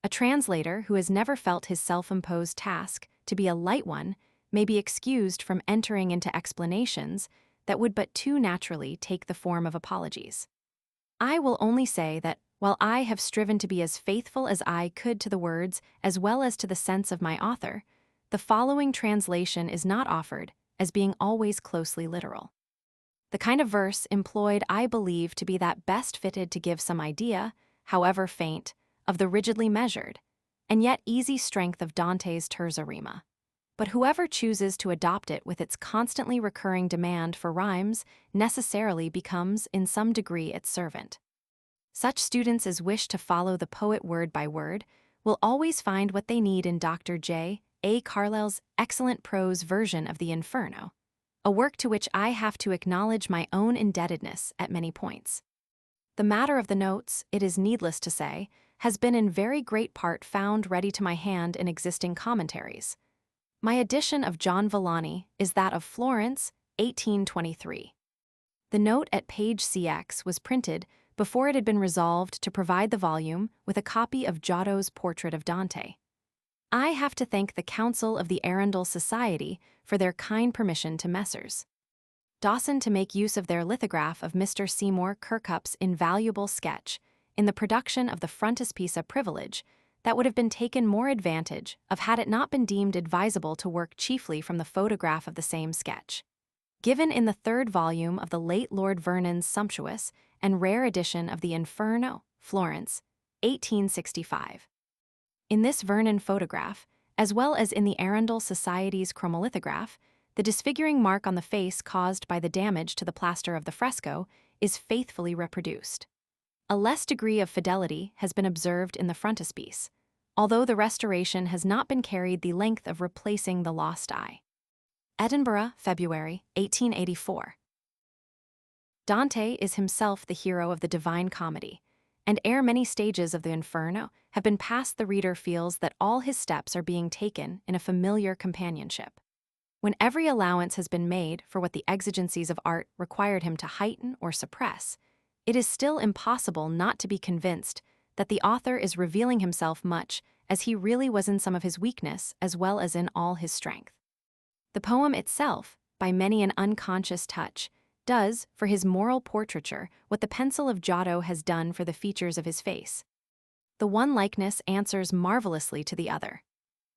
A translator who has never felt his self-imposed task to be a light one may be excused from entering into explanations that would but too naturally take the form of apologies. I will only say that, while I have striven to be as faithful as I could to the words as well as to the sense of my author, the following translation is not offered as being always closely literal. The kind of verse employed I believe to be that best fitted to give some idea, however faint, of the rigidly measured, and yet easy strength of Dante's terza rima. But whoever chooses to adopt it with its constantly recurring demand for rhymes necessarily becomes, in some degree, its servant. Such students as wish to follow the poet word by word will always find what they need in Dr. J. A. Carlyle's excellent prose version of the Inferno, a work to which I have to acknowledge my own indebtedness at many points. The matter of the notes, it is needless to say, has been in very great part found ready to my hand in existing commentaries. My edition of John Villani is that of Florence, 1823. The note at page CX was printed before it had been resolved to provide the volume with a copy of Giotto's portrait of Dante. I have to thank the Council of the Arundel Society for their kind permission to Messrs. Dawson to make use of their lithograph of Mr. Seymour Kirkup's invaluable sketch in the production of the frontispiece privilege that would have been taken more advantage of had it not been deemed advisable to work chiefly from the photograph of the same sketch. Given in the third volume of the late Lord Vernon's sumptuous and rare edition of the Inferno, Florence, 1865. In this Vernon photograph, as well as in the Arundel Society's chromolithograph, the disfiguring mark on the face caused by the damage to the plaster of the fresco is faithfully reproduced. A less degree of fidelity has been observed in the frontispiece, although the restoration has not been carried the length of replacing the lost eye. Edinburgh, February, 1884. Dante is himself the hero of the Divine Comedy, and ere many stages of the Inferno have been passed, the reader feels that all his steps are being taken in a familiar companionship. When every allowance has been made for what the exigencies of art required him to heighten or suppress, it is still impossible not to be convinced that the author is revealing himself much as he really was in some of his weakness as well as in all his strength. The poem itself, by many an unconscious touch, does, for his moral portraiture, what the pencil of Giotto has done for the features of his face. The one likeness answers marvelously to the other,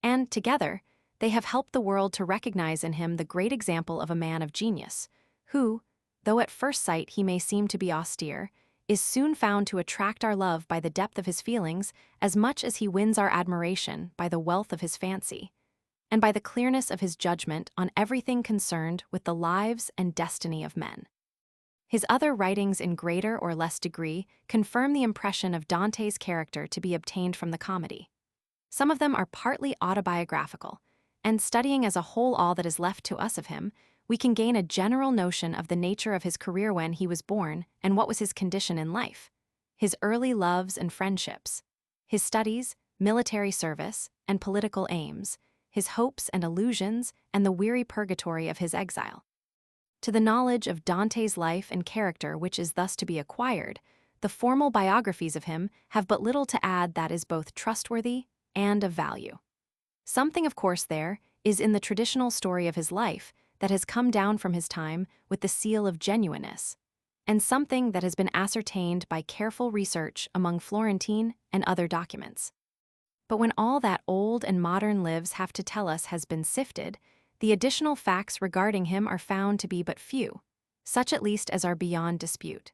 and, together, they have helped the world to recognize in him the great example of a man of genius, who, though at first sight he may seem to be austere, is soon found to attract our love by the depth of his feelings as much as he wins our admiration by the wealth of his fancy, and by the clearness of his judgment on everything concerned with the lives and destiny of men. His other writings in greater or less degree confirm the impression of Dante's character to be obtained from the comedy. Some of them are partly autobiographical, and studying as a whole all that is left to us of him, we can gain a general notion of the nature of his career when he was born and what was his condition in life, his early loves and friendships, his studies, military service, and political aims, his hopes and illusions, and the weary purgatory of his exile. To the knowledge of Dante's life and character which is thus to be acquired, the formal biographies of him have but little to add that is both trustworthy and of value. Something, of course, there is in the traditional story of his life that has come down from his time with the seal of genuineness, and something that has been ascertained by careful research among Florentine and other documents. But when all that old and modern lives have to tell us has been sifted, the additional facts regarding him are found to be but few, such at least as are beyond dispute.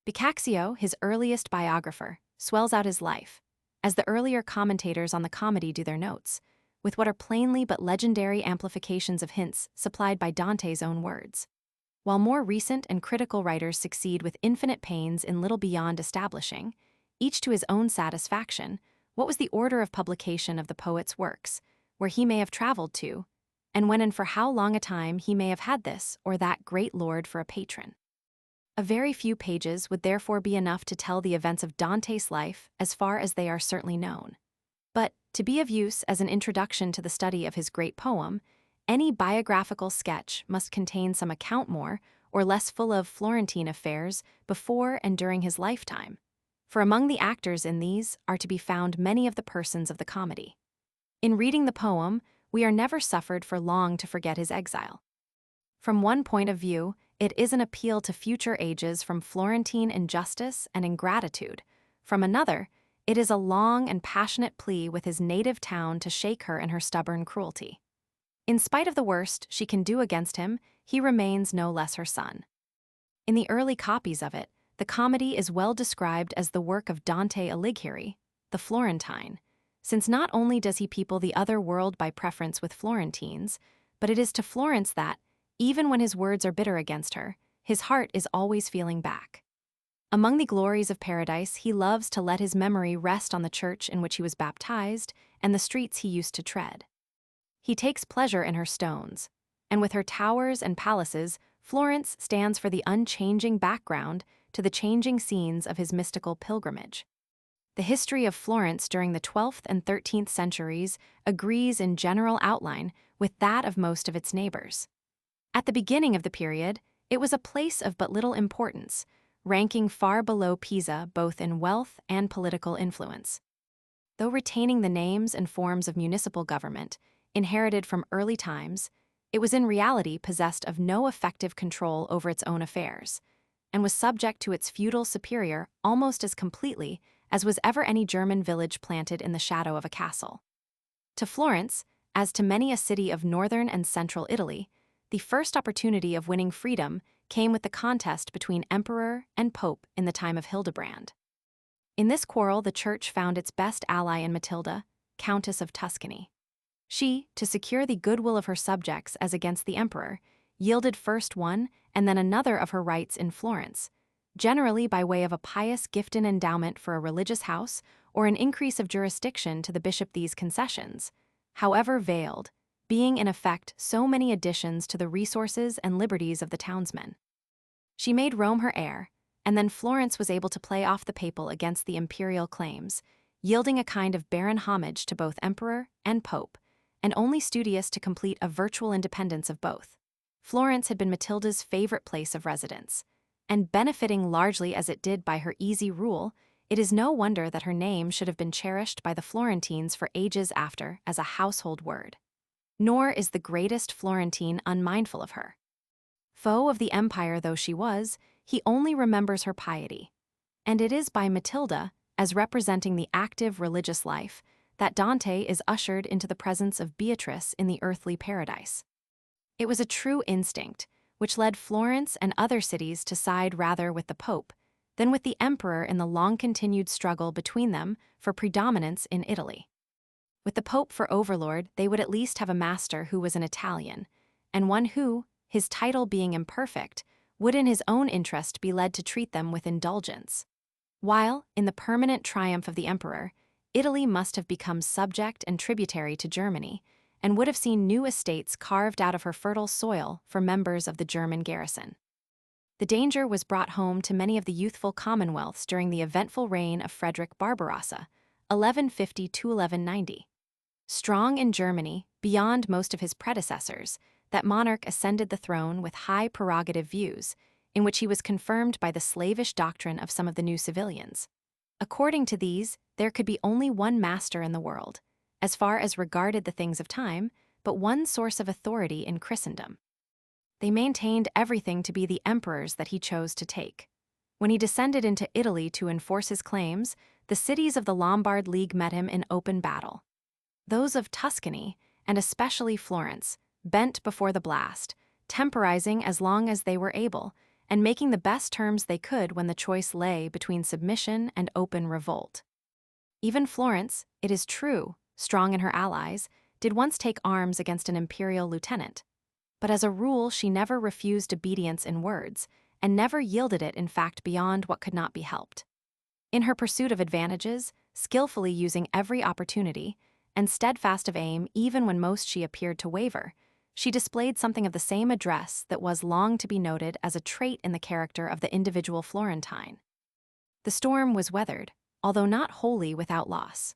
Boccaccio, his earliest biographer, swells out his life, as the earlier commentators on the comedy do their notes, with what are plainly but legendary amplifications of hints supplied by Dante's own words, while more recent and critical writers succeed with infinite pains in little beyond establishing, each to his own satisfaction, what was the order of publication of the poet's works, where he may have traveled to, and when and for how long a time he may have had this or that great lord for a patron. A very few pages would therefore be enough to tell the events of Dante's life as far as they are certainly known. But, to be of use as an introduction to the study of his great poem, any biographical sketch must contain some account more or less full of Florentine affairs before and during his lifetime, for among the actors in these are to be found many of the persons of the comedy. In reading the poem, we are never suffered for long to forget his exile. From one point of view, it is an appeal to future ages from Florentine injustice and ingratitude. From another, it is a long and passionate plea with his native town to shake her in her stubborn cruelty. In spite of the worst she can do against him, he remains no less her son. In the early copies of it, the comedy is well described as the work of Dante Alighieri, the Florentine, since not only does he people the other world by preference with Florentines, but it is to Florence that, even when his words are bitter against her, his heart is always feeling back. Among the glories of paradise, he loves to let his memory rest on the church in which he was baptized and the streets he used to tread. He takes pleasure in her stones, and with her towers and palaces, Florence stands for the unchanging background to the changing scenes of his mystical pilgrimage. The history of Florence during the 12th and 13th centuries agrees in general outline with that of most of its neighbors. At the beginning of the period, it was a place of but little importance, ranking far below Pisa both in wealth and political influence. Though retaining the names and forms of municipal government, inherited from early times, it was in reality possessed of no effective control over its own affairs, and was subject to its feudal superior almost as completely as was ever any German village planted in the shadow of a castle. To Florence, as to many a city of northern and central Italy, the first opportunity of winning freedom came with the contest between emperor and pope in the time of Hildebrand. In this quarrel, the church found its best ally in Matilda, Countess of Tuscany. She, to secure the goodwill of her subjects as against the emperor, yielded first one and then another of her rights in Florence, generally by way of a pious gift and endowment for a religious house or an increase of jurisdiction to the bishop. These concessions, however veiled, being in effect so many additions to the resources and liberties of the townsmen. She made Rome her heir, and then Florence was able to play off the papal against the imperial claims, yielding a kind of barren homage to both emperor and pope, and only studious to complete a virtual independence of both. Florence had been Matilda's favorite place of residence, and benefiting largely as it did by her easy rule, it is no wonder that her name should have been cherished by the Florentines for ages after as a household word. Nor is the greatest Florentine unmindful of her. Foe of the empire though she was, he only remembers her piety, and it is by Matilda, as representing the active religious life, that Dante is ushered into the presence of Beatrice in the earthly paradise. It was a true instinct, which led Florence and other cities to side rather with the Pope than with the emperor in the long-continued struggle between them for predominance in Italy. With the Pope for overlord, they would at least have a master who was an Italian, and one who, his title being imperfect, would in his own interest be led to treat them with indulgence. While, in the permanent triumph of the emperor, Italy must have become subject and tributary to Germany, and would have seen new estates carved out of her fertile soil for members of the German garrison. The danger was brought home to many of the youthful commonwealths during the eventful reign of Frederick Barbarossa, 1150 to 1190. Strong in Germany, beyond most of his predecessors, that monarch ascended the throne with high prerogative views, in which he was confirmed by the slavish doctrine of some of the new civilians. According to these, there could be only one master in the world, as far as regarded the things of time, but one source of authority in Christendom. They maintained everything to be the emperor's that he chose to take. When he descended into Italy to enforce his claims, the cities of the Lombard League met him in open battle. Those of Tuscany, and especially Florence, bent before the blast, temporizing as long as they were able, and making the best terms they could when the choice lay between submission and open revolt. Even Florence, it is true, strong in her allies, did once take arms against an imperial lieutenant. But as a rule, she never refused obedience in words, and never yielded it in fact beyond what could not be helped. In her pursuit of advantages, skillfully using every opportunity, and steadfast of aim even when most she appeared to waver, she displayed something of the same address that was long to be noted as a trait in the character of the individual Florentine. The storm was weathered, although not wholly without loss.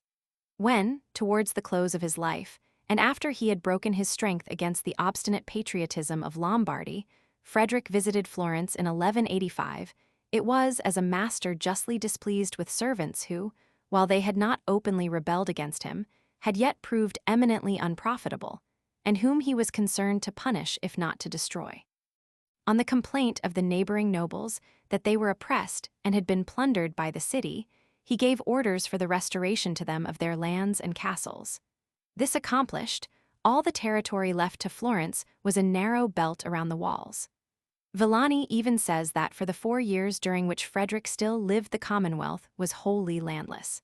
When, towards the close of his life, and after he had broken his strength against the obstinate patriotism of Lombardy, Frederick visited Florence in 1185, It was as a master justly displeased with servants who, while they had not openly rebelled against him, had yet proved eminently unprofitable, and whom he was concerned to punish if not to destroy. On the complaint of the neighboring nobles that they were oppressed and had been plundered by the city, he gave orders for the restoration to them of their lands and castles. This accomplished, all the territory left to Florence was a narrow belt around the walls. Villani even says that for the 4 years during which Frederick still lived, the Commonwealth was wholly landless.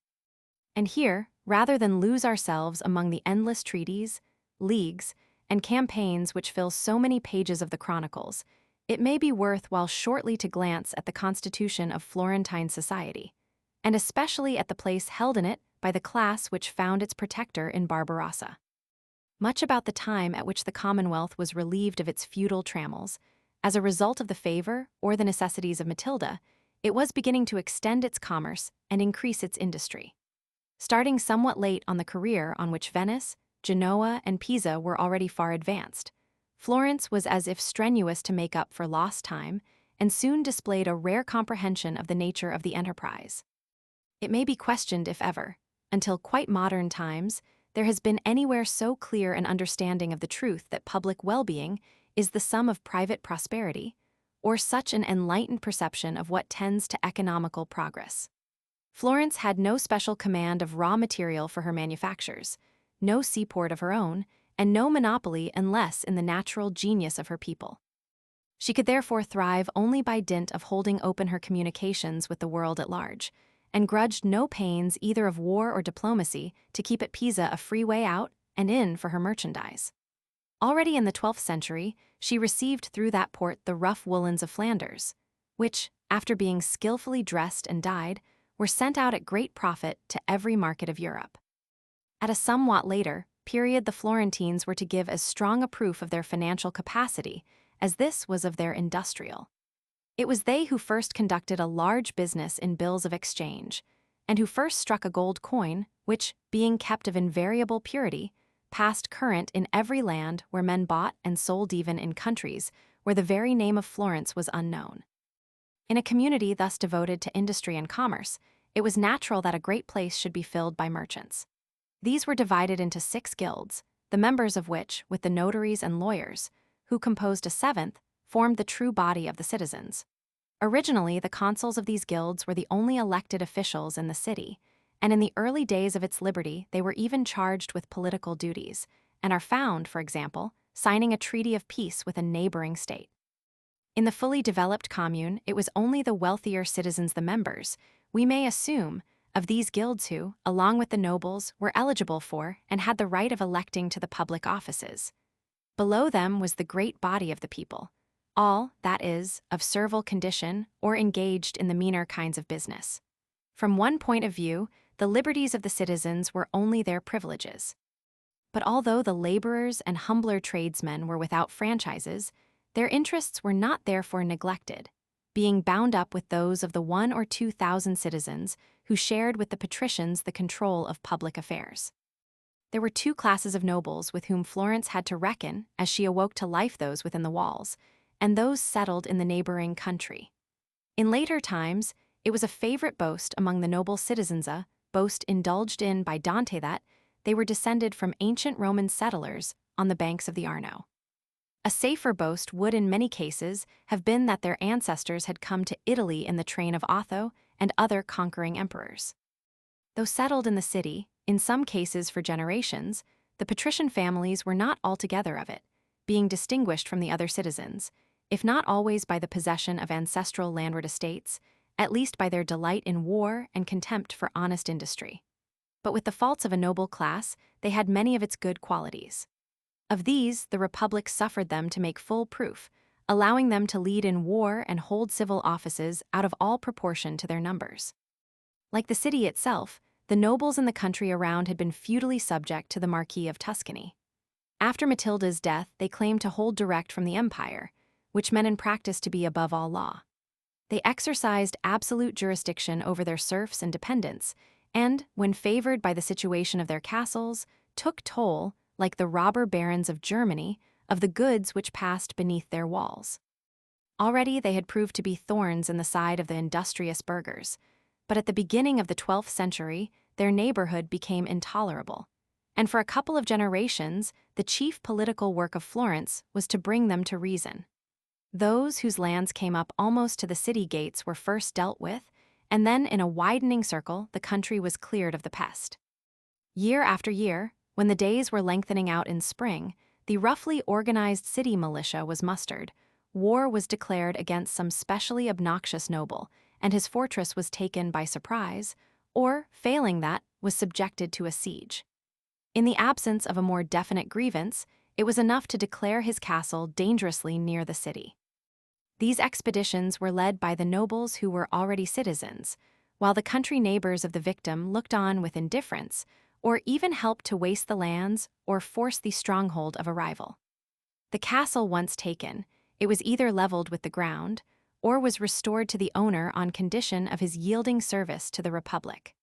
And here, rather than lose ourselves among the endless treaties, leagues, and campaigns which fill so many pages of the Chronicles, it may be worth while shortly to glance at the constitution of Florentine society, and especially at the place held in it by the class which found its protector in Barbarossa. Much about the time at which the Commonwealth was relieved of its feudal trammels, as a result of the favor or the necessities of Matilda, it was beginning to extend its commerce and increase its industry. Starting somewhat late on the career on which Venice, Genoa, and Pisa were already far advanced, Florence was as if strenuous to make up for lost time and soon displayed a rare comprehension of the nature of the enterprise. It may be questioned if ever, until quite modern times, there has been anywhere so clear an understanding of the truth that public well-being is the sum of private prosperity, or such an enlightened perception of what tends to economical progress. Florence had no special command of raw material for her manufactures, no seaport of her own, and no monopoly unless in the natural genius of her people. She could therefore thrive only by dint of holding open her communications with the world at large, and grudged no pains either of war or diplomacy to keep at Pisa a free way out and in for her merchandise. Already in the 12th century, she received through that port the rough woolens of Flanders, which, after being skillfully dressed and dyed, were sent out at great profit to every market of Europe. At a somewhat later period, the Florentines were to give as strong a proof of their financial capacity as this was of their industrial. It was they who first conducted a large business in bills of exchange, and who first struck a gold coin, which, being kept of invariable purity, passed current in every land where men bought and sold, even in countries where the very name of Florence was unknown. In a community thus devoted to industry and commerce, it was natural that a great place should be filled by merchants. These were divided into 6 guilds, the members of which, with the notaries and lawyers, who composed a 7th, formed the true body of the citizens. Originally, the consuls of these guilds were the only elected officials in the city, and in the early days of its liberty they were even charged with political duties, and are found, for example, signing a treaty of peace with a neighboring state. In the fully developed commune, it was only the wealthier citizens, the members, we may assume, of these guilds who, along with the nobles, were eligible for and had the right of electing to the public offices. Below them was the great body of the people, all, that is, of servile condition or engaged in the meaner kinds of business. From one point of view, the liberties of the citizens were only their privileges. But although the laborers and humbler tradesmen were without franchises, their interests were not therefore neglected, being bound up with those of the 1,000 or 2,000 citizens who shared with the patricians the control of public affairs. There were 2 classes of nobles with whom Florence had to reckon as she awoke to life: those within the walls, and those settled in the neighboring country. In later times, it was a favorite boast among the noble citizens, a boast indulged in by Dante, that they were descended from ancient Roman settlers on the banks of the Arno. A safer boast would in many cases have been that their ancestors had come to Italy in the train of Otho and other conquering emperors. Though settled in the city, in some cases for generations, the patrician families were not altogether of it, being distinguished from the other citizens, if not always by the possession of ancestral landward estates, at least by their delight in war and contempt for honest industry. But with the faults of a noble class, they had many of its good qualities. Of these, the Republic suffered them to make full proof, allowing them to lead in war and hold civil offices out of all proportion to their numbers. Like the city itself, the nobles in the country around had been feudally subject to the Marquis of Tuscany. After Matilda's death, they claimed to hold direct from the empire, which meant in practice to be above all law. They exercised absolute jurisdiction over their serfs and dependents, and, when favored by the situation of their castles, took toll, like the robber barons of Germany, of the goods which passed beneath their walls. Already they had proved to be thorns in the side of the industrious burghers, but at the beginning of the 12th century, their neighborhood became intolerable. And for a couple of generations, the chief political work of Florence was to bring them to reason. Those whose lands came up almost to the city gates were first dealt with, and then in a widening circle, the country was cleared of the pest. Year after year, when the days were lengthening out in spring, the roughly organized city militia was mustered. War was declared against some specially obnoxious noble, and his fortress was taken by surprise, or, failing that, was subjected to a siege. In the absence of a more definite grievance, it was enough to declare his castle dangerously near the city. These expeditions were led by the nobles who were already citizens, while the country neighbors of the victim looked on with indifference, or even helped to waste the lands or force the stronghold of a rival. The castle once taken, it was either leveled with the ground, or was restored to the owner on condition of his yielding service to the Republic.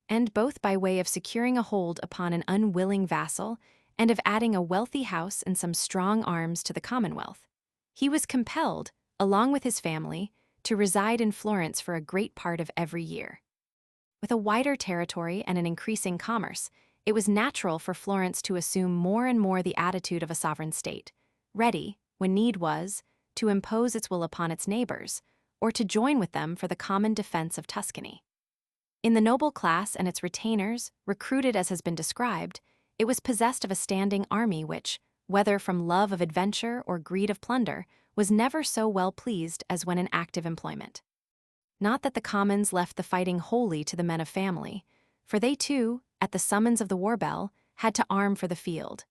And both by way of securing a hold upon an unwilling vassal and of adding a wealthy house and some strong arms to the Commonwealth, he was compelled, along with his family, to reside in Florence for a great part of every year. With a wider territory and an increasing commerce, it was natural for Florence to assume more and more the attitude of a sovereign state, ready, when need was, to impose its will upon its neighbors, or to join with them for the common defense of Tuscany. In the noble class and its retainers, recruited as has been described, it was possessed of a standing army which, whether from love of adventure or greed of plunder, was never so well pleased as when in active employment. Not that the commons left the fighting wholly to the men of family, for they too, at the summons of the war bell, had to arm for the field.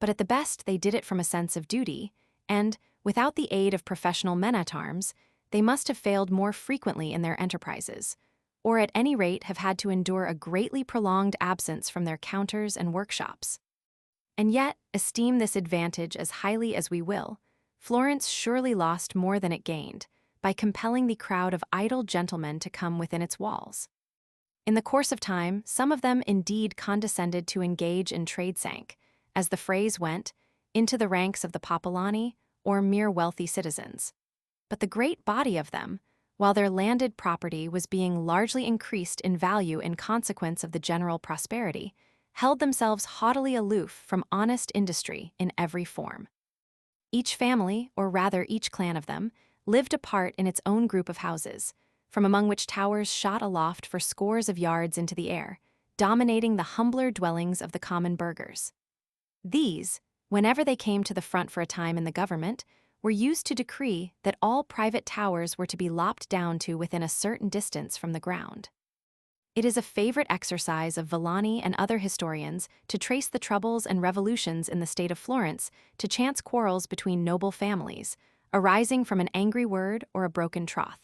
But at the best they did it from a sense of duty, and, without the aid of professional men-at-arms, they must have failed more frequently in their enterprises, or at any rate have had to endure a greatly prolonged absence from their counters and workshops. And yet, esteem this advantage as highly as we will, Florence surely lost more than it gained, by compelling the crowd of idle gentlemen to come within its walls. In the course of time, some of them indeed condescended to engage in trade sank, as the phrase went, into the ranks of the popolani, or mere wealthy citizens. But the great body of them, while their landed property was being largely increased in value in consequence of the general prosperity, held themselves haughtily aloof from honest industry in every form. Each family, or rather each clan of them, lived apart in its own group of houses, from among which towers shot aloft for scores of yards into the air, dominating the humbler dwellings of the common burghers. These, whenever they came to the front for a time in the government, were used to decree that all private towers were to be lopped down to within a certain distance from the ground. It is a favorite exercise of Villani and other historians to trace the troubles and revolutions in the state of Florence to chance quarrels between noble families, arising from an angry word or a broken troth.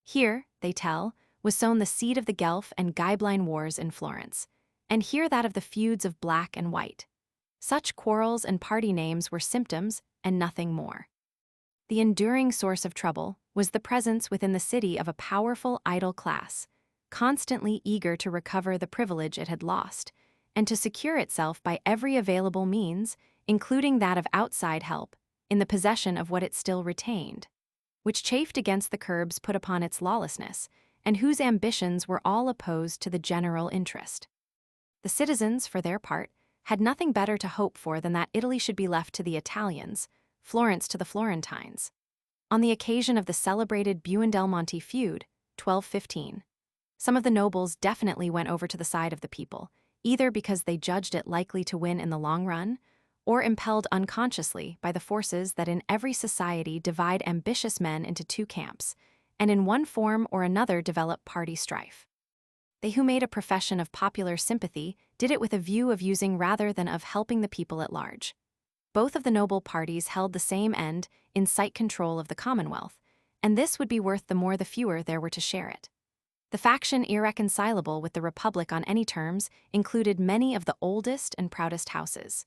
Here, they tell, was sown the seed of the Guelph and Ghibelline wars in Florence, and here that of the feuds of black and white. Such quarrels and party names were symptoms and nothing more. The enduring source of trouble was the presence within the city of a powerful idle class, constantly eager to recover the privilege it had lost, and to secure itself by every available means, including that of outside help, in the possession of what it still retained, which chafed against the curbs put upon its lawlessness, and whose ambitions were all opposed to the general interest. The citizens, for their part, had nothing better to hope for than that Italy should be left to the Italians, Florence to the Florentines. On the occasion of the celebrated Buondelmonte feud, 1215, some of the nobles definitely went over to the side of the people, either because they judged it likely to win in the long run, or impelled unconsciously by the forces that in every society divide ambitious men into two camps, and in one form or another develop party strife. They who made a profession of popular sympathy did it with a view of using rather than of helping the people at large. Both of the noble parties held the same end in sight control of the Commonwealth, and this would be worth the more the fewer there were to share it. The faction irreconcilable with the Republic on any terms included many of the oldest and proudest houses.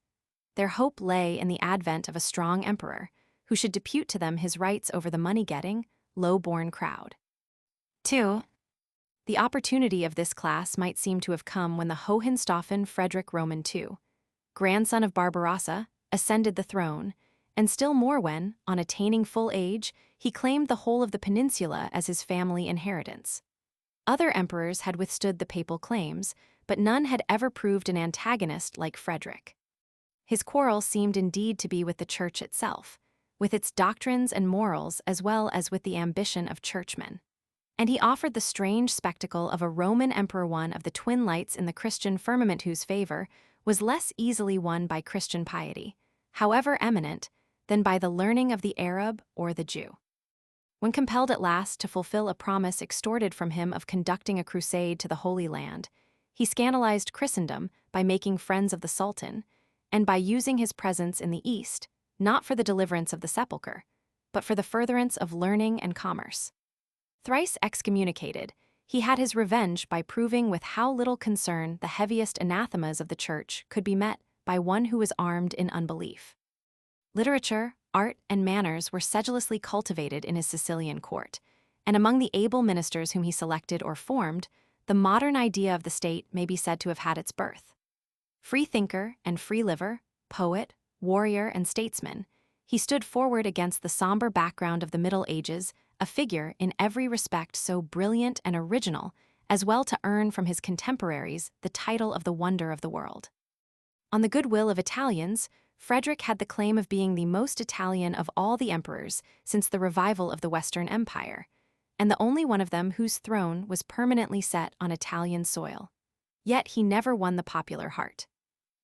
Their hope lay in the advent of a strong emperor, who should depute to them his rights over the money-getting, low-born crowd. 2. The opportunity of this class might seem to have come when the Hohenstaufen Frederick Roman II, grandson of Barbarossa, ascended the throne, and still more when, on attaining full age, he claimed the whole of the peninsula as his family inheritance. Other emperors had withstood the papal claims, but none had ever proved an antagonist like Frederick. His quarrel seemed indeed to be with the Church itself, with its doctrines and morals as well as with the ambition of churchmen. And he offered the strange spectacle of a Roman emperor, one of the twin lights in the Christian firmament whose favor was less easily won by Christian piety, however eminent, than by the learning of the Arab or the Jew. When compelled at last to fulfill a promise extorted from him of conducting a crusade to the Holy Land, he scandalized Christendom by making friends of the Sultan, and by using his presence in the East, not for the deliverance of the sepulchre, but for the furtherance of learning and commerce. Thrice excommunicated, he had his revenge by proving with how little concern the heaviest anathemas of the Church could be met by one who was armed in unbelief. Literature, art, and manners were sedulously cultivated in his Sicilian court, and among the able ministers whom he selected or formed, the modern idea of the state may be said to have had its birth. Freethinker and free-liver, poet, warrior, and statesman, he stood forward against the somber background of the Middle Ages, a figure in every respect so brilliant and original as well to earn from his contemporaries the title of the wonder of the world. On the goodwill of Italians, Frederick had the claim of being the most Italian of all the emperors since the revival of the Western Empire, and the only one of them whose throne was permanently set on Italian soil. Yet he never won the popular heart.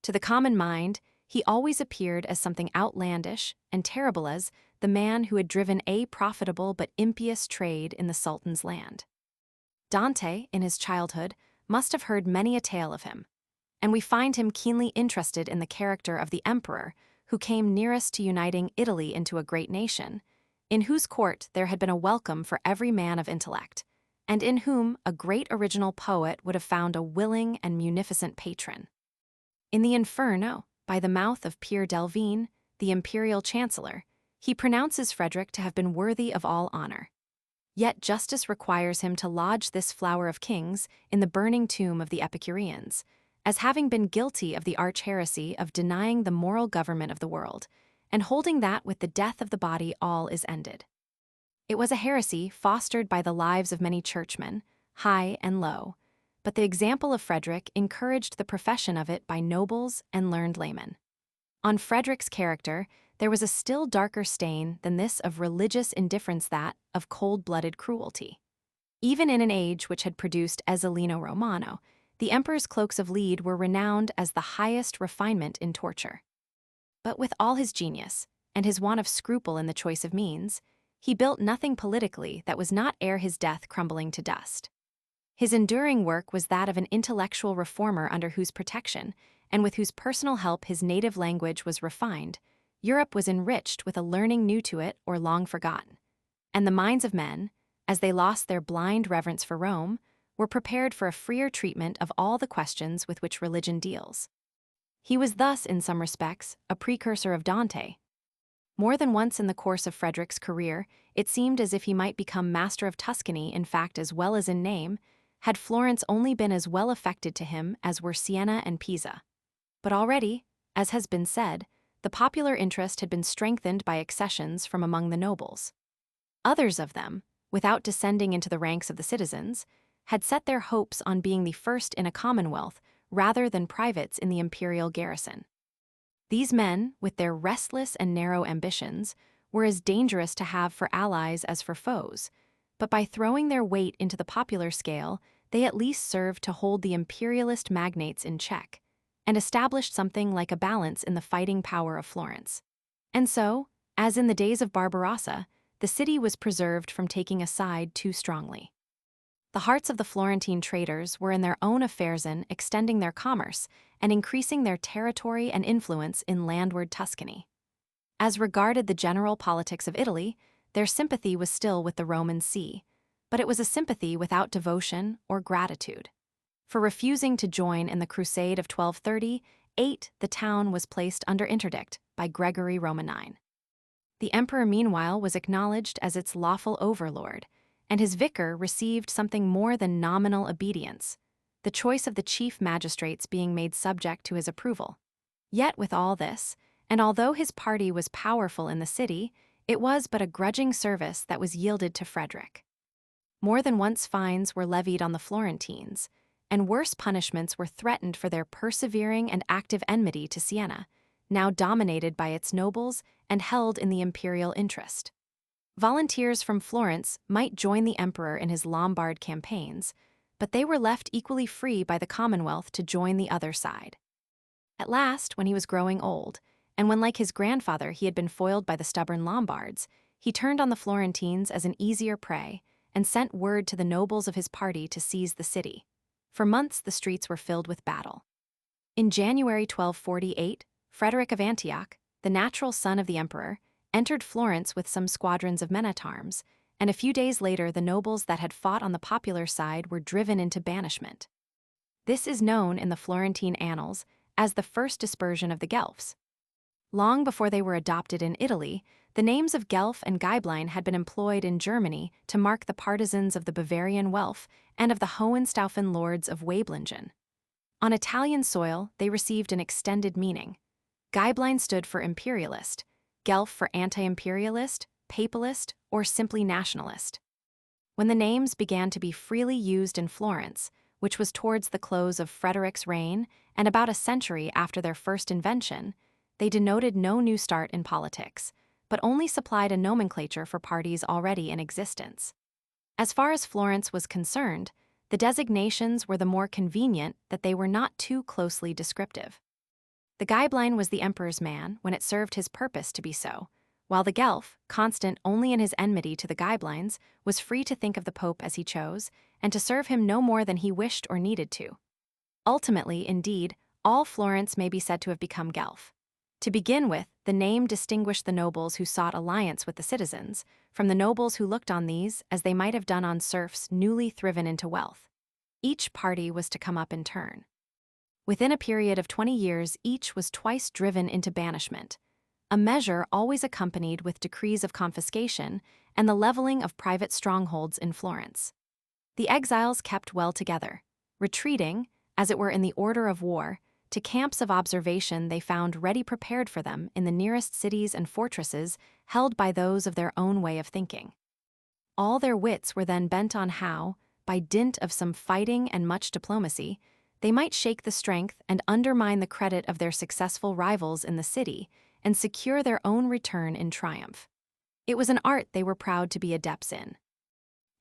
To the common mind, he always appeared as something outlandish and terrible as the man who had driven a profitable but impious trade in the Sultan's land. Dante, in his childhood, must have heard many a tale of him, and we find him keenly interested in the character of the emperor who came nearest to uniting Italy into a great nation, in whose court there had been a welcome for every man of intellect, and in whom a great original poet would have found a willing and munificent patron. In the Inferno, by the mouth of Pierre Delvine, the imperial chancellor, he pronounces Frederick to have been worthy of all honor. Yet justice requires him to lodge this flower of kings in the burning tomb of the Epicureans, as having been guilty of the arch heresy of denying the moral government of the world, and holding that with the death of the body all is ended. It was a heresy fostered by the lives of many churchmen, high and low, but the example of Frederick encouraged the profession of it by nobles and learned laymen. On Frederick's character, there was a still darker stain than this of religious indifference, that of cold-blooded cruelty. Even in an age which had produced Ezzelino Romano, the emperor's cloaks of lead were renowned as the highest refinement in torture. But with all his genius, and his want of scruple in the choice of means, he built nothing politically that was not ere his death crumbling to dust. His enduring work was that of an intellectual reformer under whose protection, and with whose personal help his native language was refined, Europe was enriched with a learning new to it or long forgotten, and the minds of men, as they lost their blind reverence for Rome, were prepared for a freer treatment of all the questions with which religion deals. He was thus, in some respects, a precursor of Dante. More than once in the course of Frederick's career, it seemed as if he might become master of Tuscany in fact as well as in name, had Florence only been as well affected to him as were Siena and Pisa. But already, as has been said, the popular interest had been strengthened by accessions from among the nobles. Others of them, without descending into the ranks of the citizens, had set their hopes on being the first in a commonwealth rather than privates in the imperial garrison. These men, with their restless and narrow ambitions, were as dangerous to have for allies as for foes, but by throwing their weight into the popular scale, they at least served to hold the imperialist magnates in check, and established something like a balance in the fighting power of Florence. And so, as in the days of Barbarossa, the city was preserved from taking a side too strongly. The hearts of the Florentine traders were in their own affairs, in extending their commerce and increasing their territory and influence in landward Tuscany. As regarded the general politics of Italy, their sympathy was still with the Roman See, but it was a sympathy without devotion or gratitude. For refusing to join in the crusade of 1238, the town was placed under interdict by Gregory Roman IX. The emperor meanwhile was acknowledged as its lawful overlord, and his vicar received something more than nominal obedience, the choice of the chief magistrates being made subject to his approval. Yet with all this, and although his party was powerful in the city, it was but a grudging service that was yielded to Frederick. More than once fines were levied on the Florentines, and worse punishments were threatened for their persevering and active enmity to Siena, now dominated by its nobles and held in the imperial interest. Volunteers from Florence might join the emperor in his Lombard campaigns, but they were left equally free by the Commonwealth to join the other side. At last, when he was growing old, and when like his grandfather he had been foiled by the stubborn Lombards, he turned on the Florentines as an easier prey and sent word to the nobles of his party to seize the city. For months the streets were filled with battle. In January 1248, Frederick of Antioch, the natural son of the emperor, entered Florence with some squadrons of men-at-arms, and a few days later the nobles that had fought on the popular side were driven into banishment. This is known in the Florentine annals as the first dispersion of the Guelphs. Long before they were adopted in Italy, the names of Guelph and Gaiblein had been employed in Germany to mark the partisans of the Bavarian Welf and of the Hohenstaufen lords of Waiblingen. On Italian soil, they received an extended meaning. Gaiblein stood for imperialist, Guelph for anti-imperialist, papalist, or simply nationalist. When the names began to be freely used in Florence, which was towards the close of Frederick's reign and about a century after their first invention, they denoted no new start in politics, but only supplied a nomenclature for parties already in existence. As far as Florence was concerned, the designations were the more convenient that they were not too closely descriptive. The Gaiblein was the emperor's man when it served his purpose to be so, while the Guelph, constant only in his enmity to the Gaibleins, was free to think of the Pope as he chose and to serve him no more than he wished or needed to. Ultimately, indeed, all Florence may be said to have become Guelph. To begin with, the name distinguished the nobles who sought alliance with the citizens from the nobles who looked on these as they might have done on serfs newly thriven into wealth. Each party was to come up in turn. Within a period of 20 years, each was twice driven into banishment, a measure always accompanied with decrees of confiscation and the leveling of private strongholds in Florence. The exiles kept well together, retreating, as it were in the order of war, to camps of observation they found ready prepared for them in the nearest cities and fortresses held by those of their own way of thinking. All their wits were then bent on how, by dint of some fighting and much diplomacy, they might shake the strength and undermine the credit of their successful rivals in the city and secure their own return in triumph. It was an art they were proud to be adepts in.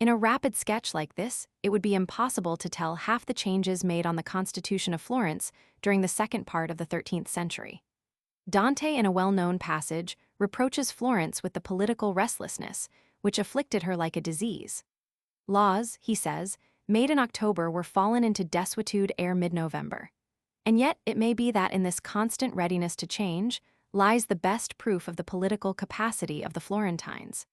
In a rapid sketch like this, it would be impossible to tell half the changes made on the Constitution of Florence during the second part of the 13th century. Dante, in a well-known passage, reproaches Florence with the political restlessness, which afflicted her like a disease. Laws, he says, made in October were fallen into desuetude ere mid-November. And yet it may be that in this constant readiness to change lies the best proof of the political capacity of the Florentines.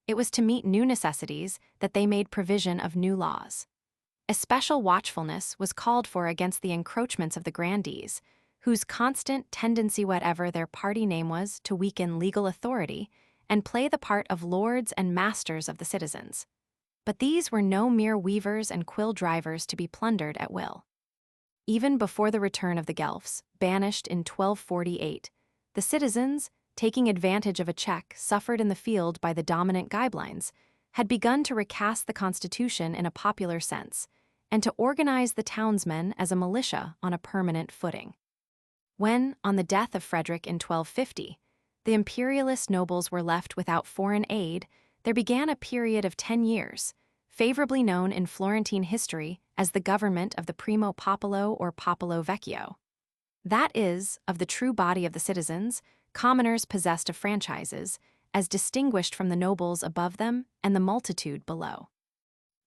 It was to meet new necessities that they made provision of new laws. Especial watchfulness was called for against the encroachments of the grandees, whose constant tendency, whatever their party name was, to weaken legal authority and play the part of lords and masters of the citizens. But these were no mere weavers and quill drivers to be plundered at will. Even before the return of the Guelphs, banished in 1248, the citizens, taking advantage of a check suffered in the field by the dominant Gaibleins, had begun to recast the Constitution in a popular sense, and to organize the townsmen as a militia on a permanent footing. When, on the death of Frederick in 1250, the imperialist nobles were left without foreign aid, there began a period of 10 years, favorably known in Florentine history as the government of the Primo Popolo or Popolo Vecchio. That is, of the true body of the citizens, commoners possessed of franchises, as distinguished from the nobles above them and the multitude below.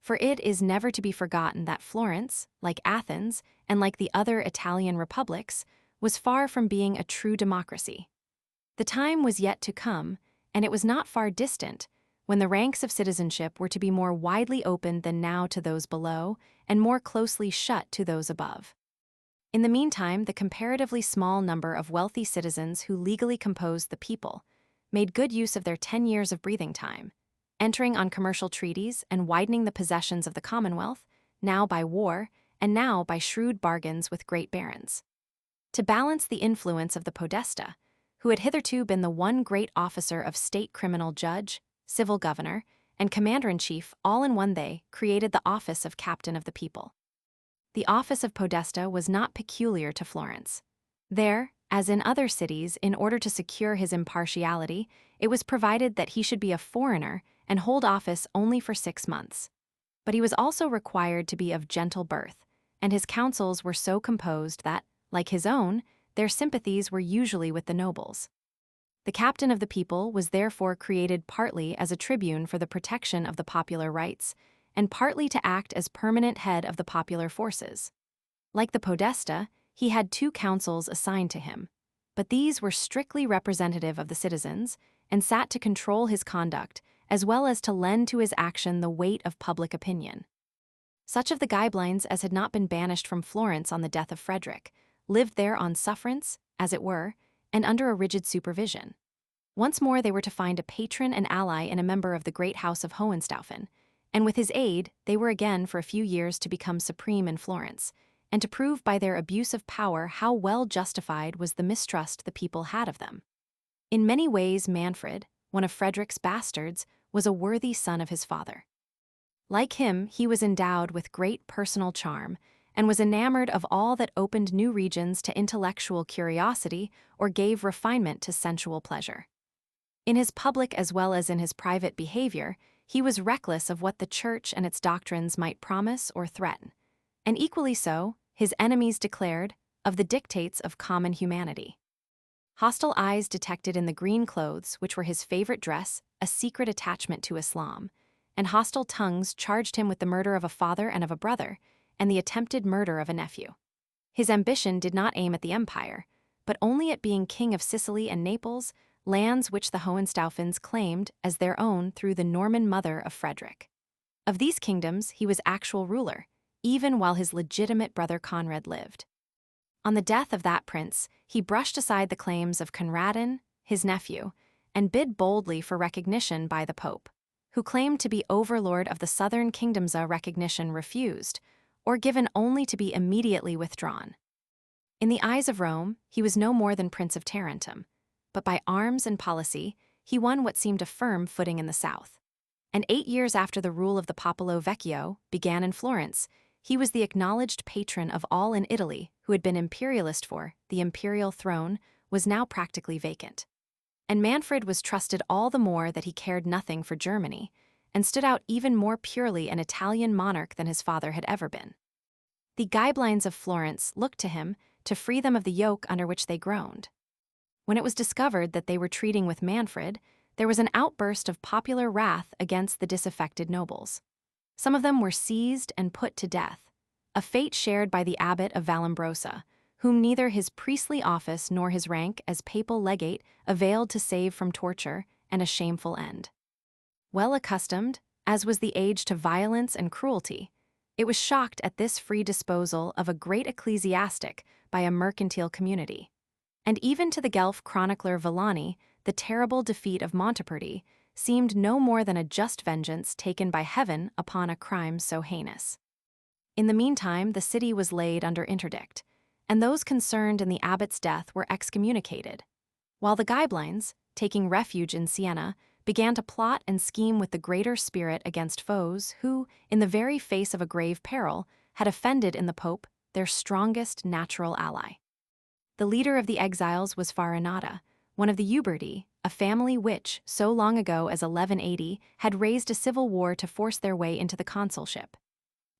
For it is never to be forgotten that Florence, like Athens and like the other Italian republics, was far from being a true democracy. The time was yet to come, and it was not far distant, when the ranks of citizenship were to be more widely opened than now to those below and more closely shut to those above. In the meantime, the comparatively small number of wealthy citizens who legally composed the people made good use of their 10 years of breathing time, entering on commercial treaties and widening the possessions of the Commonwealth, now by war and now by shrewd bargains with great barons. To balance the influence of the podesta, who had hitherto been the one great officer of state criminal judge, civil governor, and commander-in-chief all in one, they created the office of captain of the people. The office of podesta was not peculiar to Florence. There, as in other cities, in order to secure his impartiality, it was provided that he should be a foreigner and hold office only for 6 months. But he was also required to be of gentle birth, and his councils were so composed that, like his own, their sympathies were usually with the nobles. The captain of the people was therefore created partly as a tribune for the protection of the popular rights, and partly to act as permanent head of the popular forces. Like the podesta, he had 2 councils assigned to him, but these were strictly representative of the citizens and sat to control his conduct as well as to lend to his action the weight of public opinion. Such of the Ghibelines as had not been banished from Florence on the death of Frederick lived there on sufferance, as it were, and under a rigid supervision. Once more they were to find a patron and ally in a member of the great house of Hohenstaufen, and with his aid they were again for a few years to become supreme in Florence, and to prove by their abuse of power how well justified was the mistrust the people had of them. In many ways Manfred, one of Frederick's bastards, was a worthy son of his father. Like him, he was endowed with great personal charm, and was enamored of all that opened new regions to intellectual curiosity or gave refinement to sensual pleasure. In his public as well as in his private behavior, he was reckless of what the Church and its doctrines might promise or threaten, and equally so, his enemies declared, of the dictates of common humanity. Hostile eyes detected in the green clothes, which were his favorite dress, a secret attachment to Islam, and hostile tongues charged him with the murder of a father and of a brother, and the attempted murder of a nephew. His ambition did not aim at the empire, but only at being king of Sicily and Naples, lands which the Hohenstaufens claimed as their own through the Norman mother of Frederick. Of these kingdoms he was actual ruler, even while his legitimate brother Conrad lived. On the death of that prince, he brushed aside the claims of Conradin, his nephew, and bid boldly for recognition by the Pope, who claimed to be overlord of the southern kingdoms. A recognition refused, or given only to be immediately withdrawn. In the eyes of Rome, he was no more than Prince of Tarentum, but by arms and policy, he won what seemed a firm footing in the south. And 8 years after the rule of the Popolo Vecchio began in Florence, he was the acknowledged patron of all in Italy who had been imperialist, for the imperial throne was now practically vacant. And Manfred was trusted all the more that he cared nothing for Germany, and stood out even more purely an Italian monarch than his father had ever been. The Ghibelines of Florence looked to him to free them of the yoke under which they groaned. When it was discovered that they were treating with Manfred, there was an outburst of popular wrath against the disaffected nobles. Some of them were seized and put to death, a fate shared by the abbot of Vallombrosa, whom neither his priestly office nor his rank as papal legate availed to save from torture and a shameful end. Well accustomed, as was the age, to violence and cruelty, it was shocked at this free disposal of a great ecclesiastic by a mercantile community. And even to the Guelph chronicler Villani, the terrible defeat of Monteperti seemed no more than a just vengeance taken by heaven upon a crime so heinous. In the meantime, the city was laid under interdict, and those concerned in the abbot's death were excommunicated, while the Ghibelines, taking refuge in Siena, began to plot and scheme with the greater spirit against foes who, in the very face of a grave peril, had offended in the Pope, their strongest natural ally. The leader of the exiles was Farinata, one of the Uberti, a family which, so long ago as 1180, had raised a civil war to force their way into the consulship.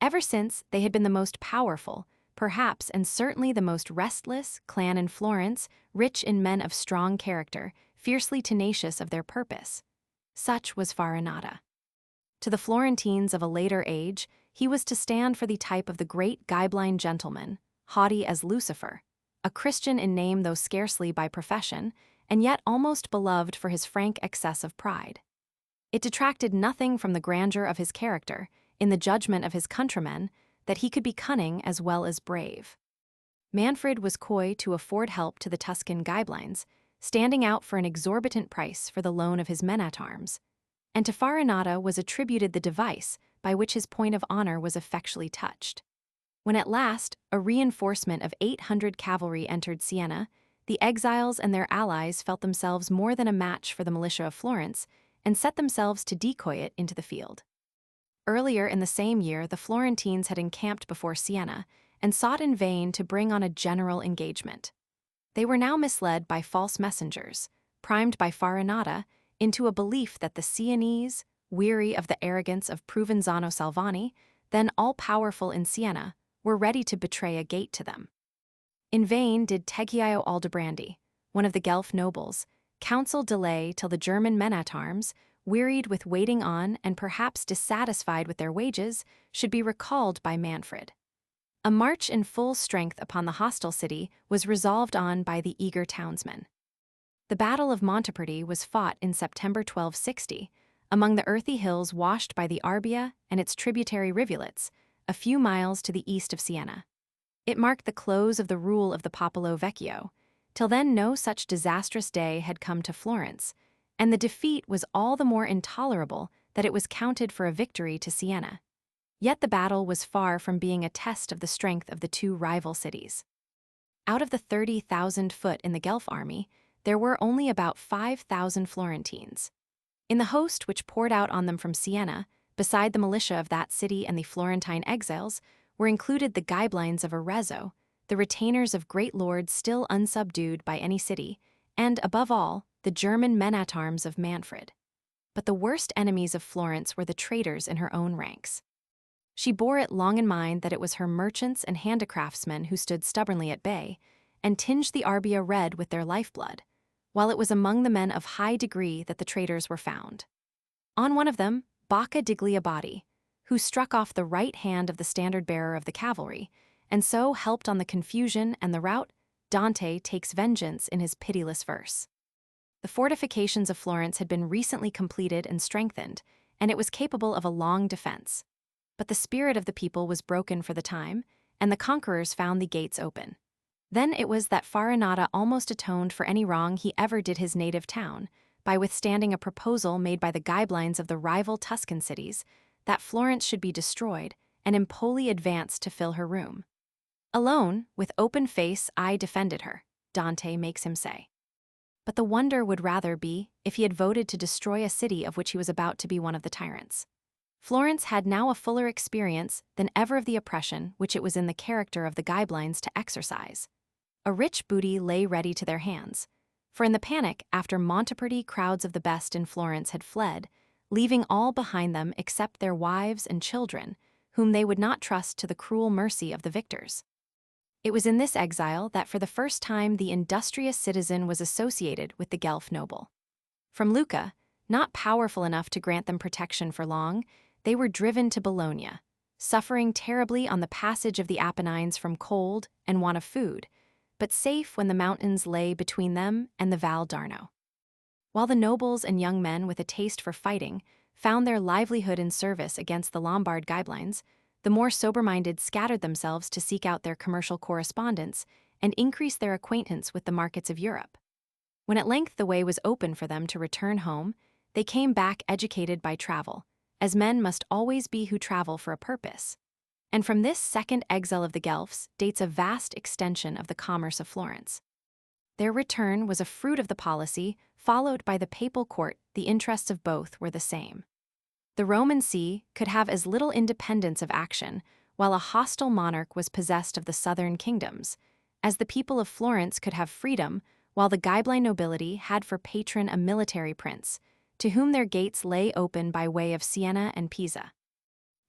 Ever since, they had been the most powerful, perhaps and certainly the most restless, clan in Florence, rich in men of strong character, fiercely tenacious of their purpose. Such was Farinata. To the Florentines of a later age, he was to stand for the type of the great Ghibeline gentleman, haughty as Lucifer, a Christian in name though scarcely by profession, and yet almost beloved for his frank excess of pride. It detracted nothing from the grandeur of his character, in the judgment of his countrymen, that he could be cunning as well as brave. Manfred was coy to afford help to the Tuscan Ghibelines, standing out for an exorbitant price for the loan of his men-at-arms, and to Farinata was attributed the device by which his point of honor was effectually touched. When at last a reinforcement of 800 cavalry entered Siena, the exiles and their allies felt themselves more than a match for the militia of Florence and set themselves to decoy it into the field. Earlier in the same year, the Florentines had encamped before Siena and sought in vain to bring on a general engagement. They were now misled by false messengers, primed by Farinata, into a belief that the Sienese, weary of the arrogance of Provenzano Salvani, then all-powerful in Siena, were ready to betray a gate to them. In vain did Tegiaio Aldobrandi, one of the Guelph nobles, counsel delay till the German men-at-arms, wearied with waiting on and perhaps dissatisfied with their wages, should be recalled by Manfred. A march in full strength upon the hostile city was resolved on by the eager townsmen. The Battle of Monteperti was fought in September 1260, among the earthy hills washed by the Arbia and its tributary rivulets, a few miles to the east of Siena. It marked the close of the rule of the Popolo Vecchio. Till then no such disastrous day had come to Florence, and the defeat was all the more intolerable that it was counted for a victory to Siena. Yet the battle was far from being a test of the strength of the two rival cities. Out of the 30,000 foot in the Guelph army, there were only about 5,000 Florentines. In the host which poured out on them from Siena, beside the militia of that city and the Florentine exiles, were included the Ghibelines of Arezzo, the retainers of great lords still unsubdued by any city, and, above all, the German men-at-arms of Manfred. But the worst enemies of Florence were the traitors in her own ranks. She bore it long in mind that it was her merchants and handicraftsmen who stood stubbornly at bay, and tinged the Arbia red with their lifeblood, while it was among the men of high degree that the traitors were found. On one of them, Bacca di Gliabadi, who struck off the right hand of the standard-bearer of the cavalry, and so helped on the confusion and the rout, Dante takes vengeance in his pitiless verse. The fortifications of Florence had been recently completed and strengthened, and it was capable of a long defense. But the spirit of the people was broken for the time, and the conquerors found the gates open. Then it was that Farinata almost atoned for any wrong he ever did his native town, by withstanding a proposal made by the Ghibelines of the rival Tuscan cities, that Florence should be destroyed, and Empoli advanced to fill her room. Alone, with open face, I defended her, Dante makes him say. But the wonder would rather be if he had voted to destroy a city of which he was about to be one of the tyrants. Florence had now a fuller experience than ever of the oppression which it was in the character of the Ghibelines to exercise. A rich booty lay ready to their hands, for in the panic after Monteperti crowds of the best in Florence had fled, leaving all behind them except their wives and children, whom they would not trust to the cruel mercy of the victors. It was in this exile that for the first time the industrious citizen was associated with the Guelph noble. From Lucca, not powerful enough to grant them protection for long, they were driven to Bologna, suffering terribly on the passage of the Apennines from cold and want of food, but safe when the mountains lay between them and the Val d'Arno. While the nobles and young men with a taste for fighting found their livelihood in service against the Lombard Ghibelines, the more sober-minded scattered themselves to seek out their commercial correspondence and increase their acquaintance with the markets of Europe. When at length the way was open for them to return home, they came back educated by travel, as men must always be who travel for a purpose. And from this second exile of the Guelphs dates a vast extension of the commerce of Florence. Their return was a fruit of the policy followed by the papal court. The interests of both were the same. The Roman see could have as little independence of action, while a hostile monarch was possessed of the southern kingdoms, as the people of Florence could have freedom, while the Ghibeline nobility had for patron a military prince, to whom their gates lay open by way of Siena and Pisa.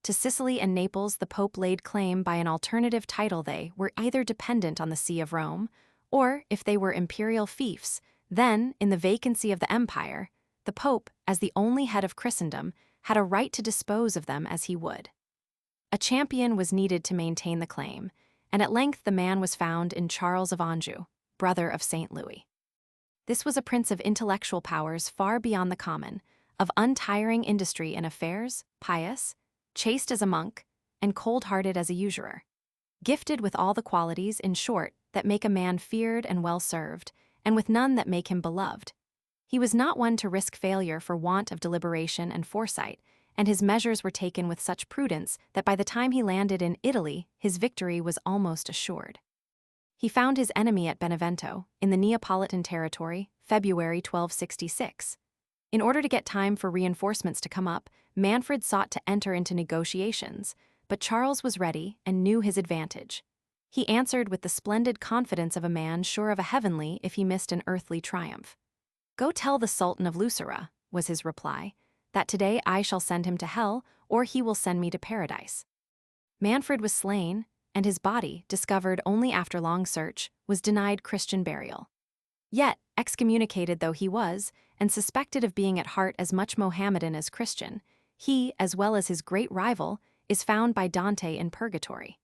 To Sicily and Naples the Pope laid claim by an alternative title. They were either dependent on the See of Rome, or, if they were imperial fiefs, then, in the vacancy of the empire, the Pope, as the only head of Christendom, had a right to dispose of them as he would. A champion was needed to maintain the claim, and at length the man was found in Charles of Anjou, brother of St. Louis. This was a prince of intellectual powers far beyond the common, of untiring industry in affairs, pious, chaste as a monk, and cold-hearted as a usurer. Gifted with all the qualities, in short, that make a man feared and well-served, and with none that make him beloved. He was not one to risk failure for want of deliberation and foresight, and his measures were taken with such prudence that by the time he landed in Italy, his victory was almost assured. He found his enemy at Benevento, in the Neapolitan territory, February 1266. In order to get time for reinforcements to come up, Manfred sought to enter into negotiations, but Charles was ready and knew his advantage. He answered with the splendid confidence of a man sure of a heavenly if he missed an earthly triumph. "Go tell the Sultan of Lucera," was his reply, "that today I shall send him to hell, or he will send me to paradise." Manfred was slain, and his body, discovered only after long search, was denied Christian burial. Yet, excommunicated though he was, and suspected of being at heart as much Mohammedan as Christian, he, as well as his great rival, is found by Dante in purgatory.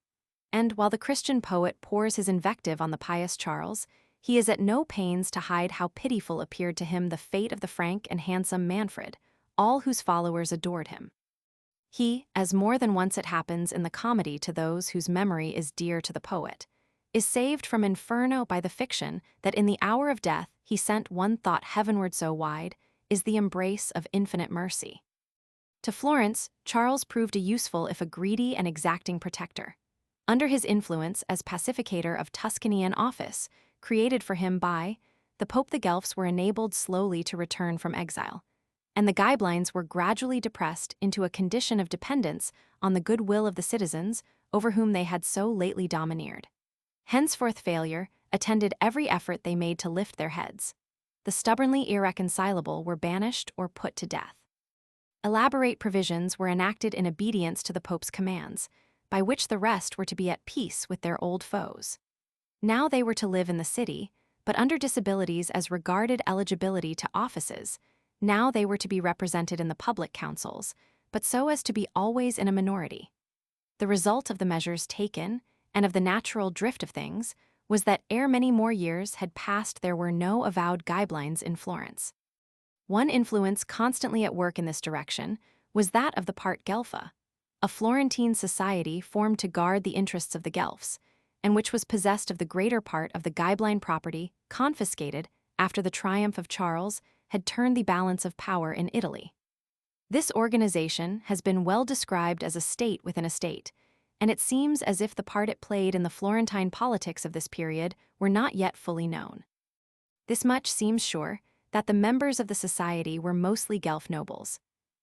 And while the Christian poet pours his invective on the pious Charles, he is at no pains to hide how pitiful appeared to him the fate of the frank and handsome Manfred, all whose followers adored him. He, as more than once it happens in the comedy to those whose memory is dear to the poet, is saved from Inferno by the fiction that in the hour of death he sent one thought heavenward so wide, is the embrace of infinite mercy. To Florence, Charles proved a useful if a greedy and exacting protector. Under his influence as pacificator of Tuscany and office, created for him by the Pope, the Guelphs were enabled slowly to return from exile, and the Ghibellines were gradually depressed into a condition of dependence on the goodwill of the citizens over whom they had so lately domineered. Henceforth failure attended every effort they made to lift their heads. The stubbornly irreconcilable were banished or put to death. Elaborate provisions were enacted in obedience to the Pope's commands, by which the rest were to be at peace with their old foes. Now they were to live in the city, but under disabilities as regarded eligibility to offices. Now they were to be represented in the public councils, but so as to be always in a minority. The result of the measures taken, and of the natural drift of things, was that ere many more years had passed there were no avowed Ghibellines in Florence. One influence constantly at work in this direction was that of the Part Guelpha, a Florentine society formed to guard the interests of the Guelphs, and which was possessed of the greater part of the Ghibeline property confiscated after the triumph of Charles had turned the balance of power in Italy. This organization has been well described as a state within a state, and it seems as if the part it played in the Florentine politics of this period were not yet fully known. This much seems sure, that the members of the society were mostly Guelph nobles,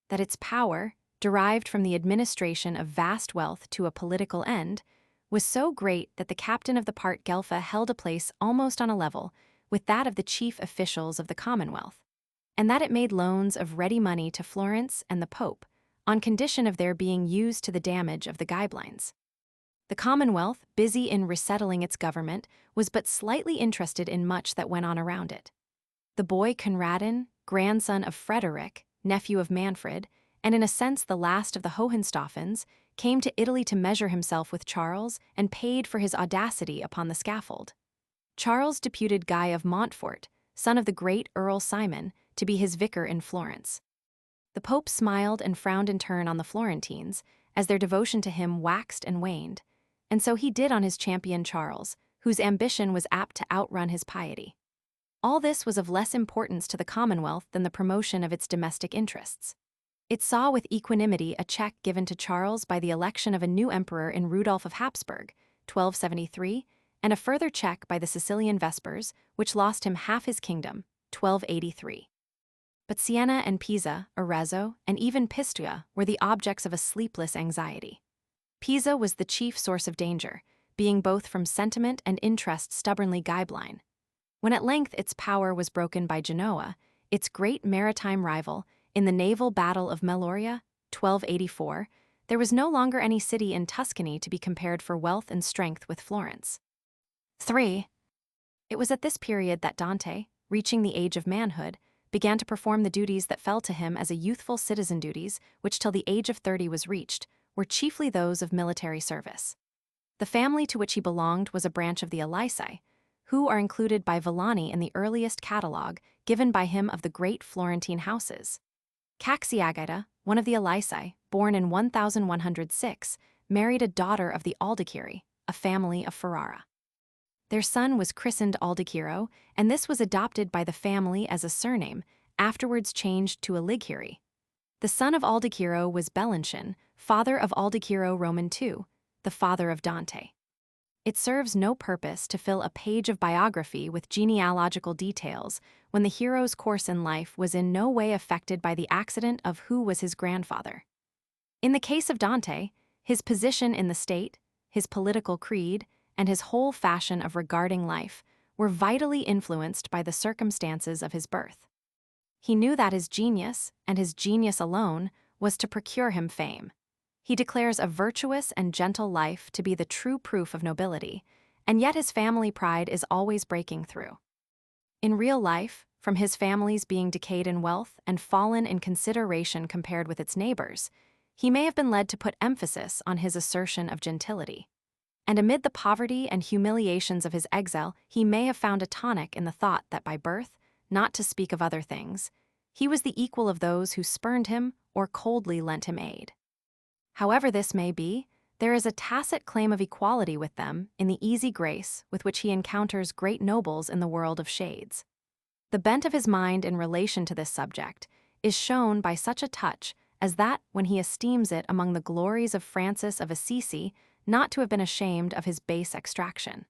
that its power, derived from the administration of vast wealth to a political end, was so great that the captain of the Part Guelpha held a place almost on a level with that of the chief officials of the Commonwealth, and that it made loans of ready money to Florence and the Pope, on condition of their being used to the damage of the Ghibellines. The Commonwealth, busy in resettling its government, was but slightly interested in much that went on around it. The boy Conradin, grandson of Frederick, nephew of Manfred, and in a sense the last of the Hohenstaufens, came to Italy to measure himself with Charles and paid for his audacity upon the scaffold. Charles deputed Guy of Montfort, son of the great Earl Simon, to be his vicar in Florence. The Pope smiled and frowned in turn on the Florentines, as their devotion to him waxed and waned, and so he did on his champion Charles, whose ambition was apt to outrun his piety. All this was of less importance to the Commonwealth than the promotion of its domestic interests. It saw with equanimity a check given to Charles by the election of a new emperor in Rudolph of Habsburg, 1273, and a further check by the Sicilian Vespers, which lost him half his kingdom, 1283. But Siena and Pisa, Arezzo, and even Pistoia were the objects of a sleepless anxiety. Pisa was the chief source of danger, being both from sentiment and interest stubbornly Ghibeline. When at length its power was broken by Genoa, its great maritime rival, in the naval battle of Meloria, 1284, there was no longer any city in Tuscany to be compared for wealth and strength with Florence. 3. It was at this period that Dante, reaching the age of manhood, began to perform the duties that fell to him as a youthful citizen duties, which till the age of 30 was reached, were chiefly those of military service. The family to which he belonged was a branch of the Alici, who are included by Villani in the earliest catalogue given by him of the great Florentine houses. Caxiagita, one of the Alici, born in 1106, married a daughter of the Alighieri, a family of Ferrara. Their son was christened Aldeghiro, and this was adopted by the family as a surname, afterwards changed to Alighieri. The son of Aldeghiro was Belenchen, father of Aldeghiro Roman II, the father of Dante. It serves no purpose to fill a page of biography with genealogical details when the hero's course in life was in no way affected by the accident of who was his grandfather. In the case of Dante, his position in the state, his political creed, and his whole fashion of regarding life were vitally influenced by the circumstances of his birth. He knew that his genius, and his genius alone, was to procure him fame. He declares a virtuous and gentle life to be the true proof of nobility, and yet his family pride is always breaking through. In real life, from his family's being decayed in wealth and fallen in consideration compared with its neighbors, he may have been led to put emphasis on his assertion of gentility. And amid the poverty and humiliations of his exile, he may have found a tonic in the thought that by birth, not to speak of other things, he was the equal of those who spurned him or coldly lent him aid. However this may be, there is a tacit claim of equality with them in the easy grace with which he encounters great nobles in the world of shades. The bent of his mind in relation to this subject is shown by such a touch as that when he esteems it among the glories of Francis of Assisi not to have been ashamed of his base extraction.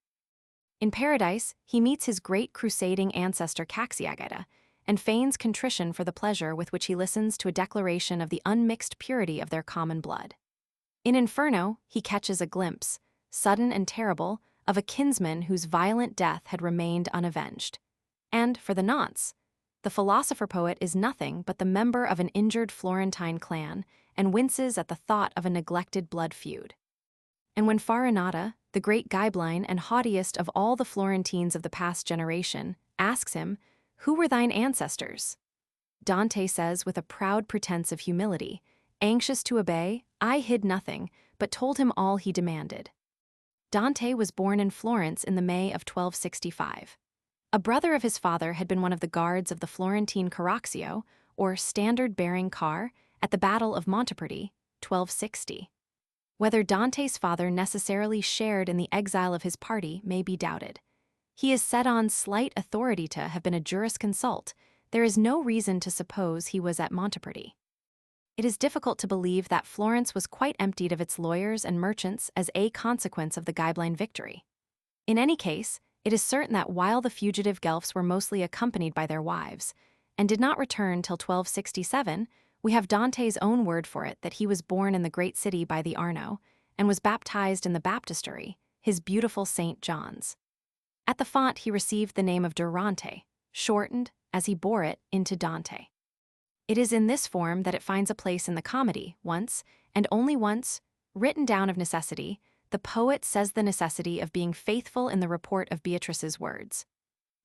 In Paradise, he meets his great crusading ancestor Caxiagita, and feigns contrition for the pleasure with which he listens to a declaration of the unmixed purity of their common blood. In Inferno, he catches a glimpse, sudden and terrible, of a kinsman whose violent death had remained unavenged. And, for the nonce, the philosopher-poet is nothing but the member of an injured Florentine clan and winces at the thought of a neglected blood feud. And when Farinata, the great Gibelline and haughtiest of all the Florentines of the past generation, asks him, "Who were thine ancestors?" Dante says with a proud pretense of humility, anxious to obey, "I hid nothing, but told him all he demanded." Dante was born in Florence in the May of 1265. A brother of his father had been one of the guards of the Florentine Carroccio, or standard-bearing car, at the Battle of Monteperti, 1260. Whether Dante's father necessarily shared in the exile of his party may be doubted. He is said on slight authority to have been a jurisconsult. There is no reason to suppose he was at Monteperti. It is difficult to believe that Florence was quite emptied of its lawyers and merchants as a consequence of the Gibelline victory. In any case, it is certain that while the fugitive Guelphs were mostly accompanied by their wives, and did not return till 1267, we have Dante's own word for it that he was born in the great city by the Arno, and was baptized in the baptistery, his beautiful St. John's. At the font he received the name of Durante, shortened, as he bore it, into Dante. It is in this form that it finds a place in the comedy, once, and only once, written down of necessity. The poet says the necessity of being faithful in the report of Beatrice's words.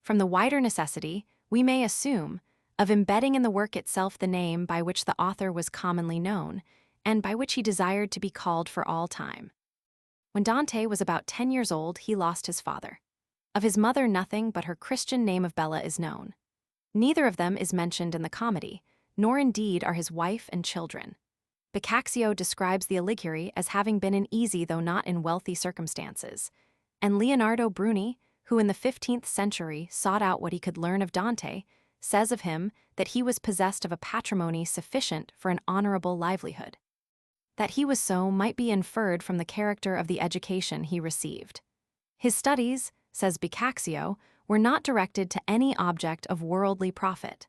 From the wider necessity, we may assume, of embedding in the work itself the name by which the author was commonly known, and by which he desired to be called for all time. When Dante was about 10 years old, he lost his father. Of his mother nothing but her Christian name of Bella is known. Neither of them is mentioned in the comedy, nor indeed are his wife and children. Boccaccio describes the Alighieri as having been in easy though not in wealthy circumstances, and Leonardo Bruni, who in the 15th century sought out what he could learn of Dante, says of him that he was possessed of a patrimony sufficient for an honorable livelihood. That he was so might be inferred from the character of the education he received. His studies, says Boccaccio, were not directed to any object of worldly profit.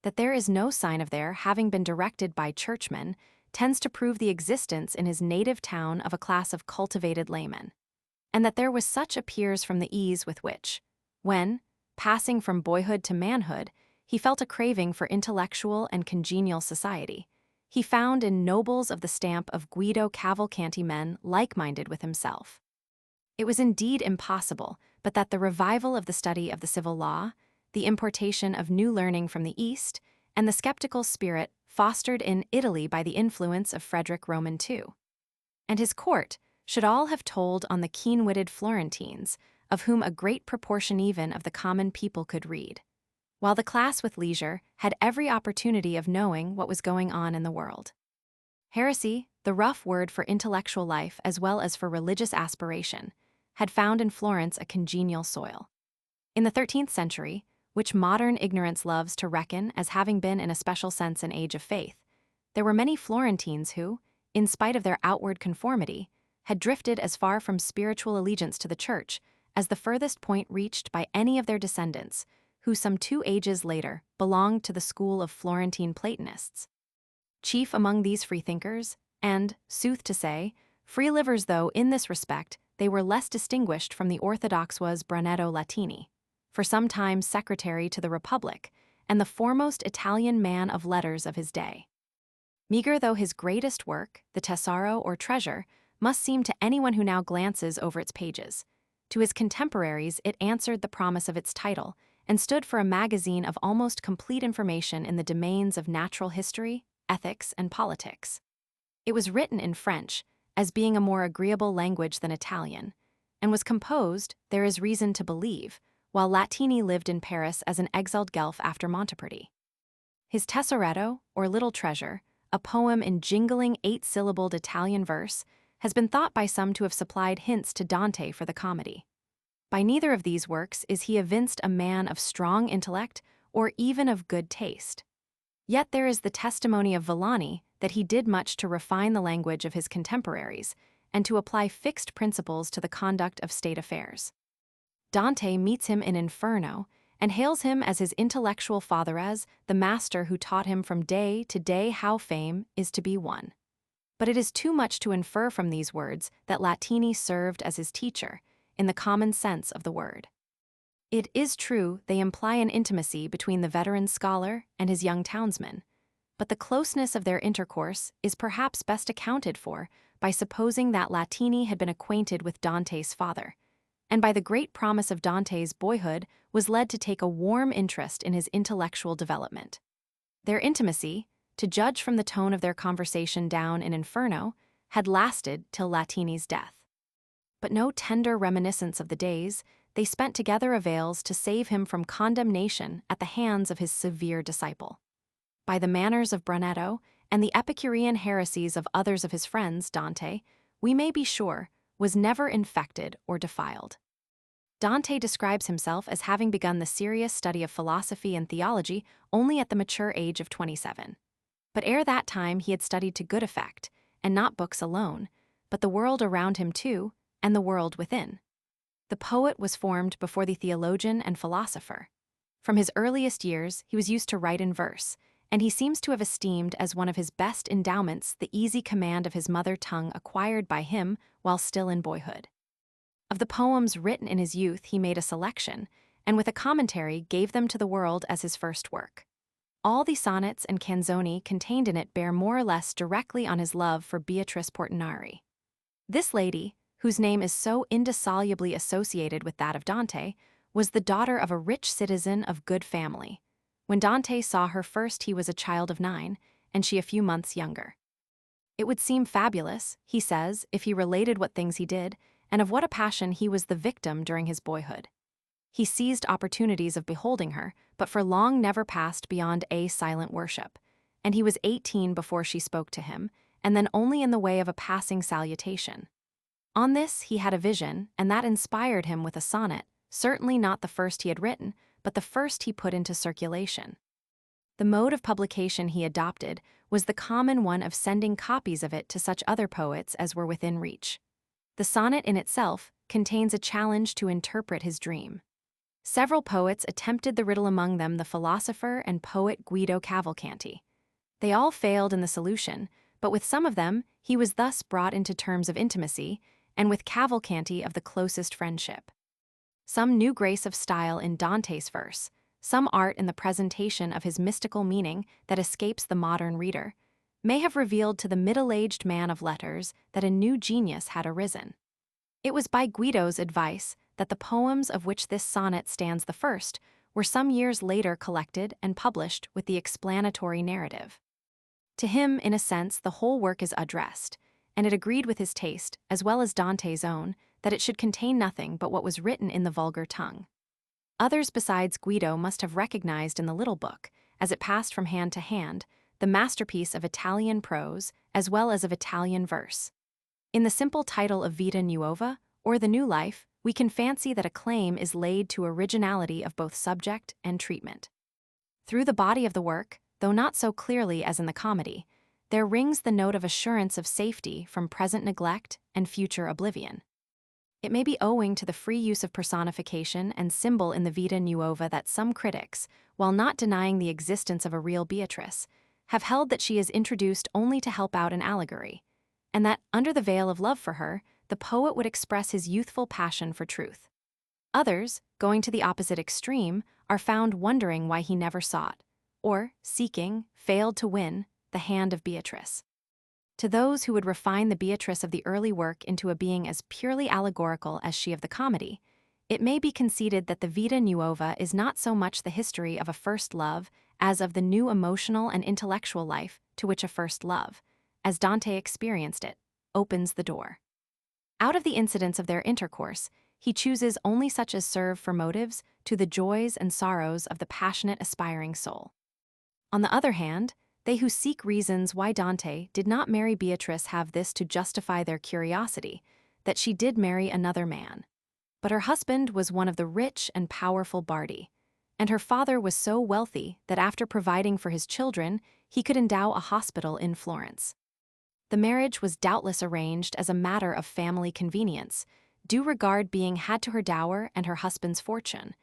That there is no sign of their having been directed by churchmen tends to prove the existence in his native town of a class of cultivated laymen, and that there was such appears from the ease with which, when, passing from boyhood to manhood, he felt a craving for intellectual and congenial society, he found in nobles of the stamp of Guido Cavalcanti men like-minded with himself. It was indeed impossible but that the revival of the study of the civil law, the importation of new learning from the East, and the skeptical spirit fostered in Italy by the influence of Frederick Roman II, and his court should all have told on the keen-witted Florentines, of whom a great proportion even of the common people could read, while the class with leisure had every opportunity of knowing what was going on in the world. Heresy, the rough word for intellectual life as well as for religious aspiration, had found in Florence a congenial soil. In the 13th century, which modern ignorance loves to reckon as having been in a special sense an age of faith, there were many Florentines who, in spite of their outward conformity, had drifted as far from spiritual allegiance to the church as the furthest point reached by any of their descendants, who some 2 ages later belonged to the school of Florentine Platonists. Chief among these freethinkers, and, sooth to say, free-livers though in this respect they were less distinguished from the orthodox was Brunetto Latini, for some time secretary to the Republic, and the foremost Italian man of letters of his day. Meager though his greatest work, the Tesoro or Treasure, must seem to anyone who now glances over its pages, to his contemporaries it answered the promise of its title and stood for a magazine of almost complete information in the domains of natural history, ethics, and politics. It was written in French, as being a more agreeable language than Italian, and was composed, there is reason to believe, while Latini lived in Paris as an exiled Guelph after Monteperti. His Tesoretto, or Little Treasure, a poem in jingling 8-syllabled Italian verse, has been thought by some to have supplied hints to Dante for the comedy. By neither of these works is he evinced a man of strong intellect or even of good taste. Yet there is the testimony of Villani that he did much to refine the language of his contemporaries and to apply fixed principles to the conduct of state affairs. Dante meets him in Inferno and hails him as his intellectual father, as the master who taught him from day to day how fame is to be won. But it is too much to infer from these words that Latini served as his teacher, in the common sense of the word. It is true they imply an intimacy between the veteran scholar and his young townsman, but the closeness of their intercourse is perhaps best accounted for by supposing that Latini had been acquainted with Dante's father, and by the great promise of Dante's boyhood was led to take a warm interest in his intellectual development. Their intimacy, to judge from the tone of their conversation down in Inferno, had lasted till Latini's death. But no tender reminiscence of the days they spent together avails to save him from condemnation at the hands of his severe disciple. By the manners of Brunetto and the Epicurean heresies of others of his friends, Dante, we may be sure, was never infected or defiled. Dante describes himself as having begun the serious study of philosophy and theology only at the mature age of 27. But ere that time he had studied to good effect, and not books alone, but the world around him too, and the world within. The poet was formed before the theologian and philosopher. From his earliest years he was used to write in verse, and he seems to have esteemed as one of his best endowments the easy command of his mother tongue acquired by him while still in boyhood. Of the poems written in his youth he made a selection, and with a commentary gave them to the world as his first work. All the sonnets and canzoni contained in it bear more or less directly on his love for Beatrice Portinari. This lady, whose name is so indissolubly associated with that of Dante, was the daughter of a rich citizen of good family. When Dante saw her first he was a child of 9, and she a few months younger. It would seem fabulous, he says, if he related what things he did, and of what a passion he was the victim during his boyhood. He seized opportunities of beholding her, but for long never passed beyond a silent worship, and he was 18 before she spoke to him, and then only in the way of a passing salutation. On this he had a vision, and that inspired him with a sonnet, certainly not the first he had written, but the first he put into circulation. The mode of publication he adopted was the common one of sending copies of it to such other poets as were within reach. The sonnet in itself contains a challenge to interpret his dream. Several poets attempted the riddle, among them the philosopher and poet Guido Cavalcanti. They all failed in the solution, but with some of them he was thus brought into terms of intimacy, and with Cavalcanti of the closest friendship. Some new grace of style in Dante's verse, some art in the presentation of his mystical meaning that escapes the modern reader, may have revealed to the middle-aged man of letters that a new genius had arisen. It was by Guido's advice that the poems of which this sonnet stands the first were some years later collected and published with the explanatory narrative. To him, in a sense, the whole work is addressed, and it agreed with his taste, as well as Dante's own, that it should contain nothing but what was written in the vulgar tongue. Others besides Guido must have recognized in the little book, as it passed from hand to hand, the masterpiece of Italian prose as well as of Italian verse. In the simple title of Vita Nuova, or The New Life, we can fancy that a claim is laid to originality of both subject and treatment. Through the body of the work, though not so clearly as in the comedy, there rings the note of assurance of safety from present neglect and future oblivion. It may be owing to the free use of personification and symbol in the Vita Nuova that some critics, while not denying the existence of a real Beatrice, have held that she is introduced only to help out an allegory, and that, under the veil of love for her, the poet would express his youthful passion for truth. Others, going to the opposite extreme, are found wondering why he never sought, or, seeking, failed to win, the hand of Beatrice. To those who would refine the Beatrice of the early work into a being as purely allegorical as she of the comedy, it may be conceded that the Vita Nuova is not so much the history of a first love as of the new emotional and intellectual life to which a first love, as Dante experienced it, opens the door. Out of the incidents of their intercourse, he chooses only such as serve for motives to the joys and sorrows of the passionate aspiring soul. On the other hand, they who seek reasons why Dante did not marry Beatrice have this to justify their curiosity, that she did marry another man. But her husband was one of the rich and powerful Bardi, and her father was so wealthy that after providing for his children, he could endow a hospital in Florence. The marriage was doubtless arranged as a matter of family convenience, due regard being had to her dower and her husband's fortune,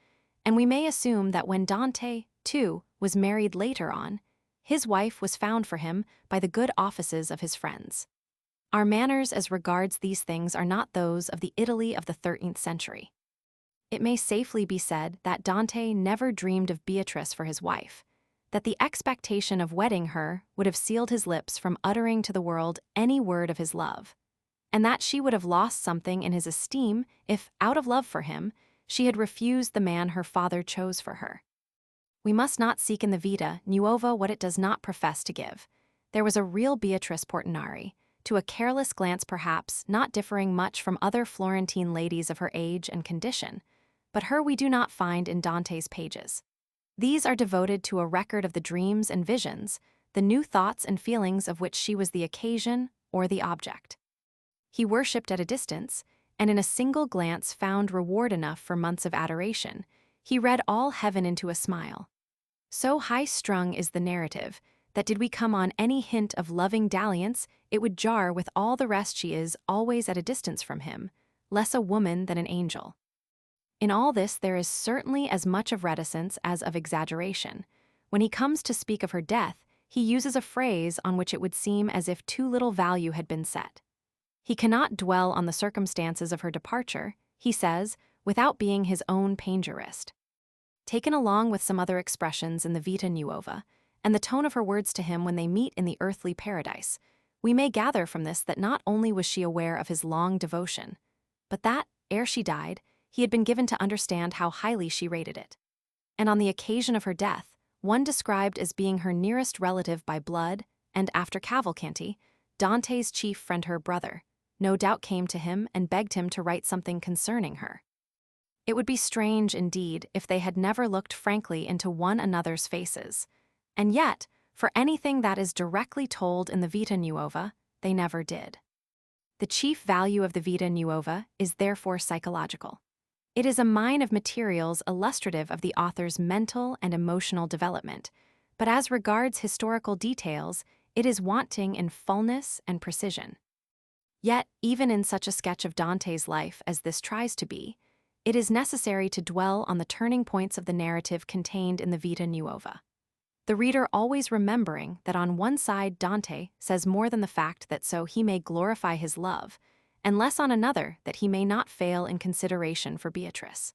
and we may assume that when Dante, too, was married later on, his wife was found for him by the good offices of his friends. Our manners as regards these things are not those of the Italy of the 13th century. It may safely be said that Dante never dreamed of Beatrice for his wife, that the expectation of wedding her would have sealed his lips from uttering to the world any word of his love, and that she would have lost something in his esteem if, out of love for him, she had refused the man her father chose for her. We must not seek in the Vita Nuova what it does not profess to give. There was a real Beatrice Portinari, to a careless glance perhaps not differing much from other Florentine ladies of her age and condition, but her we do not find in Dante's pages. These are devoted to a record of the dreams and visions, the new thoughts and feelings of which she was the occasion or the object. He worshipped at a distance, and in a single glance found reward enough for months of adoration. He read all heaven into a smile. So high-strung is the narrative, that did we come on any hint of loving dalliance, it would jar with all the rest she is always at a distance from him, less a woman than an angel. In all this there is certainly as much of reticence as of exaggeration. When he comes to speak of her death, he uses a phrase on which it would seem as if too little value had been set. He cannot dwell on the circumstances of her departure, he says, without being his own painjurist. Taken along with some other expressions in the Vita Nuova, and the tone of her words to him when they meet in the earthly paradise, we may gather from this that not only was she aware of his long devotion, but that, ere she died, he had been given to understand how highly she rated it. And on the occasion of her death, one described as being her nearest relative by blood, and after Cavalcanti, Dante's chief friend, her brother, no doubt came to him and begged him to write something concerning her. It would be strange, indeed, if they had never looked frankly into one another's faces, and yet, for anything that is directly told in the Vita Nuova, they never did. The chief value of the Vita Nuova is therefore psychological. It is a mine of materials illustrative of the author's mental and emotional development, but as regards historical details, it is wanting in fullness and precision. Yet, even in such a sketch of Dante's life as this tries to be, it is necessary to dwell on the turning points of the narrative contained in the Vita Nuova. The reader always remembering that on one side Dante says more than the fact that so he may glorify his love, and less on another that he may not fail in consideration for Beatrice.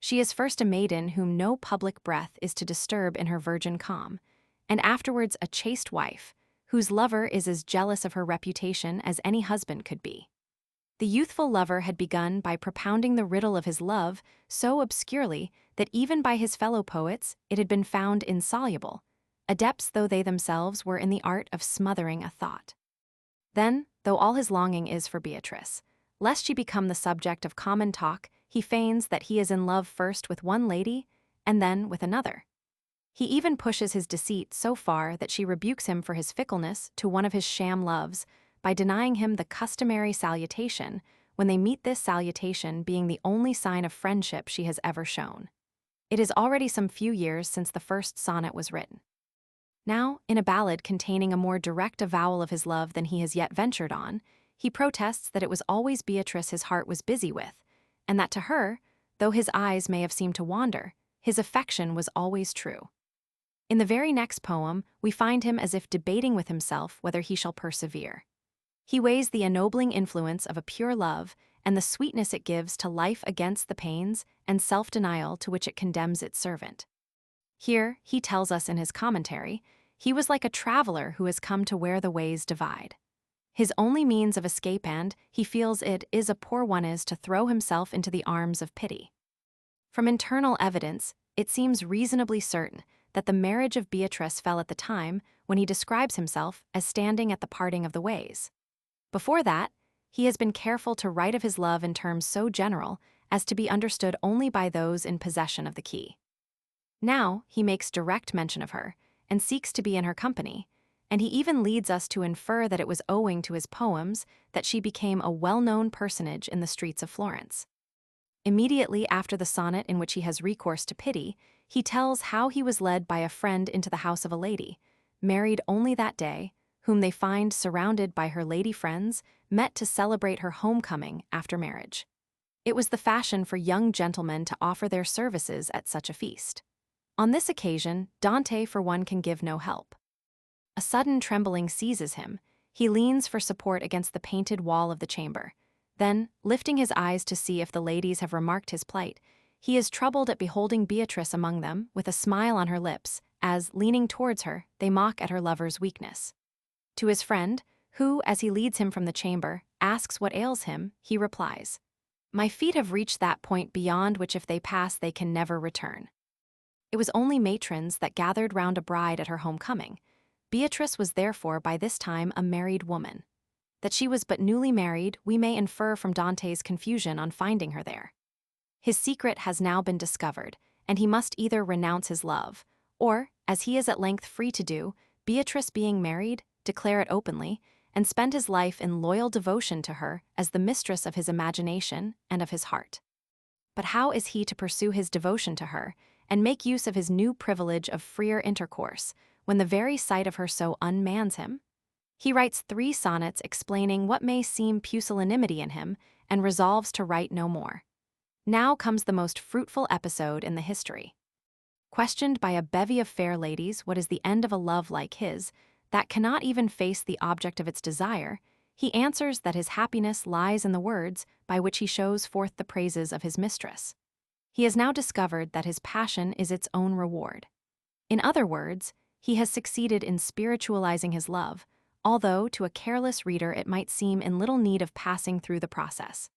She is first a maiden whom no public breath is to disturb in her virgin calm, and afterwards a chaste wife, whose lover is as jealous of her reputation as any husband could be. The youthful lover had begun by propounding the riddle of his love so obscurely that even by his fellow poets it had been found insoluble, adepts though they themselves were in the art of smothering a thought. Then, though all his longing is for Beatrice, lest she become the subject of common talk, he feigns that he is in love first with one lady and then with another. He even pushes his deceit so far that she rebukes him for his fickleness to one of his sham loves, by denying him the customary salutation, when they meet, this salutation being the only sign of friendship she has ever shown. It is already some few years since the first sonnet was written. Now, in a ballad containing a more direct avowal of his love than he has yet ventured on, he protests that it was always Beatrice his heart was busy with, and that to her, though his eyes may have seemed to wander, his affection was always true. In the very next poem, we find him as if debating with himself whether he shall persevere. He weighs the ennobling influence of a pure love and the sweetness it gives to life against the pains and self-denial to which it condemns its servant. Here, he tells us in his commentary, he was like a traveler who has come to where the ways divide. His only means of escape and, he feels it, is a poor one is to throw himself into the arms of pity. From internal evidence, it seems reasonably certain that the marriage of Beatrice fell at the time when he describes himself as standing at the parting of the ways. Before that, he has been careful to write of his love in terms so general as to be understood only by those in possession of the key. Now, he makes direct mention of her, and seeks to be in her company, and he even leads us to infer that it was owing to his poems that she became a well-known personage in the streets of Florence. Immediately after the sonnet in which he has recourse to pity, he tells how he was led by a friend into the house of a lady, married only that day, whom they find surrounded by her lady friends, met to celebrate her homecoming after marriage. It was the fashion for young gentlemen to offer their services at such a feast. On this occasion, Dante for one can give no help. A sudden trembling seizes him. He leans for support against the painted wall of the chamber. Then, lifting his eyes to see if the ladies have remarked his plight, he is troubled at beholding Beatrice among them, with a smile on her lips, as, leaning towards her, they mock at her lover's weakness. To his friend, who, as he leads him from the chamber, asks what ails him, he replies, "My feet have reached that point beyond which if they pass they can never return." It was only matrons that gathered round a bride at her homecoming. Beatrice was therefore by this time a married woman. That she was but newly married we may infer from Dante's confusion on finding her there. His secret has now been discovered, and he must either renounce his love, or, as he is at length free to do, Beatrice being married, declare it openly, and spend his life in loyal devotion to her as the mistress of his imagination and of his heart. But how is he to pursue his devotion to her, and make use of his new privilege of freer intercourse, when the very sight of her so unmans him? He writes 3 sonnets explaining what may seem pusillanimity in him, and resolves to write no more. Now comes the most fruitful episode in the history. Questioned by a bevy of fair ladies what is the end of a love like his, that cannot even face the object of its desire, he answers that his happiness lies in the words by which he shows forth the praises of his mistress. He has now discovered that his passion is its own reward. In other words, he has succeeded in spiritualizing his love, although to a careless reader it might seem in little need of passing through the process.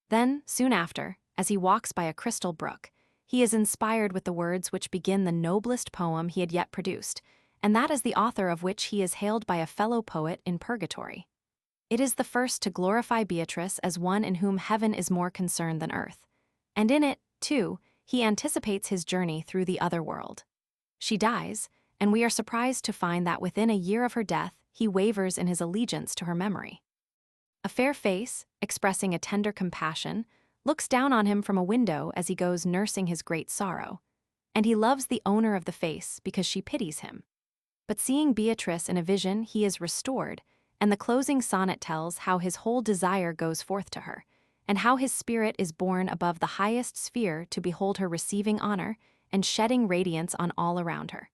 Then, soon after, as he walks by a crystal brook, he is inspired with the words which begin the noblest poem he had yet produced, and that is the author of which he is hailed by a fellow poet in purgatory. It is the first to glorify Beatrice as one in whom heaven is more concerned than earth, and in it, too, he anticipates his journey through the other world. She dies, and we are surprised to find that within a year of her death, he wavers in his allegiance to her memory. A fair face, expressing a tender compassion, looks down on him from a window as he goes nursing his great sorrow, and he loves the owner of the face because she pities him. But seeing Beatrice in a vision, he is restored, and the closing sonnet tells how his whole desire goes forth to her, and how his spirit is borne above the highest sphere to behold her receiving honor and shedding radiance on all around her.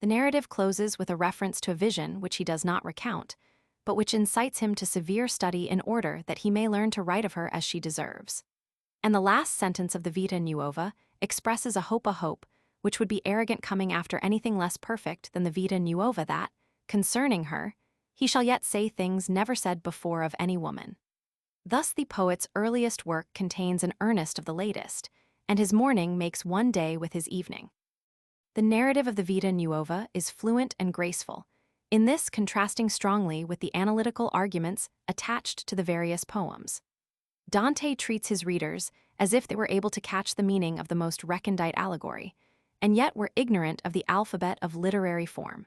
The narrative closes with a reference to a vision which he does not recount, but which incites him to severe study in order that he may learn to write of her as she deserves. And the last sentence of the Vita Nuova expresses a hope, which would be arrogant coming after anything less perfect than the Vita Nuova that, concerning her, he shall yet say things never said before of any woman. Thus the poet's earliest work contains an earnest of the latest, and his morning makes one day with his evening. The narrative of the Vita Nuova is fluent and graceful, in this contrasting strongly with the analytical arguments attached to the various poems. Dante treats his readers as if they were able to catch the meaning of the most recondite allegory, and yet were ignorant of the alphabet of literary form.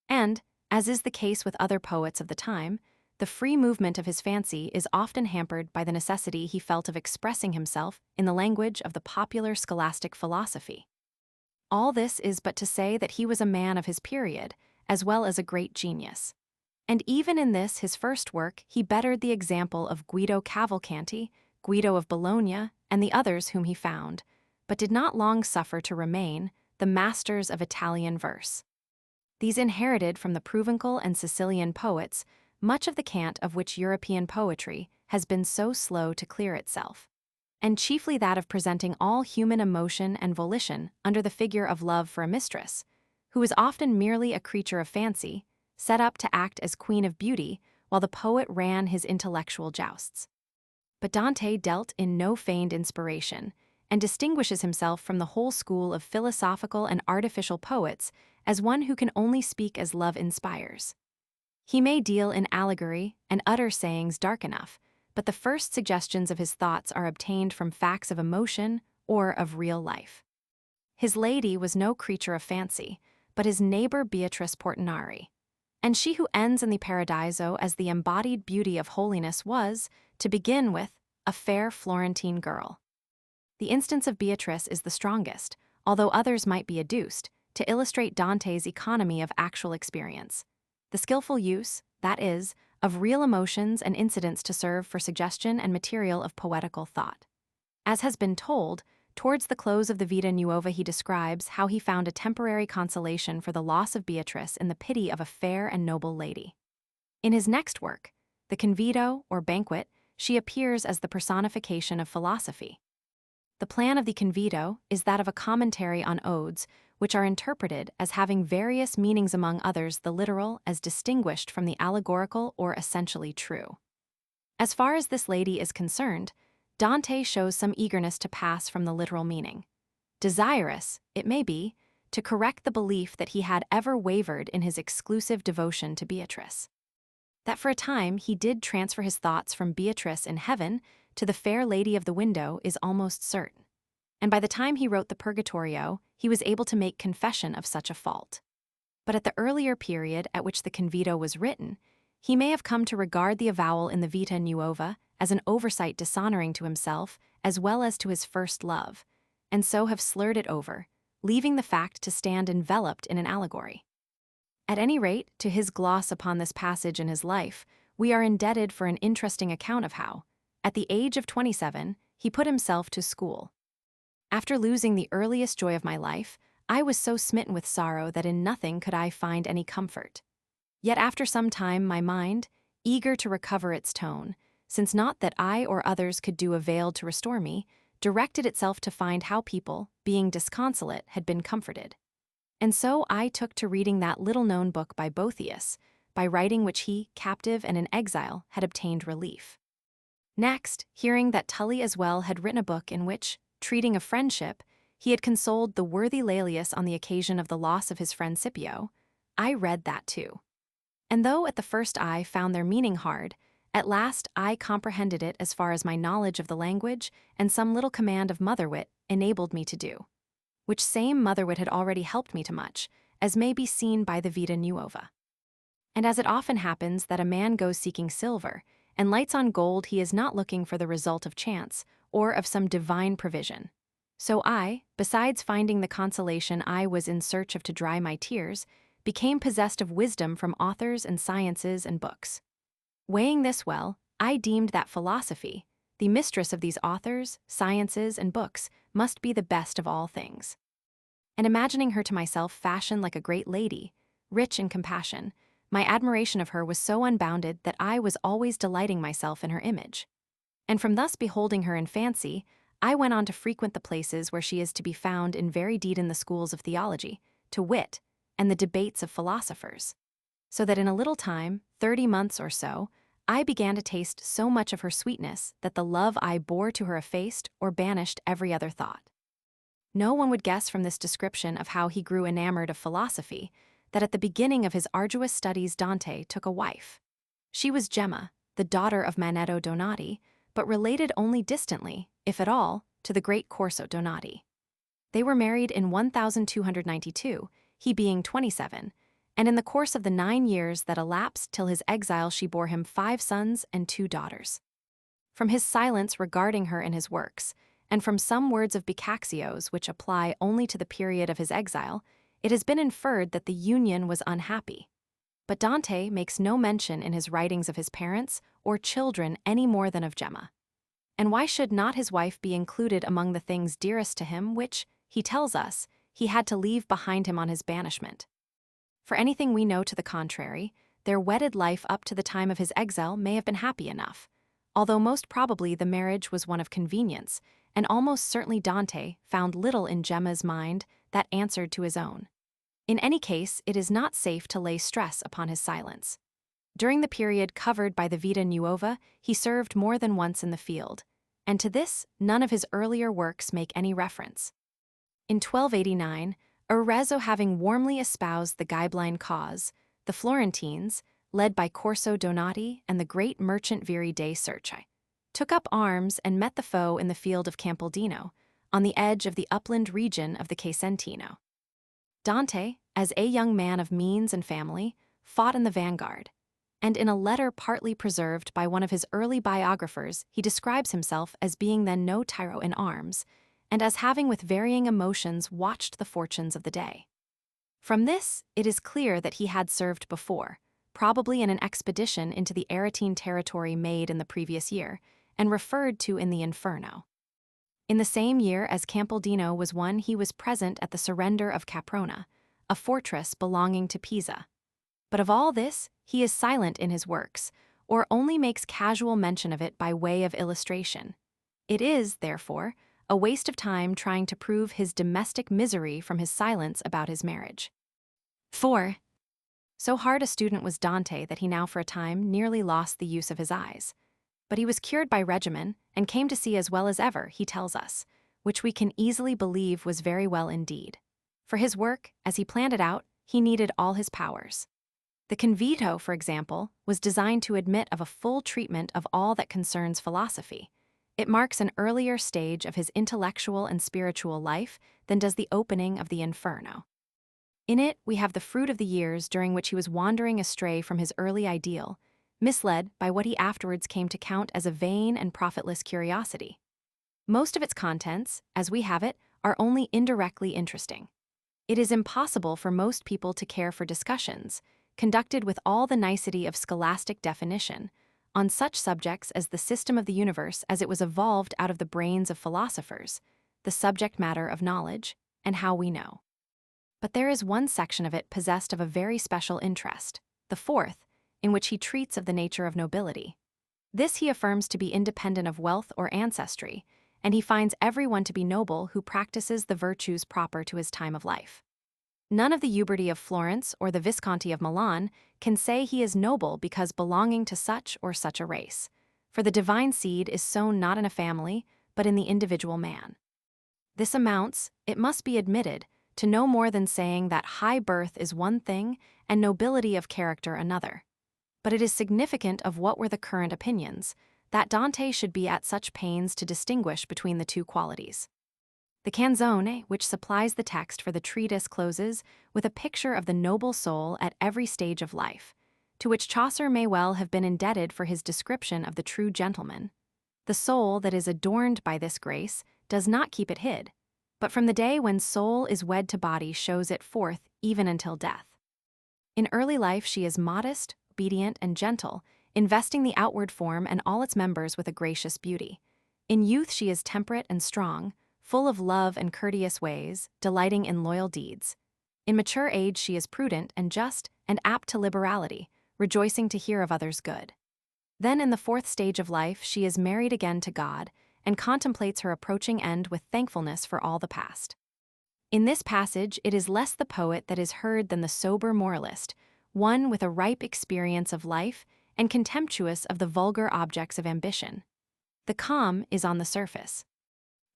And, as is the case with other poets of the time, the free movement of his fancy is often hampered by the necessity he felt of expressing himself in the language of the popular scholastic philosophy. All this is but to say that he was a man of his period, as well as a great genius. And even in this his first work he bettered the example of Guido Cavalcanti, Guido of Bologna, and the others whom he found, but did not long suffer to remain the masters of Italian verse. These inherited from the Provencal and Sicilian poets much of the cant of which European poetry has been so slow to clear itself, and chiefly that of presenting all human emotion and volition under the figure of love for a mistress, who is often merely a creature of fancy, set up to act as queen of beauty while the poet ran his intellectual jousts. But Dante dealt in no feigned inspiration, and distinguishes himself from the whole school of philosophical and artificial poets as one who can only speak as love inspires. He may deal in allegory and utter sayings dark enough, but the first suggestions of his thoughts are obtained from facts of emotion or of real life. His lady was no creature of fancy, but his neighbor Beatrice Portinari, and she who ends in the Paradiso as the embodied beauty of holiness was, to begin with, a fair Florentine girl. The instance of Beatrice is the strongest, although others might be adduced, to illustrate Dante's economy of actual experience. The skillful use, that is, of real emotions and incidents to serve for suggestion and material of poetical thought. As has been told, towards the close of the Vita Nuova he describes how he found a temporary consolation for the loss of Beatrice in the pity of a fair and noble lady. In his next work, the Convito, or Banquet, she appears as the personification of philosophy. The plan of the Convito is that of a commentary on odes, which are interpreted as having various meanings, among others the literal as distinguished from the allegorical or essentially true. As far as this lady is concerned, Dante shows some eagerness to pass from the literal meaning, desirous, it may be, to correct the belief that he had ever wavered in his exclusive devotion to Beatrice. That for a time he did transfer his thoughts from Beatrice in heaven to the fair lady of the window is almost certain, and by the time he wrote the Purgatorio, he was able to make confession of such a fault. But at the earlier period at which the Convito was written, he may have come to regard the avowal in the Vita Nuova as an oversight dishonoring to himself as well as to his first love, and so have slurred it over, leaving the fact to stand enveloped in an allegory. At any rate, to his gloss upon this passage in his life, we are indebted for an interesting account of how, at the age of 27, he put himself to school. After losing the earliest joy of my life, I was so smitten with sorrow that in nothing could I find any comfort. Yet after some time my mind, eager to recover its tone, since not that I or others could do avail to restore me, directed itself to find how people, being disconsolate, had been comforted. And so I took to reading that little-known book by Boethius, by writing which he, captive and in exile, had obtained relief. Next, hearing that Tully as well had written a book in which, treating of friendship, he had consoled the worthy Laelius on the occasion of the loss of his friend Scipio, I read that too. And though at the first I found their meaning hard, at last I comprehended it as far as my knowledge of the language and some little command of mother-wit enabled me to do, which same mother-wit had already helped me to much, as may be seen by the Vita Nuova. And as it often happens that a man goes seeking silver, and lights on gold, he is not looking for the result of chance, or of some divine provision. So I, besides finding the consolation I was in search of to dry my tears, became possessed of wisdom from authors and sciences and books. Weighing this well, I deemed that philosophy, the mistress of these authors, sciences, and books, must be the best of all things. And imagining her to myself fashioned like a great lady, rich in compassion, my admiration of her was so unbounded that I was always delighting myself in her image. And from thus beholding her in fancy, I went on to frequent the places where she is to be found in very deed in the schools of theology, to wit, and the debates of philosophers. So that in a little time, 30 months or so, I began to taste so much of her sweetness that the love I bore to her effaced or banished every other thought. No one would guess from this description of how he grew enamored of philosophy that at the beginning of his arduous studies Dante took a wife. She was Gemma, the daughter of Manetto Donati, but related only distantly, if at all, to the great Corso Donati. They were married in 1292, he being 27, and in the course of the 9 years that elapsed till his exile she bore him 5 sons and 2 daughters. From his silence regarding her in his works, and from some words of Boccaccio's which apply only to the period of his exile, it has been inferred that the union was unhappy. But Dante makes no mention in his writings of his parents or children any more than of Gemma. And why should not his wife be included among the things dearest to him which, he tells us, he had to leave behind him on his banishment? For anything we know to the contrary, their wedded life up to the time of his exile may have been happy enough, although most probably the marriage was one of convenience, and almost certainly Dante found little in Gemma's mind that answered to his own. In any case, it is not safe to lay stress upon his silence. During the period covered by the Vita Nuova, he served more than once in the field, and to this none of his earlier works make any reference. In 1289, Arezzo having warmly espoused the Ghibelline cause, the Florentines, led by Corso Donati and the great merchant Viri de' Cerchi, took up arms and met the foe in the field of Campoldino, on the edge of the upland region of the Casentino. Dante, as a young man of means and family, fought in the vanguard, and in a letter partly preserved by one of his early biographers, he describes himself as being then no tyro in arms, and as having with varying emotions watched the fortunes of the day. From this, it is clear that he had served before, probably in an expedition into the Aretine territory made in the previous year, and referred to in the Inferno. In the same year as Campoldino was won, he was present at the surrender of Caprona, a fortress belonging to Pisa. But of all this, he is silent in his works, or only makes casual mention of it by way of illustration. It is, therefore, a waste of time trying to prove his domestic misery from his silence about his marriage. 4. So hard a student was Dante that he now for a time nearly lost the use of his eyes. But he was cured by regimen and came to see as well as ever, he tells us, which we can easily believe was very well indeed. For his work, as he planned it out, he needed all his powers. The Convito, for example, was designed to admit of a full treatment of all that concerns philosophy. It marks an earlier stage of his intellectual and spiritual life than does the opening of the Inferno. In it, we have the fruit of the years during which he was wandering astray from his early ideal, misled by what he afterwards came to count as a vain and profitless curiosity. Most of its contents, as we have it, are only indirectly interesting. It is impossible for most people to care for discussions, conducted with all the nicety of scholastic definition, on such subjects as the system of the universe as it was evolved out of the brains of philosophers, the subject matter of knowledge, and how we know. But there is one section of it possessed of a very special interest, the fourth, in which he treats of the nature of nobility. This he affirms to be independent of wealth or ancestry, and he finds everyone to be noble who practices the virtues proper to his time of life. None of the Uberti of Florence or the Visconti of Milan can say he is noble because belonging to such or such a race, for the divine seed is sown not in a family, but in the individual man. This amounts, it must be admitted, to no more than saying that high birth is one thing and nobility of character another. But it is significant of what were the current opinions, that Dante should be at such pains to distinguish between the two qualities. The canzone, which supplies the text for the treatise, closes with a picture of the noble soul at every stage of life, to which Chaucer may well have been indebted for his description of the true gentleman. The soul that is adorned by this grace does not keep it hid, but from the day when soul is wed to body shows it forth even until death. In early life she is modest, obedient, and gentle, investing the outward form and all its members with a gracious beauty. In youth she is temperate and strong, full of love and courteous ways, delighting in loyal deeds. In mature age she is prudent and just and apt to liberality, rejoicing to hear of others' good. Then in the fourth stage of life she is married again to God and contemplates her approaching end with thankfulness for all the past. In this passage it is less the poet that is heard than the sober moralist, one with a ripe experience of life and contemptuous of the vulgar objects of ambition. The calm is on the surface.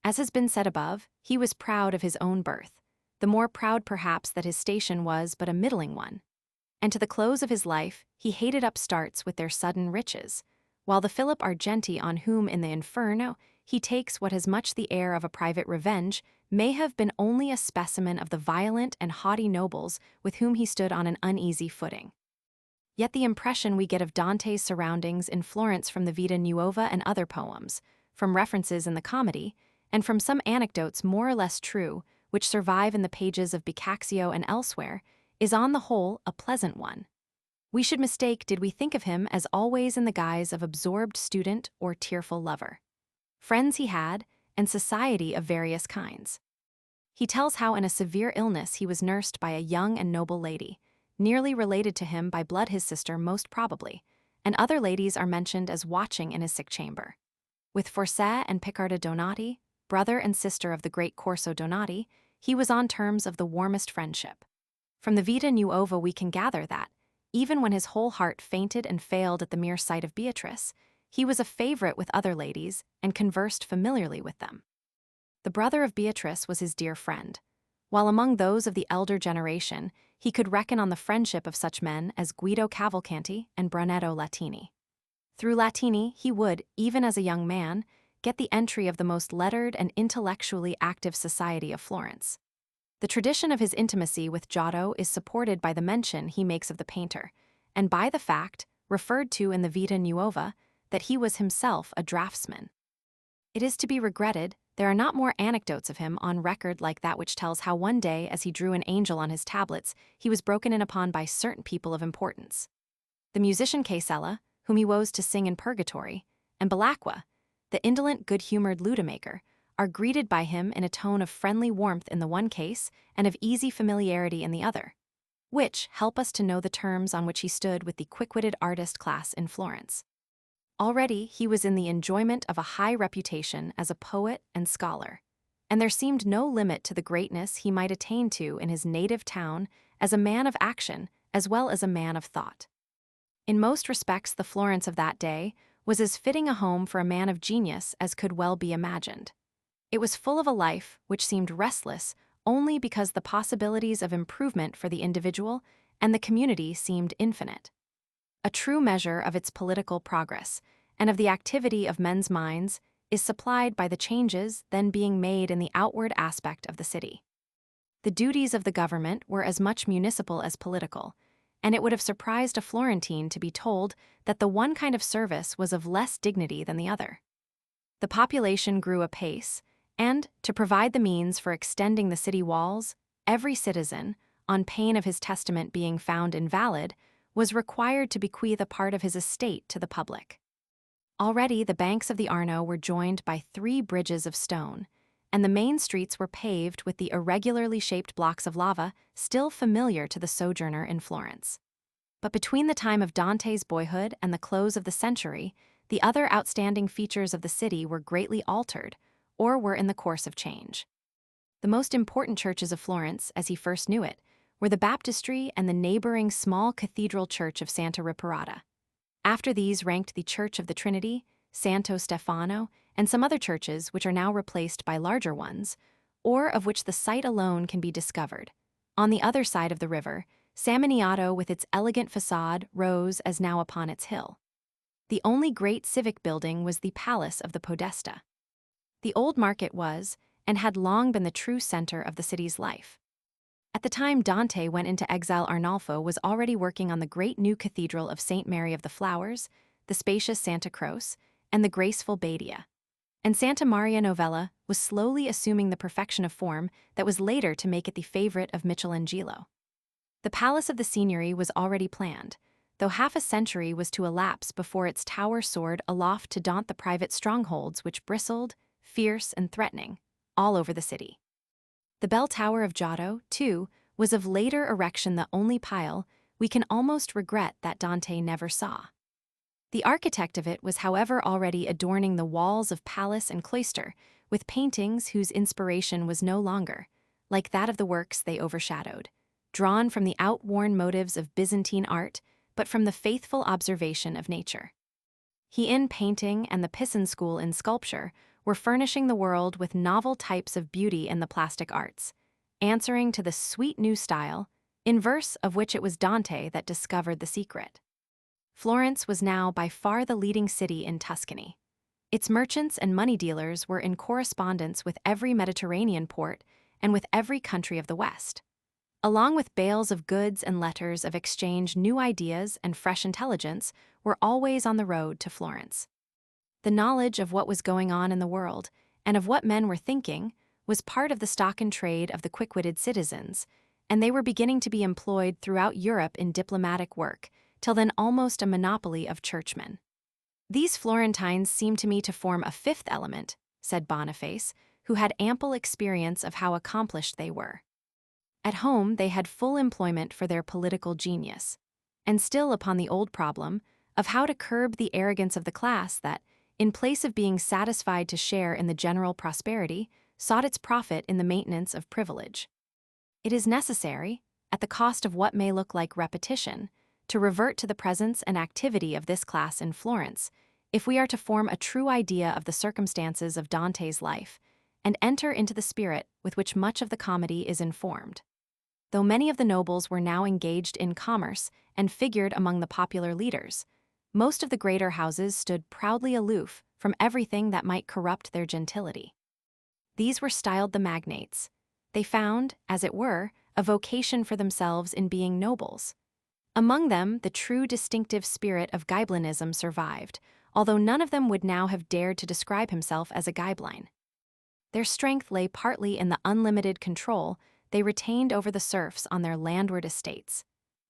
As has been said above, he was proud of his own birth, the more proud perhaps that his station was but a middling one. And to the close of his life, he hated upstarts with their sudden riches, while the Philip Argenti on whom in the Inferno he takes what has much the air of a private revenge may have been only a specimen of the violent and haughty nobles with whom he stood on an uneasy footing. Yet the impression we get of Dante's surroundings in Florence from the Vita Nuova and other poems, from references in the comedy, and from some anecdotes more or less true, which survive in the pages of Boccaccio and elsewhere, is on the whole a pleasant one. We should mistake did we think of him as always in the guise of absorbed student or tearful lover. Friends he had, and society of various kinds. He tells how in a severe illness he was nursed by a young and noble lady, nearly related to him by blood his sister most probably, and other ladies are mentioned as watching in his sick chamber. With Forse and Piccarda Donati, brother and sister of the great Corso Donati, he was on terms of the warmest friendship. From the Vita Nuova we can gather that, even when his whole heart fainted and failed at the mere sight of Beatrice, he was a favorite with other ladies and conversed familiarly with them. The brother of Beatrice was his dear friend, while among those of the elder generation he could reckon on the friendship of such men as Guido Cavalcanti and Brunetto Latini. Through Latini he would, even as a young man, get the entry of the most lettered and intellectually active society of Florence. The tradition of his intimacy with Giotto is supported by the mention he makes of the painter, and by the fact, referred to in the Vita Nuova, that he was himself a draftsman. It is to be regretted there are not more anecdotes of him on record like that which tells how one day, as he drew an angel on his tablets, he was broken in upon by certain people of importance. The musician Casella, whom he woes to sing in purgatory, and Belacqua, the indolent good-humored lutemaker, are greeted by him in a tone of friendly warmth in the one case and of easy familiarity in the other, which help us to know the terms on which he stood with the quick-witted artist class in Florence. Already he was in the enjoyment of a high reputation as a poet and scholar, and there seemed no limit to the greatness he might attain to in his native town as a man of action as well as a man of thought. In most respects the Florence of that day was as fitting a home for a man of genius as could well be imagined. It was full of a life which seemed restless only because the possibilities of improvement for the individual and the community seemed infinite. A true measure of its political progress and of the activity of men's minds is supplied by the changes then being made in the outward aspect of the city. The duties of the government were as much municipal as political, and it would have surprised a Florentine to be told that the one kind of service was of less dignity than the other. The population grew apace, and, to provide the means for extending the city walls, every citizen, on pain of his testament being found invalid, was required to bequeath a part of his estate to the public. Already the banks of the Arno were joined by 3 bridges of stone, and the main streets were paved with the irregularly shaped blocks of lava still familiar to the sojourner in Florence. But between the time of Dante's boyhood and the close of the century, the other outstanding features of the city were greatly altered, or were in the course of change. The most important churches of Florence, as he first knew it, were the baptistry and the neighboring small cathedral church of Santa Riparata. After these ranked the Church of the Trinity, Santo Stefano, and some other churches which are now replaced by larger ones, or of which the site alone can be discovered. On the other side of the river, San Miniato with its elegant facade rose as now upon its hill. The only great civic building was the Palace of the Podesta. The old market was, and had long been the true center of the city's life. At the time Dante went into exile, Arnolfo was already working on the great new cathedral of St. Mary of the Flowers, the spacious Santa Croce, and the graceful Badia. And Santa Maria Novella was slowly assuming the perfection of form that was later to make it the favorite of Michelangelo. The Palace of the Signory was already planned, though half a century was to elapse before its tower soared aloft to daunt the private strongholds which bristled, fierce and threatening, all over the city. The bell tower of Giotto, too, was of later erection, the only pile we can almost regret that Dante never saw. The architect of it was, however, already adorning the walls of palace and cloister with paintings whose inspiration was no longer, like that of the works they overshadowed, drawn from the outworn motives of Byzantine art, but from the faithful observation of nature. He in painting and the Pisan school in sculpture were furnishing the world with novel types of beauty in the plastic arts, answering to the sweet new style, in verse of which it was Dante that discovered the secret. Florence was now by far the leading city in Tuscany. Its merchants and money dealers were in correspondence with every Mediterranean port and with every country of the West. Along with bales of goods and letters of exchange, new ideas and fresh intelligence were always on the road to Florence. The knowledge of what was going on in the world, and of what men were thinking, was part of the stock in trade of the quick-witted citizens, and they were beginning to be employed throughout Europe in diplomatic work, till then almost a monopoly of churchmen. These Florentines seem to me to form a fifth element, said Boniface, who had ample experience of how accomplished they were. At home, they had full employment for their political genius, and still upon the old problem of how to curb the arrogance of the class that, in place of being satisfied to share in the general prosperity, sought its profit in the maintenance of privilege. It is necessary, at the cost of what may look like repetition, to revert to the presence and activity of this class in Florence, if we are to form a true idea of the circumstances of Dante's life, and enter into the spirit with which much of the comedy is informed. Though many of the nobles were now engaged in commerce and figured among the popular leaders, most of the greater houses stood proudly aloof from everything that might corrupt their gentility. These were styled the magnates. They found, as it were, a vocation for themselves in being nobles. Among them, the true distinctive spirit of Ghibellinism survived, although none of them would now have dared to describe himself as a Ghibelline. Their strength lay partly in the unlimited control they retained over the serfs on their landward estates,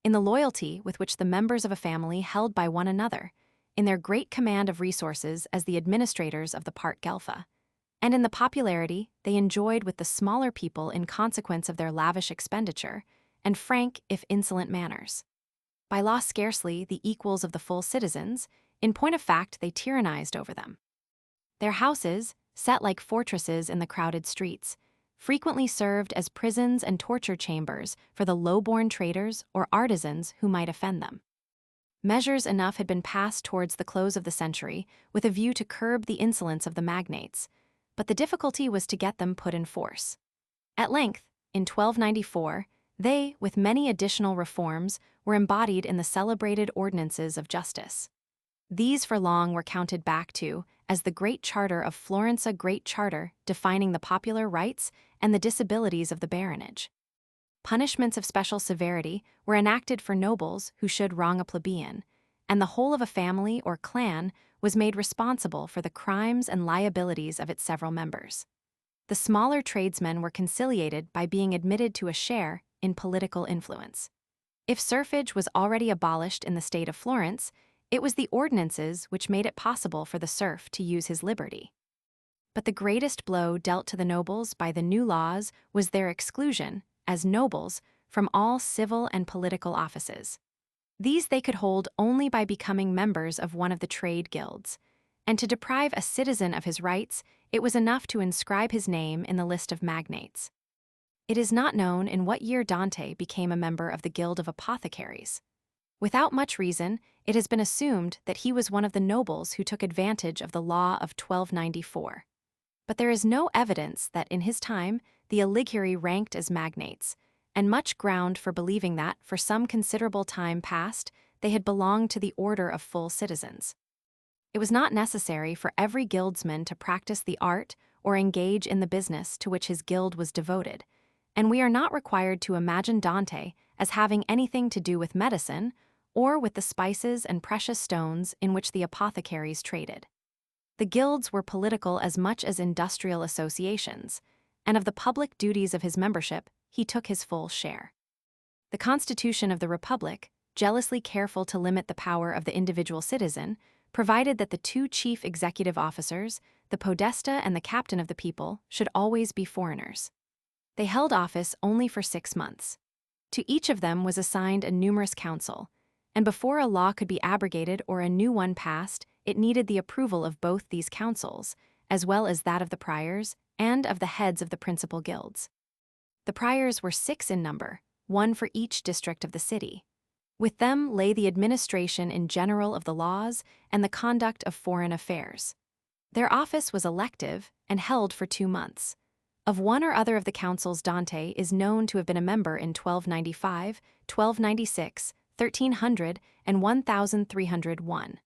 in the loyalty with which the members of a family held by one another, in their great command of resources as the administrators of the part Gelfa, and in the popularity they enjoyed with the smaller people in consequence of their lavish expenditure and frank, if insolent, manners. By law scarcely the equals of the full citizens, in point of fact they tyrannized over them. Their houses, set like fortresses in the crowded streets, frequently served as prisons and torture chambers for the low-born traders or artisans who might offend them. Measures enough had been passed towards the close of the century with a view to curb the insolence of the magnates, but the difficulty was to get them put in force. At length, in 1294, they, with many additional reforms, were embodied in the celebrated Ordinances of Justice. These for long were counted back to as the Great Charter of Florence, a Great Charter defining the popular rights and the disabilities of the baronage. Punishments of special severity were enacted for nobles who should wrong a plebeian, and the whole of a family or clan was made responsible for the crimes and liabilities of its several members. The smaller tradesmen were conciliated by being admitted to a share in political influence. If serfage was already abolished in the state of Florence, it was the ordinances which made it possible for the serf to use his liberty. But the greatest blow dealt to the nobles by the new laws was their exclusion, as nobles, from all civil and political offices. These they could hold only by becoming members of one of the trade guilds, and to deprive a citizen of his rights, it was enough to inscribe his name in the list of magnates. It is not known in what year Dante became a member of the Guild of Apothecaries. Without much reason, it has been assumed that he was one of the nobles who took advantage of the law of 1294. But there is no evidence that in his time the Alighieri ranked as magnates, and much ground for believing that, for some considerable time past, they had belonged to the order of full citizens. It was not necessary for every guildsman to practice the art or engage in the business to which his guild was devoted, and we are not required to imagine Dante as having anything to do with medicine or with the spices and precious stones in which the apothecaries traded. The guilds were political as much as industrial associations, and of the public duties of his membership he took his full share. The Constitution of the Republic, jealously careful to limit the power of the individual citizen, provided that the two chief executive officers, the podesta and the captain of the people, should always be foreigners. They held office only for 6 months. To each of them was assigned a numerous council, and before a law could be abrogated or a new one passed, it needed the approval of both these councils, as well as that of the priors and of the heads of the principal guilds. The priors were 6 in number, 1 for each district of the city. With them lay the administration in general of the laws and the conduct of foreign affairs. Their office was elective and held for 2 months. Of one or other of the councils Dante is known to have been a member in 1295, 1296, 1300, and 1301.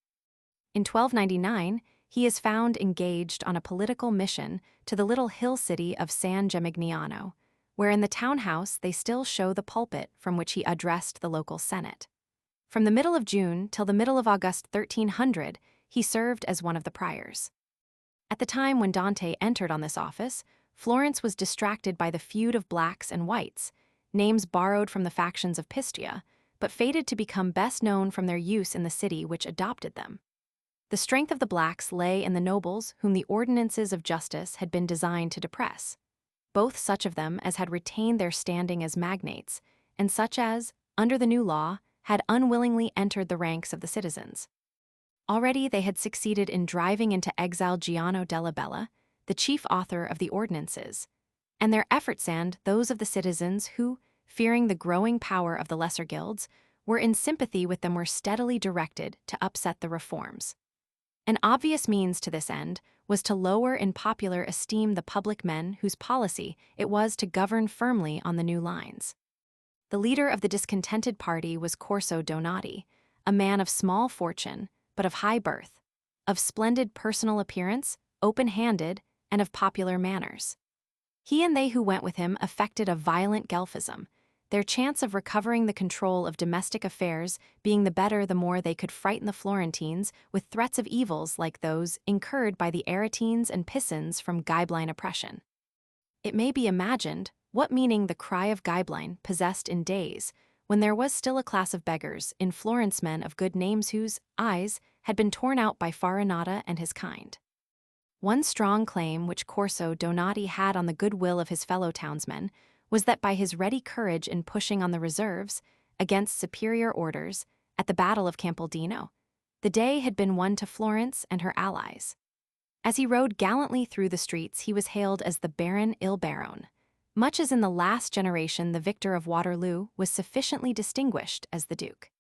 In 1299, he is found engaged on a political mission to the little hill city of San Gemignano, where in the townhouse they still show the pulpit from which he addressed the local senate. From the middle of June till the middle of August 1300, he served as one of the priors. At the time when Dante entered on this office, Florence was distracted by the feud of blacks and whites, names borrowed from the factions of Pistia, but fated to become best known from their use in the city which adopted them. The strength of the blacks lay in the nobles whom the ordinances of justice had been designed to depress, both such of them as had retained their standing as magnates, and such as, under the new law, had unwillingly entered the ranks of the citizens. Already they had succeeded in driving into exile Giotto della Bella, the chief author of the ordinances, and their efforts and those of the citizens who, fearing the growing power of the lesser guilds, were in sympathy with them were steadily directed to upset the reforms. An obvious means to this end was to lower in popular esteem the public men whose policy it was to govern firmly on the new lines. The leader of the discontented party was Corso Donati, a man of small fortune, but of high birth, of splendid personal appearance, open-handed, and of popular manners. He and they who went with him affected a violent Guelphism, their chance of recovering the control of domestic affairs being the better the more they could frighten the Florentines with threats of evils like those incurred by the Aretines and Pisans from Ghibelline oppression. It may be imagined what meaning the cry of Ghibelline possessed in days when there was still a class of beggars in Florence, men of good names whose eyes had been torn out by Farinata and his kind. One strong claim which Corso Donati had on the goodwill of his fellow townsmen was that by his ready courage in pushing on the reserves against superior orders at the Battle of Campaldino, the day had been won to Florence and her allies. As he rode gallantly through the streets, he was hailed as the Baron il Baron, much as in the last generation the victor of Waterloo was sufficiently distinguished as the Duke.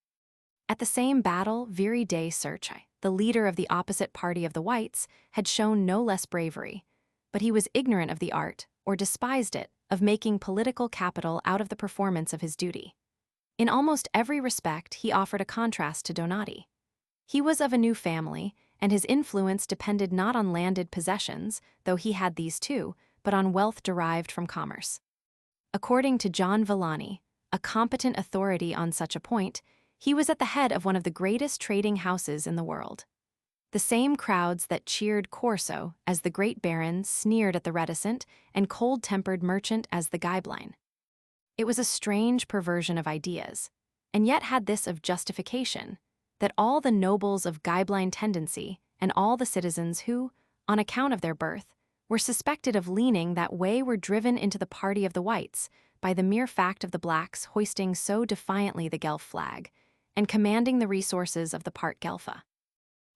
At the same battle, Viri de Cerchi, the leader of the opposite party of the Whites, had shown no less bravery, but he was ignorant of the art, or despised it, of making political capital out of the performance of his duty. In almost every respect, he offered a contrast to Donati. He was of a new family, and his influence depended not on landed possessions, though he had these too, but on wealth derived from commerce. According to John Villani, a competent authority on such a point, he was at the head of one of the greatest trading houses in the world. The same crowds that cheered Corso as the great baron sneered at the reticent and cold-tempered merchant as the Ghibelline. It was a strange perversion of ideas, and yet had this of justification, that all the nobles of Ghibelline tendency and all the citizens who, on account of their birth, were suspected of leaning that way were driven into the party of the Whites by the mere fact of the blacks hoisting so defiantly the Guelph flag and commanding the resources of the part Guelpha.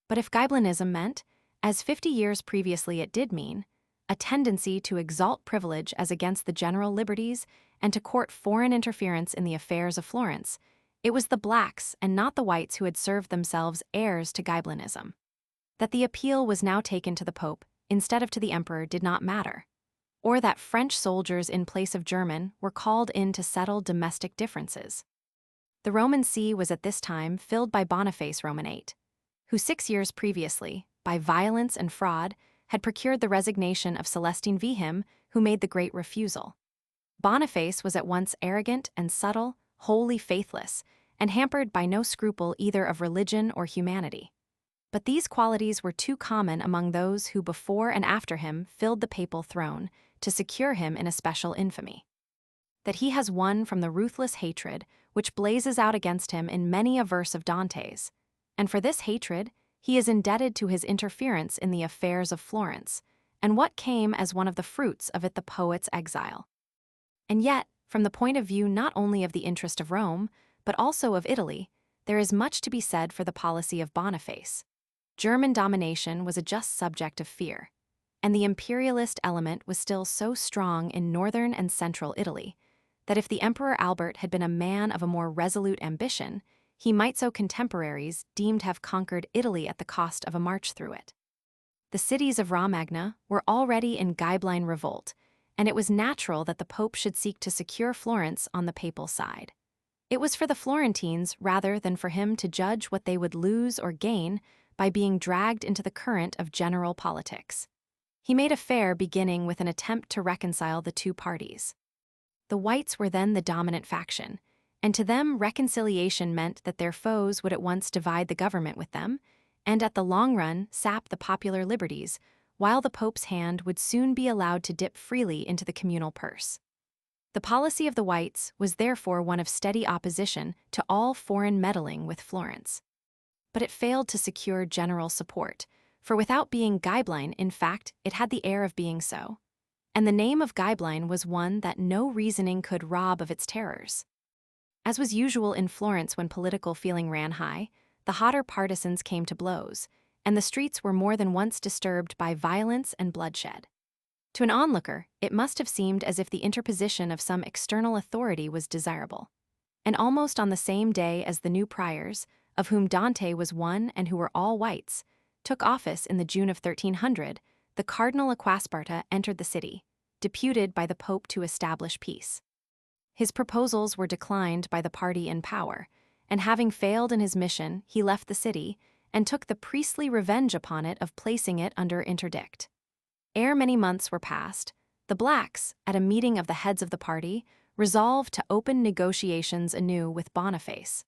But if Ghibellinism meant, as 50 years previously it did mean, a tendency to exalt privilege as against the general liberties and to court foreign interference in the affairs of Florence, it was the blacks and not the whites who had served themselves heirs to Ghibellinism. That the appeal was now taken to the Pope instead of to the Emperor did not matter, or that French soldiers in place of German were called in to settle domestic differences. The Roman See was at this time filled by Boniface Roman VIII, who 6 years previously, by violence and fraud, had procured the resignation of Celestine Vihim, who made the great refusal. Boniface was at once arrogant and subtle, wholly faithless, and hampered by no scruple either of religion or humanity. But these qualities were too common among those who before and after him filled the papal throne to secure him in a special infamy. That he has won from the ruthless hatred which blazes out against him in many a verse of Dante's, and for this hatred he is indebted to his interference in the affairs of Florence, and what came as one of the fruits of it the poet's exile. And yet, from the point of view not only of the interest of Rome, but also of Italy, there is much to be said for the policy of Boniface. German domination was a just subject of fear, and the imperialist element was still so strong in northern and central Italy that if the Emperor Albert had been a man of a more resolute ambition, he might so contemporaries deemed have conquered Italy at the cost of a march through it. The cities of Romagna were already in Ghibelline revolt, and it was natural that the Pope should seek to secure Florence on the papal side. It was for the Florentines rather than for him to judge what they would lose or gain by being dragged into the current of general politics. He made a fair beginning with an attempt to reconcile the two parties. The Whites were then the dominant faction, and to them reconciliation meant that their foes would at once divide the government with them, and at the long run sap the popular liberties, while the Pope's hand would soon be allowed to dip freely into the communal purse. The policy of the Whites was therefore one of steady opposition to all foreign meddling with Florence. But it failed to secure general support, for without being Gaeblein, in fact, it had the air of being so. And the name of Gaeblein was one that no reasoning could rob of its terrors. As was usual in Florence when political feeling ran high, the hotter partisans came to blows, and the streets were more than once disturbed by violence and bloodshed. To an onlooker, it must have seemed as if the interposition of some external authority was desirable. And almost on the same day as the new priors, of whom Dante was one and who were all whites, took office in the June of 1300, the Cardinal Acquasparta entered the city, deputed by the Pope to establish peace. His proposals were declined by the party in power, and having failed in his mission, he left the city and took the priestly revenge upon it of placing it under interdict. Ere many months were passed, the blacks, at a meeting of the heads of the party, resolved to open negotiations anew with Boniface.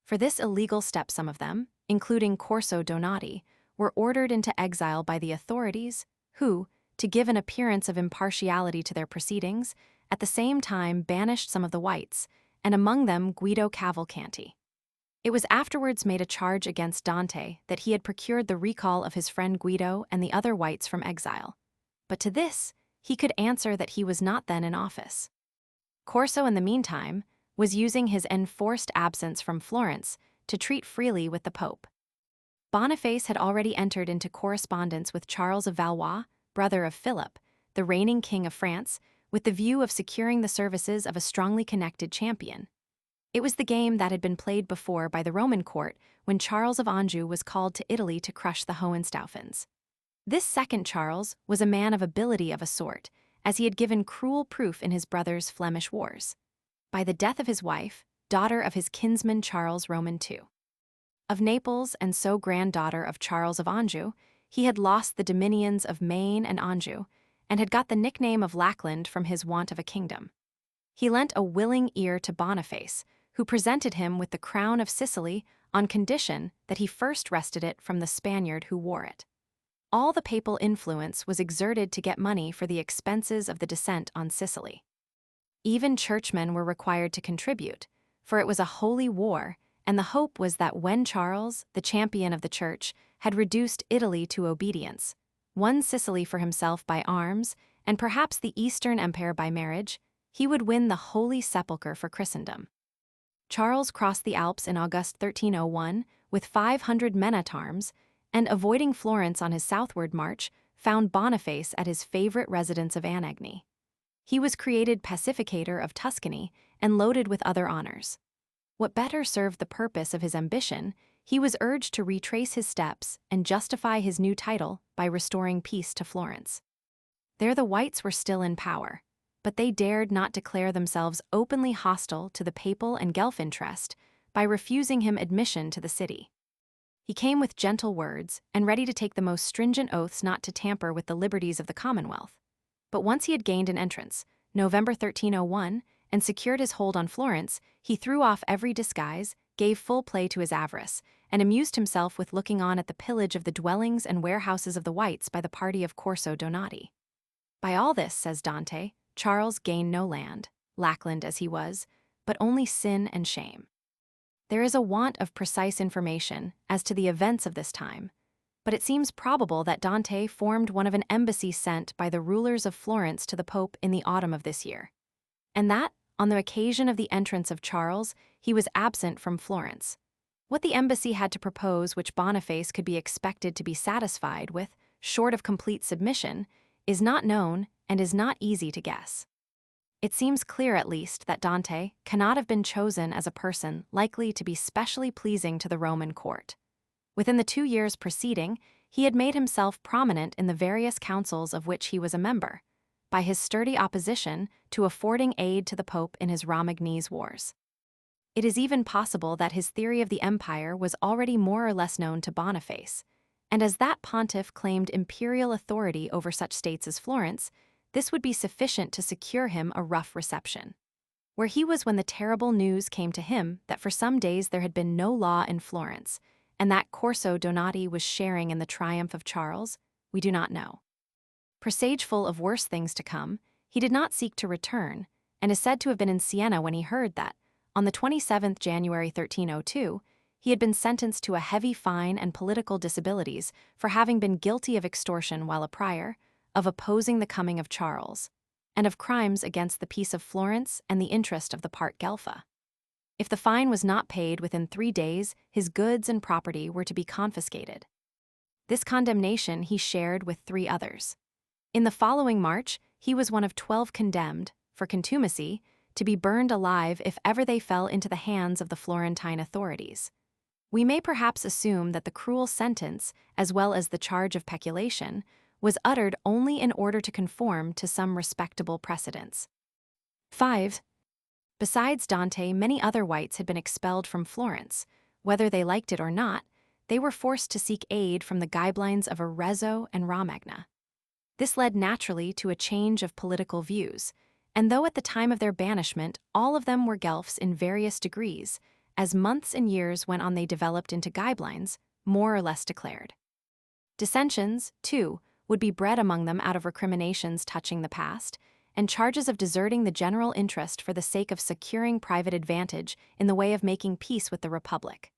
For this illegal step some of them, including Corso Donati, were ordered into exile by the authorities, who, to give an appearance of impartiality to their proceedings, at the same time banished some of the whites, and among them Guido Cavalcanti. It was afterwards made a charge against Dante that he had procured the recall of his friend Guido and the other whites from exile. But to this, he could answer that he was not then in office. Corso, in the meantime, was using his enforced absence from Florence to treat freely with the Pope. Boniface had already entered into correspondence with Charles of Valois, brother of Philip, the reigning king of France, with the view of securing the services of a strongly connected champion. It was the game that had been played before by the Roman court when Charles of Anjou was called to Italy to crush the Hohenstaufens. This second Charles was a man of ability of a sort, as he had given cruel proof in his brother's Flemish wars, by the death of his wife, daughter of his kinsman Charles Roman II. Of Naples and so granddaughter of Charles of Anjou, he had lost the dominions of Maine and Anjou, and had got the nickname of Lackland from his want of a kingdom. He lent a willing ear to Boniface, who presented him with the crown of Sicily on condition that he first wrested it from the Spaniard who wore it. All the papal influence was exerted to get money for the expenses of the descent on Sicily. Even churchmen were required to contribute, for it was a holy war, and the hope was that when Charles, the champion of the Church, had reduced Italy to obedience, won Sicily for himself by arms, and perhaps the Eastern Empire by marriage, he would win the Holy Sepulchre for Christendom. Charles crossed the Alps in August 1301 with 500 men-at-arms, and avoiding Florence on his southward march, found Boniface at his favorite residence of Anagni. He was created pacificator of Tuscany and loaded with other honors. What better served the purpose of his ambition, he was urged to retrace his steps and justify his new title by restoring peace to Florence. There the whites were still in power, but they dared not declare themselves openly hostile to the papal and Guelph interest by refusing him admission to the city. He came with gentle words and ready to take the most stringent oaths not to tamper with the liberties of the Commonwealth. But once he had gained an entrance, November 1301, and secured his hold on Florence, he threw off every disguise, gave full play to his avarice, and amused himself with looking on at the pillage of the dwellings and warehouses of the whites by the party of Corso Donati. By all this, says Dante, Charles gained no land, Lackland as he was, but only sin and shame. There is a want of precise information as to the events of this time, but it seems probable that Dante formed one of an embassy sent by the rulers of Florence to the Pope in the autumn of this year, and that, on the occasion of the entrance of Charles, he was absent from Florence. What the embassy had to propose which Boniface could be expected to be satisfied with, short of complete submission, is not known and is not easy to guess. It seems clear at least that Dante cannot have been chosen as a person likely to be specially pleasing to the Roman court. Within the 2 years preceding, he had made himself prominent in the various councils of which he was a member, by his sturdy opposition to affording aid to the Pope in his Romagnese wars. It is even possible that his theory of the empire was already more or less known to Boniface, and as that pontiff claimed imperial authority over such states as Florence, this would be sufficient to secure him a rough reception. Where he was when the terrible news came to him that for some days there had been no law in Florence, and that Corso Donati was sharing in the triumph of Charles, we do not know. Presageful of worse things to come, he did not seek to return, and is said to have been in Siena when he heard that, on the 27th January 1302, he had been sentenced to a heavy fine and political disabilities for having been guilty of extortion while a prior, of opposing the coming of Charles, and of crimes against the peace of Florence and the interest of the part Guelpha. If the fine was not paid within 3 days, his goods and property were to be confiscated. This condemnation he shared with 3 others. In the following March, he was one of 12 condemned, for contumacy, to be burned alive if ever they fell into the hands of the Florentine authorities. We may perhaps assume that the cruel sentence, as well as the charge of peculation, was uttered only in order to conform to some respectable precedents. 5. Besides Dante, many other whites had been expelled from Florence. Whether they liked it or not, they were forced to seek aid from the guidelines of Arezzo and Romagna. This led naturally to a change of political views, and though at the time of their banishment all of them were Guelphs in various degrees, as months and years went on they developed into guidelines, more or less declared. Dissensions, too, would be bred among them out of recriminations touching the past, and charges of deserting the general interest for the sake of securing private advantage in the way of making peace with the Republic.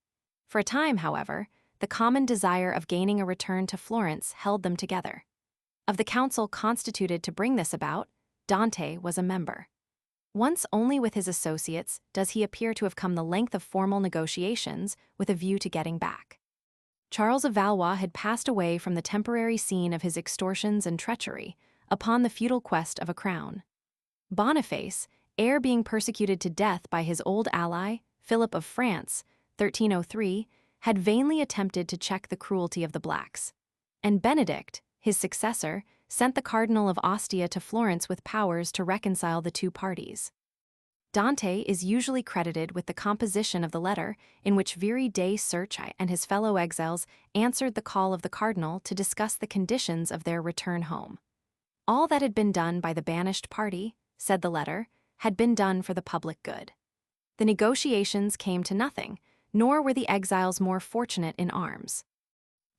For a time, however, the common desire of gaining a return to Florence held them together. Of the council constituted to bring this about, Dante was a member. Once only with his associates does he appear to have come the length of formal negotiations with a view to getting back. Charles of Valois had passed away from the temporary scene of his extortions and treachery upon the futile quest of a crown. Boniface, ere being persecuted to death by his old ally, Philip of France, 1303, had vainly attempted to check the cruelty of the blacks. And Benedict, his successor, sent the Cardinal of Ostia to Florence with powers to reconcile the two parties. Dante is usually credited with the composition of the letter in which Viri de Cerci and his fellow exiles answered the call of the cardinal to discuss the conditions of their return home. All that had been done by the banished party, said the letter, had been done for the public good. The negotiations came to nothing, nor were the exiles more fortunate in arms.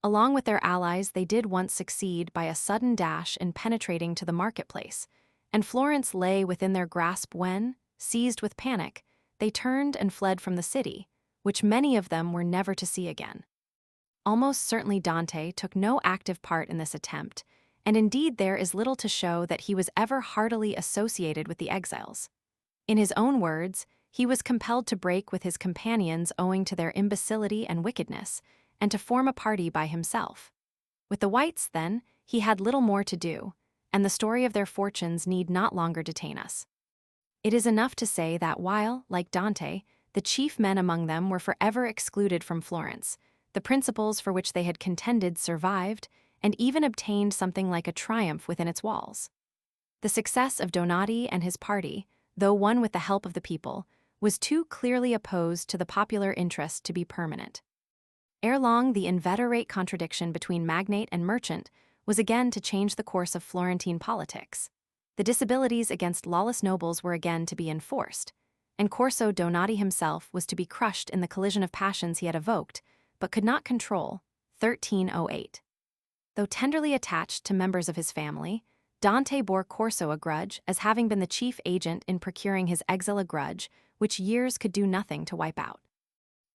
Along with their allies, they did once succeed by a sudden dash in penetrating to the marketplace, and Florence lay within their grasp when, seized with panic, they turned and fled from the city, which many of them were never to see again. Almost certainly Dante took no active part in this attempt, and indeed there is little to show that he was ever heartily associated with the exiles. In his own words, he was compelled to break with his companions owing to their imbecility and wickedness, and to form a party by himself. With the whites, then, he had little more to do, and the story of their fortunes need not longer detain us. It is enough to say that while, like Dante, the chief men among them were forever excluded from Florence, the principles for which they had contended survived, and even obtained something like a triumph within its walls. The success of Donati and his party, though won with the help of the people, was too clearly opposed to the popular interest to be permanent. Ere long, the inveterate contradiction between magnate and merchant was again to change the course of Florentine politics. The disabilities against lawless nobles were again to be enforced, and Corso Donati himself was to be crushed in the collision of passions he had evoked, but could not control, 1308. Though tenderly attached to members of his family, Dante bore Corso a grudge as having been the chief agent in procuring his exile, a grudge which years could do nothing to wipe out.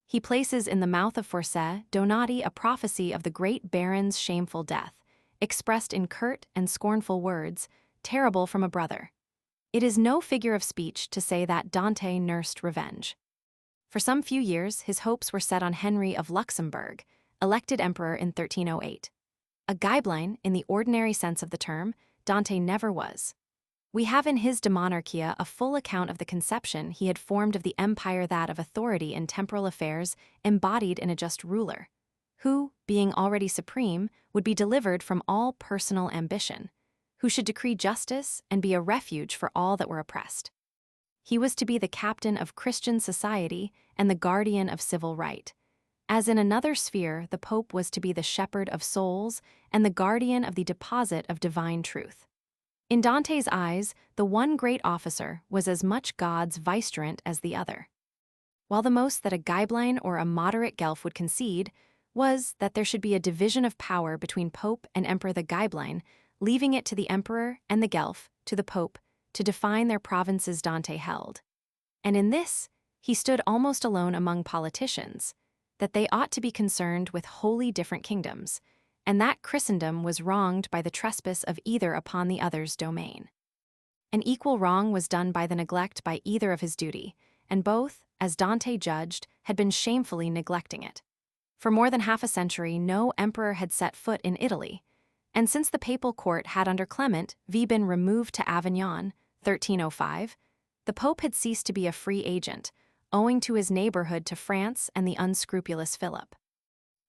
He places in the mouth of Forse Donati a prophecy of the great baron's shameful death, expressed in curt and scornful words, terrible from a brother. It is no figure of speech to say that Dante nursed revenge. For some few years, his hopes were set on Henry of Luxembourg, elected emperor in 1308. A Ghibelline, in the ordinary sense of the term, Dante never was. We have in his De Monarchia a full account of the conception he had formed of the empire, that of authority in temporal affairs embodied in a just ruler, who, being already supreme, would be delivered from all personal ambition, who should decree justice and be a refuge for all that were oppressed. He was to be the captain of Christian society and the guardian of civil right. As in another sphere, the Pope was to be the shepherd of souls and the guardian of the deposit of divine truth. In Dante's eyes, the one great officer was as much God's vicegerent as the other. While the most that a Ghibelline or a moderate Guelph would concede was that there should be a division of power between Pope and Emperor the Gaibline, leaving it to the Emperor and the Guelph, to the Pope, to define their provinces Dante held. And in this, he stood almost alone among politicians, that they ought to be concerned with wholly different kingdoms, and that Christendom was wronged by the trespass of either upon the other's domain. An equal wrong was done by the neglect by either of his duty, and both, as Dante judged, had been shamefully neglecting it. For more than half a century, no emperor had set foot in Italy, and since the papal court had under Clement V been removed to Avignon, 1305, the Pope had ceased to be a free agent, owing to his neighborhood to France and the unscrupulous Philip.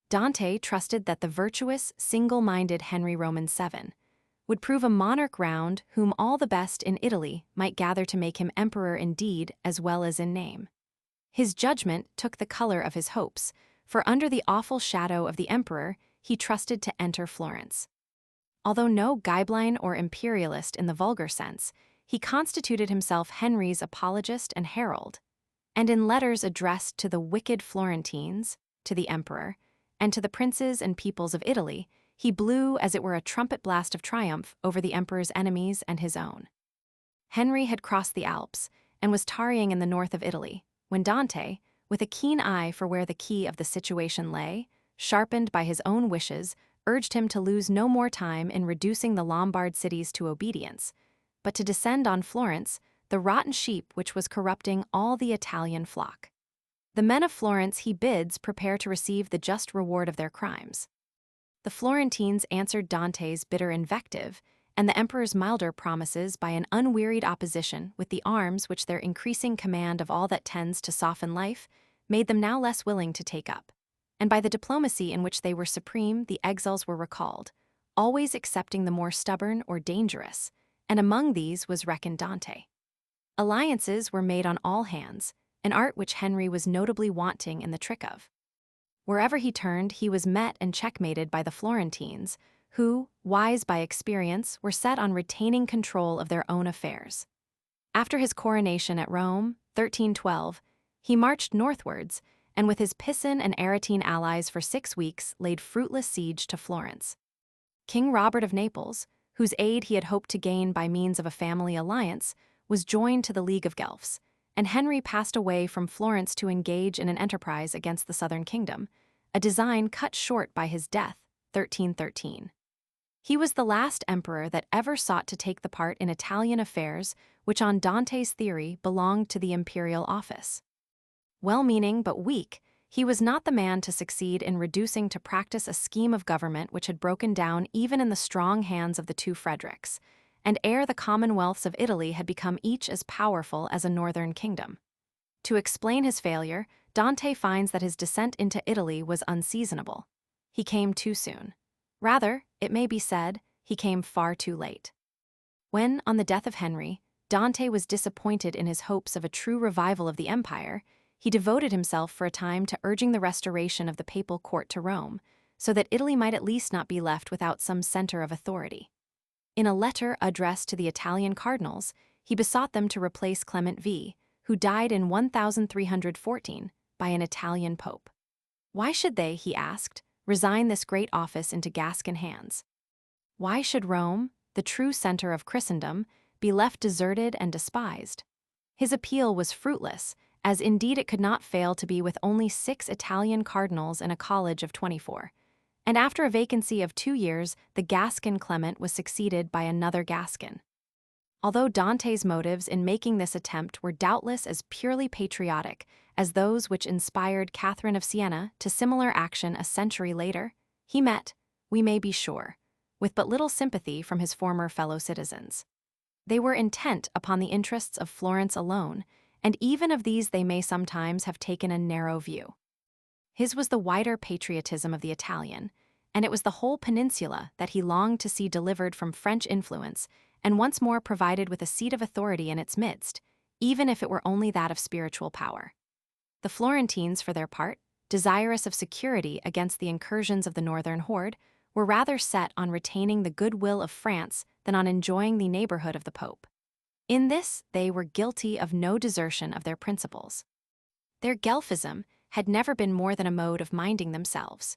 Dante trusted that the virtuous, single-minded Henry Roman VII would prove a monarch round whom all the best in Italy might gather to make him emperor in deed as well as in name. His judgment took the color of his hopes, for under the awful shadow of the emperor he trusted to enter Florence. Although no Gaibline or imperialist in the vulgar sense, he constituted himself Henry's apologist and herald, and in letters addressed to the wicked Florentines, to the emperor, and to the princes and peoples of Italy, he blew as it were a trumpet blast of triumph over the emperor's enemies and his own. Henry had crossed the Alps and was tarrying in the north of Italy, when Dante, with a keen eye for where the key of the situation lay, sharpened by his own wishes, urged him to lose no more time in reducing the Lombard cities to obedience, but to descend on Florence, the rotten sheep which was corrupting all the Italian flock. The men of Florence he bids prepare to receive the just reward of their crimes. The Florentines answered Dante's bitter invective and the emperor's milder promises by an unwearied opposition with the arms which their increasing command of all that tends to soften life made them now less willing to take up, and by the diplomacy in which they were supreme the exiles were recalled, always excepting the more stubborn or dangerous, and among these was reckoned Dante. Alliances were made on all hands, an art which Henry was notably wanting in the trick of. Wherever he turned, he was met and checkmated by the Florentines, who, wise by experience, were set on retaining control of their own affairs. After his coronation at Rome, 1312, he marched northwards, and with his Pisan and Aretine allies for 6 weeks laid fruitless siege to Florence. King Robert of Naples, whose aid he had hoped to gain by means of a family alliance, was joined to the League of Guelphs, and Henry passed away from Florence to engage in an enterprise against the southern kingdom, a design cut short by his death, 1313. He was the last emperor that ever sought to take the part in Italian affairs which on Dante's theory belonged to the imperial office. Well-meaning but weak, he was not the man to succeed in reducing to practice a scheme of government which had broken down even in the strong hands of the two Fredericks, and ere the commonwealths of Italy had become each as powerful as a northern kingdom. To explain his failure, Dante finds that his descent into Italy was unseasonable. He came too soon. Rather, it may be said, he came far too late. When, on the death of Henry, Dante was disappointed in his hopes of a true revival of the empire, he devoted himself for a time to urging the restoration of the papal court to Rome, so that Italy might at least not be left without some center of authority. In a letter addressed to the Italian cardinals, he besought them to replace Clement V, who died in 1314, by an Italian pope. Why should they, he asked, resign this great office into Gascon hands? Why should Rome, the true center of Christendom, be left deserted and despised? His appeal was fruitless, as indeed it could not fail to be with only 6 Italian cardinals in a college of 24. And after a vacancy of 2 years, the Gascon Clement was succeeded by another Gascon. Although Dante's motives in making this attempt were doubtless as purely patriotic as those which inspired Catherine of Siena to similar action a century later, he met, we may be sure, with but little sympathy from his former fellow citizens. They were intent upon the interests of Florence alone, and even of these they may sometimes have taken a narrow view. His was the wider patriotism of the Italian, and it was the whole peninsula that he longed to see delivered from French influence and once more provided with a seat of authority in its midst, even if it were only that of spiritual power. The Florentines, for their part, desirous of security against the incursions of the northern horde, were rather set on retaining the goodwill of France than on enjoying the neighborhood of the Pope. In this, they were guilty of no desertion of their principles. Their Guelphism had never been more than a mode of minding themselves.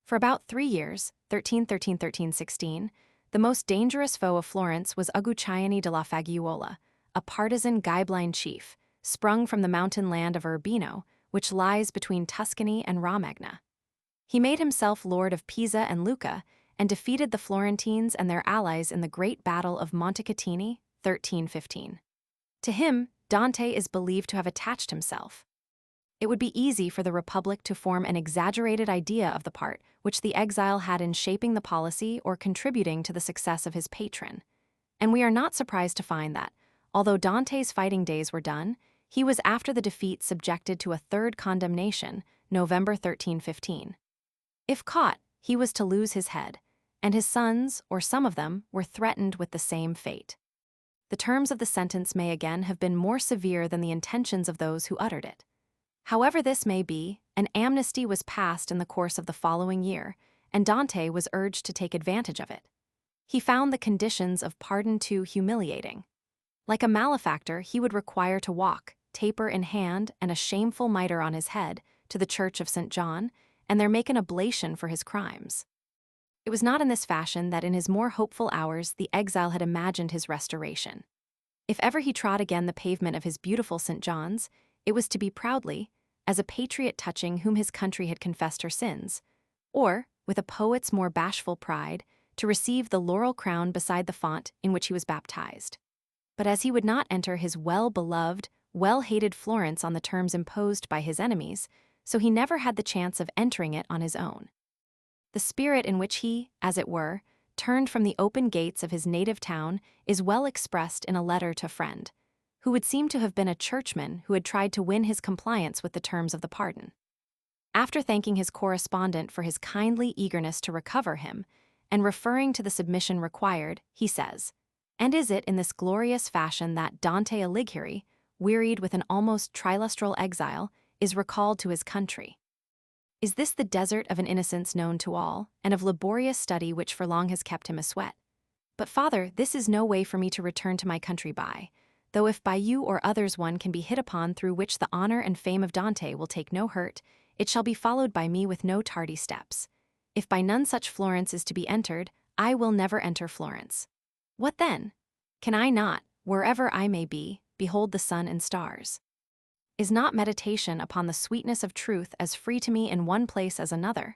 For about 3 years, 1316, the most dangerous foe of Florence was Uguccione della Fagiuola, a partisan Ghibelline chief, sprung from the mountain land of Urbino, which lies between Tuscany and Romagna. He made himself lord of Pisa and Lucca and defeated the Florentines and their allies in the Great Battle of Montecatini, 1315. To him, Dante is believed to have attached himself. It would be easy for the Republic to form an exaggerated idea of the part which the exile had in shaping the policy or contributing to the success of his patron. And we are not surprised to find that, although Dante's fighting days were done, he was after the defeat subjected to a third condemnation, November 1315. If caught, he was to lose his head, and his sons, or some of them, were threatened with the same fate. The terms of the sentence may again have been more severe than the intentions of those who uttered it. However this may be, an amnesty was passed in the course of the following year, and Dante was urged to take advantage of it. He found the conditions of pardon too humiliating. Like a malefactor, he would require to walk, taper in hand and a shameful mitre on his head, to the church of St. John, and there make an oblation for his crimes. It was not in this fashion that in his more hopeful hours the exile had imagined his restoration. If ever he trod again the pavement of his beautiful St. John's, it was to be proudly, as a patriot touching whom his country had confessed her sins, or, with a poet's more bashful pride, to receive the laurel crown beside the font in which he was baptized. But as he would not enter his well-beloved, well-hated Florence on the terms imposed by his enemies, so he never had the chance of entering it on his own. The spirit in which he, as it were, turned from the open gates of his native town is well expressed in a letter to a friend, who would seem to have been a churchman who had tried to win his compliance with the terms of the pardon. After thanking his correspondent for his kindly eagerness to recover him, and referring to the submission required, he says, "And is it in this glorious fashion that Dante Alighieri, wearied with an almost trilustral exile, is recalled to his country? Is this the desert of an innocence known to all, and of laborious study which for long has kept him a sweat? But, father, this is no way for me to return to my country by, though if by you or others one can be hit upon through which the honor and fame of Dante will take no hurt, it shall be followed by me with no tardy steps. If by none such Florence is to be entered, I will never enter Florence. What then? Can I not, wherever I may be, behold the sun and stars? Is not meditation upon the sweetness of truth as free to me in one place as another?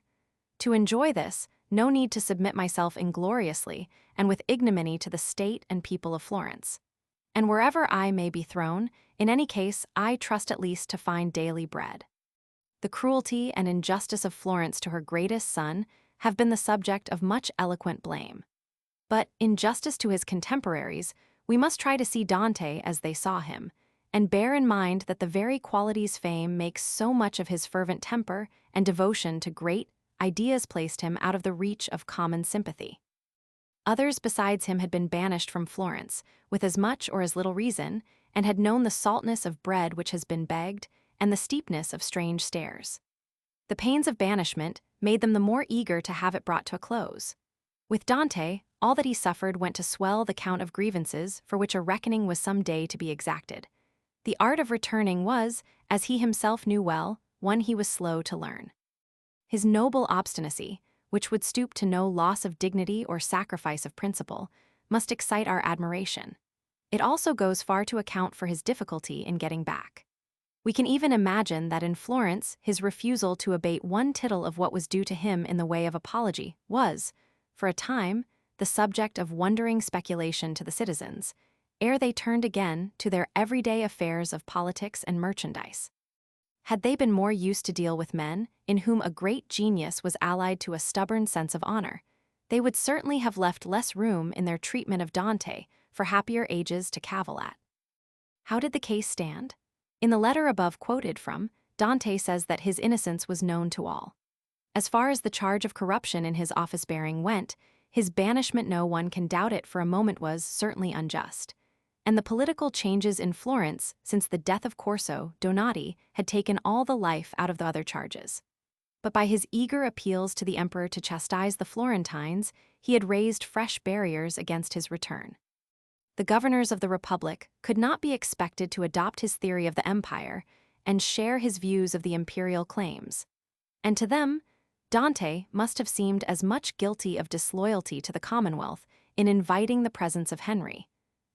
To enjoy this, no need to submit myself ingloriously and with ignominy to the state and people of Florence. And wherever I may be thrown, in any case I trust at least to find daily bread. The cruelty and injustice of Florence to her greatest son have been the subject of much eloquent blame. But, in justice to his contemporaries, we must try to see Dante as they saw him, and bear in mind that the very qualities fame makes so much of his fervent temper and devotion to great ideas placed him out of the reach of common sympathy. Others besides him had been banished from Florence, with as much or as little reason, and had known the saltness of bread which has been begged, and the steepness of strange stairs. The pains of banishment made them the more eager to have it brought to a close. With Dante, all that he suffered went to swell the count of grievances for which a reckoning was some day to be exacted. The art of returning was, as he himself knew well, one he was slow to learn. His noble obstinacy, which would stoop to no loss of dignity or sacrifice of principle, must excite our admiration. It also goes far to account for his difficulty in getting back. We can even imagine that in Florence his refusal to abate one tittle of what was due to him in the way of apology was, for a time, the subject of wondering speculation to the citizens, ere they turned again to their everyday affairs of politics and merchandise. Had they been more used to deal with men, in whom a great genius was allied to a stubborn sense of honor, they would certainly have left less room in their treatment of Dante for happier ages to cavil at. How did the case stand? In the letter above quoted from, Dante says that his innocence was known to all. As far as the charge of corruption in his office-bearing went, his banishment, no one can doubt it for a moment, was certainly unjust. And the political changes in Florence since the death of Corso Donati had taken all the life out of the other charges. But by his eager appeals to the emperor to chastise the Florentines, he had raised fresh barriers against his return. The governors of the Republic could not be expected to adopt his theory of the empire and share his views of the imperial claims. And to them, Dante must have seemed as much guilty of disloyalty to the Commonwealth in inviting the presence of Henry,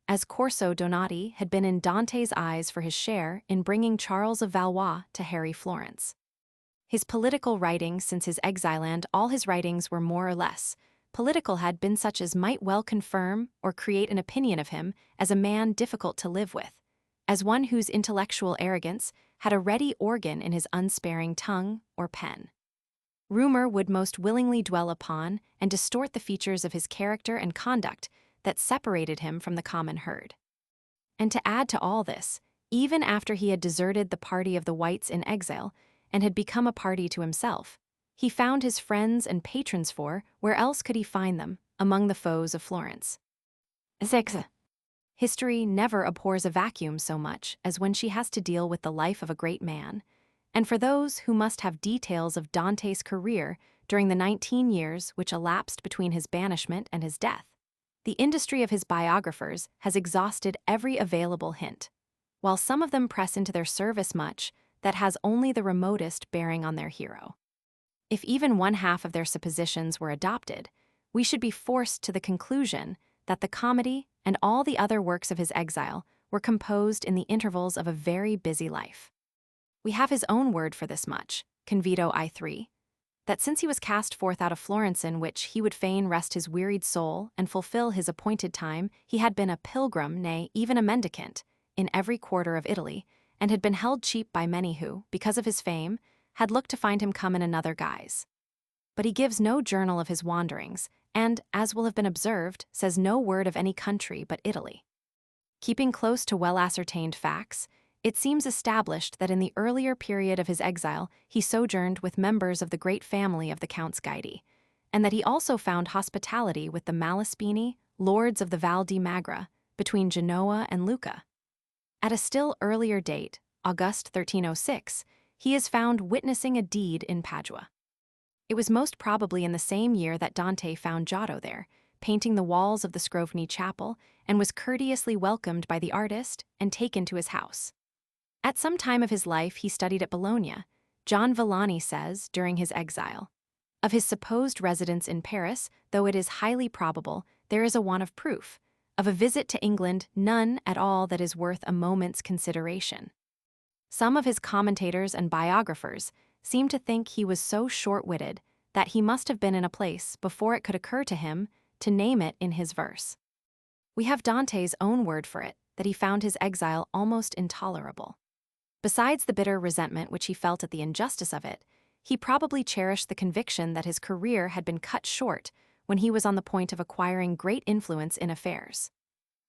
as Corso Donati had been in Dante's eyes for his share in bringing Charles of Valois to harry Florence. His political writings since his exile, and all his writings were more or less political, had been such as might well confirm or create an opinion of him as a man difficult to live with, as one whose intellectual arrogance had a ready organ in his unsparing tongue or pen. Rumor would most willingly dwell upon and distort the features of his character and conduct that separated him from the common herd. And to add to all this, even after he had deserted the party of the whites in exile and had become a party to himself, he found his friends and patrons, for where else could he find them, among the foes of Florence? 6. History never abhors a vacuum so much as when she has to deal with the life of a great man, and for those who must have details of Dante's career during the 19 years which elapsed between his banishment and his death, the industry of his biographers has exhausted every available hint, while some of them press into their service much that has only the remotest bearing on their hero. If even one half of their suppositions were adopted, we should be forced to the conclusion that the comedy and all the other works of his exile were composed in the intervals of a very busy life. We have his own word for this much, Convito I3, that since he was cast forth out of Florence, in which he would fain rest his wearied soul and fulfill his appointed time, he had been a pilgrim, nay, even a mendicant, in every quarter of Italy, and had been held cheap by many who, because of his fame, had looked to find him come in another guise. But he gives no journal of his wanderings, and, as will have been observed, says no word of any country but Italy. Keeping close to well-ascertained facts, it seems established that in the earlier period of his exile he sojourned with members of the great family of the Counts Guidi, and that he also found hospitality with the Malaspini, lords of the Val di Magra, between Genoa and Lucca. At a still earlier date, August 1306, he is found witnessing a deed in Padua. It was most probably in the same year that Dante found Giotto there, painting the walls of the Scrovegni chapel, and was courteously welcomed by the artist and taken to his house. At some time of his life he studied at Bologna. John Villani says, during his exile, of his supposed residence in Paris, though it is highly probable, there is a want of proof. Of a visit to England, none at all that is worth a moment's consideration. Some of his commentators and biographers seem to think he was so short-witted that he must have been in a place before it could occur to him to name it in his verse. We have Dante's own word for it, that he found his exile almost intolerable. Besides the bitter resentment which he felt at the injustice of it, he probably cherished the conviction that his career had been cut short when he was on the point of acquiring great influence in affairs.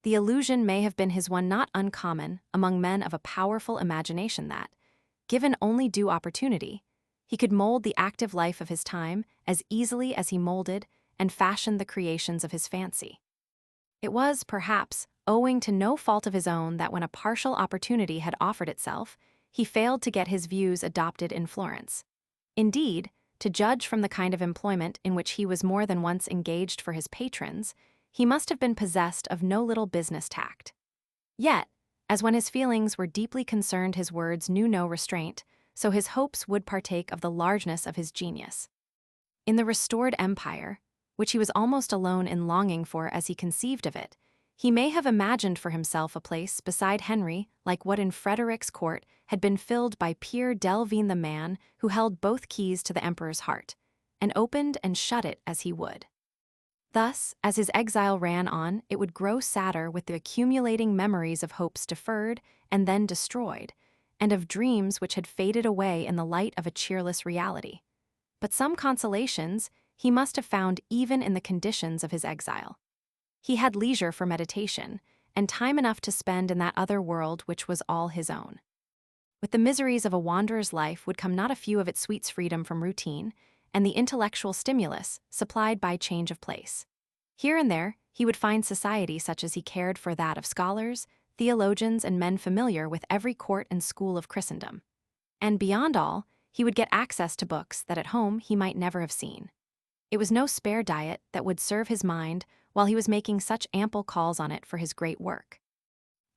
The illusion may have been his one not uncommon among men of a powerful imagination that, given only due opportunity, he could mold the active life of his time as easily as he molded and fashioned the creations of his fancy. It was, perhaps, owing to no fault of his own that when a partial opportunity had offered itself, he failed to get his views adopted in Florence. Indeed, to judge from the kind of employment in which he was more than once engaged for his patrons, he must have been possessed of no little business tact. Yet, as when his feelings were deeply concerned his words knew no restraint, so his hopes would partake of the largeness of his genius. In the restored empire, which he was almost alone in longing for as he conceived of it, he may have imagined for himself a place beside Henry like what in Frederick's court had been filled by Pierre Delvine, the man who held both keys to the emperor's heart, and opened and shut it as he would. Thus, as his exile ran on, it would grow sadder with the accumulating memories of hopes deferred and then destroyed, and of dreams which had faded away in the light of a cheerless reality. But some consolations he must have found even in the conditions of his exile. He had leisure for meditation, and time enough to spend in that other world which was all his own. With the miseries of a wanderer's life would come not a few of its sweets freedom from routine, and the intellectual stimulus supplied by change of place. Here and there, he would find society such as he cared for that of scholars, theologians, and men familiar with every court and school of Christendom. And beyond all, he would get access to books that at home he might never have seen. It was no spare diet that would serve his mind while he was making such ample calls on it for his great work.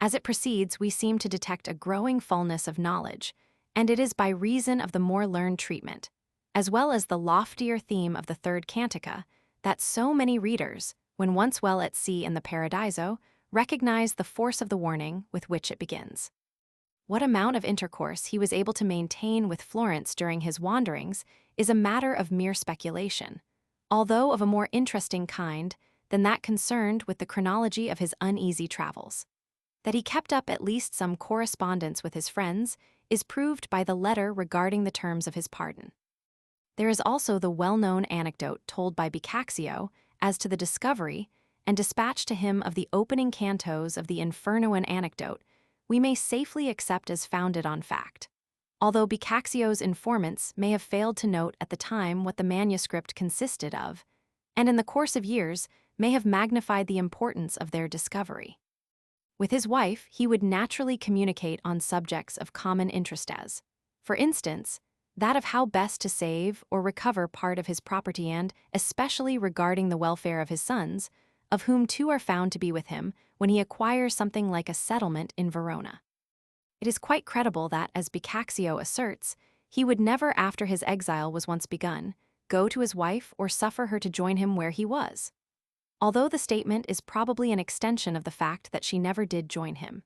As it proceeds, we seem to detect a growing fullness of knowledge, and it is by reason of the more learned treatment, as well as the loftier theme of the third cantica, that so many readers, when once well at sea in the Paradiso, recognize the force of the warning with which it begins. What amount of intercourse he was able to maintain with Florence during his wanderings is a matter of mere speculation, although of a more interesting kind than that concerned with the chronology of his uneasy travels. That he kept up at least some correspondence with his friends is proved by the letter regarding the terms of his pardon. There is also the well-known anecdote told by Boccaccio as to the discovery and dispatch to him of the opening cantos of the Inferno. An anecdote we may safely accept as founded on fact, although Boccaccio's informants may have failed to note at the time what the manuscript consisted of, and in the course of years may have magnified the importance of their discovery. With his wife, he would naturally communicate on subjects of common interest as, for instance, that of how best to save or recover part of his property and, especially regarding the welfare of his sons, of whom two are found to be with him when he acquires something like a settlement in Verona. It is quite credible that, as Boccaccio asserts, he would never, after his exile was once begun, go to his wife or suffer her to join him where he was, although the statement is probably an extension of the fact that she never did join him.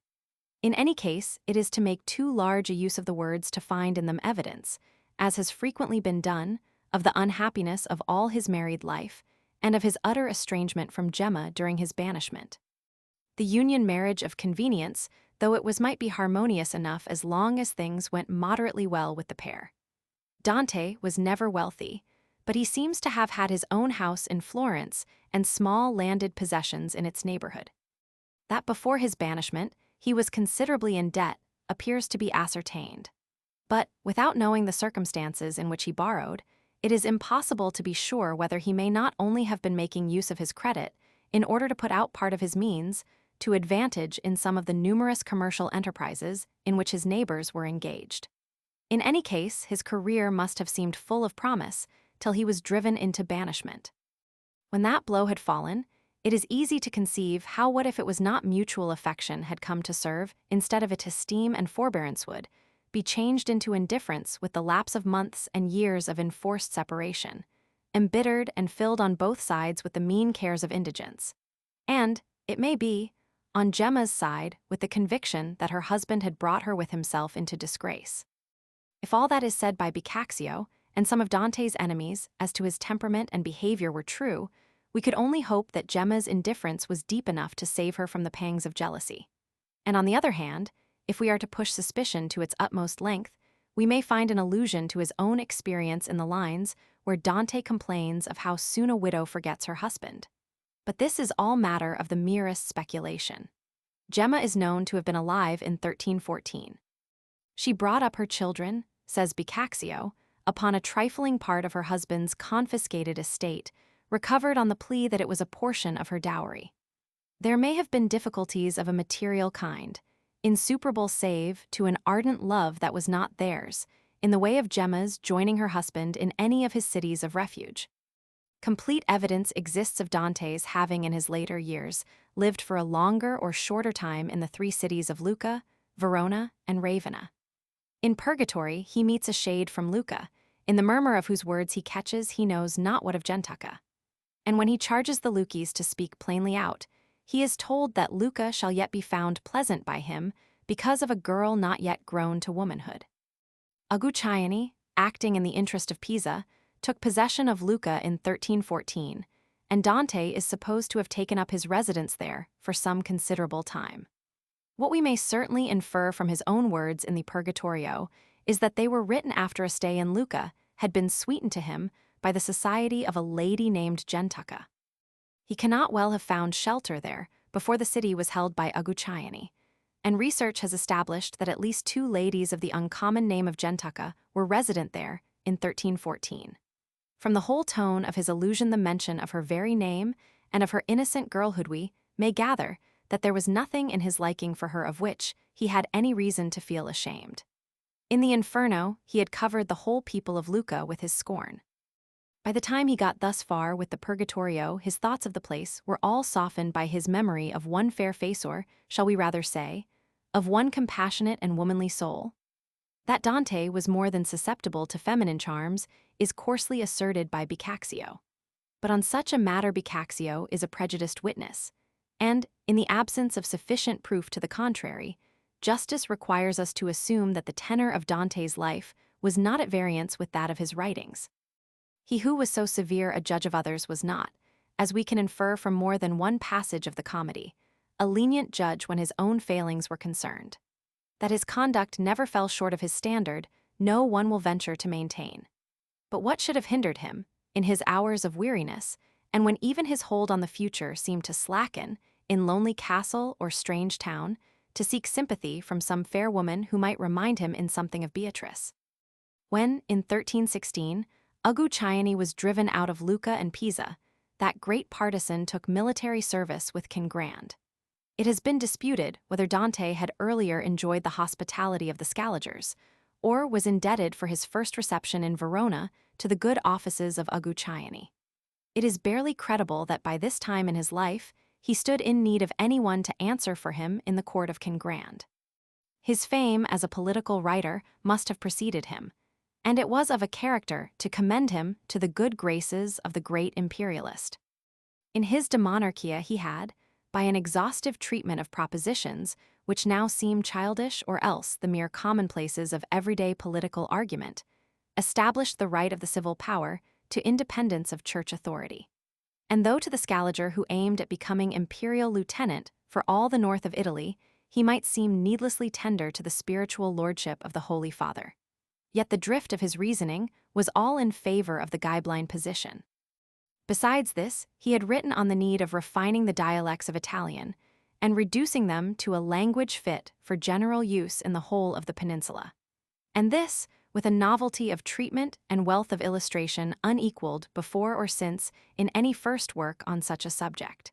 In any case, it is to make too large a use of the words to find in them evidence, as has frequently been done, of the unhappiness of all his married life, and of his utter estrangement from Gemma during his banishment. The union marriage of convenience, though it might be harmonious enough as long as things went moderately well with the pair. Dante was never wealthy, but he seems to have had his own house in Florence and small landed possessions in its neighborhood. That before his banishment, he was considerably in debt appears to be ascertained. But, without knowing the circumstances in which he borrowed, it is impossible to be sure whether he may not only have been making use of his credit in order to put out part of his means to advantage in some of the numerous commercial enterprises in which his neighbors were engaged. In any case, his career must have seemed full of promise till he was driven into banishment. When that blow had fallen, it is easy to conceive how what if it was not mutual affection had come to serve, instead of it esteem and forbearance would be changed into indifference with the lapse of months and years of enforced separation, embittered and filled on both sides with the mean cares of indigence. And, it may be, on Gemma's side with the conviction that her husband had brought her with himself into disgrace. If all that is said by Boccaccio and some of Dante's enemies as to his temperament and behavior were true, we could only hope that Gemma's indifference was deep enough to save her from the pangs of jealousy. And on the other hand, if we are to push suspicion to its utmost length, we may find an allusion to his own experience in the lines where Dante complains of how soon a widow forgets her husband. But this is all matter of the merest speculation. Gemma is known to have been alive in 1314. She brought up her children, says Boccaccio, upon a trifling part of her husband's confiscated estate, recovered on the plea that it was a portion of her dowry. There may have been difficulties of a material kind, insuperable save to an ardent love that was not theirs, in the way of Gemma's joining her husband in any of his cities of refuge. Complete evidence exists of Dante's having in his later years lived for a longer or shorter time in the three cities of Lucca, Verona, and Ravenna. In Purgatory, he meets a shade from Lucca, in the murmur of whose words he catches he knows not what of Gentacca. And when he charges the Lucchese to speak plainly out, he is told that Lucca shall yet be found pleasant by him because of a girl not yet grown to womanhood. Agucciani, acting in the interest of Pisa, took possession of Lucca in 1314, and Dante is supposed to have taken up his residence there for some considerable time. What we may certainly infer from his own words in the Purgatorio is that they were written after a stay in Lucca had been sweetened to him by the society of a lady named Gentacca. He cannot well have found shelter there before the city was held by Agucciani, and research has established that at least two ladies of the uncommon name of Gentacca were resident there in 1314. From the whole tone of his allusion, the mention of her very name and of her innocent girlhood, we may gather that there was nothing in his liking for her of which he had any reason to feel ashamed. In the Inferno, he had covered the whole people of Lucca with his scorn. By the time he got thus far with the Purgatorio, his thoughts of the place were all softened by his memory of one fair face, or, shall we rather say, of one compassionate and womanly soul. That Dante was more than susceptible to feminine charms is coarsely asserted by Boccaccio. But on such a matter Boccaccio is a prejudiced witness, and, in the absence of sufficient proof to the contrary, justice requires us to assume that the tenor of Dante's life was not at variance with that of his writings. He who was so severe a judge of others was not, as we can infer from more than one passage of the comedy, a lenient judge when his own failings were concerned. That his conduct never fell short of his standard, no one will venture to maintain. But what should have hindered him, in his hours of weariness, and when even his hold on the future seemed to slacken, in lonely castle or strange town, to seek sympathy from some fair woman who might remind him in something of Beatrice? When, in 1316, Uguccione was driven out of Lucca and Pisa, that great partisan took military service with King Grand. It has been disputed whether Dante had earlier enjoyed the hospitality of the Scaligers, or was indebted for his first reception in Verona to the good offices of Uguccione. It is barely credible that by this time in his life he stood in need of anyone to answer for him in the court of King Grand. His fame as a political writer must have preceded him, and it was of a character to commend him to the good graces of the great imperialist. In his De Monarchia he had, by an exhaustive treatment of propositions which now seem childish or else the mere commonplaces of everyday political argument, established the right of the civil power to independence of church authority. And though to the Scaliger who aimed at becoming imperial lieutenant for all the north of Italy, he might seem needlessly tender to the spiritual lordship of the Holy Father, yet the drift of his reasoning was all in favor of the Ghibelline position. Besides this, he had written on the need of refining the dialects of Italian and reducing them to a language fit for general use in the whole of the peninsula. And this, with a novelty of treatment and wealth of illustration unequaled before or since in any first work on such a subject.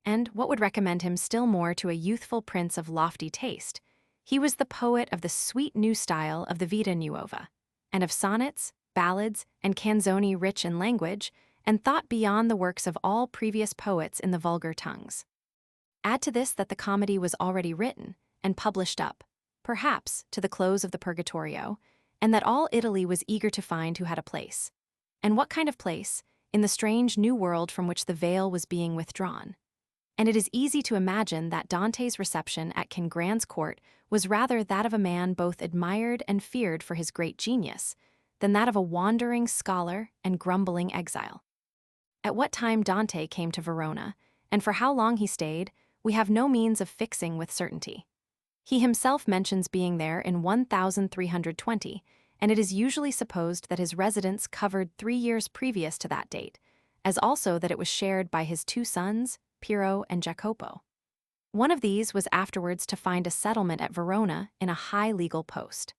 And what would recommend him still more to a youthful prince of lofty taste, he was the poet of the sweet new style of the Vita Nuova, and of sonnets, ballads, and canzoni rich in language, and thought beyond the works of all previous poets in the vulgar tongues. Add to this that the comedy was already written and published up, perhaps to the close of the Purgatorio, and that all Italy was eager to find who had a place. And what kind of place, in the strange new world from which the veil was being withdrawn. And it is easy to imagine that Dante's reception at King Grand's court was rather that of a man both admired and feared for his great genius, than that of a wandering scholar and grumbling exile. At what time Dante came to Verona, and for how long he stayed, we have no means of fixing with certainty. He himself mentions being there in 1320, and it is usually supposed that his residence covered 3 years previous to that date, as also that it was shared by his 2 sons, Piero and Jacopo. One of these was afterwards to find a settlement at Verona in a high legal post.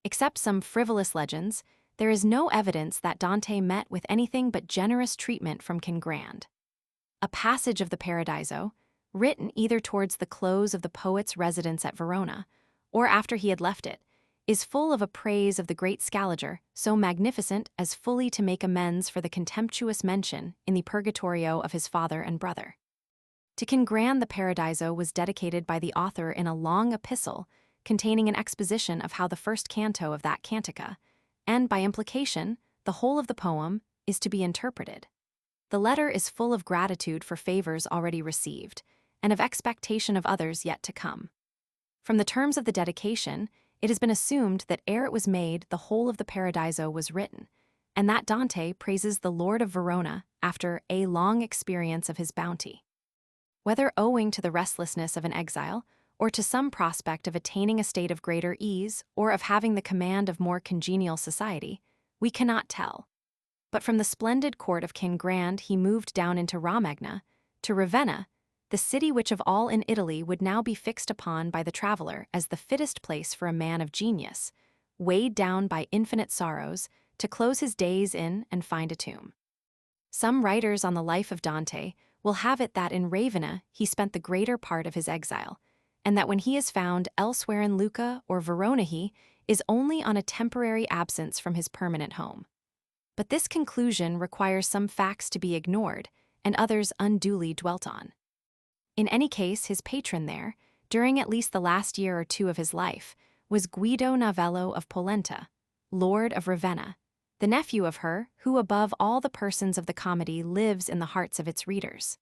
Except some frivolous legends, there is no evidence that Dante met with anything but generous treatment from King Grand. A passage of the Paradiso, written either towards the close of the poet's residence at Verona, or after he had left it, is full of a praise of the great Scaliger, so magnificent as fully to make amends for the contemptuous mention in the Purgatorio of his father and brother. To King Grand the Paradiso was dedicated by the author in a long epistle containing an exposition of how the first canto of that cantica, and by implication, the whole of the poem, is to be interpreted. The letter is full of gratitude for favors already received, and of expectation of others yet to come. From the terms of the dedication, it has been assumed that ere it was made, the whole of the Paradiso was written, and that Dante praises the Lord of Verona after a long experience of his bounty. Whether owing to the restlessness of an exile, or to some prospect of attaining a state of greater ease, or of having the command of more congenial society, we cannot tell. But from the splendid court of King Grand he moved down into Romagna, to Ravenna, the city which of all in Italy would now be fixed upon by the traveler as the fittest place for a man of genius, weighed down by infinite sorrows, to close his days in and find a tomb. Some writers on the life of Dante will have it that in Ravenna he spent the greater part of his exile, and that when he is found elsewhere in Lucca or Verona he is only on a temporary absence from his permanent home. But this conclusion requires some facts to be ignored and others unduly dwelt on. In any case, his patron there, during at least the last year or two of his life, was Guido Novello of Polenta, Lord of Ravenna, the nephew of her who above all the persons of the comedy lives in the hearts of its readers.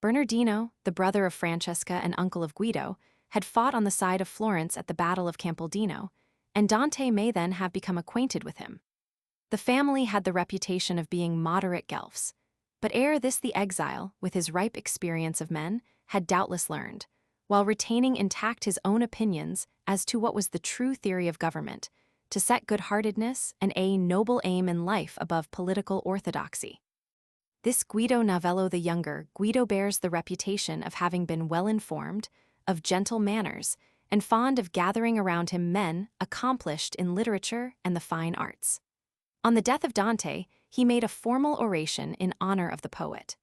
Bernardino, the brother of Francesca and uncle of Guido, had fought on the side of Florence at the Battle of Campoldino, and Dante may then have become acquainted with him. The family had the reputation of being moderate Guelphs, but ere this the exile, with his ripe experience of men, had doubtless learned, while retaining intact his own opinions as to what was the true theory of government, to set good-heartedness and a noble aim in life above political orthodoxy. This Guido Novello the Younger, Guido bears the reputation of having been well-informed, of gentle manners, and fond of gathering around him men accomplished in literature and the fine arts. On the death of Dante, he made a formal oration in honor of the poet.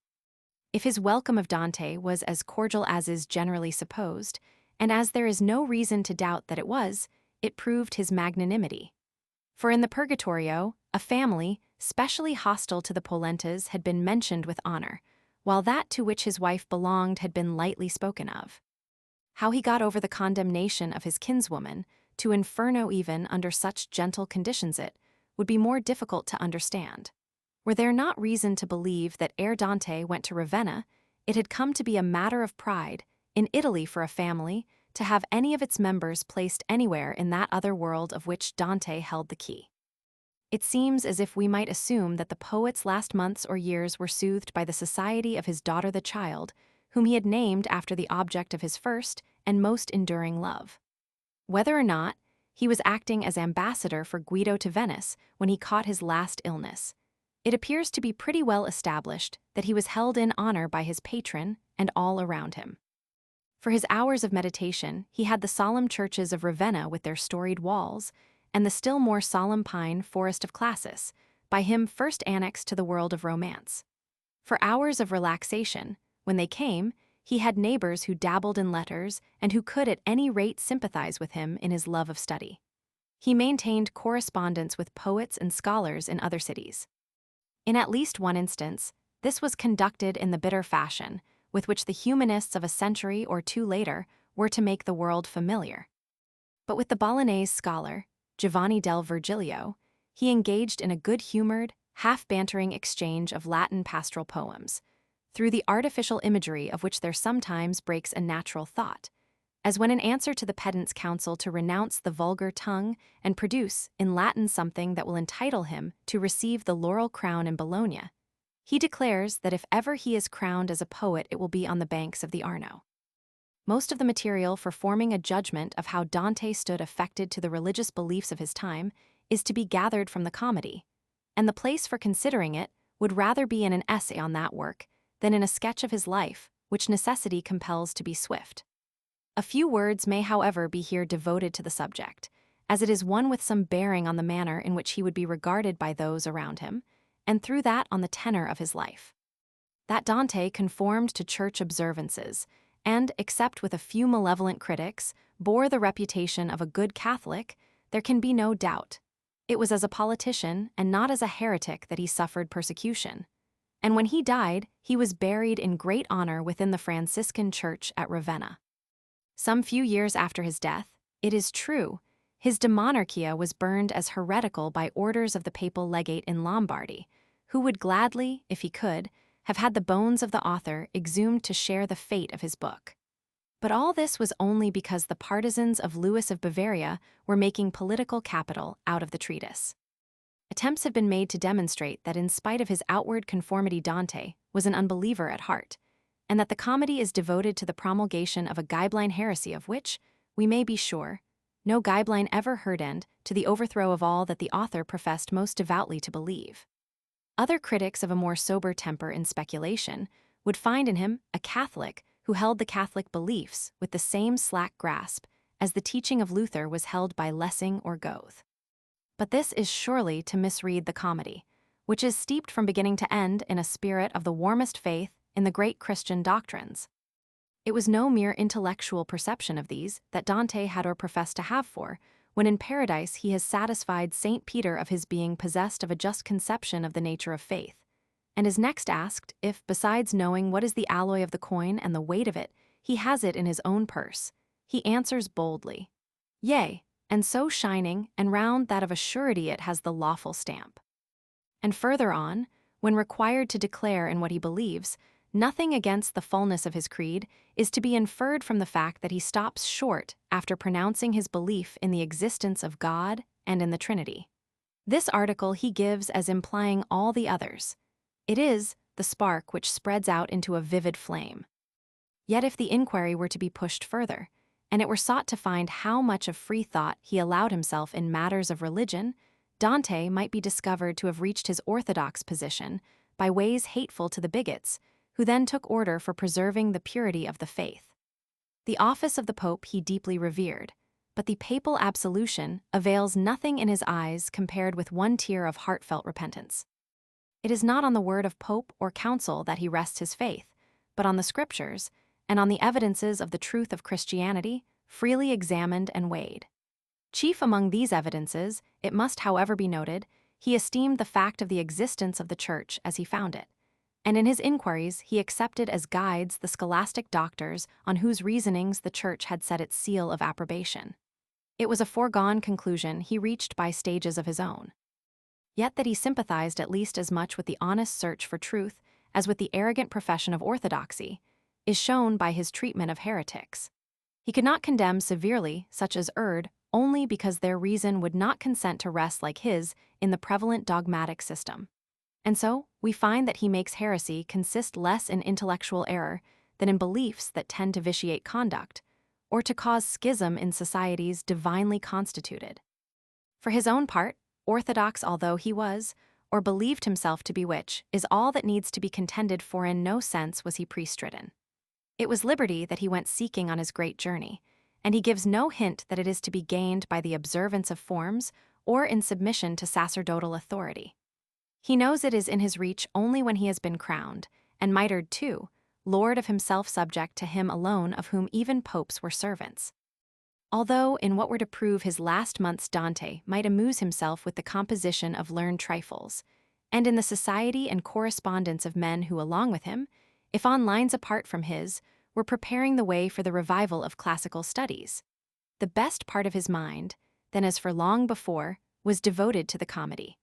If his welcome of Dante was as cordial as is generally supposed, and as there is no reason to doubt that it was, it proved his magnanimity. For in the Purgatorio, a family, specially hostile to the Polentas, had been mentioned with honor, while that to which his wife belonged had been lightly spoken of. How he got over the condemnation of his kinswoman, to Inferno even under such gentle conditions it would be more difficult to understand. Were there not reason to believe that ere Dante went to Ravenna, it had come to be a matter of pride, in Italy for a family, to have any of its members placed anywhere in that other world of which Dante held the key. It seems as if we might assume that the poet's last months or years were soothed by the society of his daughter the child, whom he had named after the object of his first and most enduring love. Whether or not, he was acting as ambassador for Guido to Venice when he caught his last illness. It appears to be pretty well established that he was held in honor by his patron and all around him. For his hours of meditation, he had the solemn churches of Ravenna with their storied walls, and the still more solemn pine forest of Classis, by him first annexed to the world of romance. For hours of relaxation, when they came, he had neighbors who dabbled in letters and who could at any rate sympathize with him in his love of study. He maintained correspondence with poets and scholars in other cities. In at least one instance, this was conducted in the bitter fashion with which the humanists of a century or two later were to make the world familiar. But with the Bolognese scholar, Giovanni del Virgilio, he engaged in a good-humored, half-bantering exchange of Latin pastoral poems, through the artificial imagery of which there sometimes breaks a natural thought, as when in answer to the pedant's counsel to renounce the vulgar tongue and produce in Latin something that will entitle him to receive the laurel crown in Bologna, he declares that if ever he is crowned as a poet it will be on the banks of the Arno. Most of the material for forming a judgment of how Dante stood affected to the religious beliefs of his time is to be gathered from the comedy, and the place for considering it would rather be in an essay on that work than in a sketch of his life, which necessity compels to be swift. A few words may, however, be here devoted to the subject, as it is one with some bearing on the manner in which he would be regarded by those around him, and through that on the tenor of his life. That Dante conformed to church observances, and, except with a few malevolent critics, bore the reputation of a good Catholic, there can be no doubt. It was as a politician and not as a heretic that he suffered persecution. And when he died, he was buried in great honor within the Franciscan church at Ravenna. Some few years after his death, it is true, his De Monarchia was burned as heretical by orders of the papal legate in Lombardy, who would gladly, if he could, have had the bones of the author exhumed to share the fate of his book. But all this was only because the partisans of Louis of Bavaria were making political capital out of the treatise. Attempts have been made to demonstrate that in spite of his outward conformity Dante was an unbeliever at heart, and that the comedy is devoted to the promulgation of a Ghibelline heresy of which, we may be sure, no Ghibelline ever heard, and to the overthrow of all that the author professed most devoutly to believe. Other critics of a more sober temper in speculation would find in him a Catholic who held the Catholic beliefs with the same slack grasp as the teaching of Luther was held by Lessing or Goethe. But this is surely to misread the comedy, which is steeped from beginning to end in a spirit of the warmest faith in the great Christian doctrines. It was no mere intellectual perception of these that Dante had or professed to have, for when in paradise he has satisfied St. Peter of his being possessed of a just conception of the nature of faith, and is next asked if, besides knowing what is the alloy of the coin and the weight of it, he has it in his own purse, he answers boldly, "Yea, and so shining and round that of a surety it has the lawful stamp. And further on, when required to declare in what he believes, nothing against the fullness of his creed is to be inferred from the fact that he stops short after pronouncing his belief in the existence of God and in the Trinity. This article he gives as implying all the others. It is the spark which spreads out into a vivid flame. Yet if the inquiry were to be pushed further, and it were sought to find how much of free thought he allowed himself in matters of religion, Dante might be discovered to have reached his orthodox position by ways hateful to the bigots, who then took order for preserving the purity of the faith. The office of the Pope he deeply revered, but the papal absolution avails nothing in his eyes compared with one tear of heartfelt repentance. It is not on the word of Pope or Council that he rests his faith, but on the Scriptures, and on the evidences of the truth of Christianity, freely examined and weighed. Chief among these evidences, it must however be noted, he esteemed the fact of the existence of the Church as he found it, and in his inquiries he accepted as guides the scholastic doctors on whose reasonings the Church had set its seal of approbation. It was a foregone conclusion he reached by stages of his own. Yet that he sympathized at least as much with the honest search for truth as with the arrogant profession of orthodoxy is shown by his treatment of heretics. He could not condemn severely such as erred only because their reason would not consent to rest like his in the prevalent dogmatic system. And so, we find that he makes heresy consist less in intellectual error than in beliefs that tend to vitiate conduct, or to cause schism in societies divinely constituted. For his own part, orthodox although he was, or believed himself to be which, is all that needs to be contended for. In no sense was he priest-ridden. It was liberty that he went seeking on his great journey, and he gives no hint that it is to be gained by the observance of forms or in submission to sacerdotal authority. He knows it is in his reach only when he has been crowned, and mitred too, lord of himself subject to him alone of whom even popes were servants. Although, in what were to prove his last months, Dante might amuse himself with the composition of learned trifles, and in the society and correspondence of men who, along with him, if on lines apart from his, were preparing the way for the revival of classical studies, the best part of his mind, then as for long before, was devoted to the comedy,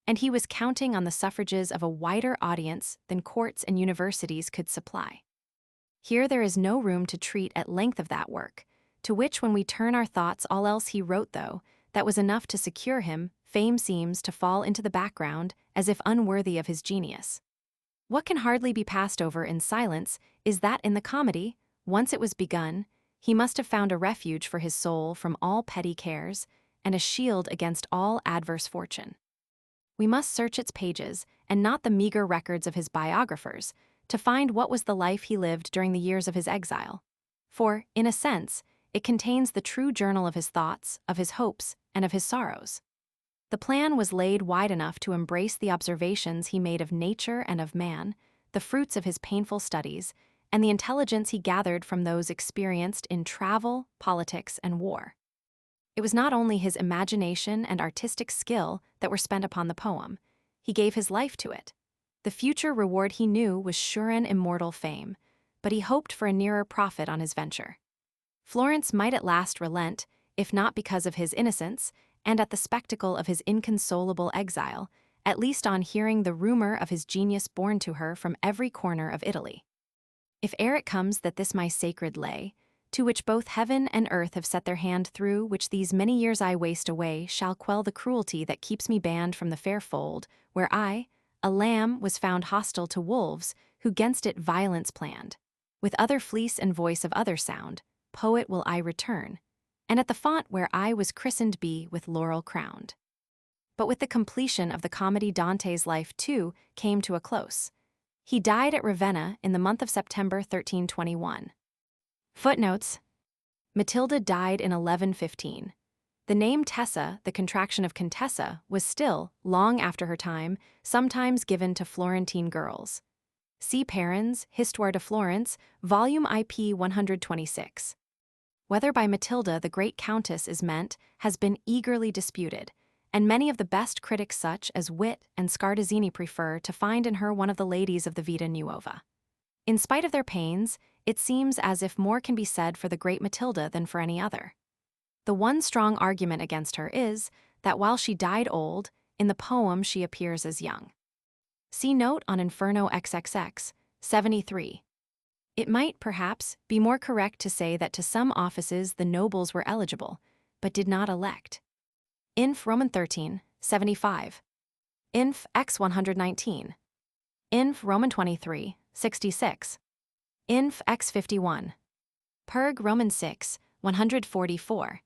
and he was counting on the suffrages of a wider audience than courts and universities could supply. Here there is no room to treat at length of that work, to which when we turn our thoughts all else he wrote, though that was enough to secure him, fame seems to fall into the background as if unworthy of his genius. What can hardly be passed over in silence is that in the comedy, once it was begun, he must have found a refuge for his soul from all petty cares, and a shield against all adverse fortune. We must search its pages, and not the meager records of his biographers, to find what was the life he lived during the years of his exile. For, in a sense, it contains the true journal of his thoughts, of his hopes, and of his sorrows. The plan was laid wide enough to embrace the observations he made of nature and of man, the fruits of his painful studies, and the intelligence he gathered from those experienced in travel, politics, and war. It was not only his imagination and artistic skill that were spent upon the poem, he gave his life to it. The future reward he knew was sure and immortal fame, but he hoped for a nearer profit on his venture. Florence might at last relent, if not because of his innocence, and at the spectacle of his inconsolable exile, at least on hearing the rumor of his genius borne to her from every corner of Italy. If ere it comes that this my sacred lay, to which both heaven and earth have set their hand through, which these many years I waste away, shall quell the cruelty that keeps me banned from the fair fold, where I, a lamb, was found hostile to wolves, who 'gainst it violence planned. With other fleece and voice of other sound, poet will I return, and at the font where I was christened be with laurel crowned. But with the completion of the comedy Dante's life, too, came to a close. He died at Ravenna in the month of September 1321. Footnotes: Matilda died in 1115. The name Tessa, the contraction of Contessa, was still, long after her time, sometimes given to Florentine girls. See Perrin's Histoire de Florence, volume IP 126. Whether by Matilda the great countess is meant has been eagerly disputed, and many of the best critics such as Witt and Scartazzini prefer to find in her one of the ladies of the Vita Nuova. In spite of their pains, it seems as if more can be said for the great Matilda than for any other. The one strong argument against her is that while she died old, in the poem she appears as young. See note on Inferno XXX, 73. It might, perhaps, be more correct to say that to some offices the nobles were eligible, but did not elect. Inf Roman 13, 75. Inf X 119. Inf Roman 23, 66. Inf X 51. Perg Roman 6, 144.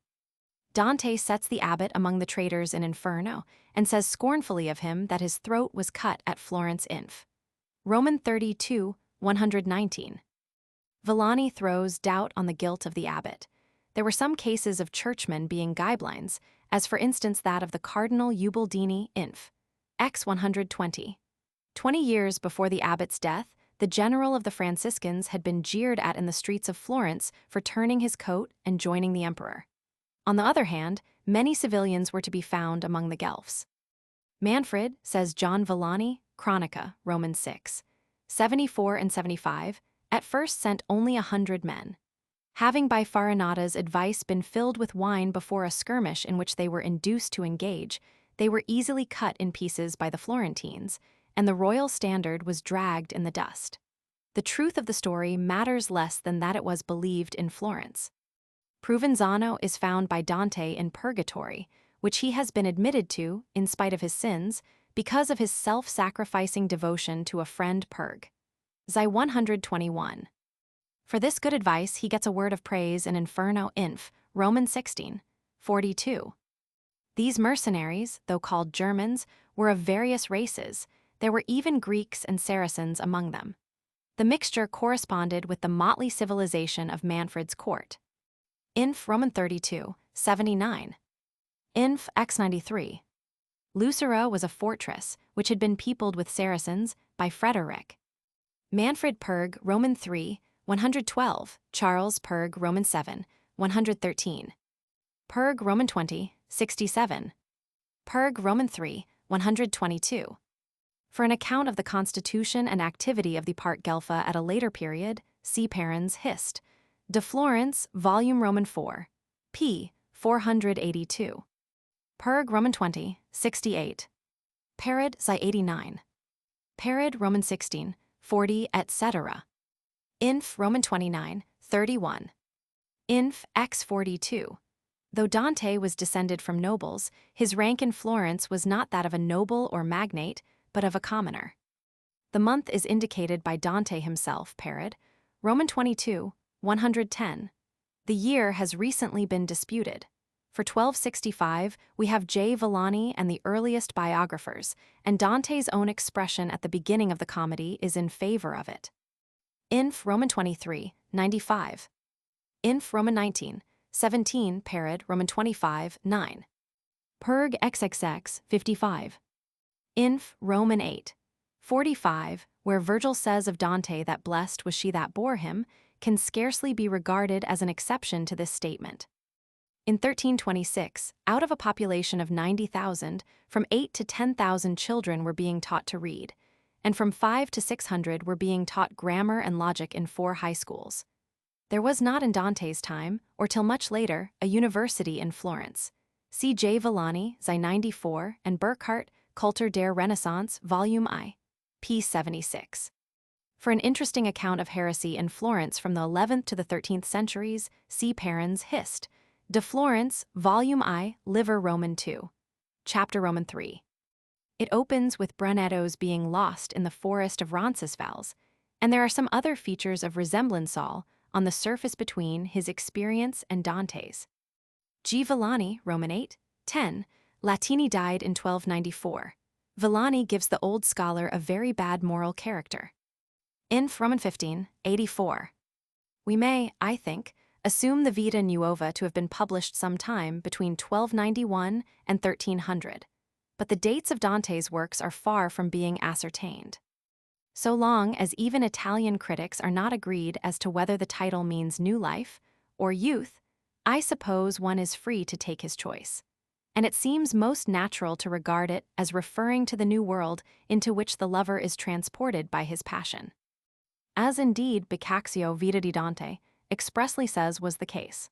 Dante sets the abbot among the traitors in Inferno and says scornfully of him that his throat was cut at Florence Inf. Roman 32, 119. Villani throws doubt on the guilt of the abbot. There were some cases of churchmen being guidelines, as for instance that of the Cardinal Ubaldini Inf. X 120. 20 years before the abbot's death, the general of the Franciscans had been jeered at in the streets of Florence for turning his coat and joining the emperor. On the other hand, many civilians were to be found among the Guelphs. Manfred, says John Villani, Chronica, Roman 6, 74 and 75, at first sent only 100 men. Having by Farinata's advice been filled with wine before a skirmish in which they were induced to engage, they were easily cut in pieces by the Florentines, and the royal standard was dragged in the dust. The truth of the story matters less than that it was believed in Florence. Provenzano is found by Dante in Purgatory, which he has been admitted to, in spite of his sins, because of his self-sacrificing devotion to a friend Purg. Xi 121. For this good advice he gets a word of praise in Inferno Inf. Roman 16, 42. These mercenaries, though called Germans, were of various races. There were even Greeks and Saracens among them. The mixture corresponded with the motley civilization of Manfred's court. Inf. Roman 32, 79. Inf. X 93. Lucera was a fortress which had been peopled with Saracens by Frederick. Manfred Purg, Roman 3, 112, Charles Purg, Roman 7, 113. Purg, Roman 20, 67. Purg, Roman 3, 122. For an account of the constitution and activity of the part Guelpha at a later period, see Perrin's Hist. De Florence, Volume Roman 4, p. 482. Purg, Roman 20, 68. Parad, Xi 89. Parad, Roman 16, 40, etc. Inf. Roman 29, 31. Inf. X 42. Though Dante was descended from nobles, his rank in Florence was not that of a noble or magnate, but of a commoner. The month is indicated by Dante himself, Parad, Roman 22, 110. The year has recently been disputed. For 1265, we have J. Villani and the earliest biographers, and Dante's own expression at the beginning of the comedy is in favor of it. Inf. Roman 23, 95. Inf. Roman 19, 17, Parad, Roman 25, 9. Purg XXX, 55. Inf. Roman 8, 45, where Virgil says of Dante that blessed was she that bore him, can scarcely be regarded as an exception to this statement. In 1326, out of a population of 90,000, from 8 to 10,000 children were being taught to read, and from 5 to 600 were being taught grammar and logic in 4 high schools. There was not in Dante's time, or till much later, a university in Florence. See J. Villani, Xi 94, and Burckhardt, Kultur der Renaissance, Volume I, p. 76. For an interesting account of heresy in Florence from the 11th to the 13th centuries, see Perrin's Hist. De Florence, Volume I, Liver Roman 2. Chapter Roman 3. It opens with Brunetto's being lost in the forest of Roncesvalles, and there are some other features of resemblance all on the surface between his experience and Dante's. G. Villani, Roman 8, 10, Latini died in 1294. Villani gives the old scholar a very bad moral character. Inf. Roman 15, 84. We may, I think, assume the Vita Nuova to have been published sometime between 1291 and 1300, but the dates of Dante's works are far from being ascertained. So long as even Italian critics are not agreed as to whether the title means new life or youth, I suppose one is free to take his choice, and it seems most natural to regard it as referring to the new world into which the lover is transported by his passion, as indeed Boccaccio Vita di Dante expressly says was the case.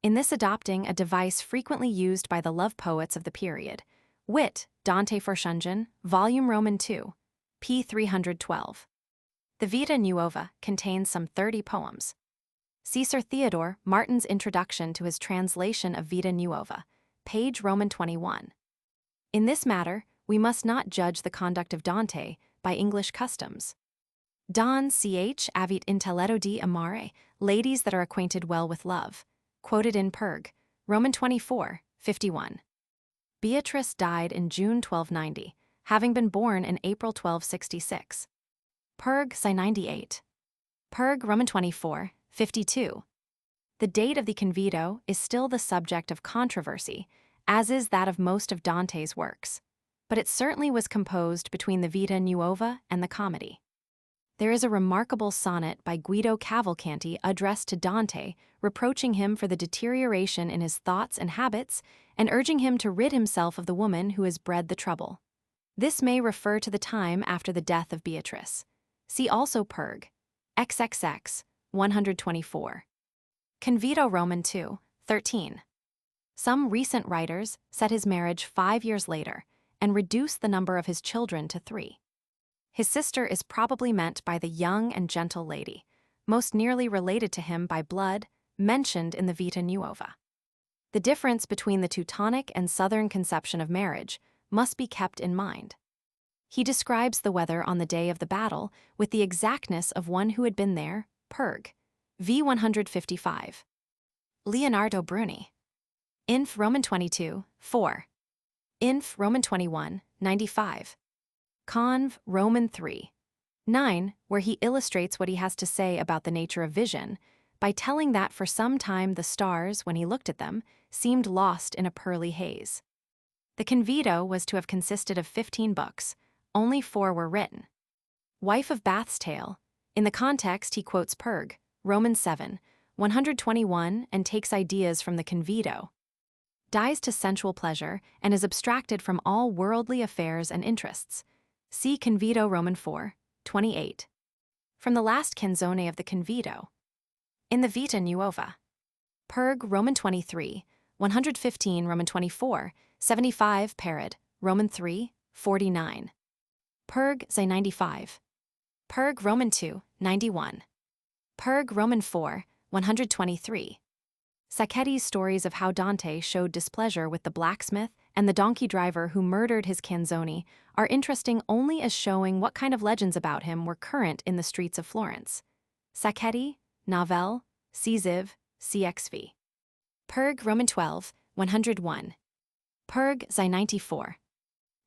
in this adopting a device frequently used by the love poets of the period. Wit, Dante Forshungen, Volume Roman 2, p. 312. The Vita Nuova contains some 30 poems. See Sir Theodore Martin's introduction to his translation of Vita Nuova, page Roman 21. In this matter, we must not judge the conduct of Dante by English customs. Don ch avit intelletto di amare, ladies that are acquainted well with love. Quoted in Perg, Roman 24, 51. Beatrice died in June 1290, having been born in April 1266. Perg Sci 98. Perg Roman 24, 52. The date of the Convito is still the subject of controversy, as is that of most of Dante's works, but it certainly was composed between the Vita Nuova and the Comedy. There is a remarkable sonnet by Guido Cavalcanti addressed to Dante, reproaching him for the deterioration in his thoughts and habits and urging him to rid himself of the woman who has bred the trouble. This may refer to the time after the death of Beatrice. See also Perg, XXX, 124. Convito Roman 2, 13. Some recent writers set his marriage 5 years later and reduced the number of his children to 3. His sister is probably meant by the young and gentle lady, most nearly related to him by blood, mentioned in the Vita Nuova. The difference between the Teutonic and Southern conception of marriage must be kept in mind. He describes the weather on the day of the battle with the exactness of one who had been there, Perg, v. 155. Leonardo Bruni. Inf. Roman 22, 4. Inf. Roman 21, 95. Conv. Roman 3, 9, where he illustrates what he has to say about the nature of vision by telling that for some time the stars, when he looked at them, seemed lost in a pearly haze. The Convito was to have consisted of 15 books, only 4 were written. Wife of Bath's Tale, in the context he quotes Perg, Roman 7, 121 and takes ideas from the Convito. Dies to sensual pleasure and is abstracted from all worldly affairs and interests. See Convito Roman 4, 28. From the last canzone of the Convito. In the Vita Nuova. Perg Roman 23, 115 Roman 24, 75 Parod, Roman 3, 49. Perg Sci 95. Perg Roman 2, 91. Perg Roman 4, 123. Sacchetti's stories of how Dante showed displeasure with the blacksmith and the donkey driver who murdered his canzoni are interesting only as showing what kind of legends about him were current in the streets of Florence. Sacchetti, Novelle, Civ, CXV. Perg Roman 12, 101. Perg Sci 94.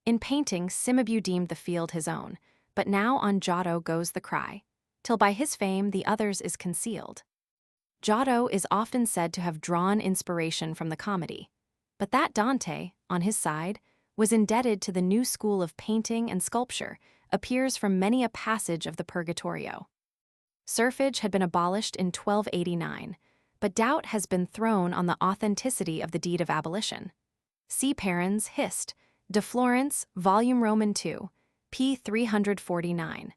In painting, Cimabue deemed the field his own, but now on Giotto goes the cry, till by his fame the others is concealed. Giotto is often said to have drawn inspiration from the Comedy, but that Dante, on his side, was indebted to the new school of painting and sculpture appears from many a passage of the Purgatorio. Serfage had been abolished in 1289, but doubt has been thrown on the authenticity of the deed of abolition. See Perrin's Hist. De Florence, Volume Roman 2, p. 349.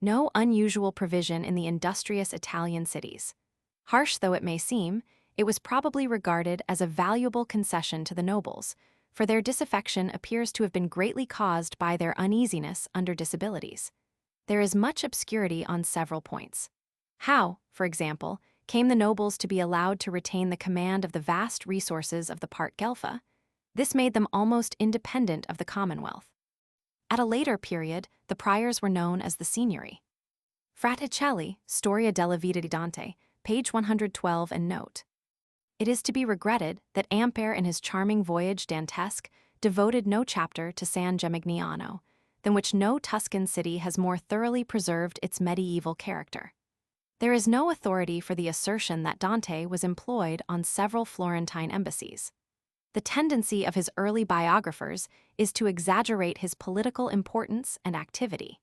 No unusual provision in the industrious Italian cities. Harsh though it may seem, it was probably regarded as a valuable concession to the nobles, for their disaffection appears to have been greatly caused by their uneasiness under disabilities. There is much obscurity on several points. How, for example, came the nobles to be allowed to retain the command of the vast resources of the Part Guelpha? This made them almost independent of the Commonwealth. At a later period, the priors were known as the Signory. Fraticelli, Storia della Vita di Dante, page 112 and note. It is to be regretted that Ampere in his charming Voyage Dantesque devoted no chapter to San Gemignano, than which no Tuscan city has more thoroughly preserved its medieval character. There is no authority for the assertion that Dante was employed on several Florentine embassies. The tendency of his early biographers is to exaggerate his political importance and activity.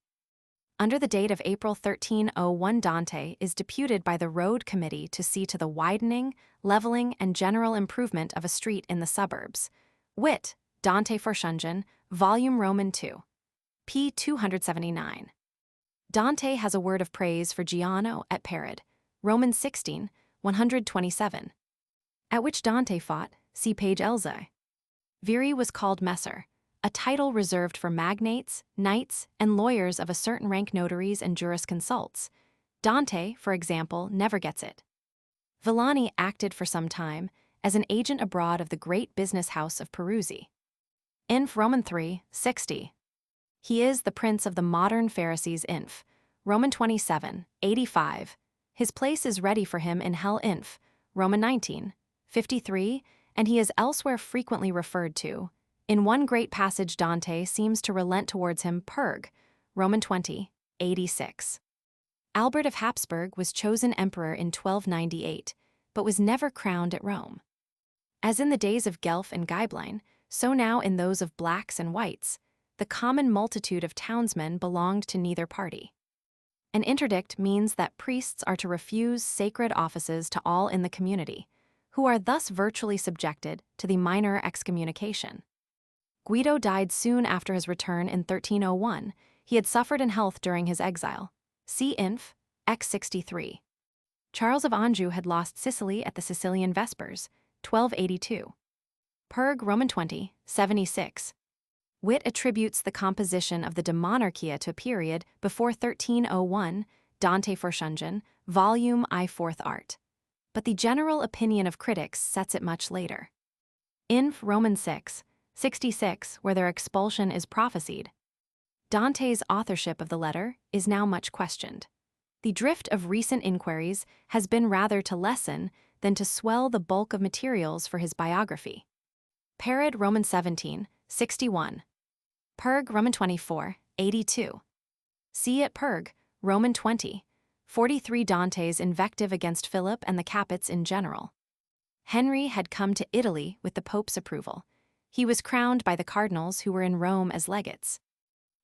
Under the date of April 1301, Dante is deputed by the Road Committee to see to the widening, leveling, and general improvement of a street in the suburbs. Wit, Dante Forshungen, Volume Roman 2, p. 279. Dante has a word of praise for Giotto at Parod, Roman 16, 127. at which Dante fought, see page Elze. Viri was called Messer, a title reserved for magnates, knights, and lawyers of a certain rank, notaries and jurisconsults. Dante, for example, never gets it. Villani acted for some time as an agent abroad of the great business house of Peruzzi. Inf Roman 3, 60. He is the prince of the modern Pharisees. Inf Roman 27, 85. His place is ready for him in hell. Inf Roman 19, 53, and he is elsewhere frequently referred to. In one great passage Dante seems to relent towards him. Purg, Roman 20, 86. Albert of Habsburg was chosen emperor in 1298, but was never crowned at Rome. As in the days of Guelph and Gaiblein, so now in those of blacks and whites, the common multitude of townsmen belonged to neither party. An interdict means that priests are to refuse sacred offices to all in the community, who are thus virtually subjected to the minor excommunication. Guido died soon after his return in 1301. He had suffered in health during his exile. See Inf. X 63. Charles of Anjou had lost Sicily at the Sicilian Vespers, 1282. Purg Roman 20, 76. Witt attributes the composition of the De Monarchia to a period before 1301, Dante Forschungen, volume I 4th art. But the general opinion of critics sets it much later. Inf Roman 6, 66, where their expulsion is prophesied. Dante's authorship of the letter is now much questioned. The drift of recent inquiries has been rather to lessen than to swell the bulk of materials for his biography. Parod Roman 17, 61. Purg Roman 24, 82. See at Purg, Roman 20, 43. Dante's invective against Philip and the Caputs in general. Henry had come to Italy with the Pope's approval. He was crowned by the cardinals who were in Rome as legates.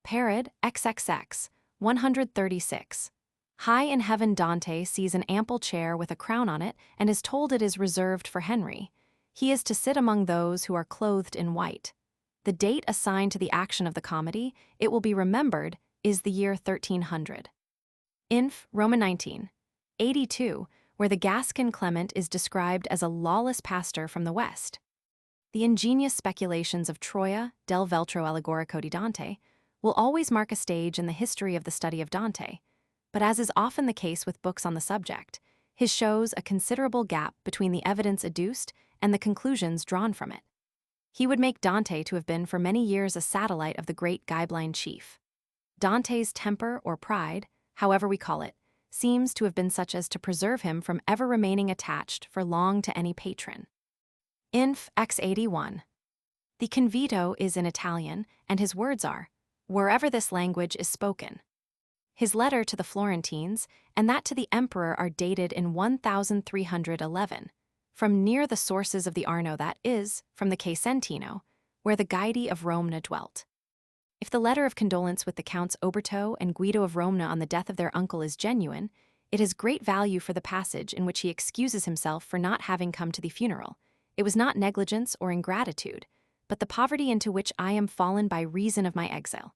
Parod XXX, 136. High in heaven Dante sees an ample chair with a crown on it and is told it is reserved for Henry. He is to sit among those who are clothed in white. The date assigned to the action of the comedy, it will be remembered, is the year 1300. Inf Roman 19, 82, where the Gascon Clement is described as a lawless pastor from the west. The ingenious speculations of Troia del Veltro allegorico di Dante will always mark a stage in the history of the study of Dante, but as is often the case with books on the subject, his shows a considerable gap between the evidence adduced and the conclusions drawn from it. He would make Dante to have been for many years a satellite of the great Gaiblein chief. Dante's temper or pride, however we call it, seems to have been such as to preserve him from ever remaining attached for long to any patron. Inf X 81. The convito is in Italian, and his words are, wherever this language is spoken. His letter to the Florentines and that to the emperor are dated in 1311, from near the sources of the Arno, that is, from the Casentino, where the Guidi of Romna dwelt. If the letter of condolence with the Counts Oberto and Guido of Romna on the death of their uncle is genuine, it has great value for the passage in which he excuses himself for not having come to the funeral. It was not negligence or ingratitude, but the poverty into which I am fallen by reason of my exile.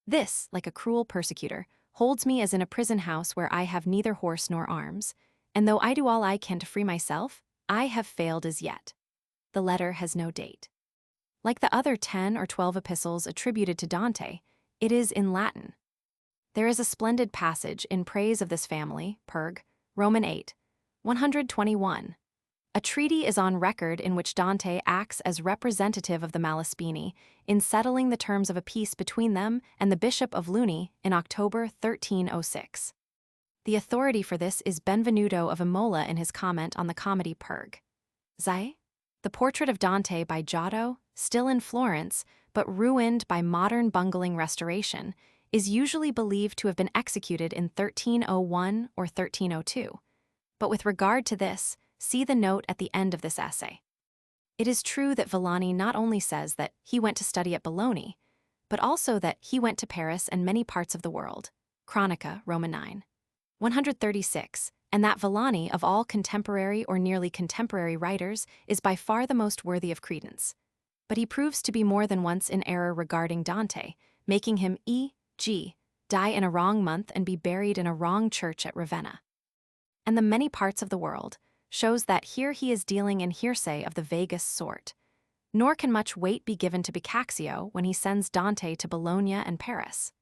This, like a cruel persecutor, holds me as in a prison house where I have neither horse nor arms, and though I do all I can to free myself, I have failed as yet. The letter has no date. Like the other 10 or 12 epistles attributed to Dante, it is in Latin. There is a splendid passage in praise of this family, Purg, Roman 8, 121. A treaty is on record in which Dante acts as representative of the Malaspini in settling the terms of a peace between them and the Bishop of Luni in October 1306. The authority for this is Benvenuto of Imola in his comment on the comedy Purg. Zai? The portrait of Dante by Giotto, still in Florence, but ruined by modern bungling restoration, is usually believed to have been executed in 1301 or 1302. But with regard to this, see the note at the end of this essay. It is true that Villani not only says that he went to study at Bologna, but also that he went to Paris and many parts of the world, Chronica, Roman 9, 136, and that Villani, of all contemporary or nearly contemporary writers, is by far the most worthy of credence. But he proves to be more than once in error regarding Dante, making him e.g., die in a wrong month and be buried in a wrong church at Ravenna. And the many parts of the world, shows that here he is dealing in hearsay of the vaguest sort. Nor can much weight be given to Boccaccio when he sends Dante to Bologna and Paris.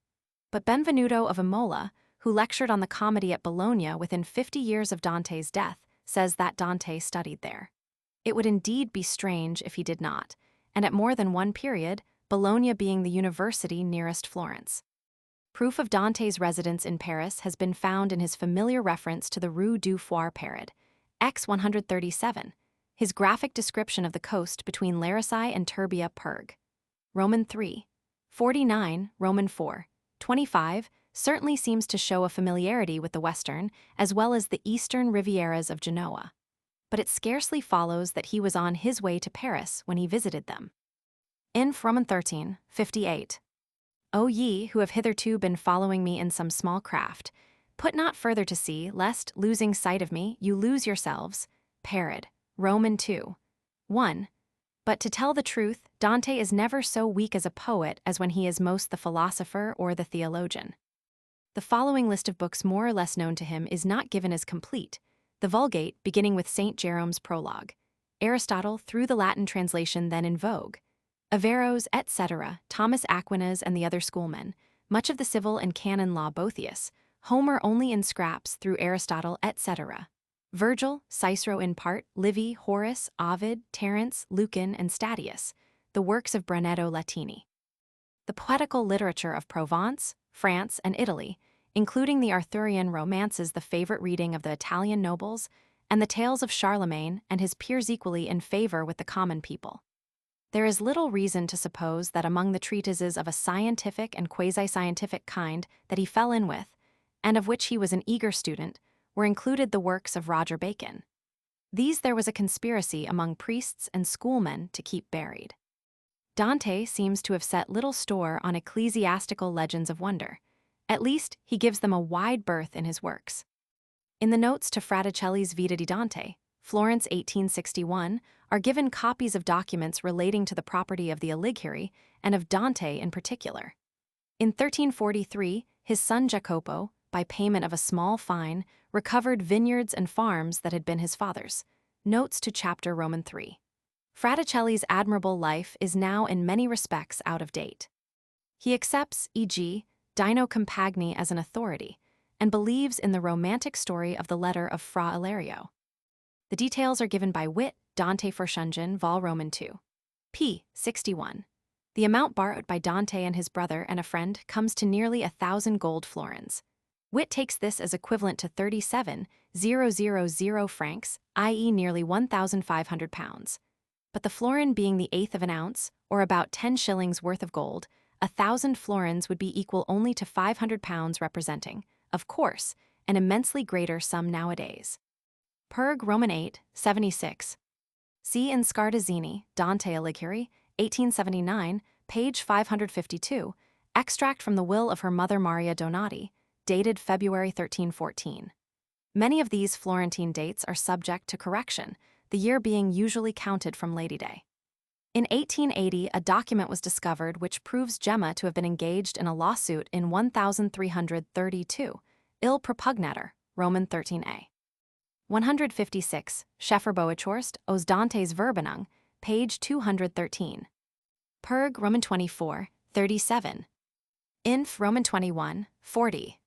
But Benvenuto of Imola, who lectured on the comedy at Bologna within 50 years of Dante's death, says that Dante studied there. It would indeed be strange if he did not, and at more than one period, Bologna being the university nearest Florence. Proof of Dante's residence in Paris has been found in his familiar reference to the Rue du Foire Parade, X 137, his graphic description of the coast between Larissae and Turbia Perg. Roman 3. 49, Roman 4. 25, certainly seems to show a familiarity with the western as well as the eastern Rivieras of Genoa. But it scarcely follows that he was on his way to Paris when he visited them. Inf. Roman 13, 58. O ye, who have hitherto been following me in some small craft, put not further to sea, lest, losing sight of me, you lose yourselves. Parad. Roman 2. 1. But to tell the truth, Dante is never so weak as a poet as when he is most the philosopher or the theologian. The following list of books more or less known to him is not given as complete. The Vulgate, beginning with St. Jerome's prologue. Aristotle, through the Latin translation then in vogue. Averroes, etc., Thomas Aquinas and the other schoolmen, much of the civil and canon law Boethius, Homer only in scraps through Aristotle, etc. Virgil, Cicero in part, Livy, Horace, Ovid, Terence, Lucan, and Statius, the works of Brunetto Latini. The poetical literature of Provence, France, and Italy, including the Arthurian romances, the favorite reading of the Italian nobles, and the tales of Charlemagne and his peers equally in favor with the common people. There is little reason to suppose that among the treatises of a scientific and quasi-scientific kind that he fell in with, and of which he was an eager student, were included the works of Roger Bacon. These there was a conspiracy among priests and schoolmen to keep buried. Dante seems to have set little store on ecclesiastical legends of wonder. At least, he gives them a wide berth in his works. In the notes to Fraticelli's Vita di Dante, Florence 1861, are given copies of documents relating to the property of the Alighieri and of Dante in particular. In 1343, his son Jacopo, by payment of a small fine, recovered vineyards and farms that had been his father's. Notes to chapter Roman 3. Fraticelli's admirable life is now in many respects out of date. He accepts, e.g., Dino Compagni as an authority, and believes in the romantic story of the letter of Fra Ilario. The details are given by Witt, Dante Verschungen, Vol. Roman 2. p. 61. The amount borrowed by Dante and his brother and a friend comes to nearly 1,000 gold florins. Witt takes this as equivalent to 37,000 francs, i.e. nearly 1,500 pounds. But the florin being the eighth of an ounce, or about 10 shillings worth of gold, 1,000 florins would be equal only to 500 pounds, representing, of course, an immensely greater sum nowadays. Perg. Roman 8, 76. See in Scartazzini, Dante Alighieri, 1879, page 552, extract from the will of her mother Maria Donati, dated February 1314. Many of these Florentine dates are subject to correction, the year being usually counted from Lady Day. In 1880, a document was discovered which proves Gemma to have been engaged in a lawsuit in 1332, Il Propugnator, Roman 13a. 156, Scheffer-Boechorst, Os Dantes Verbennung, page 213. Perg. Roman 24, 37. Inf. Roman 21, 40.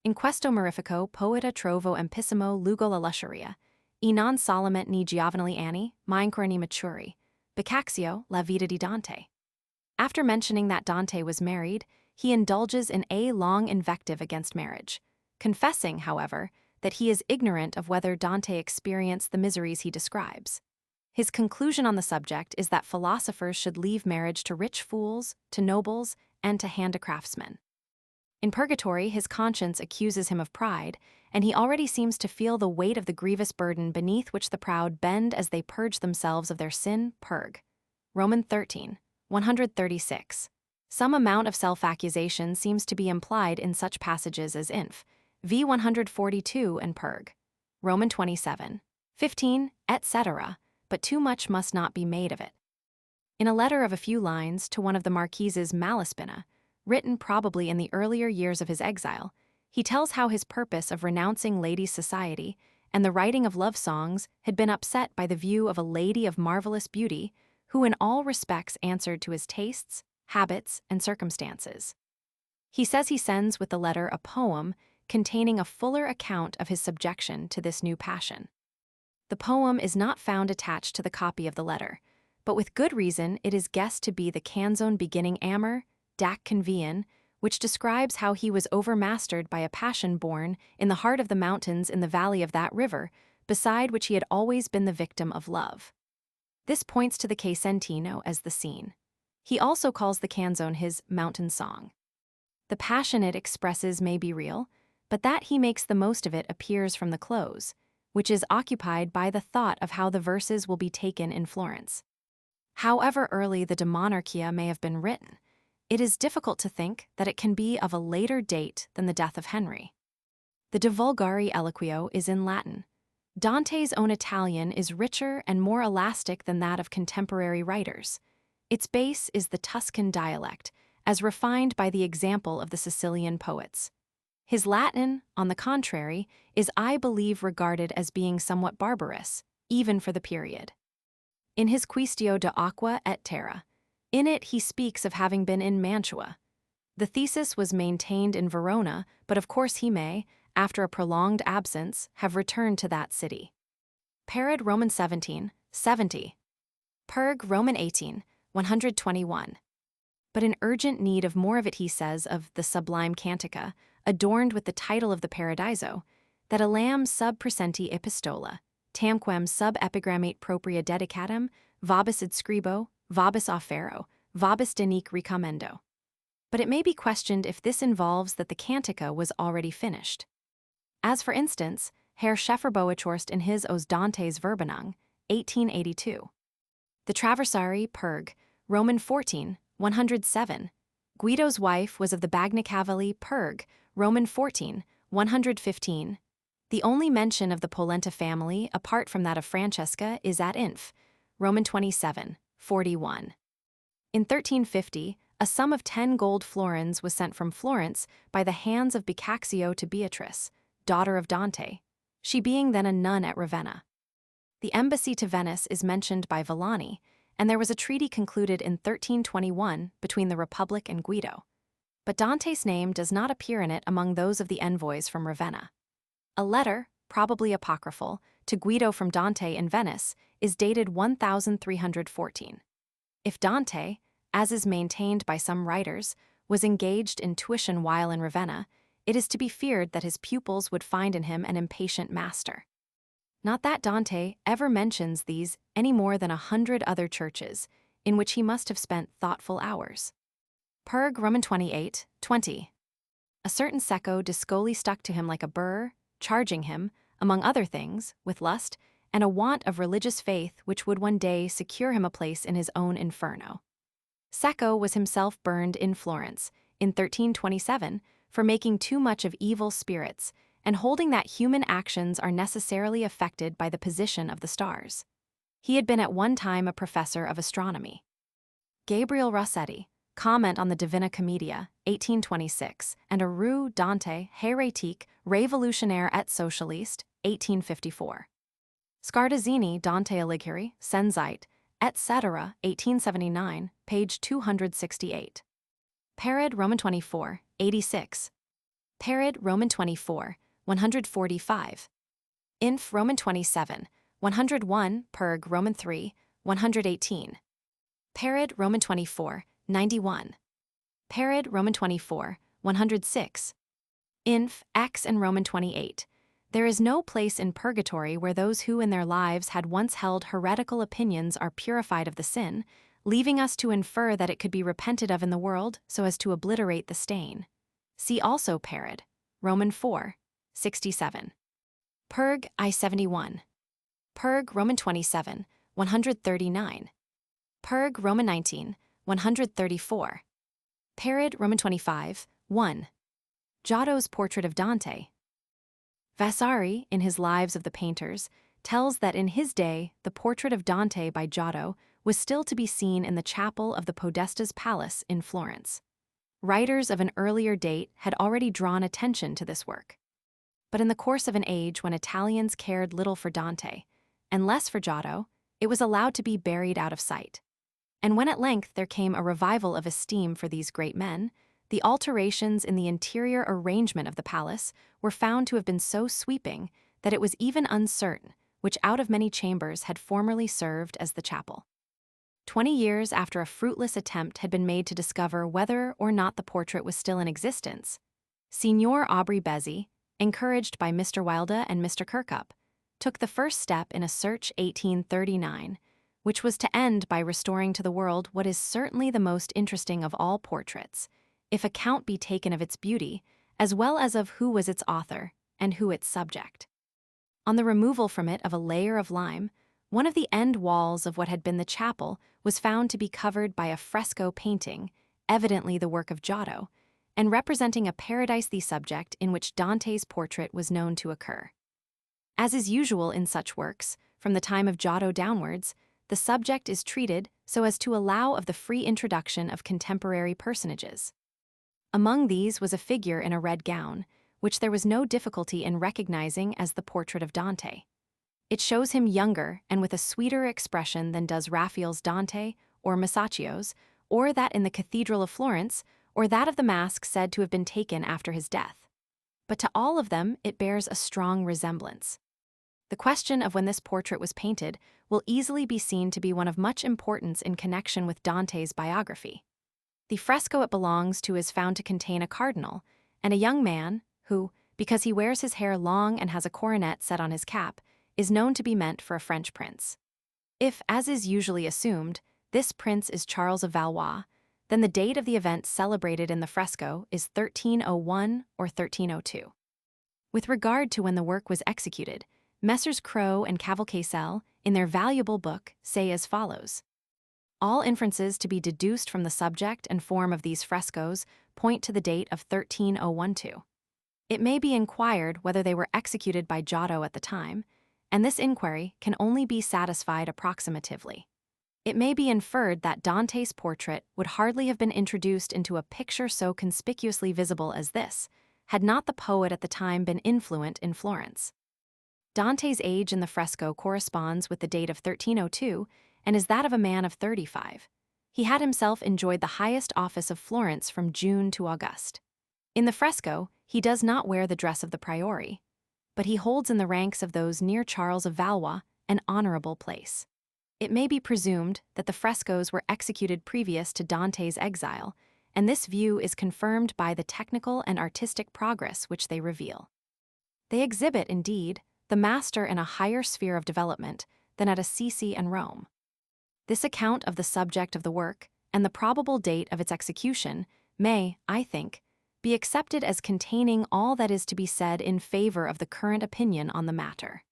In questo mirifico poeta trovo ampissimo lugo la lussuria, e non solamente ni giovanili anni, ma ancora ni maturi, Boccaccio, La Vita di Dante. After mentioning that Dante was married, he indulges in a long invective against marriage, confessing, however, that he is ignorant of whether Dante experienced the miseries he describes. His conclusion on the subject is that philosophers should leave marriage to rich fools, to nobles, and to handicraftsmen. In Purgatory, his conscience accuses him of pride, and he already seems to feel the weight of the grievous burden beneath which the proud bend as they purge themselves of their sin. Perg. Roman 13, 136. Some amount of self-accusation seems to be implied in such passages as Inf. v. 142 and Perg. Roman 27, 15, etc., but too much must not be made of it. In a letter of a few lines to one of the Marquise's Malaspina, written probably in the earlier years of his exile, he tells how his purpose of renouncing ladies' society and the writing of love songs had been upset by the view of a lady of marvelous beauty who in all respects answered to his tastes, habits, and circumstances. He says he sends with the letter a poem containing a fuller account of his subjection to this new passion. The poem is not found attached to the copy of the letter, but with good reason it is guessed to be the canzone beginning Amor, dac convian, which describes how he was overmastered by a passion born in the heart of the mountains in the valley of that river, beside which he had always been the victim of love. This points to the Casentino as the scene. He also calls the canzone his mountain song. The passion it expresses may be real, but that he makes the most of it appears from the close, which is occupied by the thought of how the verses will be taken in Florence. However early the De Monarchia may have been written, it is difficult to think that it can be of a later date than the death of Henry. The De Vulgari Eloquio is in Latin. Dante's own Italian is richer and more elastic than that of contemporary writers. Its base is the Tuscan dialect, as refined by the example of the Sicilian poets. His Latin, on the contrary, is, I believe, regarded as being somewhat barbarous, even for the period. In his Quaestio de Aqua et Terra, in it he speaks of having been in Mantua. The thesis was maintained in Verona, but of course he may, after a prolonged absence, have returned to that city. Parad Roman 17, 70. Perg Roman 18, 121. But in urgent need of more of it he says of the sublime Cantica, adorned with the title of the Paradiso, that elam sub presenti epistola, tamquem sub epigrammate propria dedicatum, vobis id scribo, vobis offero, vobis denique recommendo. But it may be questioned if this involves that the Cantica was already finished. As for instance, Herr Scheffer-Boechorst in his Os Dantes Verbenung, 1882. The Traversari Perg, Roman 14, 107. Guido's wife was of the Bagnacavalli Perg, Roman 14, 115. The only mention of the Polenta family, apart from that of Francesca, is at Inf, Roman 27, 41. In 1350, a sum of 10 gold florins was sent from Florence by the hands of Boccaccio to Beatrice, daughter of Dante, she being then a nun at Ravenna. The embassy to Venice is mentioned by Villani, and there was a treaty concluded in 1321 between the Republic and Guido. But Dante's name does not appear in it among those of the envoys from Ravenna. A letter, probably apocryphal, to Guido from Dante in Venice is dated 1314. If Dante, as is maintained by some writers, was engaged in tuition while in Ravenna, it is to be feared that his pupils would find in him an impatient master. Not that Dante ever mentions these any more than 100 other churches, in which he must have spent thoughtful hours. Perg Roman 28, 20. A certain secco discoli stuck to him like a burr, charging him, among other things, with lust, and a want of religious faith which would one day secure him a place in his own Inferno. Secco was himself burned in Florence, in 1327, for making too much of evil spirits, and holding that human actions are necessarily affected by the position of the stars. He had been at one time a professor of astronomy. Gabriel Rossetti, Comment on the Divina Commedia, 1826, and a Rue Dante, Hérétique, Révolutionnaire et Socialiste, 1854. Scartazzini, Dante Alighieri, Senzite, etc., 1879, page 268. Parad Roman 24, 86. Parad Roman 24, 145. Inf Roman 27, 101, Perg Roman 3, 118. Parad Roman 24, 91. Parad Roman 24, 106. Inf X and Roman 28. There is no place in purgatory where those who in their lives had once held heretical opinions are purified of the sin, leaving us to infer that it could be repented of in the world so as to obliterate the stain. See also Parad, Roman 4, 67. Perg I 71. Perg Roman 27, 139. Perg Roman 19, 134. Parad Roman 25, 1. Giotto's Portrait of Dante. Vasari, in his Lives of the Painters, tells that in his day the portrait of Dante by Giotto was still to be seen in the chapel of the Podesta's Palace in Florence. Writers of an earlier date had already drawn attention to this work. But in the course of an age when Italians cared little for Dante, and less for Giotto, it was allowed to be buried out of sight. And when at length there came a revival of esteem for these great men, the alterations in the interior arrangement of the palace were found to have been so sweeping that it was even uncertain which out of many chambers had formerly served as the chapel. 20 years after a fruitless attempt had been made to discover whether or not the portrait was still in existence, Signor Aubrey Bezzi, encouraged by Mr. Wilde and Mr. Kirkup, took the first step in a search 1839, which was to end by restoring to the world what is certainly the most interesting of all portraits, if account be taken of its beauty, as well as of who was its author and who its subject. On the removal from it of a layer of lime, one of the end walls of what had been the chapel was found to be covered by a fresco painting, evidently the work of Giotto, and representing a paradise-the subject in which Dante's portrait was known to occur. As is usual in such works, from the time of Giotto downwards, the subject is treated so as to allow of the free introduction of contemporary personages. Among these was a figure in a red gown, which there was no difficulty in recognizing as the portrait of Dante. It shows him younger and with a sweeter expression than does Raphael's Dante or Masaccio's, or that in the Cathedral of Florence, or that of the mask said to have been taken after his death. But to all of them it bears a strong resemblance. The question of when this portrait was painted will easily be seen to be one of much importance in connection with Dante's biography. The fresco it belongs to is found to contain a cardinal, and a young man who, because he wears his hair long and has a coronet set on his cap, is known to be meant for a French prince. If, as is usually assumed, this prince is Charles of Valois, then the date of the event celebrated in the fresco is 1301 or 1302. With regard to when the work was executed, Messrs. Crowe and Cavalcasel, in their valuable book, say as follows: all inferences to be deduced from the subject and form of these frescoes point to the date of 13012. It may be inquired whether they were executed by Giotto at the time, and this inquiry can only be satisfied approximatively. It may be inferred that Dante's portrait would hardly have been introduced into a picture so conspicuously visible as this, had not the poet at the time been influent in Florence. Dante's age in the fresco corresponds with the date of 1302 and is that of a man of 35. He had himself enjoyed the highest office of Florence from June to August. In the fresco, he does not wear the dress of the priori, but he holds in the ranks of those near Charles of Valois an honorable place. It may be presumed that the frescoes were executed previous to Dante's exile, and this view is confirmed by the technical and artistic progress which they reveal. They exhibit, indeed, the master in a higher sphere of development than at Assisi and Rome. This account of the subject of the work and the probable date of its execution may, I think, be accepted as containing all that is to be said in favor of the current opinion on the matter.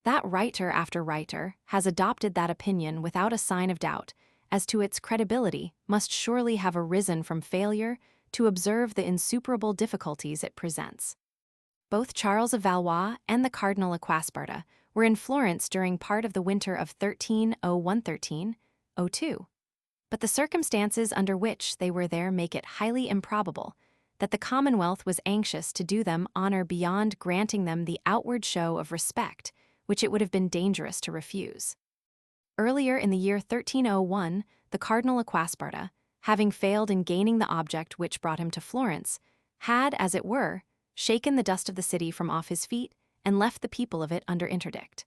That writer after writer has adopted that opinion without a sign of doubt as to its credibility must surely have arisen from failure to observe the insuperable difficulties it presents. Both Charles of Valois and the Cardinal Acquasparta were in Florence during part of the winter of 1301-1302, but the circumstances under which they were there make it highly improbable that the Commonwealth was anxious to do them honor beyond granting them the outward show of respect which it would have been dangerous to refuse. Earlier in the year 1301, the Cardinal Acquasparta, having failed in gaining the object which brought him to Florence, had, as it were, shaken the dust of the city from off his feet and left the people of it under interdict.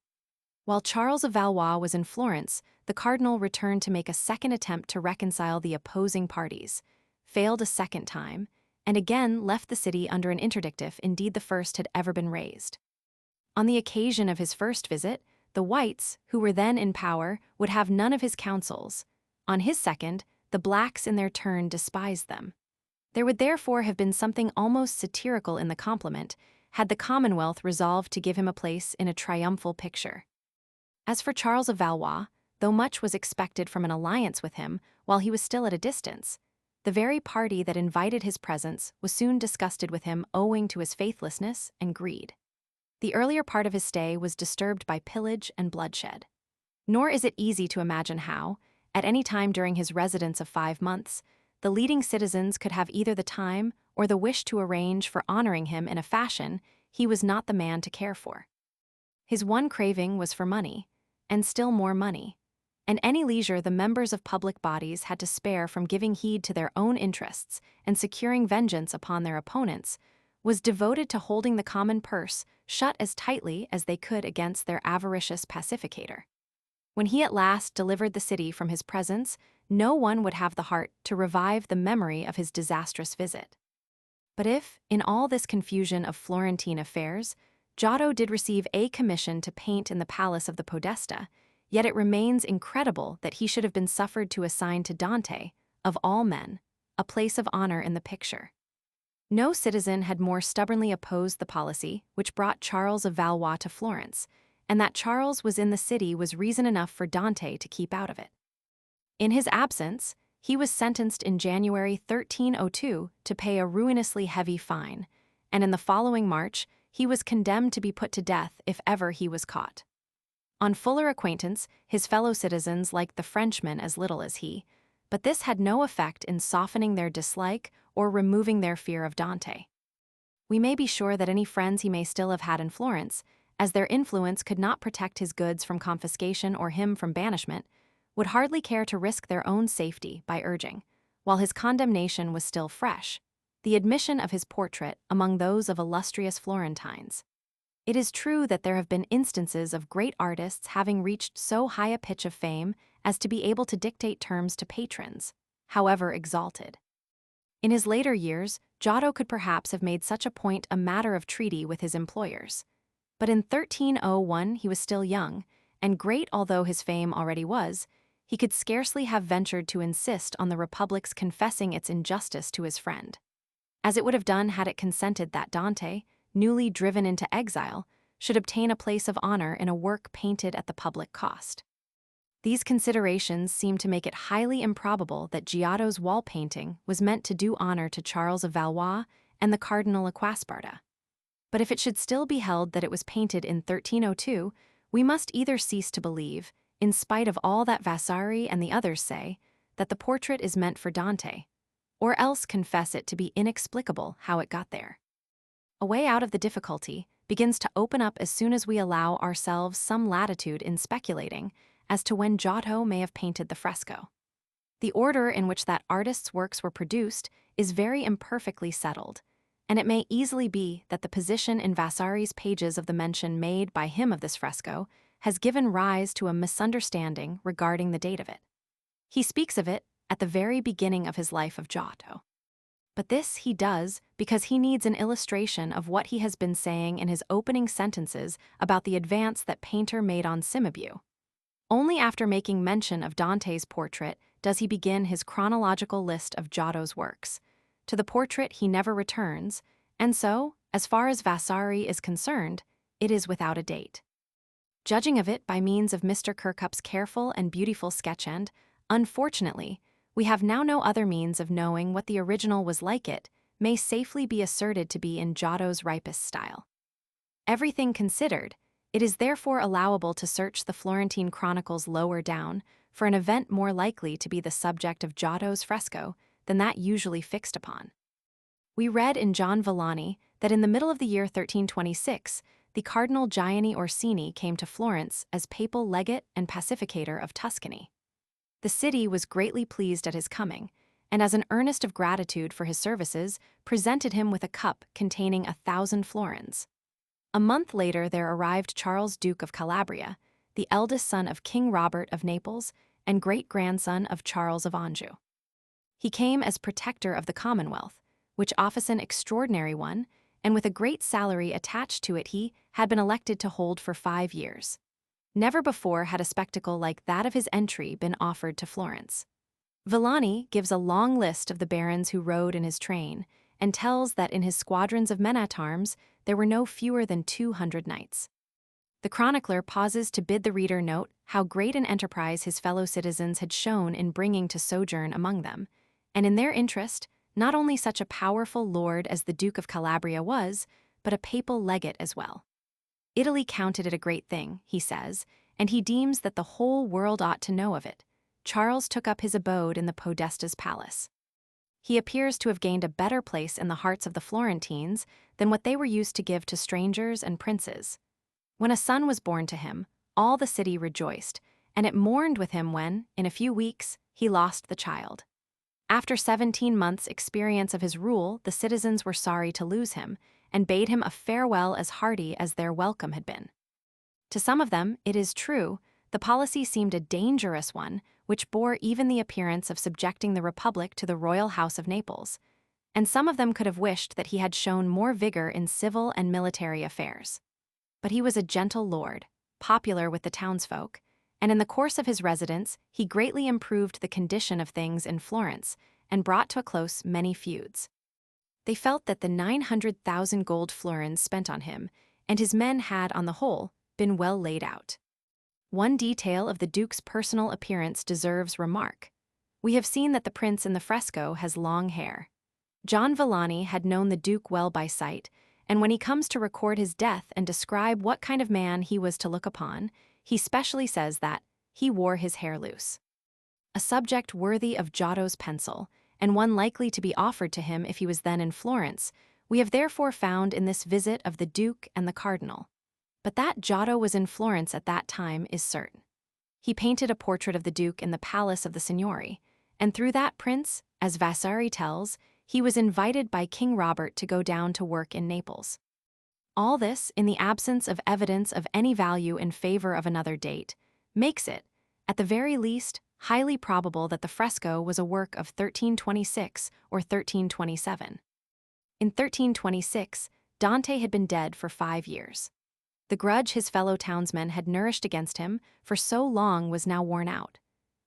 While Charles of Valois was in Florence, the cardinal returned to make a second attempt to reconcile the opposing parties, failed a second time, and again left the city under an interdict if indeed the first had ever been raised. On the occasion of his first visit, the whites, who were then in power, would have none of his counsels. On his second, the blacks in their turn despised them. There would therefore have been something almost satirical in the compliment, had the Commonwealth resolved to give him a place in a triumphal picture. As for Charles of Valois, though much was expected from an alliance with him while he was still at a distance, the very party that invited his presence was soon disgusted with him owing to his faithlessness and greed. The earlier part of his stay was disturbed by pillage and bloodshed. Nor is it easy to imagine how, at any time during his residence of 5 months, the leading citizens could have either the time or the wish to arrange for honoring him in a fashion he was not the man to care for. His one craving was for money, and still more money, and any leisure the members of public bodies had to spare from giving heed to their own interests and securing vengeance upon their opponents was devoted to holding the common purse shut as tightly as they could against their avaricious pacificator. When he at last delivered the city from his presence, no one would have the heart to revive the memory of his disastrous visit. But if, in all this confusion of Florentine affairs, Giotto did receive a commission to paint in the palace of the Podesta, yet it remains incredible that he should have been suffered to assign to Dante, of all men, a place of honor in the picture. No citizen had more stubbornly opposed the policy which brought Charles of Valois to Florence, and that Charles was in the city was reason enough for Dante to keep out of it. In his absence, he was sentenced in January 1302 to pay a ruinously heavy fine, and in the following March, he was condemned to be put to death if ever he was caught. On fuller acquaintance, his fellow citizens liked the Frenchman as little as he, but this had no effect in softening their dislike or removing their fear of Dante. We may be sure that any friends he may still have had in Florence, as their influence could not protect his goods from confiscation or him from banishment, would hardly care to risk their own safety by urging, while his condemnation was still fresh, the admission of his portrait among those of illustrious Florentines. It is true that there have been instances of great artists having reached so high a pitch of fame as to be able to dictate terms to patrons, however exalted. In his later years, Giotto could perhaps have made such a point a matter of treaty with his employers. But in 1301 he was still young, and great although his fame already was, he could scarcely have ventured to insist on the Republic's confessing its injustice to his friend, as it would have done had it consented that Dante, newly driven into exile, should obtain a place of honor in a work painted at the public cost. These considerations seem to make it highly improbable that Giotto's wall painting was meant to do honor to Charles of Valois and the Cardinal Acquasparta. But if it should still be held that it was painted in 1302, we must either cease to believe, in spite of all that Vasari and the others say, that the portrait is meant for Dante, or else confess it to be inexplicable how it got there. A way out of the difficulty begins to open up as soon as we allow ourselves some latitude in speculating as to when Giotto may have painted the fresco. The order in which that artist's works were produced is very imperfectly settled, and it may easily be that the position in Vasari's pages of the mention made by him of this fresco has given rise to a misunderstanding regarding the date of it. He speaks of it at the very beginning of his life of Giotto. But this he does because he needs an illustration of what he has been saying in his opening sentences about the advance that painter made on Cimabue. Only after making mention of Dante's portrait does he begin his chronological list of Giotto's works. To the portrait he never returns, and so, as far as Vasari is concerned, it is without a date. Judging of it by means of Mr. Kirkup's careful and beautiful sketch-end, unfortunately, we have now no other means of knowing what the original was like. It may safely be asserted to be in Giotto's ripest style. Everything considered, it is therefore allowable to search the Florentine chronicles lower down for an event more likely to be the subject of Giotto's fresco than that usually fixed upon. We read in John Villani that in the middle of the year 1326, the Cardinal Gianni Orsini came to Florence as papal legate and pacificator of Tuscany. The city was greatly pleased at his coming, and as an earnest of gratitude for his services, presented him with a cup containing 1,000 florins. A month later there arrived Charles, Duke of Calabria, the eldest son of King Robert of Naples and great-grandson of Charles of Anjou. He came as protector of the Commonwealth, which office an extraordinary one, and with a great salary attached to it he had been elected to hold for 5 years. Never before had a spectacle like that of his entry been offered to Florence. Villani gives a long list of the barons who rode in his train, and tells that in his squadrons of men-at-arms there were no fewer than 200 knights. The chronicler pauses to bid the reader note how great an enterprise his fellow citizens had shown in bringing to sojourn among them, and in their interest, not only such a powerful lord as the Duke of Calabria was, but a papal legate as well. Italy counted it a great thing, he says, and he deems that the whole world ought to know of it. Charles took up his abode in the Podesta's palace. He appears to have gained a better place in the hearts of the Florentines than what they were used to give to strangers and princes. When a son was born to him, all the city rejoiced, and it mourned with him when, in a few weeks, he lost the child. After 17 months' experience of his rule, the citizens were sorry to lose him, and bade him a farewell as hearty as their welcome had been. To some of them, it is true, the policy seemed a dangerous one, which bore even the appearance of subjecting the Republic to the royal house of Naples, and some of them could have wished that he had shown more vigor in civil and military affairs. But he was a gentle lord, popular with the townsfolk, and in the course of his residence he greatly improved the condition of things in Florence and brought to a close many feuds. They felt that the 900,000 gold florins spent on him and his men had, on the whole, been well laid out. One detail of the Duke's personal appearance deserves remark. We have seen that the prince in the fresco has long hair. John Villani had known the Duke well by sight, and when he comes to record his death and describe what kind of man he was to look upon, he specially says that he wore his hair loose. A subject worthy of Giotto's pencil, and one likely to be offered to him if he was then in Florence, we have therefore found in this visit of the Duke and the Cardinal. But that Giotto was in Florence at that time is certain. He painted a portrait of the Duke in the palace of the Signory, and through that prince, as Vasari tells, he was invited by King Robert to go down to work in Naples. All this, in the absence of evidence of any value in favor of another date, makes it, at the very least, highly probable that the fresco was a work of 1326 or 1327. In 1326, Dante had been dead for 5 years. The grudge his fellow townsmen had nourished against him for so long was now worn out.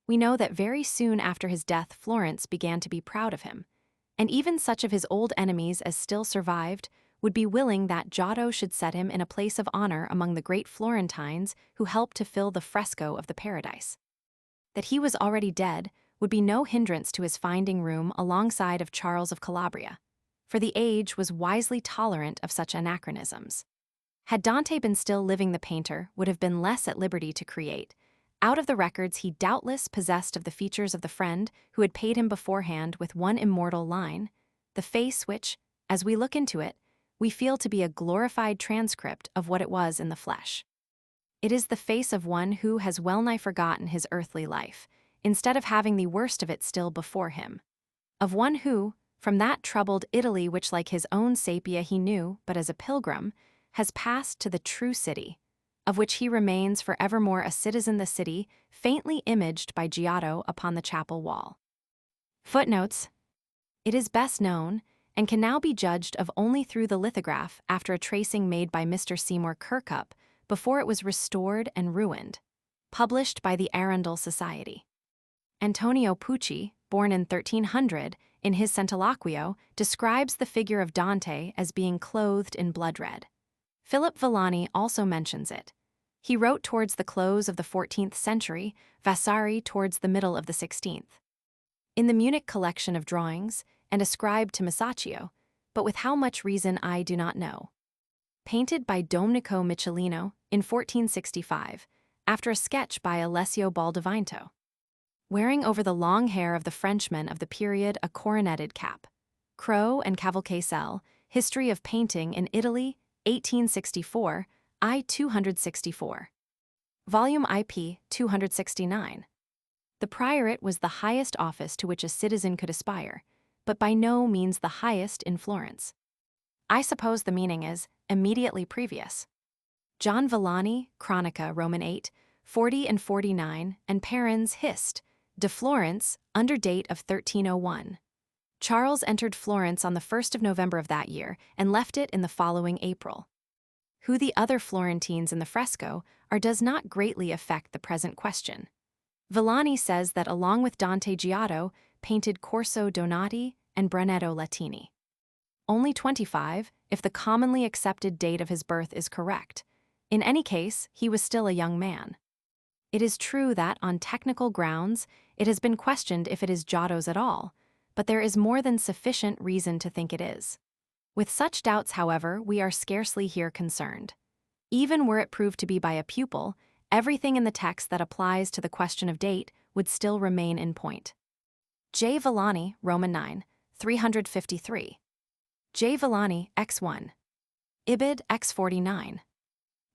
We know that very soon after his death Florence began to be proud of him, and even such of his old enemies as still survived would be willing that Giotto should set him in a place of honor among the great Florentines who helped to fill the fresco of the Paradise. That he was already dead would be no hindrance to his finding room alongside of Charles of Calabria, for the age was wisely tolerant of such anachronisms. Had Dante been still living, the painter would have been less at liberty to create. Out of the records he doubtless possessed of the features of the friend who had paid him beforehand with one immortal line, the face which, as we look into it, we feel to be a glorified transcript of what it was in the flesh. It is the face of one who has well-nigh forgotten his earthly life, instead of having the worst of it still before him. Of one who, from that troubled Italy which like his own Sapia he knew but as a pilgrim, has passed to the true city, of which he remains for evermore a citizen, the city faintly imaged by Giotto upon the chapel wall. Footnotes. It is best known, and can now be judged of only through the lithograph after a tracing made by Mr. Seymour Kirkup before it was restored and ruined, published by the Arundel Society. Antonio Pucci, born in 1300, in his Centiloquio, describes the figure of Dante as being clothed in blood red. Philip Villani also mentions it. He wrote towards the close of the 14th century, Vasari towards the middle of the 16th. In the Munich collection of drawings, and ascribed to Masaccio, but with how much reason I do not know. Painted by Domenico Michelino in 1465, after a sketch by Alessio Baldavinto. Wearing over the long hair of the Frenchmen of the period a coroneted cap. Crowe and Cavalcasel, History of Painting in Italy, 1864, I 264. Volume IP 269. The priorate was the highest office to which a citizen could aspire, but by no means the highest in Florence. I suppose the meaning is immediately previous. John Villani, Chronica, Roman 8, 40 and 49, and Perrin's Hist. de Florence, under date of 1301. Charles entered Florence on the 1st of November of that year and left it in the following April. Who the other Florentines in the fresco are does not greatly affect the present question. Villani says that along with Dante, Giotto painted Corso Donati and Brunetto Latini. Only 25, if the commonly accepted date of his birth is correct. In any case, he was still a young man. It is true that, on technical grounds, it has been questioned if it is Giotto's at all, but there is more than sufficient reason to think it is. With such doubts, however, we are scarcely here concerned. Even were it proved to be by a pupil, everything in the text that applies to the question of date would still remain in point. J. Villani, Roman 9, 353. J. Villani, X1. Ibid, X49.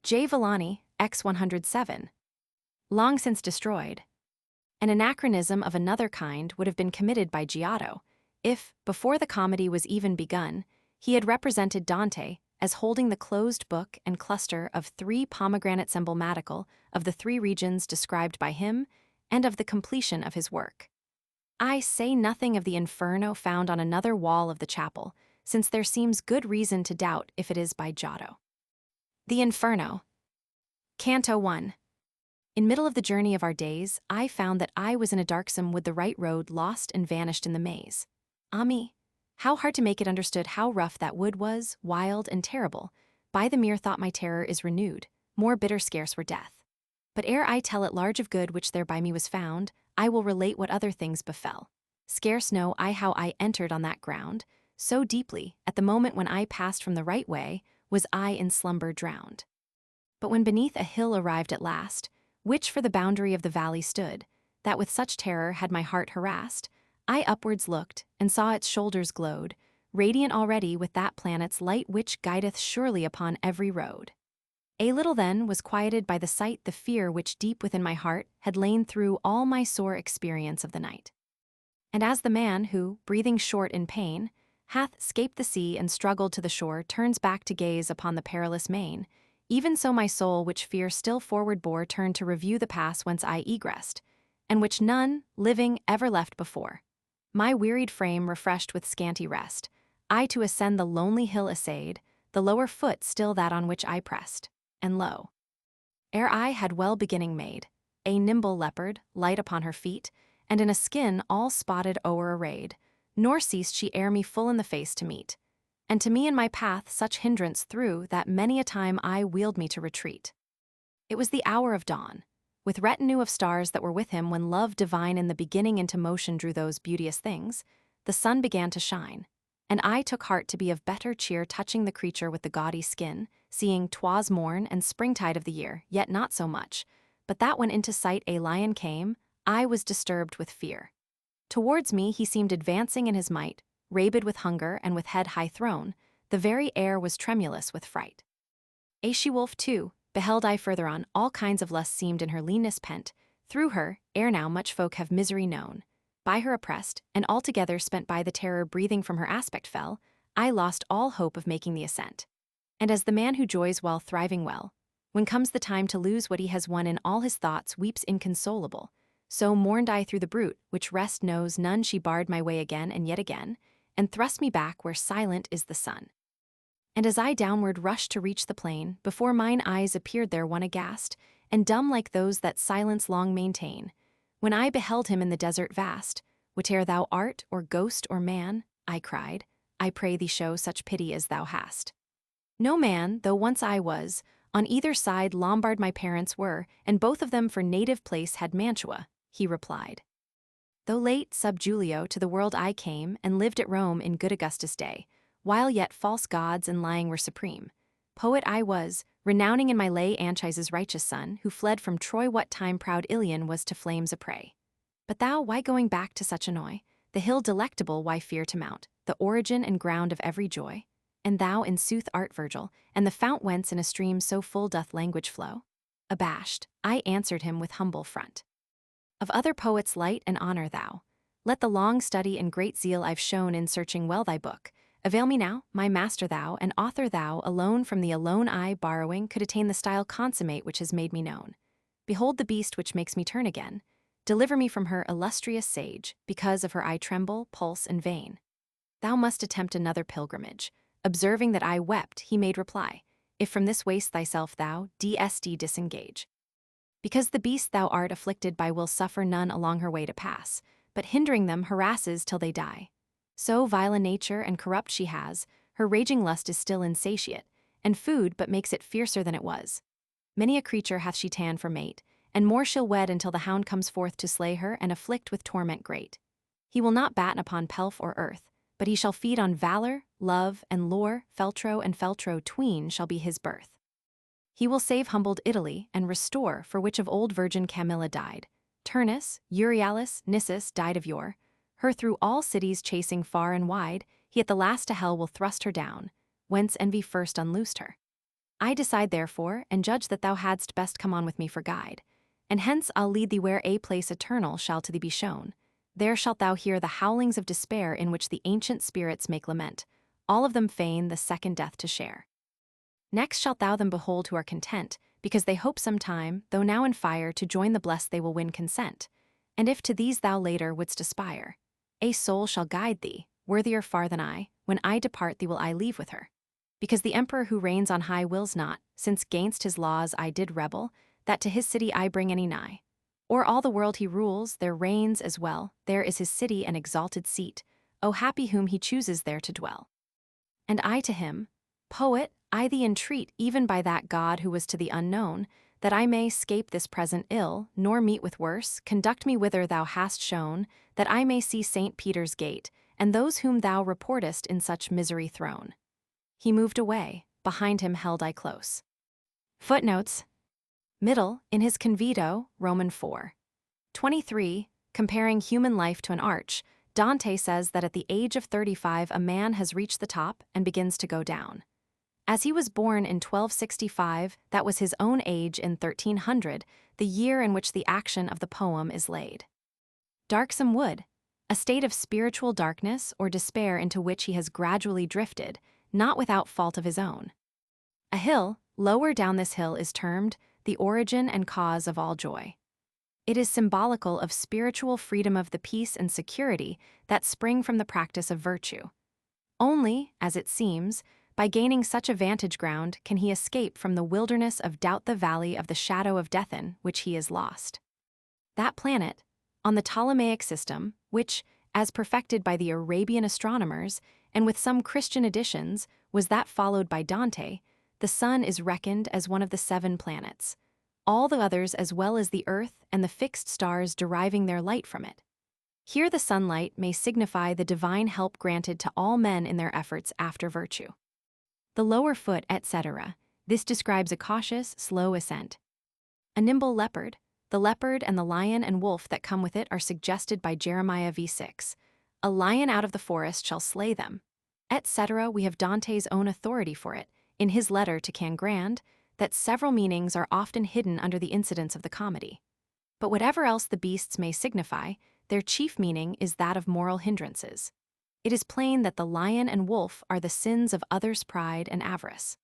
J. Villani, X107. Long since destroyed. An anachronism of another kind would have been committed by Giotto if, before the comedy was even begun, he had represented Dante as holding the closed book and cluster of 3 pomegranates emblematical of the 3 regions described by him and of the completion of his work. I say nothing of the Inferno found on another wall of the chapel, since there seems good reason to doubt if it is by Giotto. The Inferno. Canto 1. In middle of the journey of our days, I found that I was in a darksome with the right road lost and vanished in the maze. Ah me, how hard to make it understood how rough that wood was, wild and terrible. By the mere thought my terror is renewed, more bitter scarce were death. But ere I tell at large of good which there by me was found, I will relate what other things befell. Scarce know I how I entered on that ground, so deeply, at the moment when I passed from the right way, was I in slumber drowned. But when beneath a hill arrived at last, which for the boundary of the valley stood, that with such terror had my heart harassed, I upwards looked, and saw its shoulders glowed, radiant already with that planet's light which guideth surely upon every road. A little then was quieted by the sight the fear which deep within my heart had lain through all my sore experience of the night. And as the man who, breathing short in pain, hath scaped the sea and struggled to the shore turns back to gaze upon the perilous main, even so my soul which fear still forward bore turned to review the pass whence I egressed, and which none, living, ever left before. My wearied frame refreshed with scanty rest, I to ascend the lonely hill essayed, the lower foot still that on which I pressed, and lo! Ere I had well beginning made, a nimble leopard, light upon her feet, and in a skin all spotted o'er arrayed, nor ceased she ere me full in the face to meet, and to me in my path such hindrance threw that many a time I wheeled me to retreat. It was the hour of dawn, with retinue of stars that were with him when love divine in the beginning into motion drew those beauteous things, the sun began to shine, and I took heart to be of better cheer touching the creature with the gaudy skin, seeing 'twas morn and springtide of the year, yet not so much, but that when into sight a lion came, I was disturbed with fear. Towards me he seemed advancing in his might, rabid with hunger and with head high thrown, the very air was tremulous with fright. A she-wolf, too, beheld I further on, all kinds of lust seemed in her leanness pent, through her, ere now much folk have misery known. By her oppressed, and altogether spent by the terror breathing from her aspect fell, I lost all hope of making the ascent. And as the man who joys while thriving well, when comes the time to lose what he has won in all his thoughts weeps inconsolable, so mourned I through the brute, which rest knows none. She barred my way again and yet again, and thrust me back where silent is the sun. And as I downward rushed to reach the plain, before mine eyes appeared there one aghast, and dumb like those that silence long maintain, when I beheld him in the desert vast, whiche'er thou art, or ghost or man, I cried, I pray thee show such pity as thou hast. No man, though once I was, on either side Lombard my parents were, and both of them for native place had Mantua, he replied. Though late sub Julio to the world I came, and lived at Rome in good Augustus' day, while yet false gods and lying were supreme. Poet I was, renowning in my lay Anchises' righteous son, who fled from Troy what time proud Ilion was to flames a prey. But thou, why going back to such annoy? The hill delectable why fear to mount, the origin and ground of every joy? And thou in sooth art Virgil, and the fount whence in a stream so full doth language flow? Abashed, I answered him with humble front. Of other poets light and honor thou. Let the long study and great zeal I've shown in searching well thy book avail me now, my master thou, and author thou, alone from the alone I, borrowing, could attain the style consummate which has made me known. Behold the beast which makes me turn again. Deliver me from her, illustrious sage, because of her I tremble, pulse, and vein. Thou must attempt another pilgrimage. Observing that I wept, he made reply, if from this waste thyself thou, disengage. Because the beast thou art afflicted by will suffer none along her way to pass, but hindering them harasses till they die. So vile a nature and corrupt she has, her raging lust is still insatiate, and food but makes it fiercer than it was. Many a creature hath she ta'en for mate, and more she'll wed until the hound comes forth to slay her and afflict with torment great. He will not batten upon pelf or earth, but he shall feed on valor, love, and lore, feltro and feltro tween shall be his birth. He will save humbled Italy, and restore, for which of old Virgin Camilla died. Turnus, Euryalus, Nissus died of yore. Her through all cities chasing far and wide, he at the last to hell will thrust her down, whence envy first unloosed her. I decide therefore, and judge that thou hadst best come on with me for guide. And hence I'll lead thee where a place eternal shall to thee be shown. There shalt thou hear the howlings of despair in which the ancient spirits make lament, all of them fain the second death to share. Next shalt thou them behold who are content, because they hope some time, though now in fire, to join the blest they will win consent. And if to these thou later wouldst aspire, a soul shall guide thee, worthier far than I, when I depart thee will I leave with her. Because the emperor who reigns on high wills not, since gainst his laws I did rebel, that to his city I bring any nigh. Or all the world he rules, there reigns as well, there is his city an exalted seat, O happy whom he chooses there to dwell. And I to him, Poet, I thee entreat, even by that God who was to thee unknown, that I may 'scape this present ill, nor meet with worse, conduct me whither thou hast shown, that I may see St. Peter's gate, and those whom thou reportest in such misery thrown. He moved away, behind him held I close. Footnotes. Middle, in his Convito, Roman 4:23, comparing human life to an arch, Dante says that at the age of 35 a man has reached the top and begins to go down. As he was born in 1265, that was his own age in 1300, the year in which the action of the poem is laid. Darksome wood, a state of spiritual darkness or despair into which he has gradually drifted, not without fault of his own. A hill, lower down this hill is termed the origin and cause of all joy. It is symbolical of spiritual freedom of the peace and security that spring from the practice of virtue. Only, as it seems, by gaining such a vantage ground can he escape from the wilderness of doubt the valley of the shadow of death in which he is lost. That planet, on the Ptolemaic system, which, as perfected by the Arabian astronomers, and with some Christian additions, was that followed by Dante, the sun is reckoned as one of the 7 planets, all the others as well as the earth and the fixed stars deriving their light from it. Here the sunlight may signify the divine help granted to all men in their efforts after virtue. The lower foot, etc., this describes a cautious, slow ascent. A nimble leopard, the leopard and the lion and wolf that come with it are suggested by Jeremiah v6. A lion out of the forest shall slay them, etc. We have Dante's own authority for it, in his letter to Cangrande, that several meanings are often hidden under the incidents of the comedy. But whatever else the beasts may signify, their chief meaning is that of moral hindrances. It is plain that the lion and wolf are the sins of others' pride and avarice.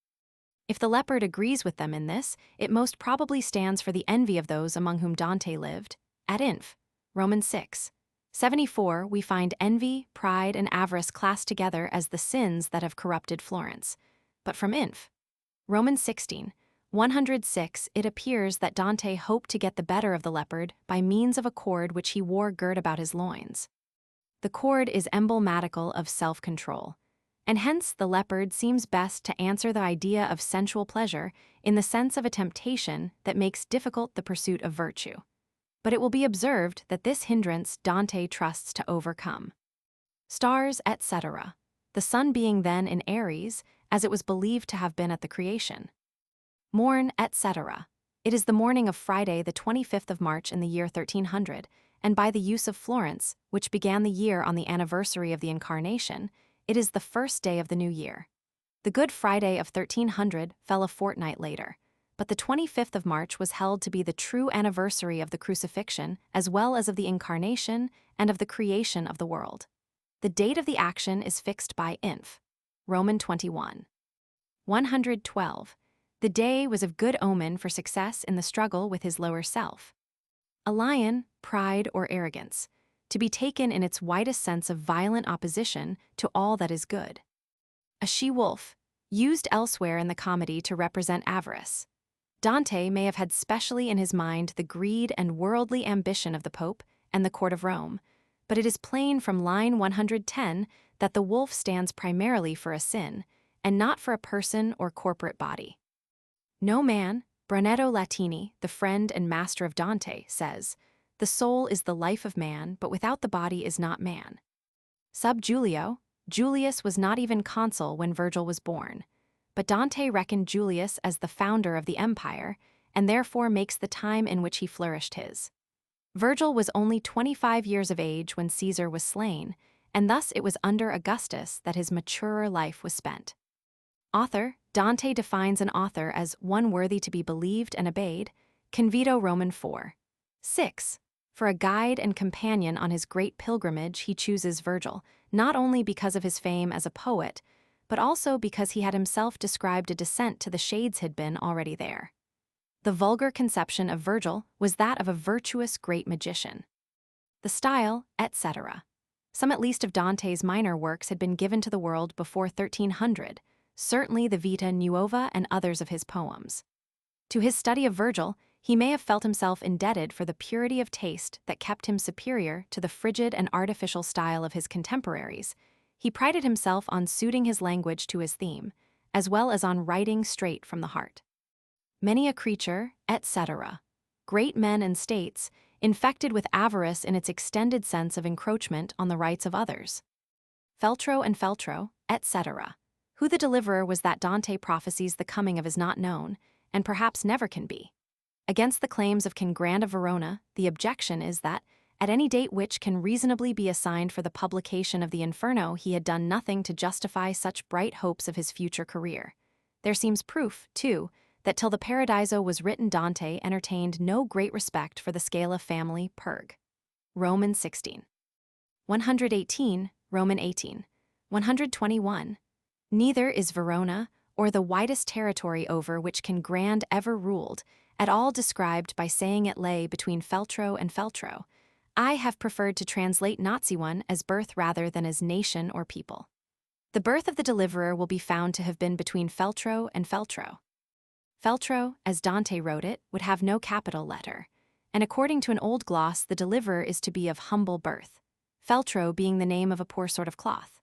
If the leopard agrees with them in this, it most probably stands for the envy of those among whom Dante lived. At Inf. Romans 6:74 we find envy, pride, and avarice classed together as the sins that have corrupted Florence. But from Inf. Romans 16:106 it appears that Dante hoped to get the better of the leopard by means of a cord which he wore girt about his loins. The cord is emblematical of self-control, and hence the leopard seems best to answer the idea of sensual pleasure in the sense of a temptation that makes difficult the pursuit of virtue. But it will be observed that this hindrance Dante trusts to overcome. Stars, etc., the sun being then in Aries, as it was believed to have been at the creation. Morn, etc., it is the morning of Friday the 25th of March in the year 1300, and by the use of Florence, which began the year on the anniversary of the Incarnation, it is the first day of the new year. The Good Friday of 1300 fell a fortnight later, but the 25th of March was held to be the true anniversary of the crucifixion as well as of the Incarnation and of the creation of the world. The date of the action is fixed by Inf. Roman 21:112. The day was of good omen for success in the struggle with his lower self. A lion, pride or arrogance, to be taken in its widest sense of violent opposition to all that is good. A she-wolf, used elsewhere in the comedy to represent avarice. Dante may have had specially in his mind the greed and worldly ambition of the Pope and the court of Rome, but it is plain from line 110 that the wolf stands primarily for a sin, and not for a person or corporate body. No man, Brunetto Latini, the friend and master of Dante, says, "The soul is the life of man, but without the body is not man." Sub Julio, Julius was not even consul when Virgil was born, but Dante reckoned Julius as the founder of the empire, and therefore makes the time in which he flourished his. Virgil was only 25 years of age when Caesar was slain, and thus it was under Augustus that his maturer life was spent. Author: Dante defines an author as one worthy to be believed and obeyed, Convito Roman 4:6. For a guide and companion on his great pilgrimage, he chooses Virgil, not only because of his fame as a poet, but also because he had himself described a descent to the shades had been already there. The vulgar conception of Virgil was that of a virtuous great magician. The style, etc. Some at least of Dante's minor works had been given to the world before 1300, certainly the Vita Nuova and others of his poems. To his study of Virgil, he may have felt himself indebted for the purity of taste that kept him superior to the frigid and artificial style of his contemporaries. He prided himself on suiting his language to his theme, as well as on writing straight from the heart. Many a creature, etc. Great men and states, infected with avarice in its extended sense of encroachment on the rights of others. Feltro and Feltro, etc. Who the deliverer was that Dante prophesies the coming of is not known, and perhaps never can be. Against the claims of King Grand of Verona, the objection is that, at any date which can reasonably be assigned for the publication of the Inferno, he had done nothing to justify such bright hopes of his future career. There seems proof, too, that till the Paradiso was written Dante entertained no great respect for the Scala family Perg. Roman 16. 118, Roman 18. 121. Neither is Verona, or the widest territory over which King Grand ever ruled, at all described by saying it lay between Feltro and Feltro. I have preferred to translate Nazi one as birth rather than as nation or people. The birth of the deliverer will be found to have been between Feltro and Feltro. Feltro, as Dante wrote it, would have no capital letter, and according to an old gloss, the deliverer is to be of humble birth, Feltro being the name of a poor sort of cloth.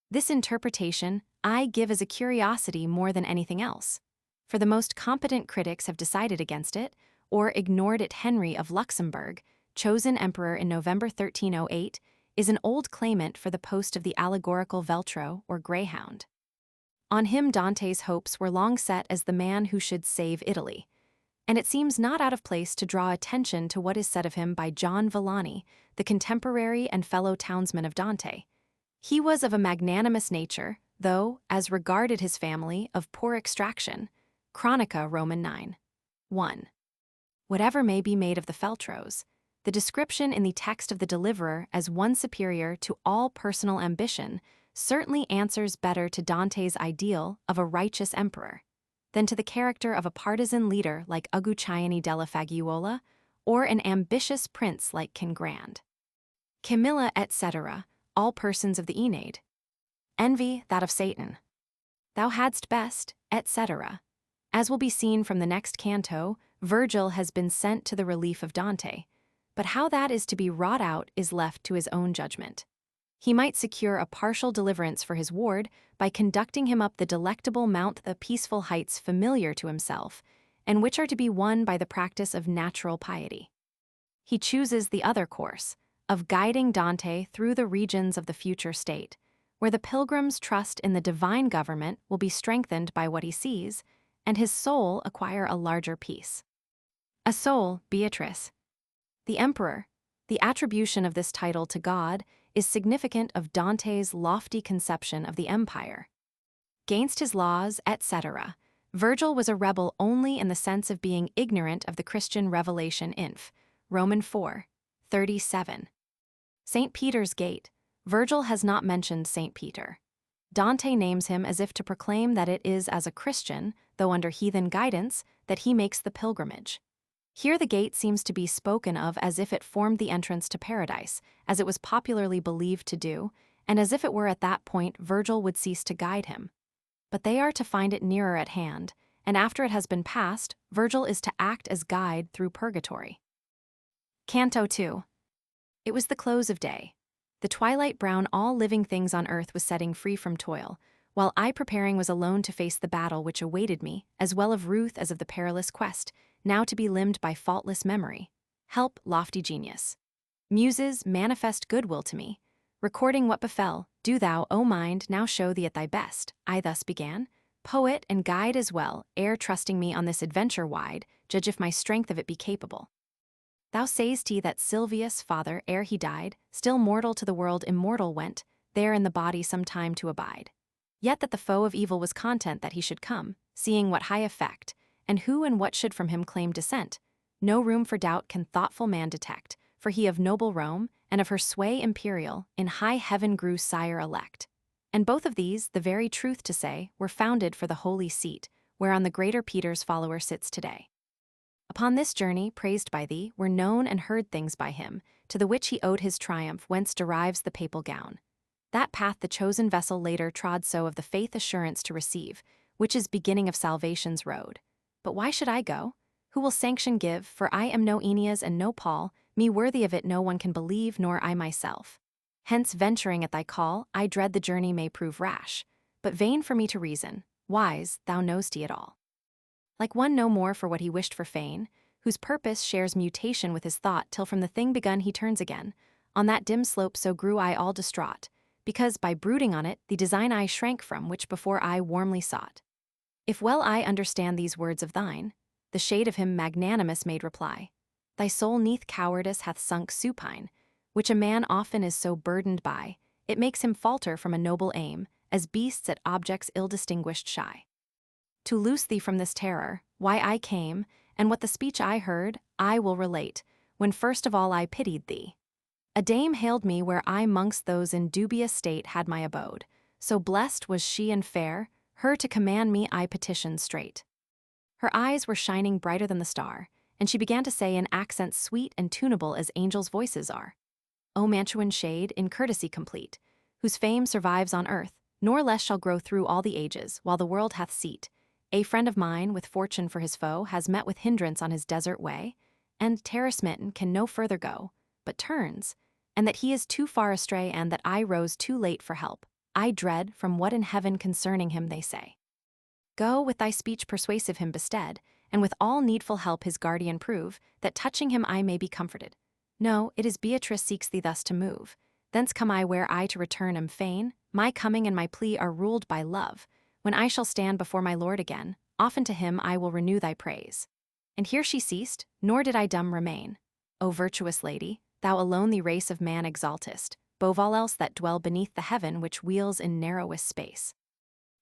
This interpretation I give as a curiosity more than anything else, for the most competent critics have decided against it, or ignored it. Henry of Luxembourg, chosen emperor in November 1308, is an old claimant for the post of the allegorical Veltro or greyhound. On him Dante's hopes were long set as the man who should save Italy, and it seems not out of place to draw attention to what is said of him by John Villani, the contemporary and fellow townsman of Dante. He was of a magnanimous nature, though, as regarded his family, of poor extraction. Chronica Roman 9. 1. Whatever may be made of the Feltros, the description in the text of the deliverer as one superior to all personal ambition certainly answers better to Dante's ideal of a righteous emperor than to the character of a partisan leader like Uguccione della Fagiuola or an ambitious prince like King Grand. Camilla, etc., all persons of the Aeneid. Envy, that of Satan. Thou hadst best, etc. As will be seen from the next canto, Virgil has been sent to the relief of Dante, but how that is to be wrought out is left to his own judgment. He might secure a partial deliverance for his ward by conducting him up the delectable mount, the peaceful heights familiar to himself, and which are to be won by the practice of natural piety. He chooses the other course, of guiding Dante through the regions of the future state, where the pilgrim's trust in the divine government will be strengthened by what he sees, and his soul acquire a larger peace. A soul, Beatrice. The emperor, the attribution of this title to God, is significant of Dante's lofty conception of the empire. Gainst his laws, etc., Virgil was a rebel only in the sense of being ignorant of the Christian revelation. Inf. Roman 4:37. St. Peter's Gate. Virgil has not mentioned St. Peter. Dante names him as if to proclaim that it is as a Christian, though under heathen guidance, that he makes the pilgrimage. Here the gate seems to be spoken of as if it formed the entrance to paradise, as it was popularly believed to do, and as if it were at that point Virgil would cease to guide him. But they are to find it nearer at hand, and after it has been passed, Virgil is to act as guide through purgatory. Canto 2. It was the close of day. The twilight brown all living things on earth was setting free from toil, while I preparing was alone to face the battle which awaited me, as well of ruth as of the perilous quest, now to be limned by faultless memory. Help, lofty genius. Muses, manifest goodwill to me. Recording what befell, do thou, O mind, now show thee at thy best. I thus began. Poet and guide as well, ere trusting me on this adventure wide, judge if my strength of it be capable. Thou say'st he that Silvius' father, ere he died, still mortal to the world immortal went, there in the body some time to abide. Yet that the foe of evil was content that he should come, seeing what high effect, and who and what should from him claim descent. No room for doubt can thoughtful man detect, for he of noble Rome, and of her sway imperial, in high heaven grew sire elect. And both of these, the very truth to say, were founded for the holy seat, whereon the greater Peter's follower sits today. Upon this journey, praised by thee, were known and heard things by him, to the which he owed his triumph, whence derives the papal gown. That path the chosen vessel later trod so of the faith assurance to receive, which is beginning of salvation's road. But why should I go? Who will sanction give, for I am no Aeneas and no Paul, me worthy of it no one can believe, nor I myself. Hence, venturing at thy call, I dread the journey may prove rash. But vain for me to reason, wise, thou know'st it all. Like one no more for what he wished for fain, whose purpose shares mutation with his thought till from the thing begun he turns again, on that dim slope so grew I all distraught, because by brooding on it the design I shrank from which before I warmly sought. If well I understand these words of thine, the shade of him magnanimous made reply, thy soul neath cowardice hath sunk supine, which a man often is so burdened by, it makes him falter from a noble aim, as beasts at objects ill distinguished shy. To loose thee from this terror, why I came, and what the speech I heard, I will relate, when first of all I pitied thee. A dame hailed me where I mongst those in dubious state had my abode, so blessed was she and fair, her to command me I petitioned straight. Her eyes were shining brighter than the star, and she began to say in accents sweet and tunable as angels' voices are. O Mantuan shade, in courtesy complete, whose fame survives on earth, nor less shall grow through all the ages, while the world hath seat. A friend of mine, with fortune for his foe, has met with hindrance on his desert way, and, terror-smitten, can no further go, but turns, and that he is too far astray and that I rose too late for help. I dread from what in heaven concerning him they say. Go with thy speech persuasive him bestead, and with all needful help his guardian prove, that touching him I may be comforted. No, it is Beatrice seeks thee thus to move. Thence come I where I to return am fain, my coming and my plea are ruled by love. When I shall stand before my Lord again, often to him I will renew thy praise. And here she ceased, nor did I dumb remain. O virtuous lady, thou alone the race of man exaltest, bove all else that dwell beneath the heaven which wheels in narrowest space.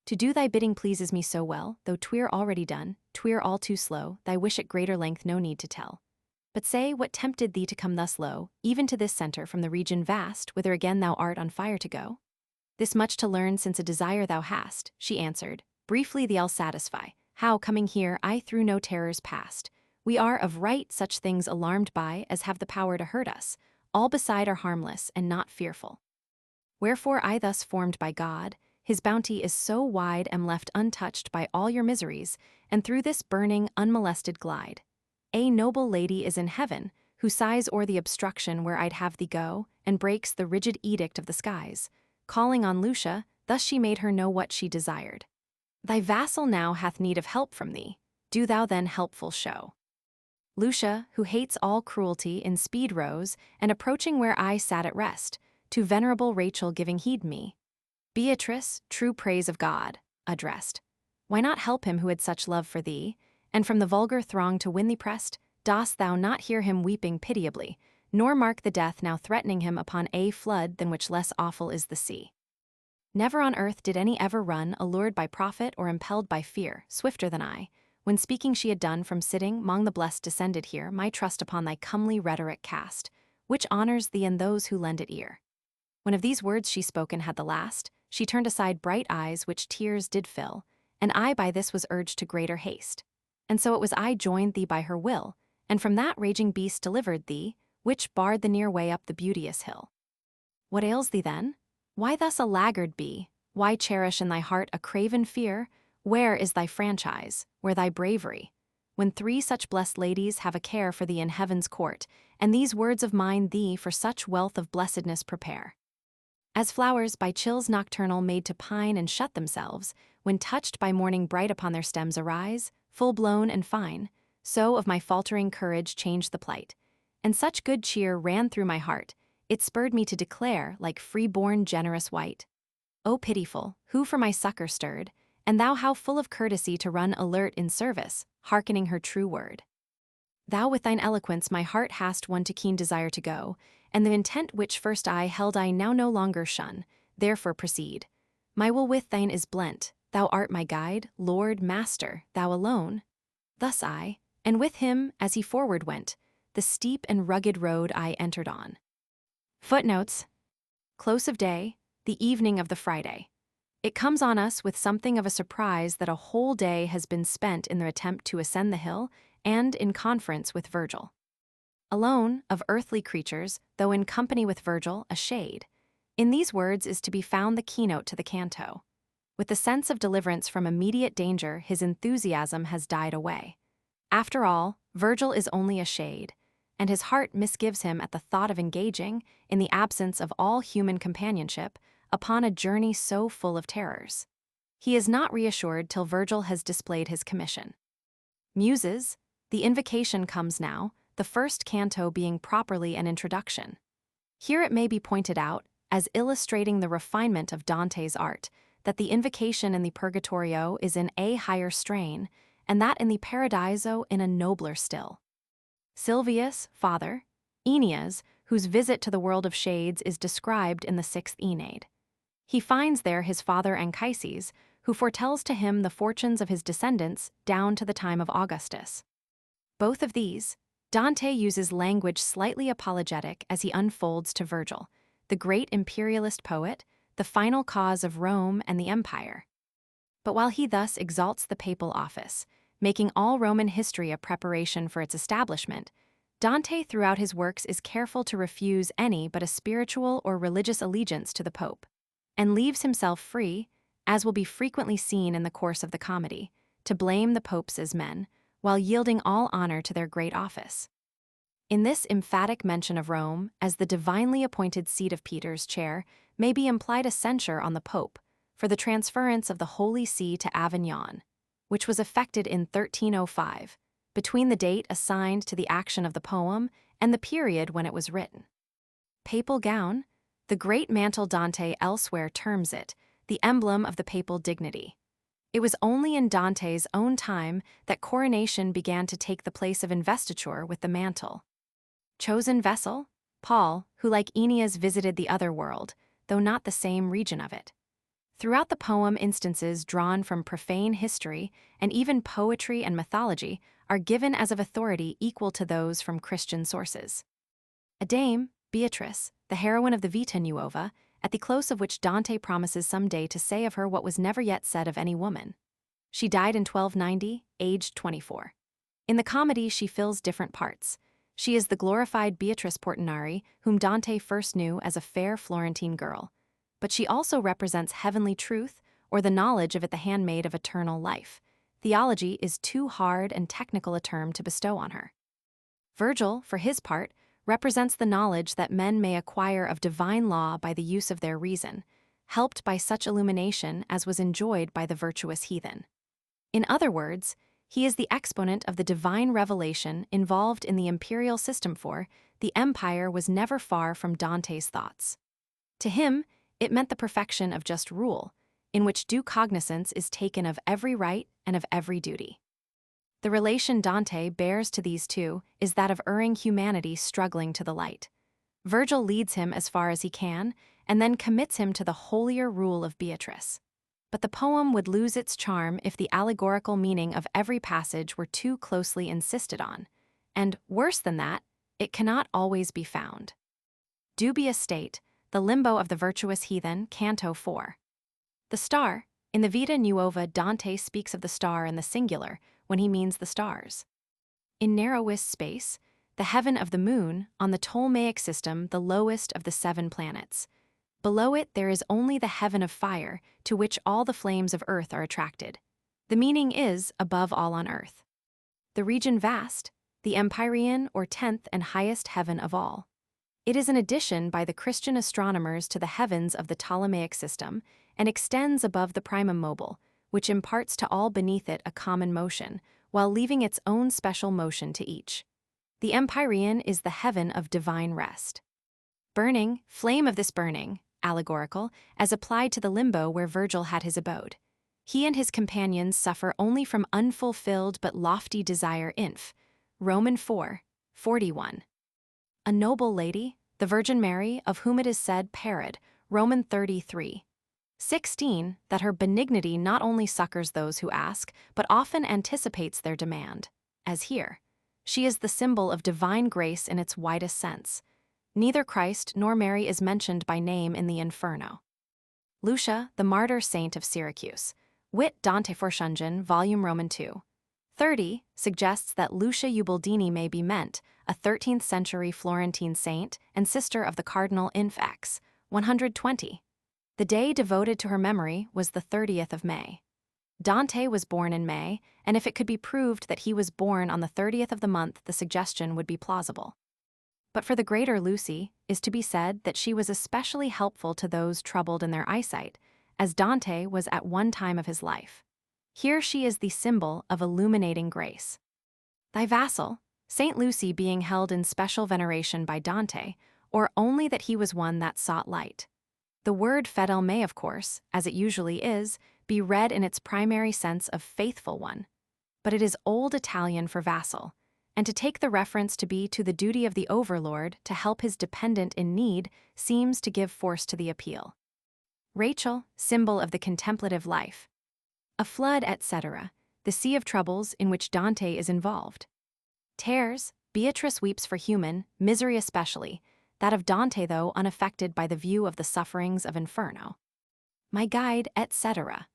To do thy bidding pleases me so well, though 'twere already done, 'twere all too slow, thy wish at greater length no need to tell. But say, what tempted thee to come thus low, even to this centre from the region vast, whither again thou art on fire to go? This much to learn since a desire thou hast, she answered, briefly thee I'll satisfy, how, coming here, I through no terrors passed. We are of right such things alarmed by as have the power to hurt us, all beside are harmless and not fearful. Wherefore I thus formed by God, his bounty is so wide am left untouched by all your miseries, and through this burning unmolested glide. A noble lady is in heaven, who sighs o'er the obstruction where I'd have thee go, and breaks the rigid edict of the skies. Calling on Lucia, thus she made her know what she desired. Thy vassal now hath need of help from thee, do thou then helpful show. Lucia, who hates all cruelty, in speed rose, and approaching where I sat at rest, to venerable Rachel giving heed me. Beatrice, true praise of God, addressed. Why not help him who had such love for thee, and from the vulgar throng to win thee pressed? Dost thou not hear him weeping pitiably, nor mark the death now threatening him upon a flood than which less awful is the sea? Never on earth did any ever run, allured by profit or impelled by fear, swifter than I. When speaking she had done, from sitting mong the blessed descended here, my trust upon thy comely rhetoric cast, which honors thee and those who lend it ear. When of these words she spoken had the last, she turned aside bright eyes which tears did fill, and I by this was urged to greater haste. And so it was I joined thee by her will, and from that raging beast delivered thee, which barred the near way up the beauteous hill. What ails thee then? Why thus a laggard be? Why cherish in thy heart a craven fear? Where is thy franchise? Where thy bravery? When three such blessed ladies have a care for thee in heaven's court, and these words of mine thee for such wealth of blessedness prepare. As flowers by chills nocturnal made to pine and shut themselves, when touched by morning bright upon their stems arise, full-blown and fine, so of my faltering courage changed the plight. And such good cheer ran through my heart, it spurred me to declare like free-born generous wight. O pitiful, who for my succor stirred, and thou how full of courtesy to run alert in service, hearkening her true word. Thou with thine eloquence my heart hast won to keen desire to go, and the intent which first I held I now no longer shun, therefore proceed. My will with thine is blent, thou art my guide, Lord, Master, thou alone. Thus I, and with him, as he forward went, the steep and rugged road I entered on. Footnotes. Close of day, the evening of the Friday. It comes on us with something of a surprise that a whole day has been spent in the attempt to ascend the hill and in conference with Virgil. Alone, of earthly creatures, though in company with Virgil, a shade. In these words is to be found the keynote to the canto. With the sense of deliverance from immediate danger, his enthusiasm has died away. After all, Virgil is only a shade, and his heart misgives him at the thought of engaging, in the absence of all human companionship, upon a journey so full of terrors. He is not reassured till Virgil has displayed his commission. Muses, the invocation comes now, the first canto being properly an introduction. Here it may be pointed out, as illustrating the refinement of Dante's art, that the invocation in the Purgatorio is in a higher strain, and that in the Paradiso in a nobler still. Silvius, father, Aeneas, whose visit to the world of shades is described in the 6th Aeneid. He finds there his father Anchises, who foretells to him the fortunes of his descendants down to the time of Augustus. Both of these, Dante uses language slightly apologetic as he unfolds to Virgil, the great imperialist poet, the final cause of Rome and the empire. But while he thus exalts the papal office, making all Roman history a preparation for its establishment, Dante throughout his works is careful to refuse any but a spiritual or religious allegiance to the pope, and leaves himself free, as will be frequently seen in the course of the comedy, to blame the popes as men, while yielding all honor to their great office. In this emphatic mention of Rome as the divinely appointed seat of Peter's chair may be implied a censure on the pope for the transference of the Holy See to Avignon, which was effected in 1305, between the date assigned to the action of the poem and the period when it was written. Papal gown, the great mantle Dante elsewhere terms it, the emblem of the papal dignity. It was only in Dante's own time that coronation began to take the place of investiture with the mantle. Chosen vessel? Paul, who like Aeneas visited the other world, though not the same region of it. Throughout the poem, instances drawn from profane history and even poetry and mythology are given as of authority equal to those from Christian sources. A dame, Beatrice, the heroine of the Vita Nuova, at the close of which Dante promises someday to say of her what was never yet said of any woman. She died in 1290, aged 24. In the comedy, she fills different parts. She is the glorified Beatrice Portinari, whom Dante first knew as a fair Florentine girl. But she also represents heavenly truth, or the knowledge of it, the handmaid of eternal life. Theology is too hard and technical a term to bestow on her. Virgil, for his part, represents the knowledge that men may acquire of divine law by the use of their reason, helped by such illumination as was enjoyed by the virtuous heathen. In other words, he is the exponent of the divine revelation involved in the imperial system, for the empire was never far from Dante's thoughts. To him, it meant the perfection of just rule, in which due cognizance is taken of every right and of every duty. The relation Dante bears to these two is that of erring humanity struggling to the light. Virgil leads him as far as he can, and then commits him to the holier rule of Beatrice. But the poem would lose its charm if the allegorical meaning of every passage were too closely insisted on, and, worse than that, it cannot always be found. Dubious state, the limbo of the virtuous heathen, Canto 4. The star, in the Vita Nuova, Dante speaks of the star in the singular when he means the stars. In narrowest space, the heaven of the moon, on the Ptolemaic system the lowest of the 7 planets. Below it there is only the heaven of fire, to which all the flames of earth are attracted. The meaning is, above all on earth. The region vast, the empyrean or 10th and highest heaven of all. It is an addition by the Christian astronomers to the heavens of the Ptolemaic system, and extends above the primum mobile, which imparts to all beneath it a common motion, while leaving its own special motion to each. The empyrean is the heaven of divine rest. Burning, flame of this burning, allegorical, as applied to the limbo where Virgil had his abode. He and his companions suffer only from unfulfilled but lofty desire Roman 4:41. A noble lady, the Virgin Mary, of whom it is said, parod, Roman 33:16, that her benignity not only succors those who ask, but often anticipates their demand. As here, she is the symbol of divine grace in its widest sense. Neither Christ nor Mary is mentioned by name in the Inferno. Lucia, the martyr saint of Syracuse. Wit Dante Forshungen, volume Roman 2:30, suggests that Lucia Ubaldini may be meant, a 13th century Florentine saint and sister of the Cardinal Infx, 120. The day devoted to her memory was the 30th of May. Dante was born in May, and if it could be proved that he was born on the 30th of the month, the suggestion would be plausible. But for the greater Lucy, is to be said that she was especially helpful to those troubled in their eyesight, as Dante was at one time of his life. Here she is the symbol of illuminating grace. Thy vassal, Saint Lucy, being held in special veneration by Dante, or only that he was one that sought light. The word fedel may, of course, as it usually is, be read in its primary sense of faithful one. But it is Old Italian for vassal, and to take the reference to be to the duty of the overlord to help his dependent in need seems to give force to the appeal. Rachel, symbol of the contemplative life. A flood, etc., the sea of troubles in which Dante is involved. Tears, Beatrice weeps for human, misery especially, that of Dante though unaffected by the view of the sufferings of Inferno. My guide, etc.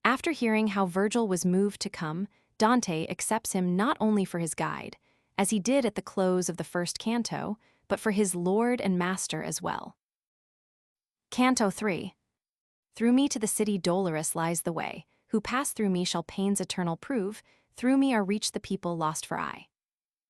After hearing how Virgil was moved to come, Dante accepts him not only for his guide, as he did at the close of the first canto, but for his Lord and Master as well. Canto 3. Through me to the city dolorous lies the way, who pass through me shall pains eternal prove, through me are reached the people lost for aye.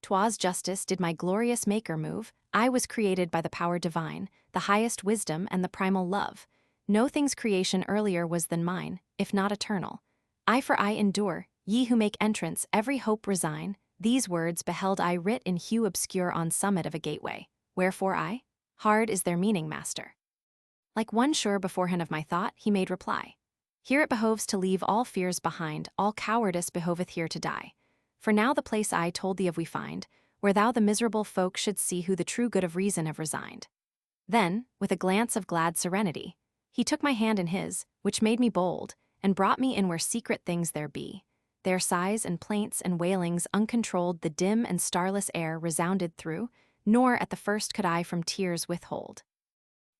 'Twas justice did my glorious Maker move, I was created by the power divine, the highest wisdom and the primal love. No thing's creation earlier was than mine, if not eternal. I for I endure, ye who make entrance every hope resign, these words beheld I writ in hue obscure on summit of a gateway. Wherefore I? Hard is their meaning, master. Like one sure beforehand of my thought, he made reply. Here it behoves to leave all fears behind, all cowardice behoveth here to die. For now the place I told thee of we find, where thou the miserable folk should see who the true good of reason have resigned. Then, with a glance of glad serenity, he took my hand in his, which made me bold, and brought me in where secret things there be. Their sighs and plaints and wailings uncontrolled the dim and starless air resounded through, nor at the first could I from tears withhold.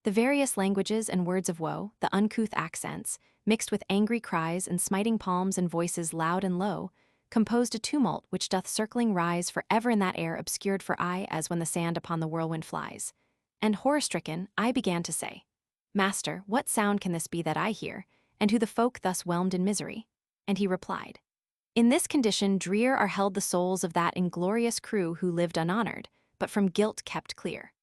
The various languages and words of woe, the uncouth accents, mixed with angry cries and smiting palms and voices loud and low, composed a tumult which doth circling rise for ever in that air obscured for eye as when the sand upon the whirlwind flies. And horror-stricken, I began to say, Master, what sound can this be that I hear, and who the folk thus whelmed in misery? And he replied, In this condition drear are held the souls of that inglorious crew who lived unhonored, but from guilt kept clear.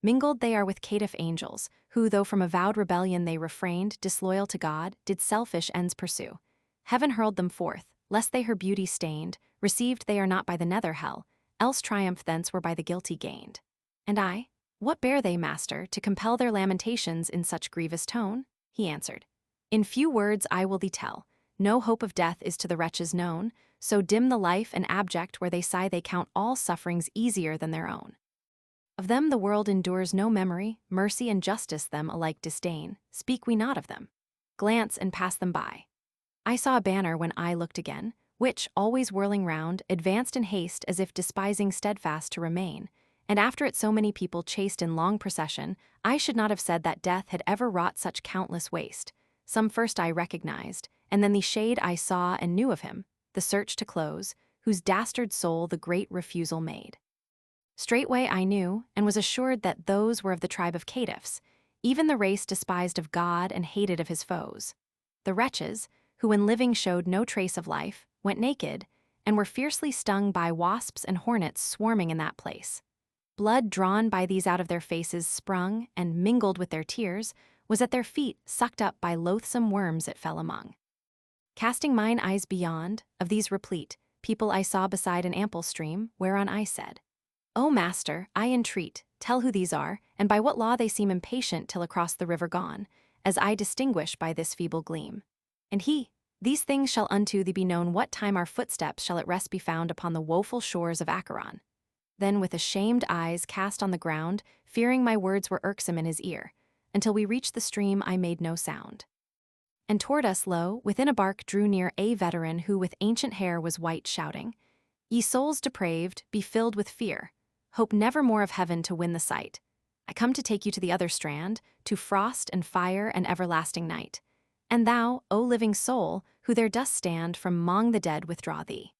Mingled they are with caitiff angels, who though from avowed rebellion they refrained, disloyal to God, did selfish ends pursue. Heaven hurled them forth, lest they her beauty stained, received they are not by the nether hell, else triumph thence were by the guilty gained. And I, what bear they, master, to compel their lamentations in such grievous tone? He answered, In few words I will thee tell. No hope of death is to the wretches known, so dim the life and abject where they sigh they count all sufferings easier than their own. Of them the world endures no memory, mercy and justice them alike disdain, speak we not of them. Glance and pass them by. I saw a banner when I looked again, which, always whirling round, advanced in haste as if despising steadfast to remain, and after it so many people chased in long procession, I should not have said that death had ever wrought such countless waste. Some first I recognized, and then the shade I saw and knew of him, the search to close, whose dastard soul the great refusal made. Straightway I knew, and was assured that those were of the tribe of caitiffs, even the race despised of God and hated of his foes. The wretches, who when living showed no trace of life, went naked, and were fiercely stung by wasps and hornets swarming in that place. Blood drawn by these out of their faces sprung, and mingled with their tears, was at their feet sucked up by loathsome worms it fell among. Casting mine eyes beyond, of these replete, people I saw beside an ample stream, whereon I said, O master, I entreat, tell who these are, and by what law they seem impatient till across the river gone, as I distinguish by this feeble gleam. And he, These things shall unto thee be known what time our footsteps shall at rest be found upon the woeful shores of Acheron. Then with ashamed eyes cast on the ground, fearing my words were irksome in his ear, until we reached the stream I made no sound. And toward us, lo, within a bark drew near a veteran who with ancient hair was white, shouting, Ye souls depraved, be filled with fear. Hope never more of heaven to win the sight. I come to take you to the other strand, to frost and fire and everlasting night. And thou, O living soul, who there dost stand, from 'mong the dead withdraw thee.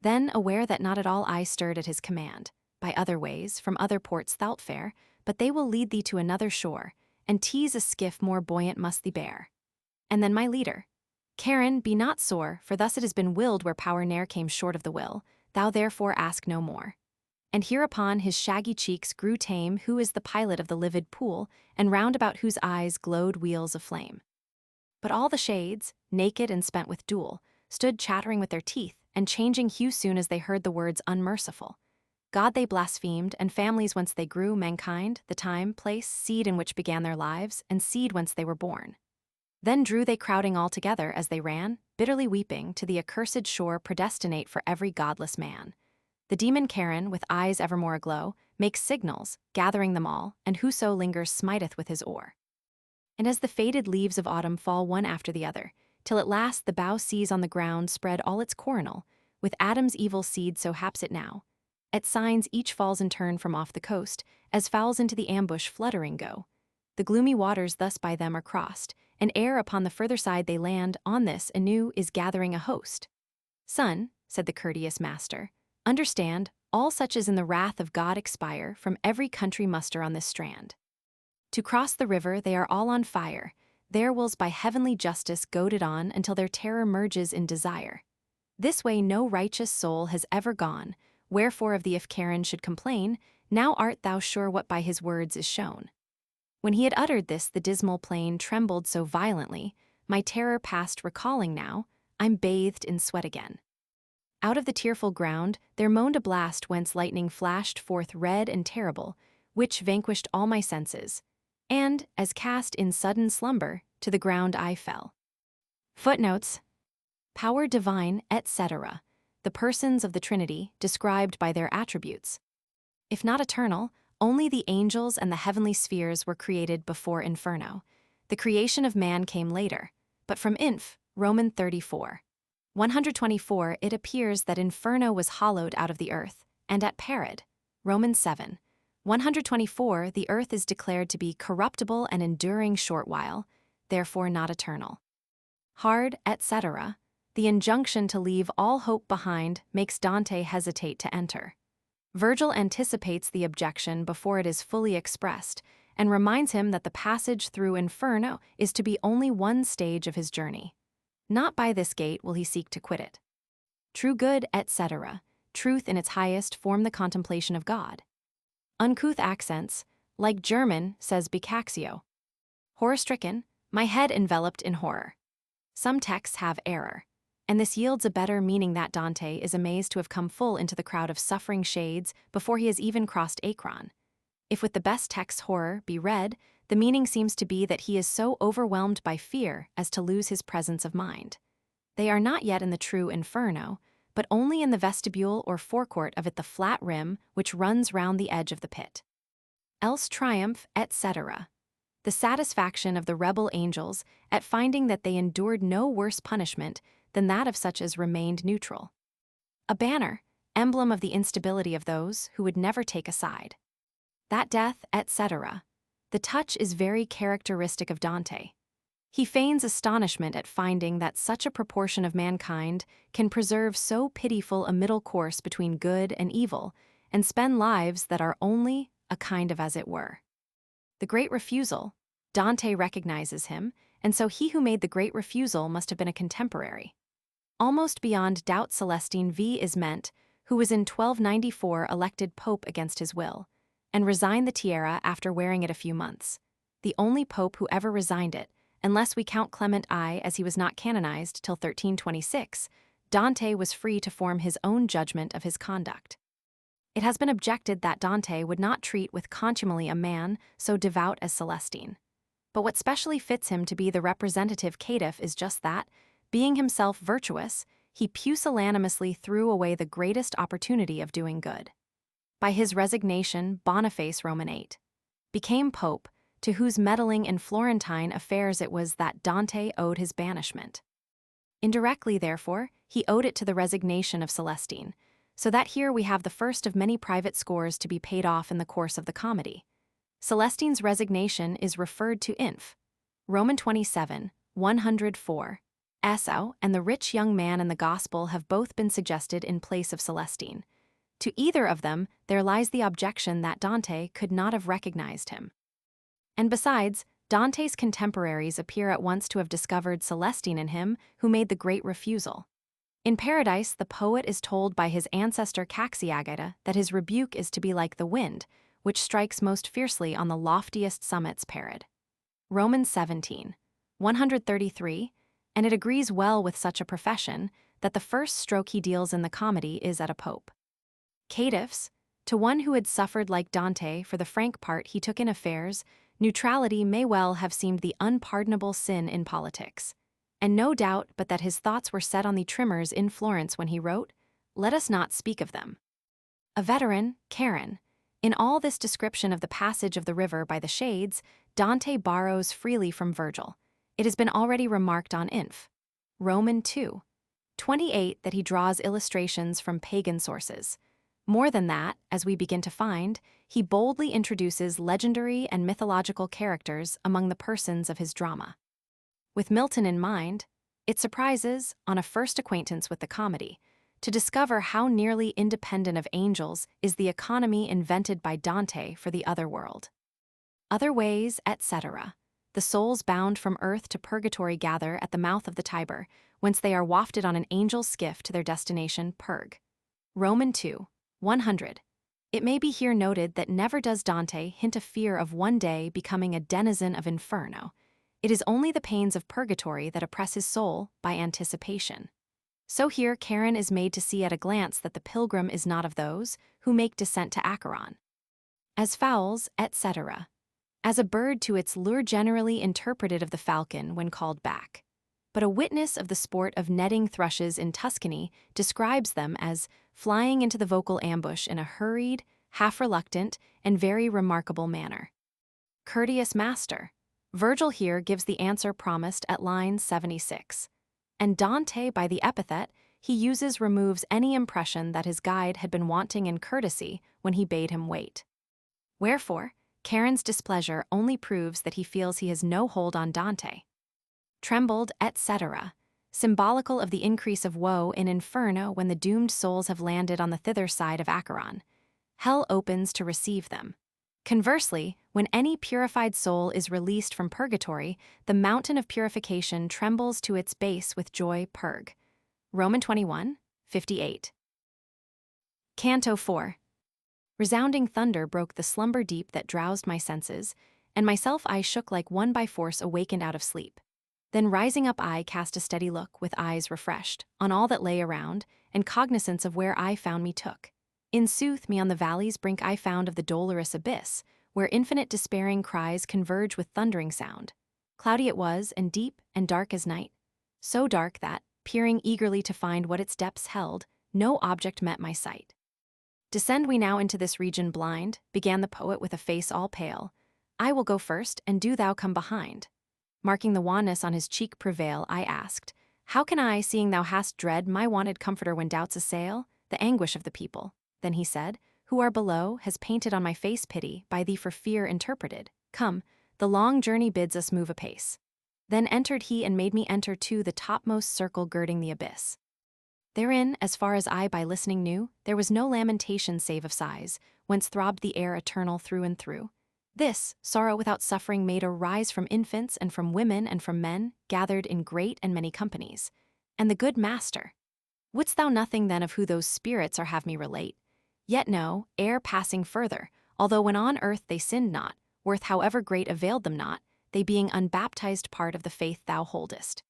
Then, aware that not at all I stirred at his command, by other ways, from other ports thou'lt fare, but they will lead thee to another shore, and tease a skiff more buoyant must thee bear. And then my leader, Charon, be not sore, for thus it has been willed where power ne'er came short of the will, thou therefore ask no more. And hereupon his shaggy cheeks grew tame, who is the pilot of the livid pool, and round about whose eyes glowed wheels of flame. But all the shades, naked and spent with duel, stood chattering with their teeth, and changing hue soon as they heard the words unmerciful. God they blasphemed, and families whence they grew, mankind, the time, place, seed in which began their lives, and seed whence they were born. Then drew they crowding all together as they ran, bitterly weeping, to the accursed shore predestinate for every godless man. The demon Charon, with eyes evermore aglow, makes signals, gathering them all, and whoso lingers smiteth with his oar. And as the faded leaves of autumn fall one after the other, till at last the bough sees on the ground spread all its coronal, with Adam's evil seed so haps it now, at signs each falls in turn from off the coast, as fowls into the ambush fluttering go. The gloomy waters thus by them are crossed, and ere upon the further side they land, on this anew is gathering a host. Son, said the courteous master, understand, all such as in the wrath of God expire, from every country muster on this strand. To cross the river they are all on fire, their wills by heavenly justice goaded on until their terror merges in desire. This way no righteous soul has ever gone, wherefore of thee if Charon should complain, now art thou sure what by his words is shown. When he had uttered this the dismal plain trembled so violently, my terror past recalling now, I'm bathed in sweat again. Out of the tearful ground there moaned a blast whence lightning flashed forth red and terrible, which vanquished all my senses, and, as cast in sudden slumber, to the ground I fell. Footnotes: Power divine, etc. The persons of the Trinity, described by their attributes. If not eternal, only the angels and the heavenly spheres were created before Inferno. The creation of man came later, but from Roman 34. 124 it appears that Inferno was hollowed out of the earth, and at Parad, Romans 7. 124 the earth is declared to be corruptible and enduring short while, therefore not eternal. Hard, etc. The injunction to leave all hope behind makes Dante hesitate to enter. Virgil anticipates the objection before it is fully expressed, and reminds him that the passage through Inferno is to be only one stage of his journey. Not by this gate will he seek to quit it. True good, etc. Truth in its highest form the contemplation of God. Uncouth accents, like German, says Boccaccio. Horror-stricken, my head enveloped in horror. Some texts have error, and this yields a better meaning that Dante is amazed to have come full into the crowd of suffering shades before he has even crossed Acheron. If with the best text horror be read, the meaning seems to be that he is so overwhelmed by fear as to lose his presence of mind. They are not yet in the true Inferno, but only in the vestibule or forecourt of it, the flat rim which runs round the edge of the pit. Else triumph, etc. The satisfaction of the rebel angels at finding that they endured no worse punishment than that of such as remained neutral. A banner, emblem of the instability of those who would never take a side. That death, etc. The touch is very characteristic of Dante. He feigns astonishment at finding that such a proportion of mankind can preserve so pitiful a middle course between good and evil, and spend lives that are only a kind of as it were. The Great Refusal, Dante recognizes him, and so he who made the Great Refusal must have been a contemporary. Almost beyond doubt Celestine V is meant, who was in 1294 elected pope against his will, and resigned the tiara after wearing it a few months. The only pope who ever resigned it, unless we count Clement I as he was not canonized till 1326, Dante was free to form his own judgment of his conduct. It has been objected that Dante would not treat with contumely a man so devout as Celestine. But what specially fits him to be the representative caitiff is just that being himself virtuous, he pusillanimously threw away the greatest opportunity of doing good. By his resignation, Boniface, Roman 8, became pope, to whose meddling in Florentine affairs it was that Dante owed his banishment. Indirectly, therefore, he owed it to the resignation of Celestine, so that here we have the first of many private scores to be paid off in the course of the comedy. Celestine's resignation is referred to Inf. Roman 27, 104. Esau and the rich young man in the Gospel have both been suggested in place of Celestine. To either of them, there lies the objection that Dante could not have recognized him. And besides, Dante's contemporaries appear at once to have discovered Celestine in him, who made the great refusal. In Paradise, the poet is told by his ancestor Caxiagita that his rebuke is to be like the wind, which strikes most fiercely on the loftiest summits. Parad. Romans 17, 133, and it agrees well with such a profession that the first stroke he deals in the comedy is at a pope. Caitiffs, to one who had suffered like Dante for the frank part he took in affairs, neutrality may well have seemed the unpardonable sin in politics. And no doubt but that his thoughts were set on the trimmers in Florence when he wrote, "Let us not speak of them." A veteran, Charon. In all this description of the passage of the river by the shades, Dante borrows freely from Virgil. It has been already remarked on Inf. Roman 2, 28 that he draws illustrations from pagan sources. More than that, as we begin to find, he boldly introduces legendary and mythological characters among the persons of his drama. With Milton in mind, it surprises, on a first acquaintance with the comedy, to discover how nearly independent of angels is the economy invented by Dante for the other world. Other ways, etc. The souls bound from earth to purgatory gather at the mouth of the Tiber, whence they are wafted on an angel's skiff to their destination, Purg. Roman 2, 100. It may be here noted that never does Dante hint a fear of one day becoming a denizen of Inferno. It is only the pains of purgatory that oppress his soul by anticipation. So here Charon is made to see at a glance that the pilgrim is not of those who make descent to Acheron. As fowls, etc. As a bird to its lure generally interpreted of the falcon when called back. But a witness of the sport of netting thrushes in Tuscany describes them as flying into the vocal ambush in a hurried, half-reluctant, and very remarkable manner. Courteous master. Virgil here gives the answer promised at line 76. And Dante, by the epithet he uses, removes any impression that his guide had been wanting in courtesy when he bade him wait. Wherefore, Charon's displeasure only proves that he feels he has no hold on Dante. Trembled, etc. Symbolical of the increase of woe in Inferno when the doomed souls have landed on the thither side of Acheron. Hell opens to receive them. Conversely, when any purified soul is released from purgatory, the mountain of purification trembles to its base with joy. Purg. Roman 21, 58. Canto 4. Resounding thunder broke the slumber deep that drowsed my senses, and myself I shook like one by force awakened out of sleep. Then rising up I cast a steady look, with eyes refreshed, on all that lay around, and cognizance of where I found me took. In sooth, me on the valley's brink I found of the dolorous abyss, where infinite despairing cries converge with thundering sound. Cloudy it was, and deep, and dark as night. So dark that, peering eagerly to find what its depths held, no object met my sight. Descend we now into this region blind, began the poet with a face all pale. I will go first, and do thou come behind. Marking the wanness on his cheek prevail, I asked, how can I, seeing thou hast dread my wanted comforter when doubts assail, the anguish of the people? Then he said, who are below, has painted on my face pity, by thee for fear interpreted. Come, the long journey bids us move apace. Then entered he and made me enter too the topmost circle girding the abyss. Therein, as far as I by listening knew, there was no lamentation save of sighs, whence throbbed the air eternal through and through. This, sorrow without suffering made arise from infants and from women and from men, gathered in great and many companies. And the good master. Wouldst thou nothing then of who those spirits are have me relate? Yet no, ere passing further, although when on earth they sinned not, worth however great availed them not, they being unbaptized part of the faith thou holdest.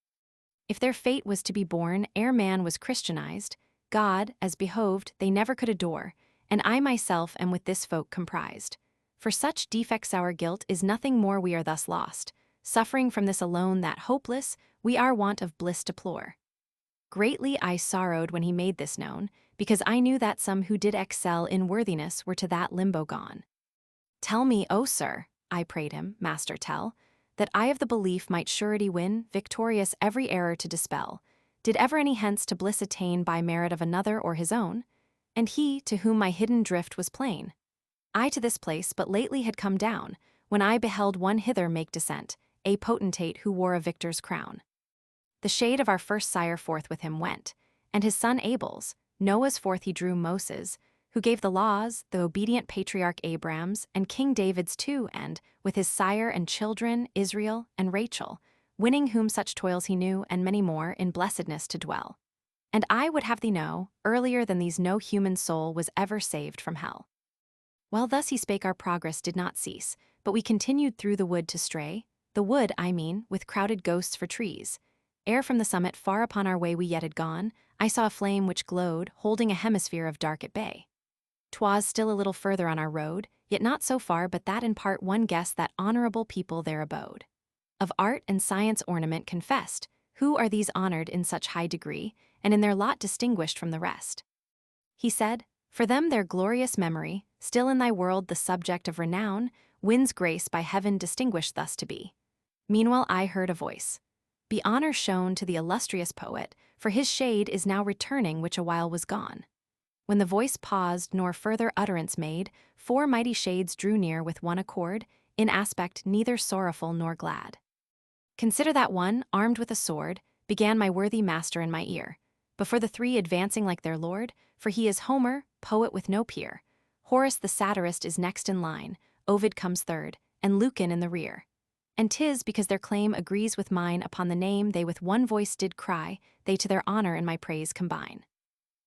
If their fate was to be born ere man was Christianized, God, as behoved, they never could adore, and I myself am with this folk comprised. For such defects our guilt is nothing more we are thus lost, suffering from this alone that hopeless, we are want of bliss deplore. Greatly I sorrowed when he made this known, because I knew that some who did excel in worthiness were to that limbo gone. Tell me, O sir, I prayed him, Master, tell, that I of the belief might surety win, victorious every error to dispel, did ever any hence to bliss attain by merit of another or his own? And he, to whom my hidden drift was plain. I to this place but lately had come down, when I beheld one hither make descent, a potentate who wore a victor's crown. The shade of our first sire forth with him went, and his son Abel's, Noah's forth he drew Moses, who gave the laws, the obedient patriarch Abraham's, and King David's too, and, with his sire and children, Israel and Rachel, winning whom such toils he knew, and many more, in blessedness to dwell. And I would have thee know, earlier than these no human soul was ever saved from hell. While thus he spake, our progress did not cease, but we continued through the wood to stray, the wood, I mean, with crowded ghosts for trees. Ere from the summit far upon our way we yet had gone, I saw a flame which glowed, holding a hemisphere of dark at bay. 'Twas still a little further on our road, yet not so far but that in part one guessed that honorable people there abode. Of art and science ornament confessed, who are these honored in such high degree, and in their lot distinguished from the rest? He said, for them their glorious memory, still in thy world the subject of renown, wins grace by heaven distinguished thus to be. Meanwhile I heard a voice. Be honor shown to the illustrious poet, for his shade is now returning which a while was gone. When the voice paused nor further utterance made, 4 mighty shades drew near with one accord, in aspect neither sorrowful nor glad. Consider that one, armed with a sword, began my worthy master in my ear, before the 3 advancing like their lord, for he is Homer, poet with no peer. Horace the satirist is next in line, Ovid comes third, and Lucan in the rear. And 'tis because their claim agrees with mine upon the name they with one voice did cry, they to their honor and my praise combine.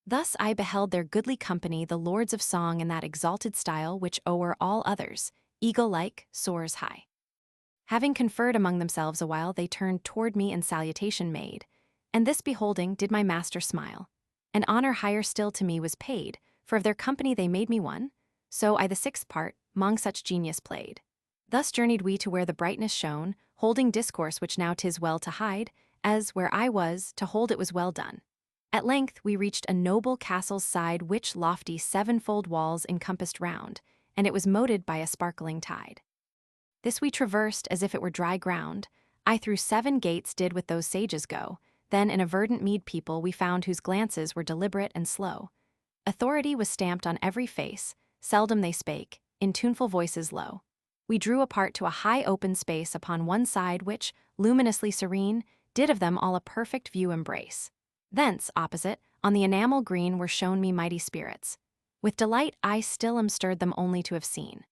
Thus I beheld their goodly company the lords of song in that exalted style which o'er all others, eagle-like, soars high. Having conferred among themselves a while, they turned toward me and salutation made, and this beholding did my master smile. An honor higher still to me was paid, for of their company they made me one, so I the 6th part, 'mong such genius played. Thus journeyed we to where the brightness shone, holding discourse which now 'tis well to hide, as, where I was, to hold it was well done. At length we reached a noble castle's side which lofty 7-fold walls encompassed round, and it was moated by a sparkling tide. This we traversed as if it were dry ground. I through 7 gates did with those sages go, then in a verdant mead people we found whose glances were deliberate and slow. Authority was stamped on every face, seldom they spake, in tuneful voices low. We drew apart to a high open space upon one side which, luminously serene, did of them all a perfect view embrace. Thence, opposite, on the enamel green were shown me mighty spirits. With delight I still am stirred them only to have seen.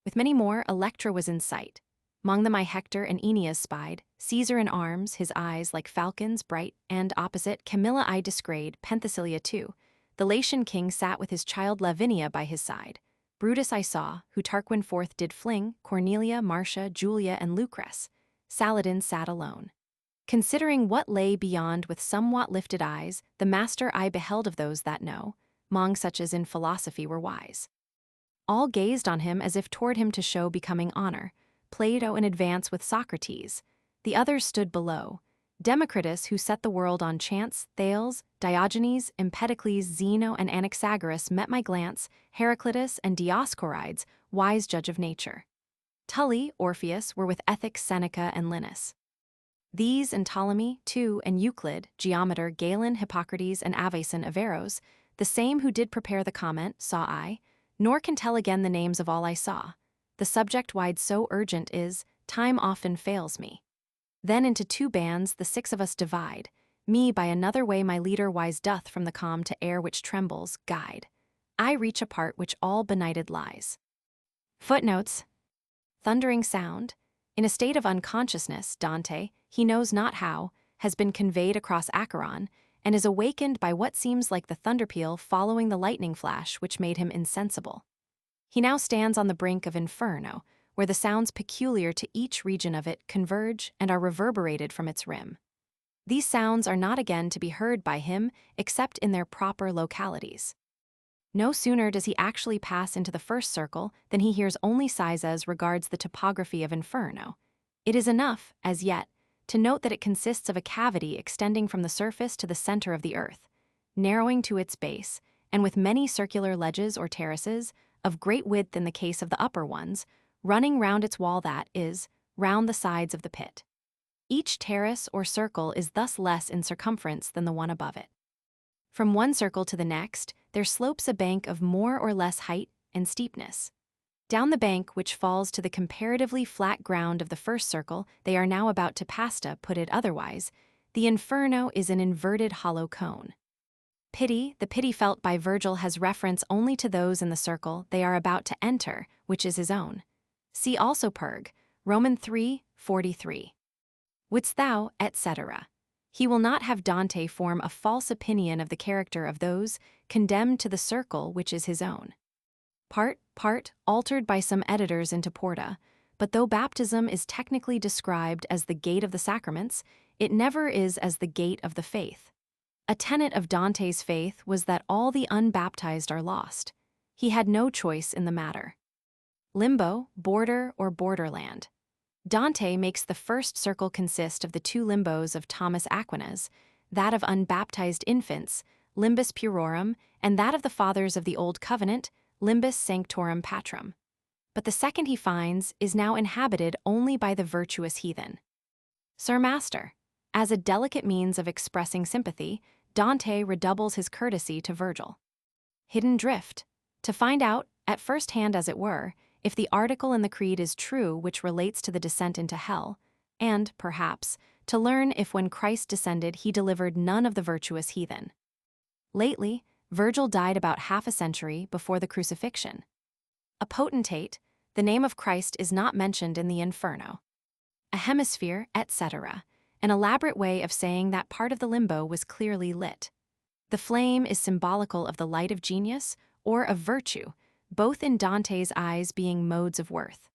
With many more, Electra was in sight. 'Mong them I Hector and Aeneas spied, Caesar in arms, his eyes like falcons bright, and opposite, Camilla I descried, Penthesilea too. The Latian king sat with his child Lavinia by his side. Brutus I saw, who Tarquin forth did fling, Cornelia, Marcia, Julia, and Lucrece. Saladin sat alone. Considering what lay beyond with somewhat lifted eyes, the master I beheld of those that know, 'mong such as in philosophy were wise. All gazed on him as if toward him to show becoming honor, Plato in advance with Socrates. The others stood below. Democritus, who set the world on chance, Thales, Diogenes, Empedocles, Zeno, and Anaxagoras met my glance, Heraclitus and Dioscorides, wise judge of nature. Tully, Orpheus, were with ethics Seneca and Linus. These and Ptolemy, too, and Euclid, Geometer, Galen, Hippocrates, and Avicen Averroes, the same who did prepare the comment, saw I, nor can tell again the names of all I saw. The subject wide so urgent is, time often fails me. Then into 2 bands the 6 of us divide, me by another way my leader wise doth from the calm to air which trembles, guide. I reach a part which all benighted lies. Footnotes. Thundering sound. In a state of unconsciousness, Dante, he knows not how, has been conveyed across Acheron, and is awakened by what seems like the thunderpeal following the lightning flash which made him insensible. He now stands on the brink of Inferno, where the sounds peculiar to each region of it converge and are reverberated from its rim. These sounds are not again to be heard by him except in their proper localities. No sooner does he actually pass into the first circle than he hears only sighs as regards the topography of Inferno. It is enough, as yet, to note that it consists of a cavity extending from the surface to the center of the earth, narrowing to its base, and with many circular ledges or terraces, of great width in the case of the upper ones, running round its wall that is, round the sides of the pit. Each terrace or circle is thus less in circumference than the one above it. From one circle to the next, there slopes a bank of more or less height and steepness. Down the bank, which falls to the comparatively flat ground of the first circle they are now about to pasta, put it otherwise, the Inferno is an inverted hollow cone. Pity, the pity felt by Virgil, has reference only to those in the circle they are about to enter, which is his own. See also Purg, Roman 3:43. Wouldst thou, etc. He will not have Dante form a false opinion of the character of those condemned to the circle which is his own. Part, altered by some editors into porta, but though baptism is technically described as the gate of the sacraments, it never is as the gate of the faith. A tenet of Dante's faith was that all the unbaptized are lost. He had no choice in the matter. Limbo, border or borderland. Dante makes the first circle consist of the two limbos of Thomas Aquinas, that of unbaptized infants, limbus puerorum, and that of the fathers of the Old Covenant, limbus sanctorum patrum. But the second he finds is now inhabited only by the virtuous heathen. Sir Master, as a delicate means of expressing sympathy, Dante redoubles his courtesy to Virgil. Hidden drift, to find out, at first hand as it were, if the article in the creed is true which relates to the descent into hell, and, perhaps, to learn if when Christ descended he delivered none of the virtuous heathen. Lately, Virgil died about half a century before the crucifixion. A potentate, the name of Christ is not mentioned in the Inferno. A hemisphere, etc., an elaborate way of saying that part of the limbo was clearly lit. The flame is symbolical of the light of genius or of virtue, both in Dante's eyes being modes of worth.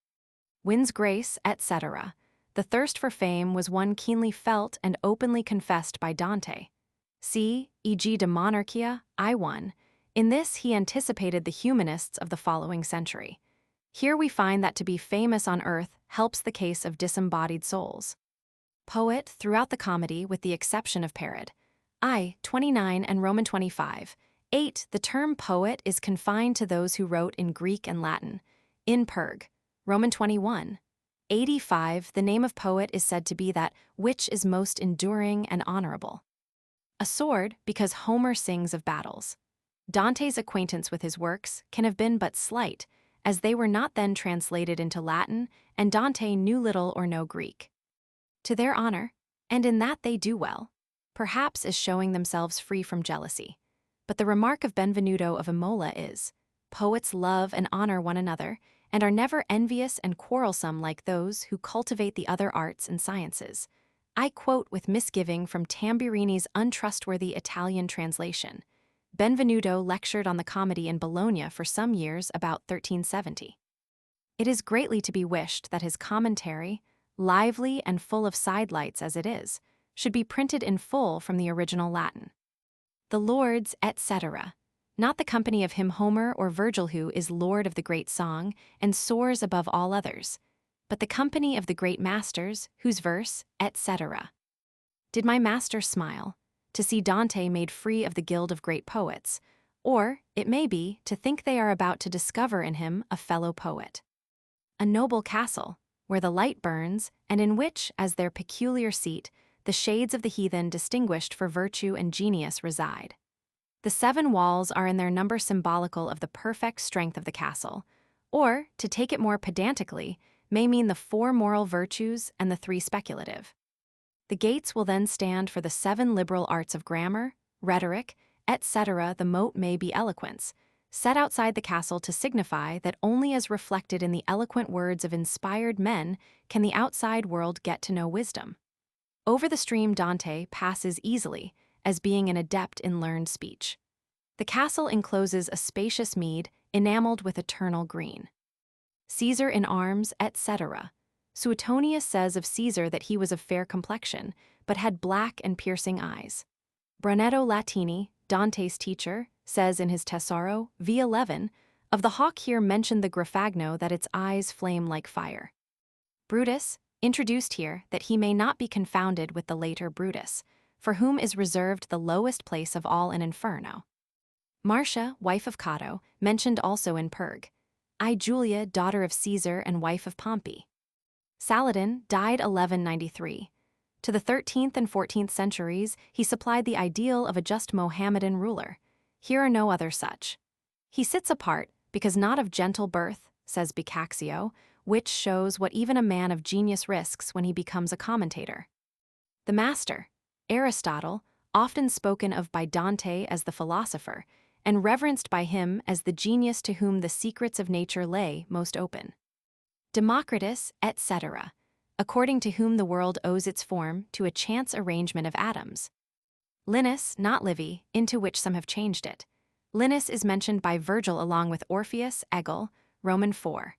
Wins grace, etc. The thirst for fame was one keenly felt and openly confessed by Dante. See, e.g. De Monarchia, I1. In this he anticipated the humanists of the following century. Here we find that to be famous on earth helps the case of disembodied souls. Poet throughout the comedy with the exception of Parod. I, 29 and Roman 25. 8. The term poet is confined to those who wrote in Greek and Latin. In Purg, Roman 21. 85. The name of poet is said to be that which is most enduring and honorable. A sword, because Homer sings of battles. Dante's acquaintance with his works can have been but slight, as they were not then translated into Latin, and Dante knew little or no Greek. To their honor, and in that they do well, perhaps is showing themselves free from jealousy. But the remark of Benvenuto of Imola is, poets love and honor one another, and are never envious and quarrelsome like those who cultivate the other arts and sciences. I quote with misgiving from Tamburini's untrustworthy Italian translation. Benvenuto lectured on the comedy in Bologna for some years about 1370. It is greatly to be wished that his commentary, lively and full of sidelights as it is, should be printed in full from the original Latin. The lords, etc., not the company of him Homer or Virgil who is lord of the great song and soars above all others, but the company of the great masters whose verse, etc. Did my master smile to see Dante made free of the guild of great poets, or, it may be, to think they are about to discover in him a fellow poet. A noble castle, where the light burns, and in which, as their peculiar seat, the shades of the heathen distinguished for virtue and genius reside. The 7 walls are in their number symbolical of the perfect strength of the castle, or, to take it more pedantically, may mean the 4 moral virtues and the 3 speculative. The gates will then stand for the 7 liberal arts of grammar, rhetoric, etc. The moat may be eloquence, set outside the castle to signify that only as reflected in the eloquent words of inspired men can the outside world get to know wisdom. Over the stream Dante passes easily, as being an adept in learned speech. The castle encloses a spacious mead, enameled with eternal green. Caesar in arms, etc. Suetonius says of Caesar that he was of fair complexion, but had black and piercing eyes. Brunetto Latini, Dante's teacher, says in his Tesoro, v11, of the hawk here mentioned the Grafagno that its eyes flame like fire. Brutus, introduced here that he may not be confounded with the later Brutus, for whom is reserved the lowest place of all in Inferno. Marcia, wife of Cato, mentioned also in Purg. I Julia, daughter of Caesar and wife of Pompey. Saladin died 1193. To the 13th and 14th centuries, he supplied the ideal of a just Mohammedan ruler. Here are no other such. He sits apart, because not of gentle birth, says Boccaccio, which shows what even a man of genius risks when he becomes a commentator. The master, Aristotle, often spoken of by Dante as the philosopher, and reverenced by him as the genius to whom the secrets of nature lay most open. Democritus, etc., according to whom the world owes its form to a chance arrangement of atoms. Linus, not Livy, into which some have changed it. Linus is mentioned by Virgil along with Orpheus, Egil, Roman 4.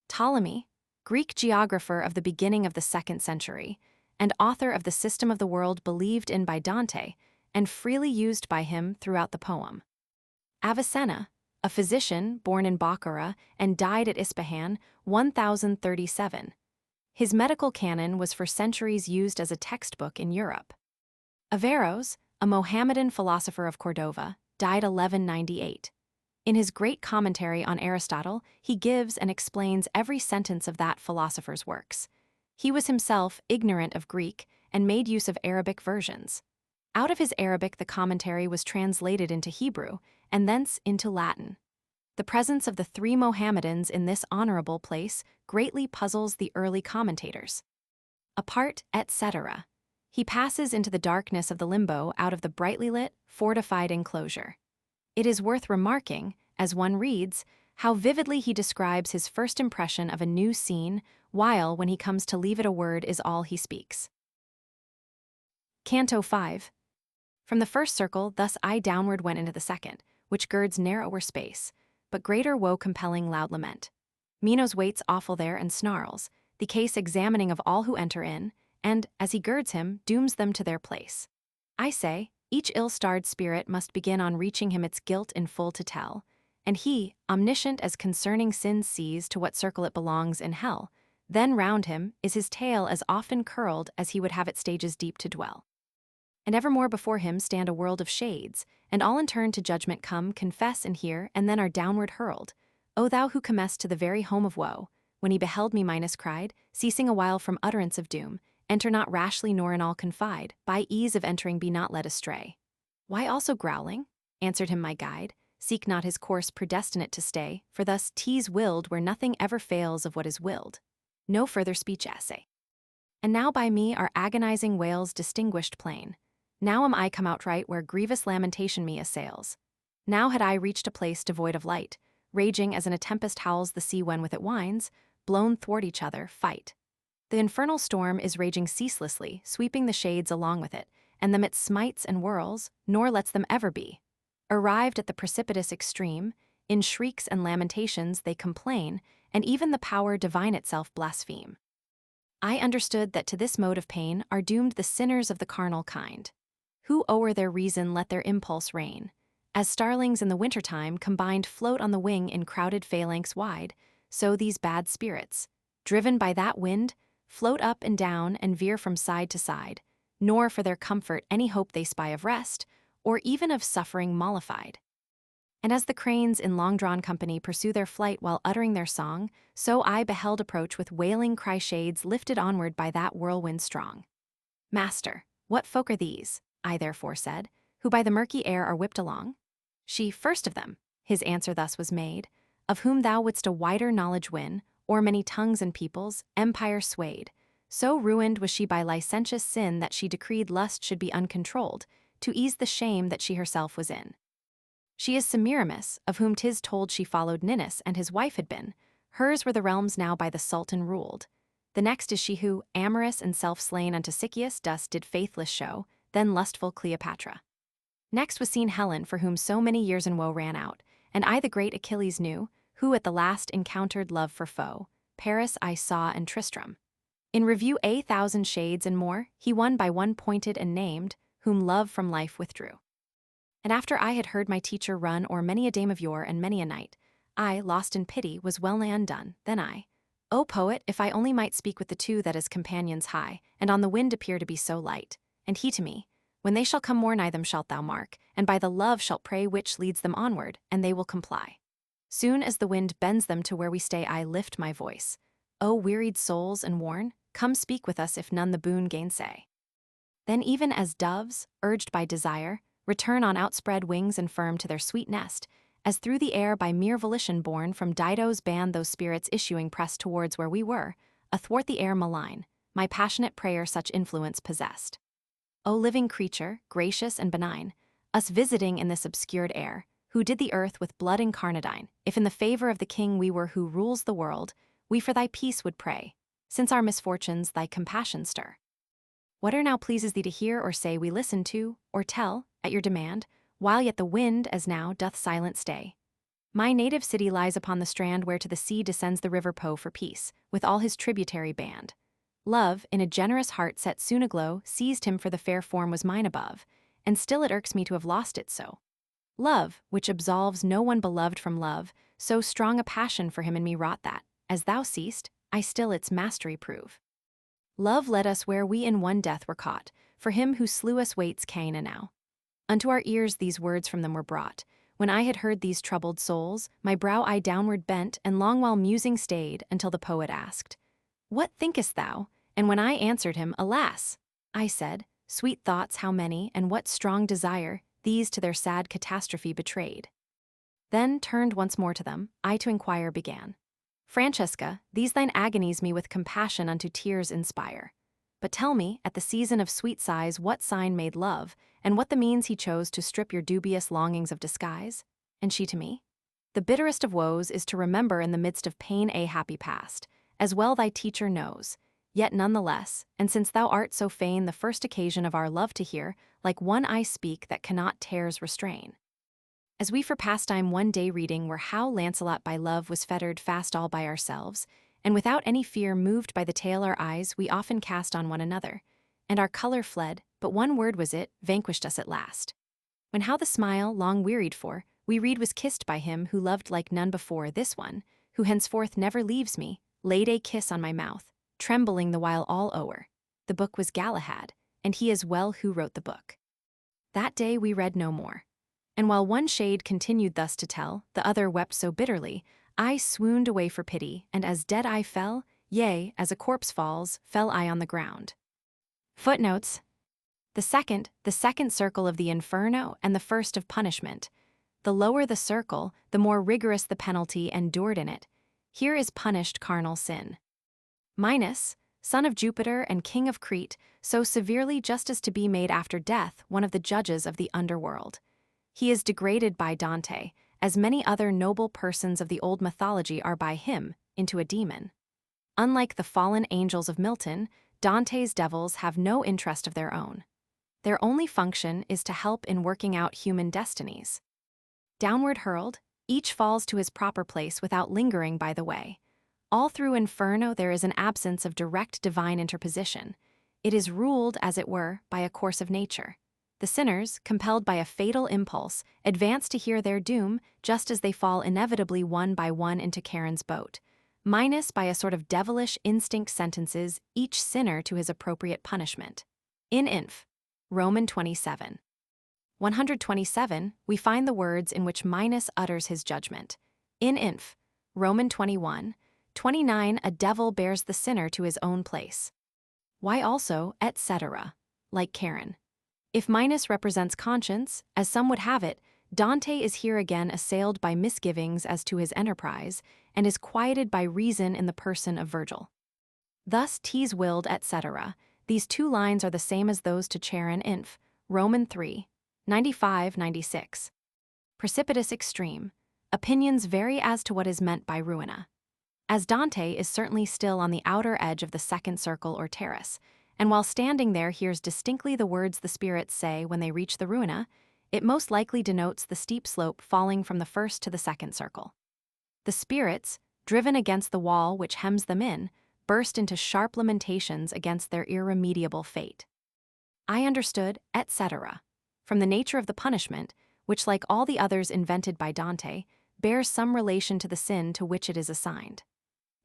Ptolemy, Greek geographer of the beginning of the 2nd century, and author of the system of the world believed in by Dante, and freely used by him throughout the poem. Avicenna, a physician born in Bokhara and died at Ispahan, 1037. His medical canon was for centuries used as a textbook in Europe. Averroes, a Mohammedan philosopher of Cordova, died 1198. In his great commentary on Aristotle, he gives and explains every sentence of that philosopher's works. He was himself ignorant of Greek and made use of Arabic versions. Out of his Arabic, the commentary was translated into Hebrew, and thence into Latin. The presence of the three Mohammedans in this honorable place greatly puzzles the early commentators. Apart, etc., he passes into the darkness of the limbo out of the brightly lit, fortified enclosure. It is worth remarking, as one reads, how vividly he describes his first impression of a new scene, while when he comes to leave it a word is all he speaks. Canto 5. From the first circle thus I downward went into the second, which girds narrower space, but greater woe compelling loud lament. Minos waits awful there and snarls, the case examining of all who enter in, and, as he girds him, dooms them to their place. I say, each ill-starred spirit must begin on reaching him its guilt in full to tell, and he, omniscient as concerning sin sees to what circle it belongs in hell, then round him is his tale as often curled as he would have its stages deep to dwell. And evermore before him stand a world of shades, and all in turn to judgment come, confess and hear, and then are downward hurled. O thou who comest to the very home of woe, when he beheld me Minos cried, ceasing a while from utterance of doom, enter not rashly nor in all confide, by ease of entering be not led astray. Why also growling? Answered him my guide, seek not his course predestinate to stay, for thus 'tis willed where nothing ever fails of what is willed. No further speech essay. And now by me are agonizing wails distinguished plain. Now am I come outright where grievous lamentation me assails. Now had I reached a place devoid of light, raging as in a tempest howls the sea when with it winds, blown thwart each other, fight. The infernal storm is raging ceaselessly, sweeping the shades along with it, and them it smites and whirls, nor lets them ever be. Arrived at the precipitous extreme, in shrieks and lamentations they complain, and even the power divine itself blaspheme. I understood that to this mode of pain are doomed the sinners of the carnal kind, who o'er their reason let their impulse reign. As starlings in the winter-time combined float on the wing in crowded phalanx wide, so these bad spirits, driven by that wind, float up and down and veer from side to side, nor for their comfort any hope they spy of rest, or even of suffering mollified. And as the cranes in long-drawn company pursue their flight while uttering their song, so I beheld approach with wailing cry shades lifted onward by that whirlwind strong. Master, what folk are these? I therefore said, who by the murky air are whipped along? She first of them, his answer thus was made, of whom thou wouldst a wider knowledge win, o'er many tongues and peoples, empire swayed. So ruined was she by licentious sin that she decreed lust should be uncontrolled, to ease the shame that she herself was in. She is Semiramis, of whom 'tis told she followed Ninus and his wife had been. Hers were the realms now by the Sultan ruled. The next is she who, amorous and self-slain unto Sychaeus dust did faithless show, then lustful Cleopatra. Next was seen Helen, for whom so many years in woe ran out, and I the great Achilles knew, who at the last encountered love for foe. Paris I saw and Tristram. In review 1,000 shades and more, he one by one pointed and named, whom love from life withdrew. And after I had heard my teacher run o'er many a dame of yore and many a night, I, lost in pity, was well nigh undone. Then I, O poet, if I only might speak with the two that as companions high, and on the wind appear to be so light. And he to me, when they shall come more nigh them shalt thou mark, and by the love shalt pray which leads them onward, and they will comply. Soon as the wind bends them to where we stay, I lift my voice. O wearied souls and worn, come speak with us if none the boon gainsay. Then even as doves, urged by desire, return on outspread wings and firm to their sweet nest, as through the air by mere volition borne from Dido's band those spirits issuing pressed towards where we were, athwart the air malign, my passionate prayer such influence possessed. O living creature, gracious and benign, us visiting in this obscured air, who did the earth with blood incarnadine, if in the favor of the King we were who rules the world, we for thy peace would pray, since our misfortunes thy compassion stir. Whate'er now pleases thee to hear or say we listen to, or tell, at your demand, while yet the wind, as now, doth silent stay. My native city lies upon the strand where to the sea descends the river Po for peace, with all his tributary band. Love, in a generous heart set soon aglow, seized him for the fair form was mine above, and still it irks me to have lost it so. Love, which absolves no one beloved from love, so strong a passion for him in me wrought that, as thou seest, I still its mastery prove. Love led us where we in one death were caught, for him who slew us waits Cain now. Unto our ears these words from them were brought. When I had heard these troubled souls, my brow I downward bent, and long while musing stayed, until the poet asked, What thinkest thou? And when I answered him, Alas! I said, Sweet thoughts how many, and what strong desire, these to their sad catastrophe betrayed. Then turned once more to them, I to inquire began. Francesca, these thine agonies me with compassion unto tears inspire. But tell me, at the season of sweet sighs, what sign made love, and what the means he chose to strip your dubious longings of disguise? And she to me, The bitterest of woes is to remember in the midst of pain a happy past, as well thy teacher knows. Yet none the less, and since thou art so fain the first occasion of our love to hear, like one I speak that cannot tears restrain. As we for pastime one day reading where how Lancelot by love was fettered fast all by ourselves, and without any fear moved by the tale our eyes we often cast on one another, and our color fled, but one word was it, vanquished us at last. When how the smile, long wearied for, we read was kissed by him who loved like none before, this one, who henceforth never leaves me, laid a kiss on my mouth, trembling the while all o'er. The book was Galahad, and he as well who wrote the book. That day we read no more. And while one shade continued thus to tell, the other wept so bitterly, I swooned away for pity, and as dead I fell, yea, as a corpse falls, fell I on the ground. Footnotes. The second circle of the Inferno, and the first of punishment. The lower the circle, the more rigorous the penalty endured in it. Here is punished carnal sin. Minos, son of Jupiter and king of Crete, so severely just as to be made after death one of the judges of the underworld. He is degraded by Dante, as many other noble persons of the old mythology are by him, into a demon. Unlike the fallen angels of Milton, Dante's devils have no interest of their own. Their only function is to help in working out human destinies. Downward hurled, each falls to his proper place without lingering by the way. All through Inferno there is an absence of direct divine interposition. It is ruled, as it were, by a course of nature. The sinners, compelled by a fatal impulse, advance to hear their doom just as they fall inevitably one by one into Charon's boat. Minos, by a sort of devilish instinct, sentences each sinner to his appropriate punishment. In Inf. Roman 27. 127, we find the words in which Minos utters his judgment. In Inf. Roman 21. 29, a devil bears the sinner to his own place. Why also, etc., like Charon. If Minos represents conscience, as some would have it, Dante is here again assailed by misgivings as to his enterprise, and is quieted by reason in the person of Virgil. Thus, T's willed, etc. These two lines are the same as those to Charon Inf. Roman 3. 95-96. Precipitous extreme. Opinions vary as to what is meant by ruina. As Dante is certainly still on the outer edge of the second circle or terrace, and while standing there hears distinctly the words the spirits say when they reach the ruina, it most likely denotes the steep slope falling from the first to the second circle. The spirits, driven against the wall which hems them in, burst into sharp lamentations against their irremediable fate. I understood, etc., from the nature of the punishment, which like all the others invented by Dante, bears some relation to the sin to which it is assigned.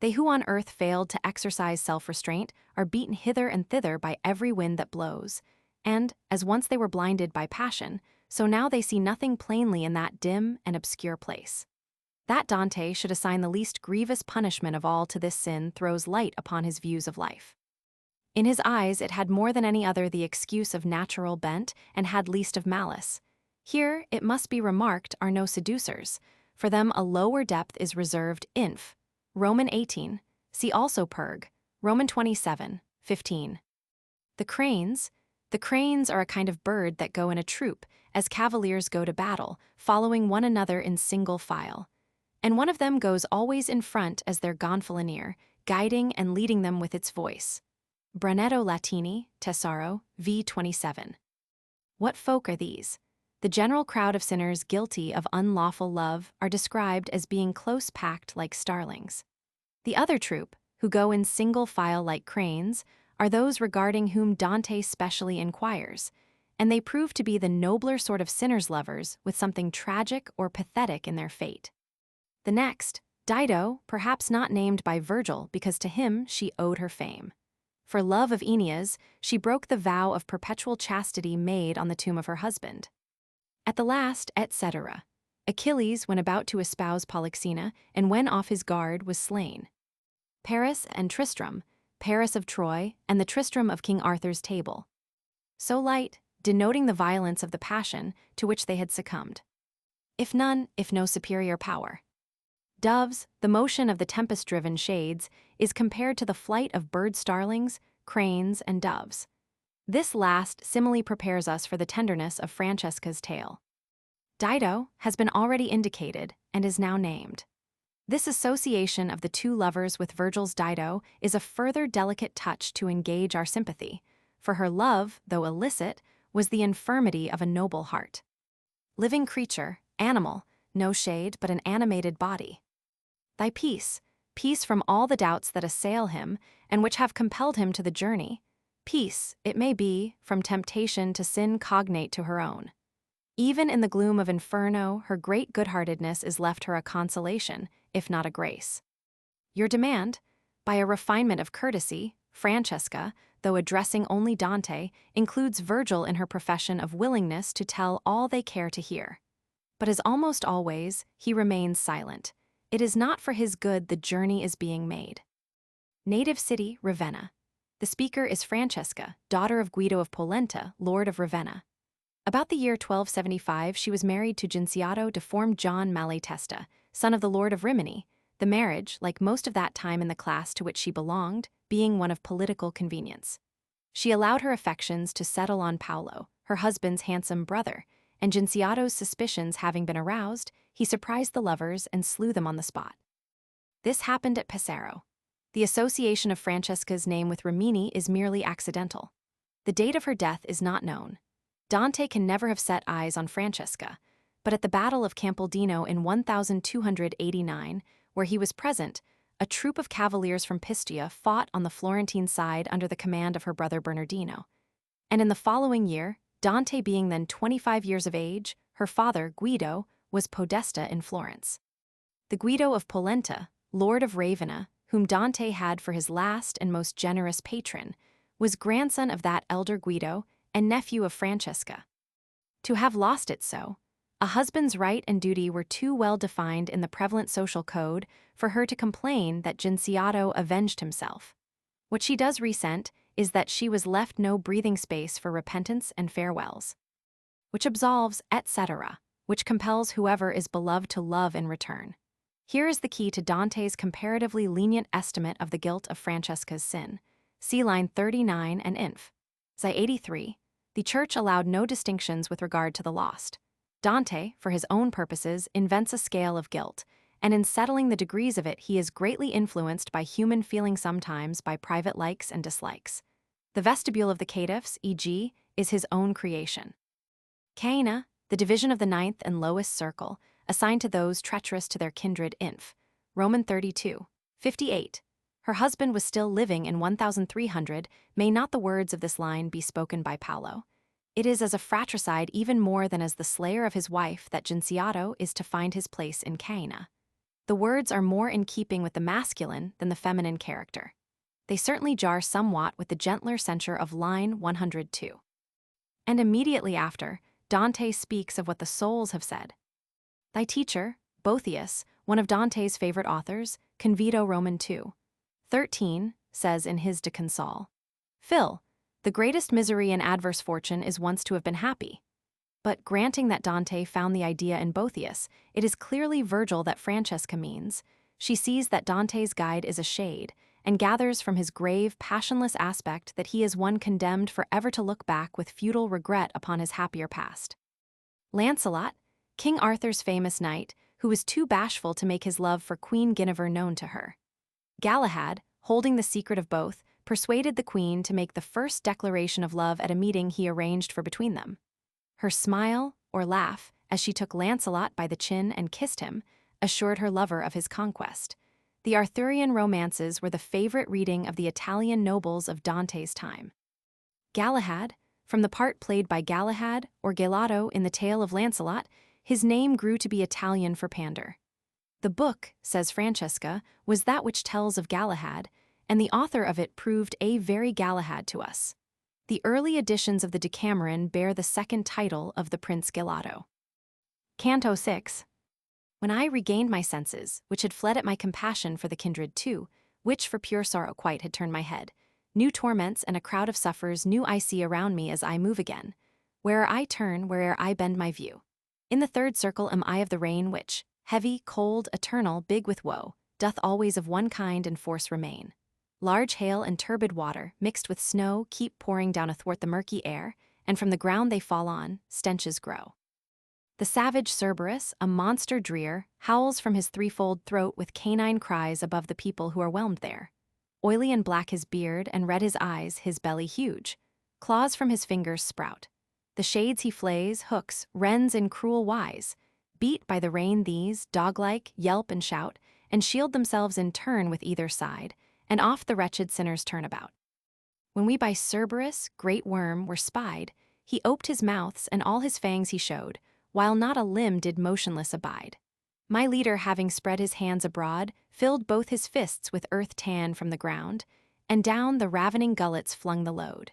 They who on earth failed to exercise self-restraint are beaten hither and thither by every wind that blows, and, as once they were blinded by passion, so now they see nothing plainly in that dim and obscure place. That Dante should assign the least grievous punishment of all to this sin throws light upon his views of life. In his eyes it had more than any other the excuse of natural bent and had least of malice. Here, it must be remarked, are no seducers. For them a lower depth is reserved. Inf. Roman 18. See also Perg. Roman 27, 15. The cranes are a kind of bird that go in a troop, as cavaliers go to battle, following one another in single file. And one of them goes always in front as their gonfalonier, guiding and leading them with its voice. Brunetto Latini, Tesoro, v. 27. What folk are these? The general crowd of sinners guilty of unlawful love are described as being close-packed like starlings. The other troop, who go in single file like cranes, are those regarding whom Dante specially inquires, and they prove to be the nobler sort of sinners' lovers with something tragic or pathetic in their fate. The next, Dido, perhaps not named by Virgil because to him she owed her fame. For love of Aeneas, she broke the vow of perpetual chastity made on the tomb of her husband. At the last, etc. Achilles, when about to espouse Polyxena, and when off his guard, was slain. Paris and Tristram, Paris of Troy, and the Tristram of King Arthur's Table. So light, denoting the violence of the passion to which they had succumbed. If no superior power. Doves, the motion of the tempest-driven shades, is compared to the flight of bird-starlings, cranes, and doves. This last simile prepares us for the tenderness of Francesca's tale. Dido has been already indicated and is now named. This association of the two lovers with Virgil's Dido is a further delicate touch to engage our sympathy, for her love, though illicit, was the infirmity of a noble heart. Living creature, animal, no shade but an animated body. Thy peace from all the doubts that assail him and which have compelled him to the journey. Peace, it may be, from temptation to sin cognate to her own. Even in the gloom of Inferno, her great good-heartedness is left her a consolation, if not a grace. Your demand, by a refinement of courtesy, Francesca, though addressing only Dante, includes Virgil in her profession of willingness to tell all they care to hear. But as almost always, he remains silent. It is not for his good the journey is being made. Native city, Ravenna. The speaker is Francesca, daughter of Guido of Polenta, lord of Ravenna. About the year 1275 she was married to Giotto deformed John Malatesta, son of the lord of Rimini, the marriage, like most of that time in the class to which she belonged, being one of political convenience. She allowed her affections to settle on Paolo, her husband's handsome brother, and Giotto's suspicions having been aroused, he surprised the lovers and slew them on the spot. This happened at Pesaro. The association of Francesca's name with Rimini is merely accidental. The date of her death is not known. Dante can never have set eyes on Francesca, but at the Battle of Campaldino in 1289, where he was present, a troop of cavaliers from Pistia fought on the Florentine side under the command of her brother Bernardino. And in the following year, Dante being then 25 years of age, her father, Guido, was podesta in Florence. The Guido of Polenta, lord of Ravenna, whom Dante had for his last and most generous patron, was grandson of that elder Guido and nephew of Francesca. To have lost it so, a husband's right and duty were too well defined in the prevalent social code for her to complain that Giotto avenged himself. What she does resent is that she was left no breathing space for repentance and farewells. Which absolves, etc., which compels whoever is beloved to love in return. Here is the key to Dante's comparatively lenient estimate of the guilt of Francesca's sin. See line 39 and inf. Zi 83. The Church allowed no distinctions with regard to the lost. Dante, for his own purposes, invents a scale of guilt, and in settling the degrees of it he is greatly influenced by human feeling, sometimes by private likes and dislikes. The vestibule of the caitiffs, e.g., is his own creation. Caina, the division of the ninth and lowest circle, assigned to those treacherous to their kindred. Inf. Roman 32, 58. Her husband was still living in 1300, may not the words of this line be spoken by Paolo? It is as a fratricide even more than as the slayer of his wife that Giotto is to find his place in Caina. the words are more in keeping with the masculine than the feminine character. They certainly jar somewhat with the gentler censure of line 102. And immediately after, Dante speaks of what the souls have said. Thy teacher, Boethius, one of Dante's favorite authors, Convito Roman 2:13, says in his De Console, Phil, the greatest misery in adverse fortune is once to have been happy. But granting that Dante found the idea in Boethius, it is clearly Virgil that Francesca means. She sees that Dante's guide is a shade, and gathers from his grave, passionless aspect that he is one condemned forever to look back with futile regret upon his happier past. Lancelot, King Arthur's famous knight, who was too bashful to make his love for Queen Guinevere known to her. Galahad, holding the secret of both, persuaded the queen to make the first declaration of love at a meeting he arranged for between them. Her smile, or laugh, as she took Lancelot by the chin and kissed him, assured her lover of his conquest. The Arthurian romances were the favorite reading of the Italian nobles of Dante's time. Galahad, from the part played by Galahad or Gelato in the tale of Lancelot, his name grew to be Italian for pander. The book, says Francesca, was that which tells of Galahad, and the author of it proved a very Galahad to us. The early editions of the Decameron bear the second title of the Prince Gelato. Canto 6. When I regained my senses, which had fled at my compassion for the kindred too, which for pure sorrow quite had turned my head, new torments and a crowd of sufferers new I see around me as I move again, where'er I turn, where'er I bend my view. In the third circle am I of the rain which, heavy, cold, eternal, big with woe, doth always of one kind and force remain. Large hail and turbid water, mixed with snow, keep pouring down athwart the murky air, and from the ground they fall on, stenches grow. The savage Cerberus, a monster drear, howls from his threefold throat with canine cries above the people who are whelmed there. Oily and black his beard, and red his eyes, his belly huge. Claws from his fingers sprout. The shades he flays, hooks, rends in cruel wise. Beat by the rain these, dog-like, yelp and shout, and shield themselves in turn with either side, and oft the wretched sinners turn about. When we by Cerberus, great worm, were spied, he oped his mouths, and all his fangs he showed, while not a limb did motionless abide. My leader, having spread his hands abroad, filled both his fists with earth tan from the ground, and down the ravening gullets flung the load.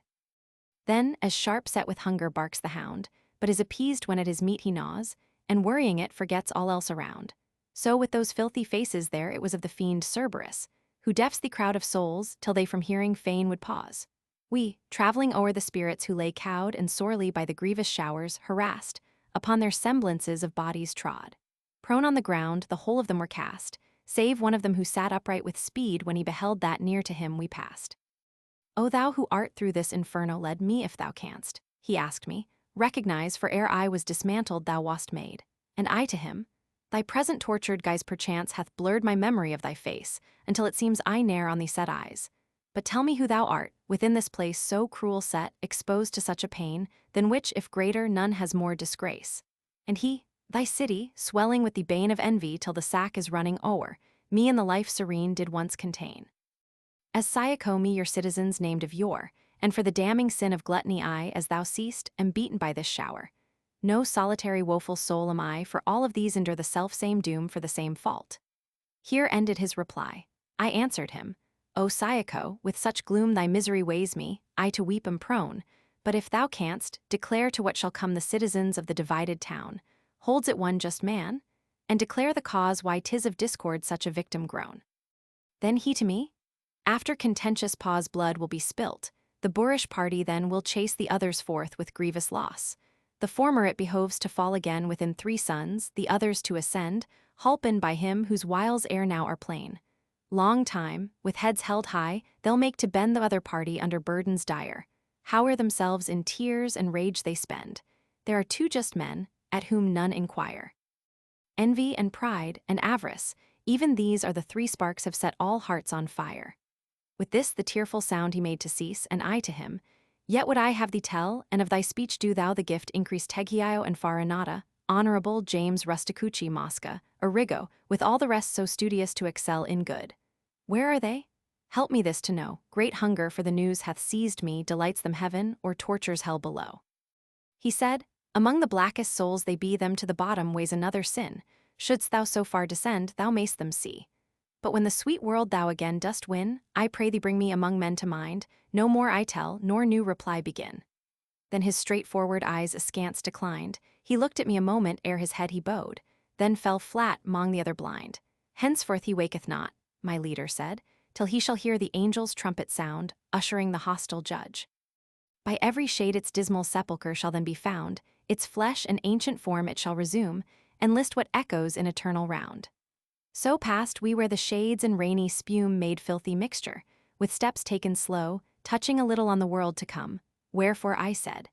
Then, as sharp set with hunger barks the hound, but is appeased when at his meat he gnaws, and worrying it forgets all else around. So with those filthy faces there it was of the fiend Cerberus, who deafs the crowd of souls till they from hearing fain would pause. We, travelling o'er the spirits who lay cowed and sorely by the grievous showers, harassed, upon their semblances of bodies trod. Prone on the ground, the whole of them were cast, save one of them who sat upright with speed when he beheld that near to him we passed. O thou who art through this inferno led me if thou canst, he asked me, recognize, for ere I was dismantled thou wast made. And I to him, thy present tortured guise perchance hath blurred my memory of thy face, until it seems I ne'er on thee set eyes. But tell me who thou art, within this place so cruel set, exposed to such a pain, than which, if greater, none has more disgrace. And he, thy city, swelling with the bane of envy till the sack is running o'er, me in the life serene did once contain. As Syako me your citizens named of yore, and for the damning sin of gluttony I, as thou seest, am beaten by this shower. No solitary woeful soul am I, for all of these endure the self-same doom for the same fault. Here ended his reply. I answered him, O Syako, with such gloom thy misery weighs me, I to weep am prone, but if thou canst, declare to what shall come the citizens of the divided town. Holds it one just man? And declare the cause why 'tis of discord such a victim grown. Then he to me, after contentious pause blood will be spilt, the boorish party then will chase the others forth with grievous loss. The former it behoves to fall again within 3 suns, the others to ascend, holpen by him whose wiles ere now are plain. Long time, with heads held high, they'll make to bend the other party under burdens dire. Howe'er themselves in tears and rage they spend. There are 2 just men, at whom none inquire. Envy and pride and avarice, even these are the 3 sparks have set all hearts on fire. With this the tearful sound he made to cease, and I to him, yet would I have thee tell, and of thy speech do thou the gift increase Teghio and Farinata, Honorable James Rusticucci Mosca, Arrigo, with all the rest so studious to excel in good. Where are they? Help me this to know, great hunger for the news hath seized me, delights them heaven, or tortures hell below. He said, among the blackest souls they be them to the bottom weighs another sin, Shouldst thou so far descend, thou mayst them see. But when the sweet world thou again dost win, I pray thee bring me among men to mind, no more I tell, nor new reply begin. Then his straightforward eyes askance declined, he looked at me a moment ere his head he bowed, then fell flat 'mong the other blind. Henceforth he waketh not, my leader said, till he shall hear the angel's trumpet sound, ushering the hostile judge. By every shade its dismal sepulchre shall then be found, its flesh and ancient form it shall resume, and list what echoes in eternal round. So passed we where the shades and rainy spume made filthy mixture, with steps taken slow, touching a little on the world to come. Wherefore I said,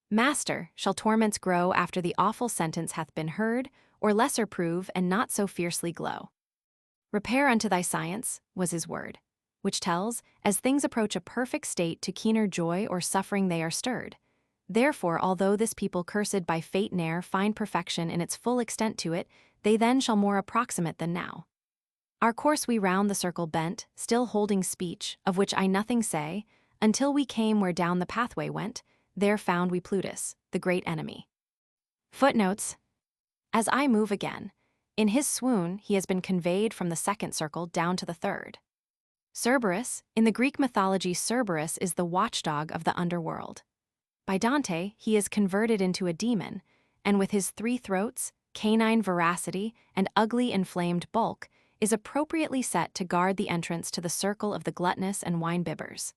Master, shall torments grow after the awful sentence hath been heard, or lesser prove and not so fiercely glow? Repair unto thy science, was his word, which tells, as things approach a perfect state to keener joy or suffering they are stirred. Therefore, although this people cursed by fate ne'er find perfection in its full extent to it, they then shall more approximate than now. Our course we round the circle bent, still holding speech, of which I nothing say, until we came where down the pathway went, there found we Plutus, the great enemy. Footnotes. As I move again, in his swoon he has been conveyed from the second circle down to the third. Cerberus, in the Greek mythology Cerberus is the watchdog of the underworld. By Dante, he is converted into a demon, and with his 3 throats, canine voracity, and ugly inflamed bulk, is appropriately set to guard the entrance to the circle of the gluttonous and wine-bibbers.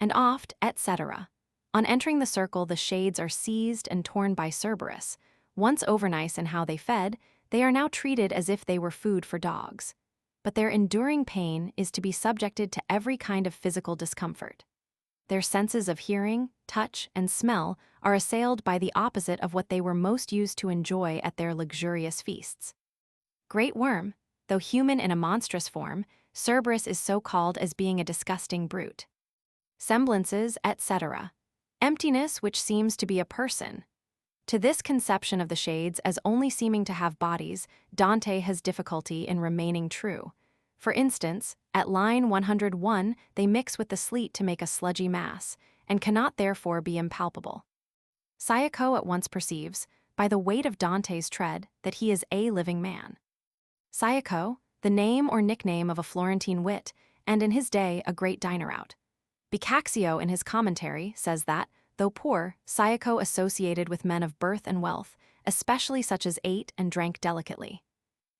And oft, etc. On entering the circle the shades are seized and torn by Cerberus. Once overnice in how they fed, they are now treated as if they were food for dogs. But their enduring pain is to be subjected to every kind of physical discomfort. Their senses of hearing, touch, and smell are assailed by the opposite of what they were most used to enjoy at their luxurious feasts. Great worm, though human in a monstrous form, Cerberus is so called as being a disgusting brute. Semblances, etc. Emptiness which seems to be a person. To this conception of the shades as only seeming to have bodies, Dante has difficulty in remaining true. For instance, at line 101 they mix with the sleet to make a sludgy mass, and cannot therefore be impalpable. Syako at once perceives, by the weight of Dante's tread, that he is a living man. Syako, the name or nickname of a Florentine wit, and in his day a great diner out. Boccaccio in his commentary says that, though poor, Syako associated with men of birth and wealth, especially such as ate and drank delicately.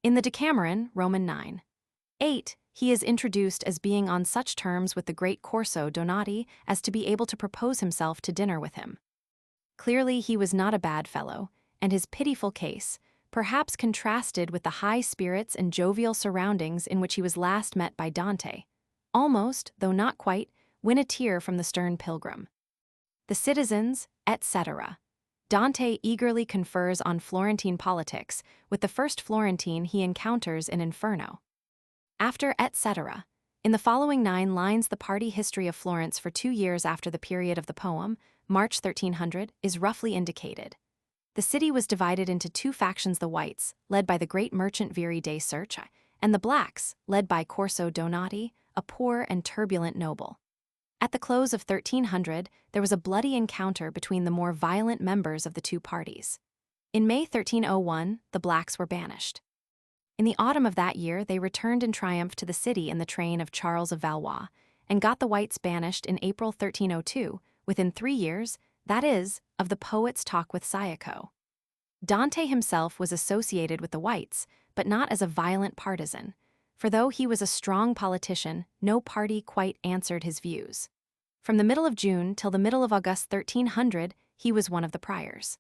In the Decameron, Roman 9:8, he is introduced as being on such terms with the great Corso Donati as to be able to propose himself to dinner with him. Clearly he was not a bad fellow, and his pitiful case, perhaps contrasted with the high spirits and jovial surroundings in which he was last met by Dante, almost, though not quite, win a tear from the stern pilgrim. The citizens, etc. Dante eagerly confers on Florentine politics with the first Florentine he encounters in Inferno. After etc. In the following 9 lines the party history of Florence for 2 years after the period of the poem, March 1300, is roughly indicated. The city was divided into 2 factions, the whites, led by the great merchant Viri de Cerca, and the blacks, led by Corso Donati, a poor and turbulent noble. At the close of 1300, there was a bloody encounter between the more violent members of the 2 parties. In May 1301, the blacks were banished. In the autumn of that year, they returned in triumph to the city in the train of Charles of Valois, and got the whites banished in April 1302, within 3 years, that is, of the poet's talk with Syako. Dante himself was associated with the whites, but not as a violent partisan, for though he was a strong politician, no party quite answered his views. From the middle of June till the middle of August 1300, he was one of the priors.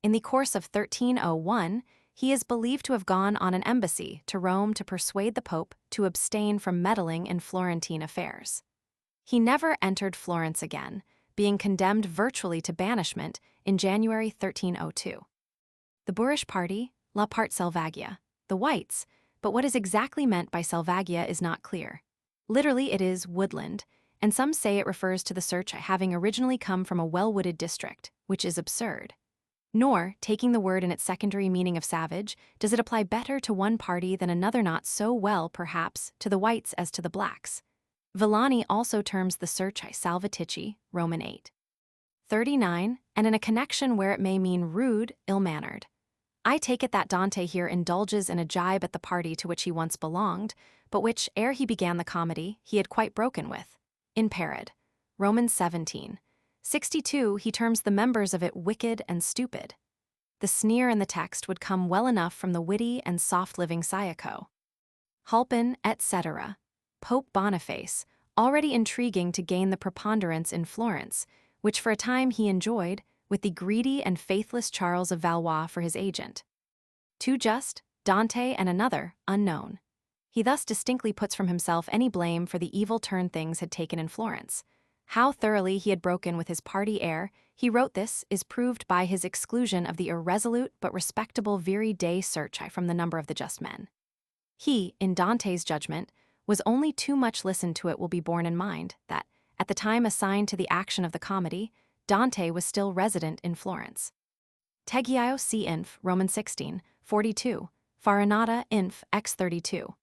In the course of 1301, he is believed to have gone on an embassy to Rome to persuade the Pope to abstain from meddling in Florentine affairs. He never entered Florence again, being condemned virtually to banishment in January 1302. The boorish party, La Part Selvagia, the whites, but what is exactly meant by Selvagia is not clear. Literally it is woodland, and some say it refers to the search having originally come from a well-wooded district, which is absurd. Nor, taking the word in its secondary meaning of savage, does it apply better to one party than another, not so well, perhaps, to the whites as to the blacks. Villani also terms the search salvatici, Roman 8:39, and in a connection where it may mean rude, ill-mannered. I take it that Dante here indulges in a jibe at the party to which he once belonged, but which, ere he began the comedy, he had quite broken with. In Parod, Romans 17:62, he terms the members of it wicked and stupid. The sneer in the text would come well enough from the witty and soft-living Syako. Halpin, etc. Pope Boniface, already intriguing to gain the preponderance in Florence, which for a time he enjoyed, with the greedy and faithless Charles of Valois for his agent. Two just, Dante and another, unknown. He thus distinctly puts from himself any blame for the evil turn things had taken in Florence. How thoroughly he had broken with his party air, he wrote this, is proved by his exclusion of the irresolute but respectable viri dei cerci from the number of the just men. He, in Dante's judgment, was only too much listened to. It will be borne in mind that, at the time assigned to the action of the comedy, Dante was still resident in Florence. Tegiaio c. Inf. Romans 16:42, Farinata Inf. X 32.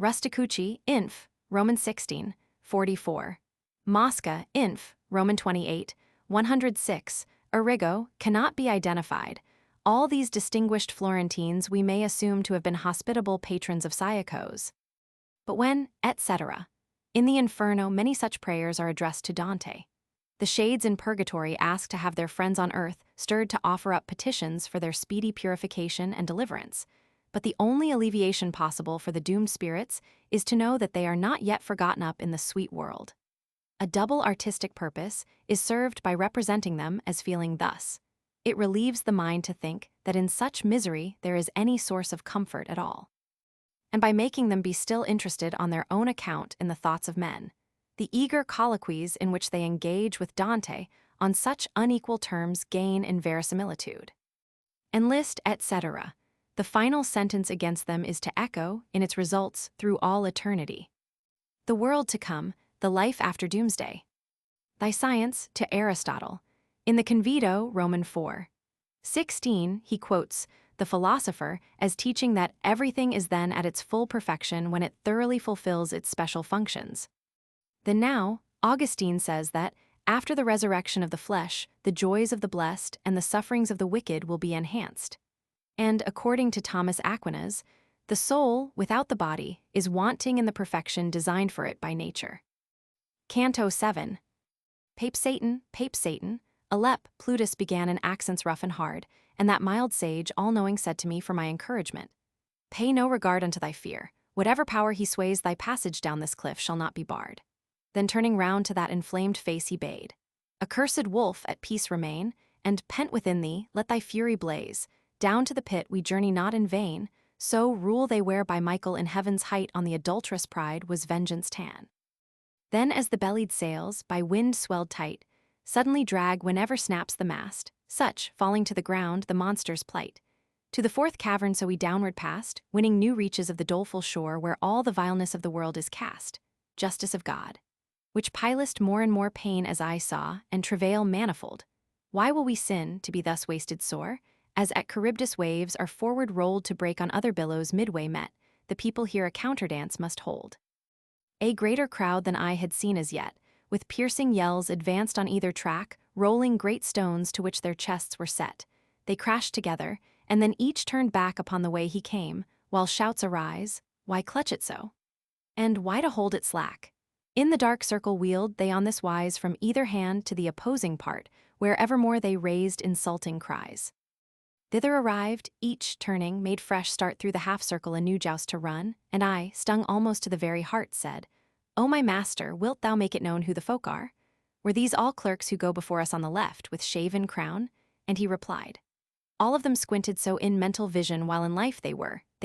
Rusticucci Inf. Romans 16:44. Mosca Inf. Roman 28:106. Arrigo cannot be identified. All these distinguished Florentines we may assume to have been hospitable patrons of Syacos. But when, etc. In the Inferno, many such prayers are addressed to Dante. The shades in purgatory ask to have their friends on earth stirred to offer up petitions for their speedy purification and deliverance. But the only alleviation possible for the doomed spirits is to know that they are not yet forgotten up in the sweet world. A double artistic purpose is served by representing them as feeling thus. It relieves the mind to think that in such misery there is any source of comfort at all. And by making them be still interested on their own account in the thoughts of men, the eager colloquies in which they engage with Dante on such unequal terms gain in verisimilitude. Enlist, etc. The final sentence against them is to echo, in its results, through all eternity. The world to come, the life after doomsday. Thy science, to Aristotle. In the Convito, Roman 4:16, he quotes the philosopher as teaching that everything is then at its full perfection when it thoroughly fulfills its special functions. Then now, Augustine says that, after the resurrection of the flesh, the joys of the blessed and the sufferings of the wicked will be enhanced. And, according to Thomas Aquinas, the soul, without the body, is wanting in the perfection designed for it by nature. Canto 7. Pape Satan, Alep, Plutus began in accents rough and hard, and that mild sage, all-knowing, said to me for my encouragement, Pay no regard unto thy fear, whatever power he sways, thy passage down this cliff shall not be barred. Then turning round to that inflamed face he bade, Accursed wolf, at peace remain, and, pent within thee, let thy fury blaze. Down to the pit we journey not in vain, so rule they where by Michael in heaven's height on the adulterous pride was vengeance ta'en. Then as the bellied sails, by wind swelled tight, suddenly drag whenever snaps the mast, such, falling to the ground, the monster's plight. To the fourth cavern so we downward passed, winning new reaches of the doleful shore where all the vileness of the world is cast, justice of God. Which pilest more and more pain as I saw, and travail manifold. Why will we sin, to be thus wasted sore? As at Charybdis waves are forward rolled to break on other billows midway met, the people here a counter-dance must hold. A greater crowd than I had seen as yet, with piercing yells advanced on either track, rolling great stones to which their chests were set. They crashed together, and then each turned back upon the way he came, while shouts arise, why clutch it so? And why to hold it slack? In the dark circle wheeled they on this wise from either hand to the opposing part, where evermore they raised insulting cries. Thither arrived, each, turning, made fresh start through the half-circle a new joust to run, and I, stung almost to the very heart, said, O my master, wilt thou make it known who the folk are? Were these all clerks who go before us on the left, with shaven crown? And he replied, All of them squinted so in mental vision while in life they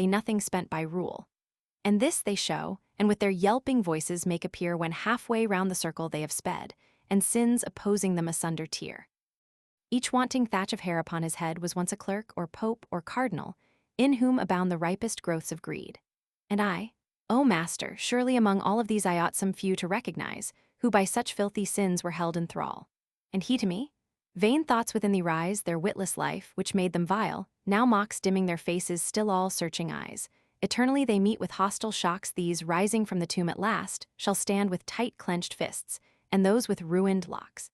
nothing spent by rule. And this they show, and with their yelping voices make appear when halfway round the circle they have sped, and sins opposing them asunder tear. Each wanting thatch of hair upon his head was once a clerk, or pope, or cardinal, in whom abound the ripest growths of greed. And I, O master, surely among all of these I ought some few to recognize, who by such filthy sins were held in thrall. And he to me, Vain thoughts within thee rise, their witless life, which made them vile, now mocks dimming their faces still all searching eyes. Eternally they meet with hostile shocks, these, rising from the tomb at last, shall stand with tight clenched fists, and those with ruined locks.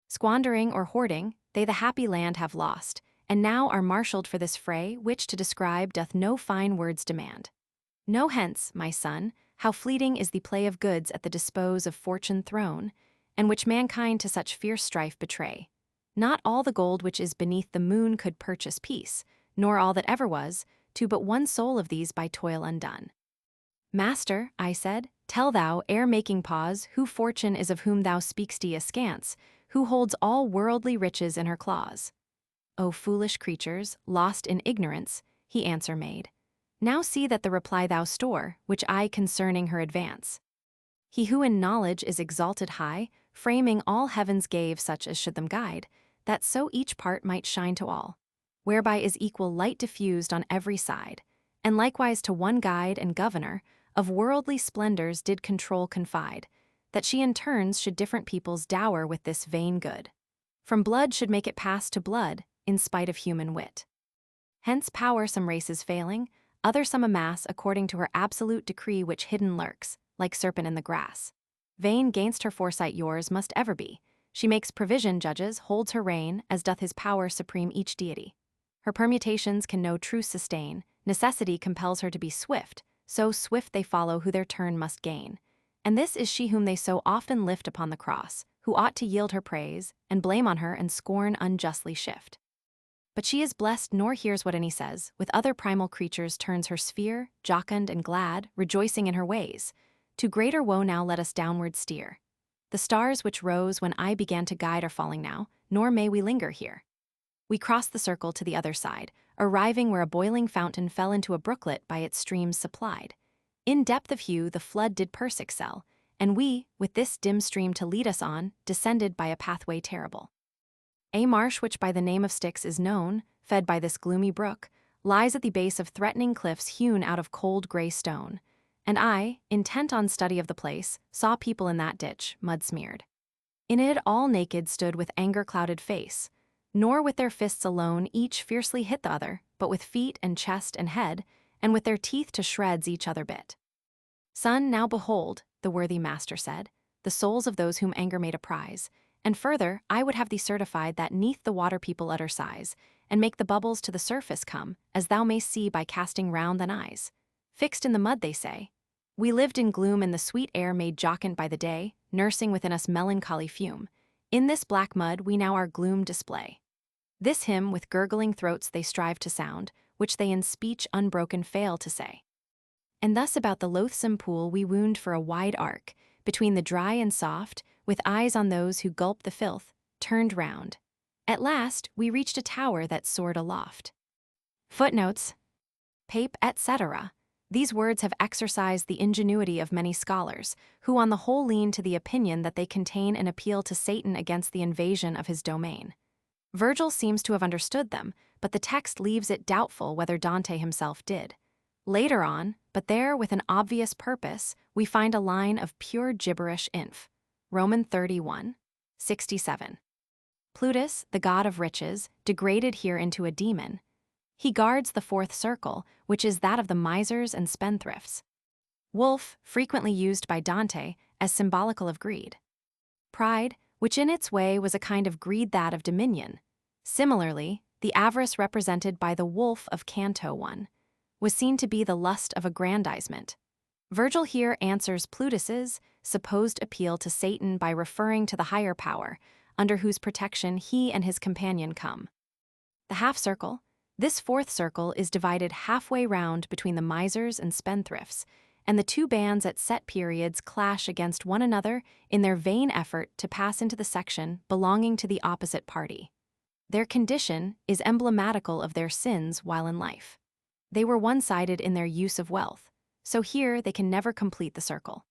Squandering or hoarding, they the happy land have lost, and now are marshalled for this fray, which to describe doth no fine words demand. Know hence, my son, how fleeting is the play of goods at the dispose of fortune thrown, and which mankind to such fierce strife betray. Not all the gold which is beneath the moon could purchase peace, nor all that ever was, to but one soul of these by toil undone. Master, I said, tell thou, ere making pause, who fortune is of whom thou speak'st askance, who holds all worldly riches in her claws. O foolish creatures, lost in ignorance, he answer made. Now see that the reply thou store, which I concerning her advance. He who in knowledge is exalted high, framing all heavens gave such as should them guide, that so each part might shine to all, whereby is equal light diffused on every side, and likewise to one guide and governor, of worldly splendors did control confide, that she in turns should different peoples dower with this vain good. From blood should make it pass to blood, in spite of human wit. Hence power some races failing, other some amass according to her absolute decree which hidden lurks, like serpent in the grass. Vain gainst her foresight yours must ever be. She makes provision, judges, holds her reign, as doth his power supreme each deity. Her permutations can no truce sustain, necessity compels her to be swift, so swift they follow who their turn must gain. And this is she whom they so often lift upon the cross, who ought to yield her praise, and blame on her and scorn unjustly shift. But she is blessed nor hears what any says, with other primal creatures turns her sphere, jocund and glad, rejoicing in her ways. To greater woe now let us downward steer. The stars which rose when I began to guide are falling now, nor may we linger here. We cross the circle to the other side, arriving where a boiling fountain fell into a brooklet by its streams supplied. In depth of hue the flood did purse excel, and we, with this dim stream to lead us on, descended by a pathway terrible. A marsh which by the name of Styx is known, fed by this gloomy brook, lies at the base of threatening cliffs hewn out of cold gray stone, and I, intent on study of the place, saw people in that ditch, mud-smeared. In it all naked stood with anger-clouded face, nor with their fists alone each fiercely hit the other, but with feet and chest and head, and with their teeth to shreds each other bit. Son, now behold, the worthy master said, the souls of those whom anger made a prize, and further, I would have thee certified that neath the water people utter sighs, and make the bubbles to the surface come, as thou mayst see by casting round thine eyes. Fixed in the mud, they say. We lived in gloom and the sweet air made jocund by the day, nursing within us melancholy fume. In this black mud we now our gloom display. This hymn with gurgling throats they strive to sound, which they in speech unbroken fail to say. And thus about the loathsome pool we wound for a wide arc, between the dry and soft, with eyes on those who gulp the filth, turned round. At last we reached a tower that soared aloft. Footnotes. Pape, etc. These words have exercised the ingenuity of many scholars, who on the whole lean to the opinion that they contain an appeal to Satan against the invasion of his domain. Virgil seems to have understood them, but the text leaves it doubtful whether Dante himself did. Later on, but there with an obvious purpose, we find a line of pure gibberish inf. Roman 31, 67. Plutus, the god of riches, degraded here into a demon. He guards the fourth circle, which is that of the misers and spendthrifts. Wolf, frequently used by Dante, as symbolical of greed. Pride, which in its way was a kind of greed that of dominion. Similarly, the avarice represented by the wolf of Canto 1 was seen to be the lust of aggrandizement. Virgil here answers Plutus's supposed appeal to Satan by referring to the higher power, under whose protection he and his companion come. The half-circle, this fourth circle is divided halfway round between the misers and spendthrifts, and the two bands at set periods clash against one another in their vain effort to pass into the section belonging to the opposite party. Their condition is emblematical of their sins while in life. They were one-sided in their use of wealth, so here they can never complete the circle.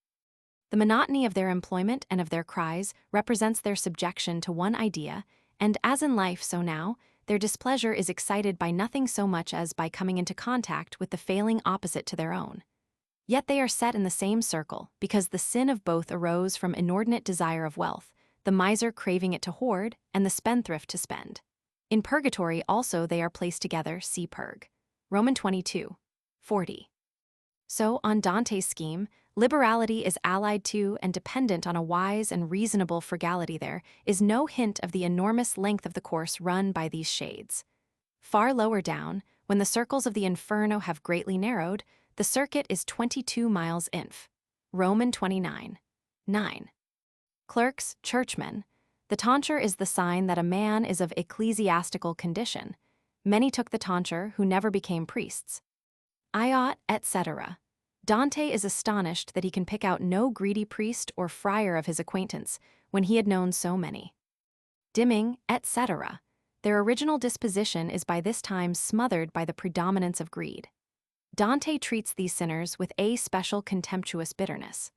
The monotony of their employment and of their cries represents their subjection to one idea, and as in life so now, their displeasure is excited by nothing so much as by coming into contact with the failing opposite to their own. Yet they are set in the same circle, because the sin of both arose from inordinate desire of wealth, the miser craving it to hoard, and the spendthrift to spend. In purgatory also they are placed together, see Purg. Roman 22, 40. So, on Dante's scheme, liberality is allied to and dependent on a wise and reasonable frugality. There is no hint of the enormous length of the course run by these shades. Far lower down, when the circles of the Inferno have greatly narrowed, the circuit is 22 miles inf. Roman 29. 9. Clerks, churchmen. The tonsure is the sign that a man is of ecclesiastical condition. Many took the tonsure who never became priests. Iot, etc. Dante is astonished that he can pick out no greedy priest or friar of his acquaintance when he had known so many. Dimming, etc. Their original disposition is by this time smothered by the predominance of greed. Dante treats these sinners with a special contemptuous bitterness.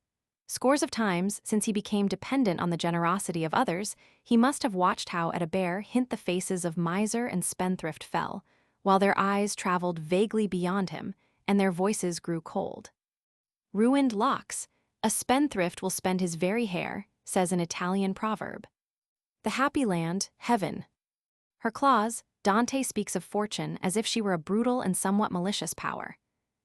Scores of times, since he became dependent on the generosity of others, he must have watched how at a bare hint the faces of miser and spendthrift fell, while their eyes traveled vaguely beyond him, and their voices grew cold. Ruined locks. A spendthrift will spend his very hair, says an Italian proverb. The happy land, heaven. Her claws, Dante speaks of fortune as if she were a brutal and somewhat malicious power.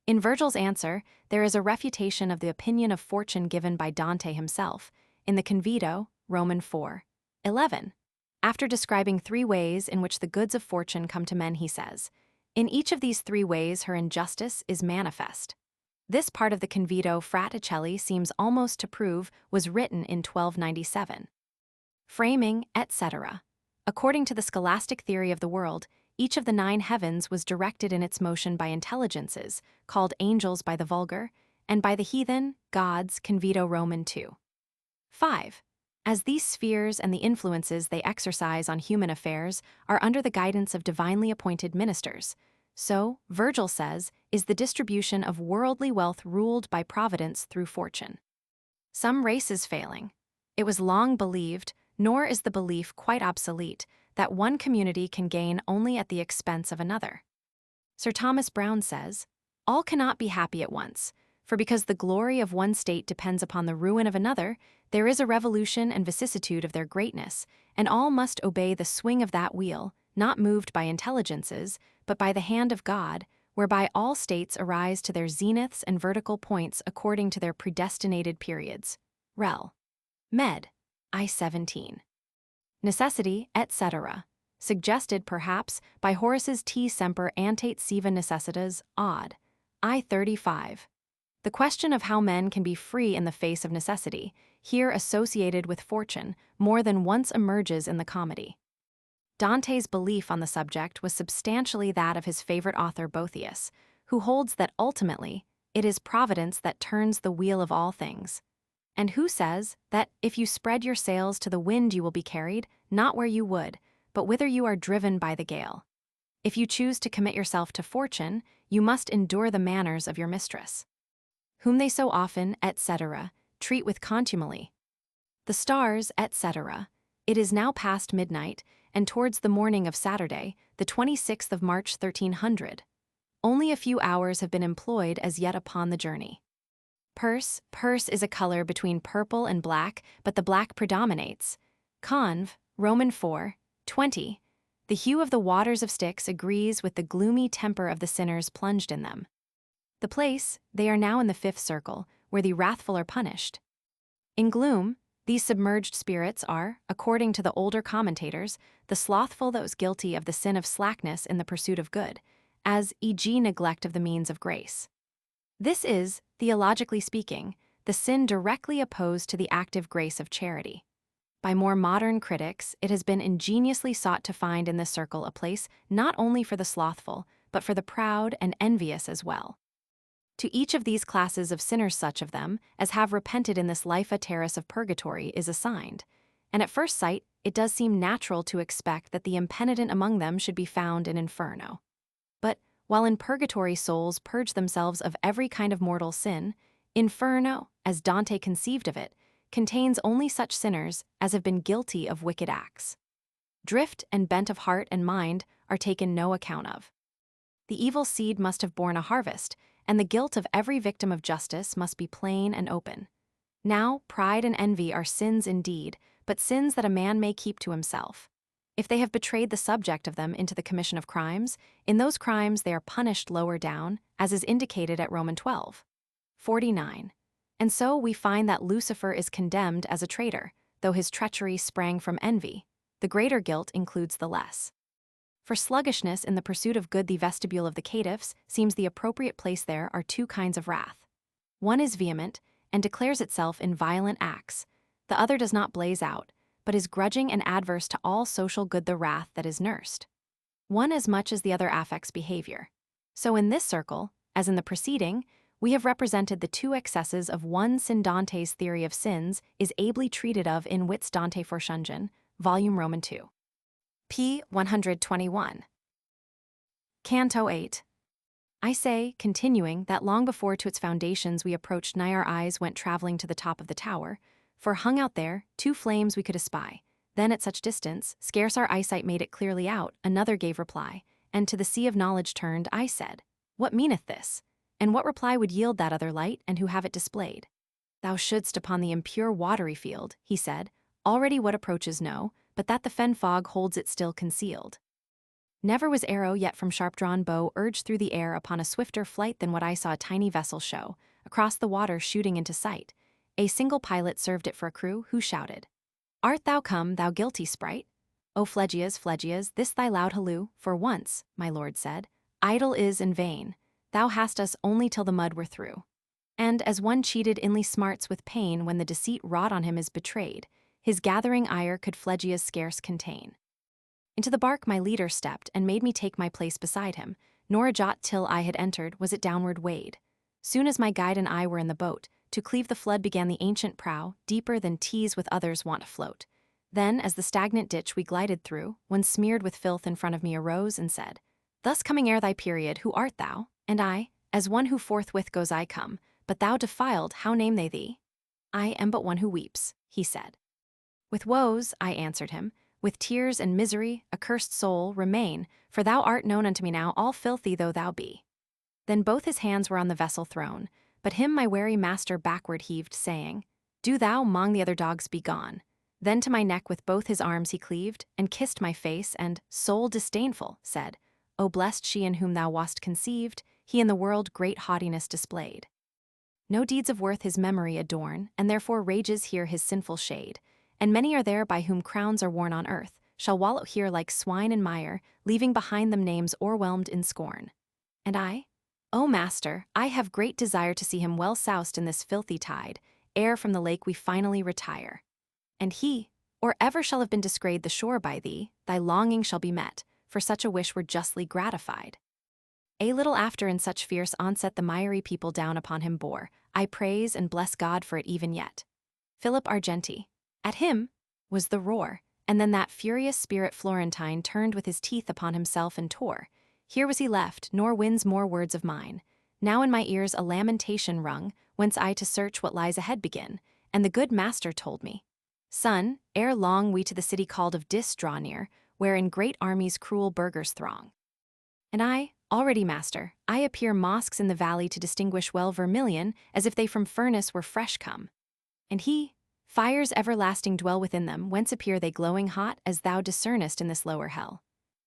In Virgil's answer, there is a refutation of the opinion of fortune given by Dante himself, in the Convito, Roman 4. 11. After describing 3 ways in which the goods of fortune come to men, he says, "In each of these 3 ways her injustice is manifest." This part of the Convito Fraticelli seems almost to prove was written in 1297. Framing, etc. According to the scholastic theory of the world, each of the 9 heavens was directed in its motion by intelligences, called angels by the vulgar, and by the heathen, gods, Convito Roman 2. 5. As these spheres and the influences they exercise on human affairs are under the guidance of divinely appointed ministers, so, Virgil says, is the distribution of worldly wealth ruled by providence through fortune. Some races failing. It was long believed, nor is the belief quite obsolete, that one community can gain only at the expense of another. Sir Thomas Browne says, "All cannot be happy at once, for because the glory of one state depends upon the ruin of another, there is a revolution and vicissitude of their greatness, and all must obey the swing of that wheel, not moved by intelligences, but by the hand of God, whereby all states arise to their zeniths and vertical points according to their predestinated periods." Rel. Med. I-17. Necessity, etc. Suggested, perhaps, by Horace's T. Semper Antate Siva Necessitas, Odd. I-35. The question of how men can be free in the face of necessity, here associated with fortune, more than once emerges in the comedy. Dante's belief on the subject was substantially that of his favorite author Boethius, who holds that ultimately, it is providence that turns the wheel of all things, and who says that if you spread your sails to the wind you will be carried, not where you would, but whither you are driven by the gale. If you choose to commit yourself to fortune, you must endure the manners of your mistress, whom they so often, etc., treat with contumely. The stars, etc. It is now past midnight, and towards the morning of Saturday, the 26th of March 1300. Only a few hours have been employed as yet upon the journey. Purse is a color between purple and black, but the black predominates. Conv, Roman 4. 20. The hue of the waters of Styx agrees with the gloomy temper of the sinners plunged in them. The place, they are now in the 5th circle, where the wrathful are punished. In gloom, these submerged spirits are, according to the older commentators, the slothful those guilty of the sin of slackness in the pursuit of good, as e.g. neglect of the means of grace. This is, theologically speaking, the sin directly opposed to the active grace of charity. By more modern critics, it has been ingeniously sought to find in this circle a place not only for the slothful, but for the proud and envious as well. To each of these classes of sinners such of them as have repented in this life a terrace of purgatory is assigned, and at first sight it does seem natural to expect that the impenitent among them should be found in Inferno. But, while in purgatory souls purge themselves of every kind of mortal sin, Inferno, as Dante conceived of it, contains only such sinners as have been guilty of wicked acts. Drift and bent of heart and mind are taken no account of. The evil seed must have borne a harvest, and the guilt of every victim of justice must be plain and open. Now, pride and envy are sins indeed, but sins that a man may keep to himself. If they have betrayed the subject of them into the commission of crimes, in those crimes they are punished lower down, as is indicated at Roman 12. 49. And so we find that Lucifer is condemned as a traitor, though his treachery sprang from envy. The greater guilt includes the less. For sluggishness in the pursuit of good, the vestibule of the caitiffs seems the appropriate place. There are two kinds of wrath. One is vehement, and declares itself in violent acts. The other does not blaze out, but is grudging and adverse to all social good, the wrath that is nursed. One as much as the other affects behavior. So in this circle, as in the preceding, we have represented the two excesses of one sin. Dante's theory of sins is ably treated of in Wit's Dante Forschungen, volume Roman 2. p. 121. Canto 8. I say, continuing, that long before to its foundations we approached, nigh our eyes went travelling to the top of the tower, for hung out there, two flames we could espy. Then at such distance, scarce our eyesight made it clearly out, another gave reply, and to the sea of knowledge turned, I said, What meaneth this? And what reply would yield that other light, and who have it displayed? Thou shouldst upon the impure watery field, he said, already what approaches know, but that the fen fog holds it still concealed. Never was arrow yet from sharp-drawn bow urged through the air upon a swifter flight than what I saw a tiny vessel show, across the water shooting into sight. A single pilot served it for a crew, who shouted, Art thou come, thou guilty sprite? O Phlegias, Phlegias, this thy loud halloo, for once, my lord said, idle is and vain, thou hast us only till the mud we're through. And as one cheated inly smarts with pain when the deceit wrought on him is betrayed, his gathering ire could Phlegias scarce contain. Into the bark my leader stepped and made me take my place beside him, nor a jot till I had entered was it downward weighed. Soon as my guide and I were in the boat, to cleave the flood began the ancient prow, deeper than teas with others wont to float. Then, as the stagnant ditch we glided through, one smeared with filth in front of me arose and said, Thus coming ere thy period, who art thou? And I, as one who forthwith goes I come, but thou defiled, how name they thee? I am but one who weeps, he said. With woes, I answered him, with tears and misery, accursed soul, remain, for thou art known unto me now, all filthy though thou be. Then both his hands were on the vessel thrown, but him my wary master backward heaved, saying, Do thou mong the other dogs be gone. Then to my neck with both his arms he cleaved, and kissed my face, and, soul disdainful, said, O blessed she in whom thou wast conceived, he in the world great haughtiness displayed. No deeds of worth his memory adorn, and therefore rages here his sinful shade, and many are there by whom crowns are worn on earth, shall wallow here like swine in mire, leaving behind them names o'erwhelmed in scorn. And I? O master, I have great desire to see him well soused in this filthy tide, ere from the lake we finally retire. And he, or ever shall have been disgrayed the shore by thee, thy longing shall be met, for such a wish were justly gratified. A little after in such fierce onset the miry people down upon him bore, I praise and bless God for it even yet. Philip Argenti. At him was the roar, and then that furious spirit Florentine turned with his teeth upon himself and tore. Here was he left, nor wins more words of mine. Now in my ears a lamentation rung, whence I to search what lies ahead begin, and the good master told me, Son, ere long we to the city called of Dis draw near, where in great armies cruel burghers throng. And I, already master, I appear mosques in the valley to distinguish well vermilion, as if they from furnace were fresh come. And he, fires everlasting dwell within them, whence appear they glowing hot, as thou discernest in this lower hell.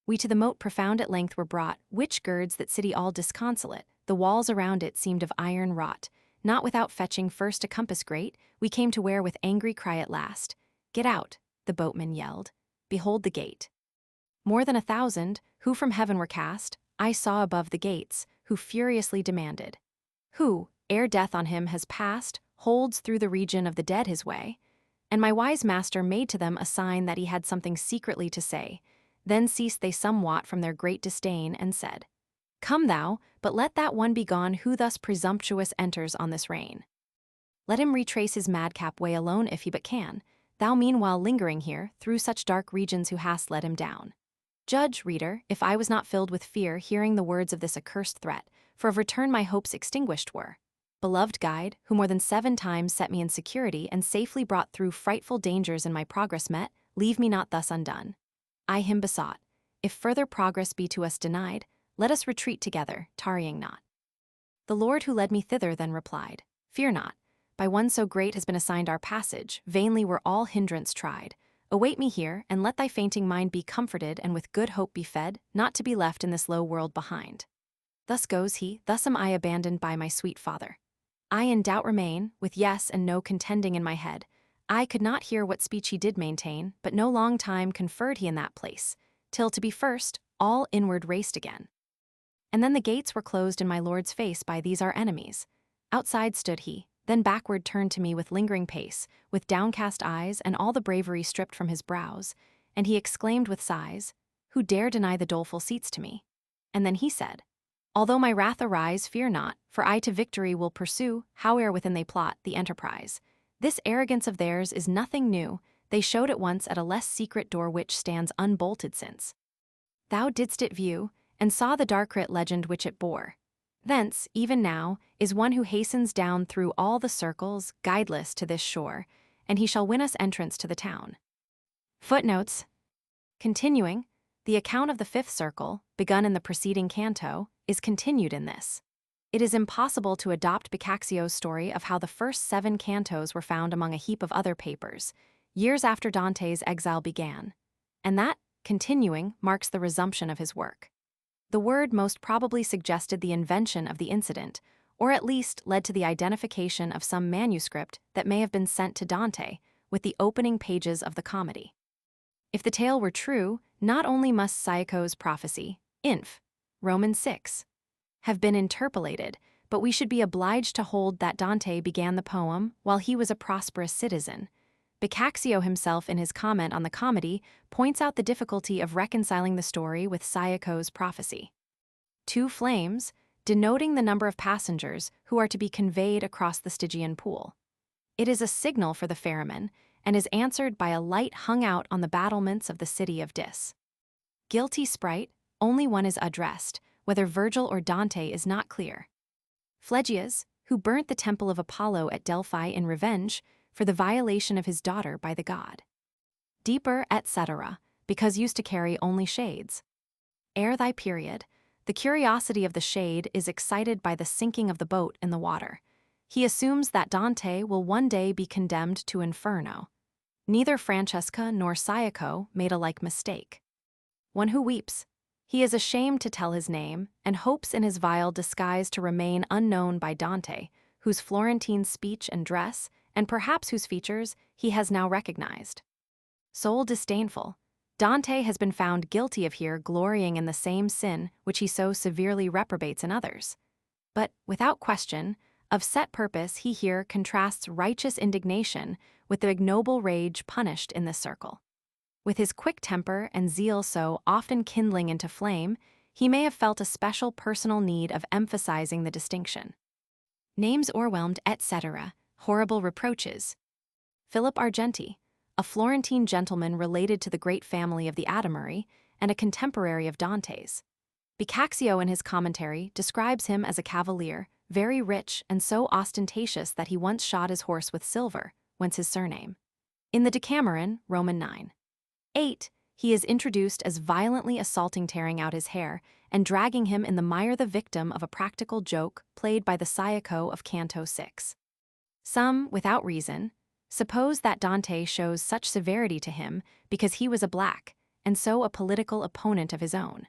We to the moat profound at length were brought, which girds that city all disconsolate, the walls around it seemed of iron wrought. Not without fetching first a compass great, we came to where with angry cry at last, Get out, the boatman yelled, behold the gate. More than 1,000, who from heaven were cast, I saw above the gates, who furiously demanded, Who, ere death on him has passed, holds through the region of the dead his way? And my wise master made to them a sign that he had something secretly to say. Then ceased they somewhat from their great disdain, and said, Come thou, but let that one be gone who thus presumptuous enters on this reign. Let him retrace his madcap way alone if he but can, thou meanwhile lingering here, through such dark regions who hast led him down. Judge, reader, if I was not filled with fear hearing the words of this accursed threat, for of return my hopes extinguished were. Beloved guide, who more than 7 times set me in security and safely brought through frightful dangers in my progress met, leave me not thus undone. I him besought, if further progress be to us denied, let us retreat together, tarrying not. The Lord who led me thither then replied, Fear not, by one so great has been assigned our passage, vainly were all hindrance tried. Await me here, and let thy fainting mind be comforted and with good hope be fed, not to be left in this low world behind. Thus goes he, thus am I abandoned by my sweet father. I in doubt remain, with yes and no contending in my head. I could not hear what speech he did maintain, but no long time conferred he in that place, till to be first, all inward raced again. And then the gates were closed in my lord's face by these our enemies. Outside stood he, then backward turned to me with lingering pace, with downcast eyes and all the bravery stripped from his brows, and he exclaimed with sighs, "Who dare deny the doleful seats to me?" And then he said, "Although my wrath arise, fear not, for I to victory will pursue, howe'er within they plot, the enterprise. This arrogance of theirs is nothing new, they showed at once at a less secret door which stands unbolted since. Thou didst it view, and saw the dark writ legend which it bore. Thence, even now, is one who hastens down through all the circles, guideless to this shore, and he shall win us entrance to the town." Footnotes. Continuing, the account of the fifth circle, begun in the preceding canto, is continued in this. It is impossible to adopt Boccaccio's story of how the first 7 cantos were found among a heap of other papers, years after Dante's exile began, and that, continuing, marks the resumption of his work. The word most probably suggested the invention of the incident, or at least led to the identification of some manuscript that may have been sent to Dante with the opening pages of the comedy. If the tale were true, not only must Syako's prophecy, Inf. Romans 6, have been interpolated, but we should be obliged to hold that Dante began the poem while he was a prosperous citizen. Boccaccio himself, in his comment on the comedy, points out the difficulty of reconciling the story with Syako's prophecy. 2 flames, denoting the number of passengers who are to be conveyed across the Stygian pool. It is a signal for the ferryman, and is answered by a light hung out on the battlements of the city of Dis. Guilty sprite, only one is addressed, whether Virgil or Dante is not clear. Phlegias, who burnt the temple of Apollo at Delphi in revenge for the violation of his daughter by the god. Deeper, etc., because used to carry only shades. Ere thy period, the curiosity of the shade is excited by the sinking of the boat in the water. He assumes that Dante will one day be condemned to Inferno. Neither Francesca nor Syako made a like mistake. One who weeps. He is ashamed to tell his name, and hopes in his vile disguise to remain unknown by Dante, whose Florentine speech and dress, and perhaps whose features, he has now recognized. Soul disdainful, Dante has been found guilty of here glorying in the same sin which he so severely reprobates in others. But, without question, of set purpose he here contrasts righteous indignation with the ignoble rage punished in this circle. With his quick temper and zeal so often kindling into flame, he may have felt a special personal need of emphasizing the distinction. Names o'erwhelmed, etc., horrible reproaches. Philip Argenti, a Florentine gentleman related to the great family of the Adimuri and a contemporary of Dante's. Boccaccio in his commentary describes him as a cavalier, very rich and so ostentatious that he once shod his horse with silver, whence his surname. In the Decameron, Roman 9:8, he is introduced as violently assaulting tearing out his hair and dragging him in the mire the victim of a practical joke played by the Syako of Canto 6. Some, without reason, suppose that Dante shows such severity to him because he was a black, and so a political opponent of his own.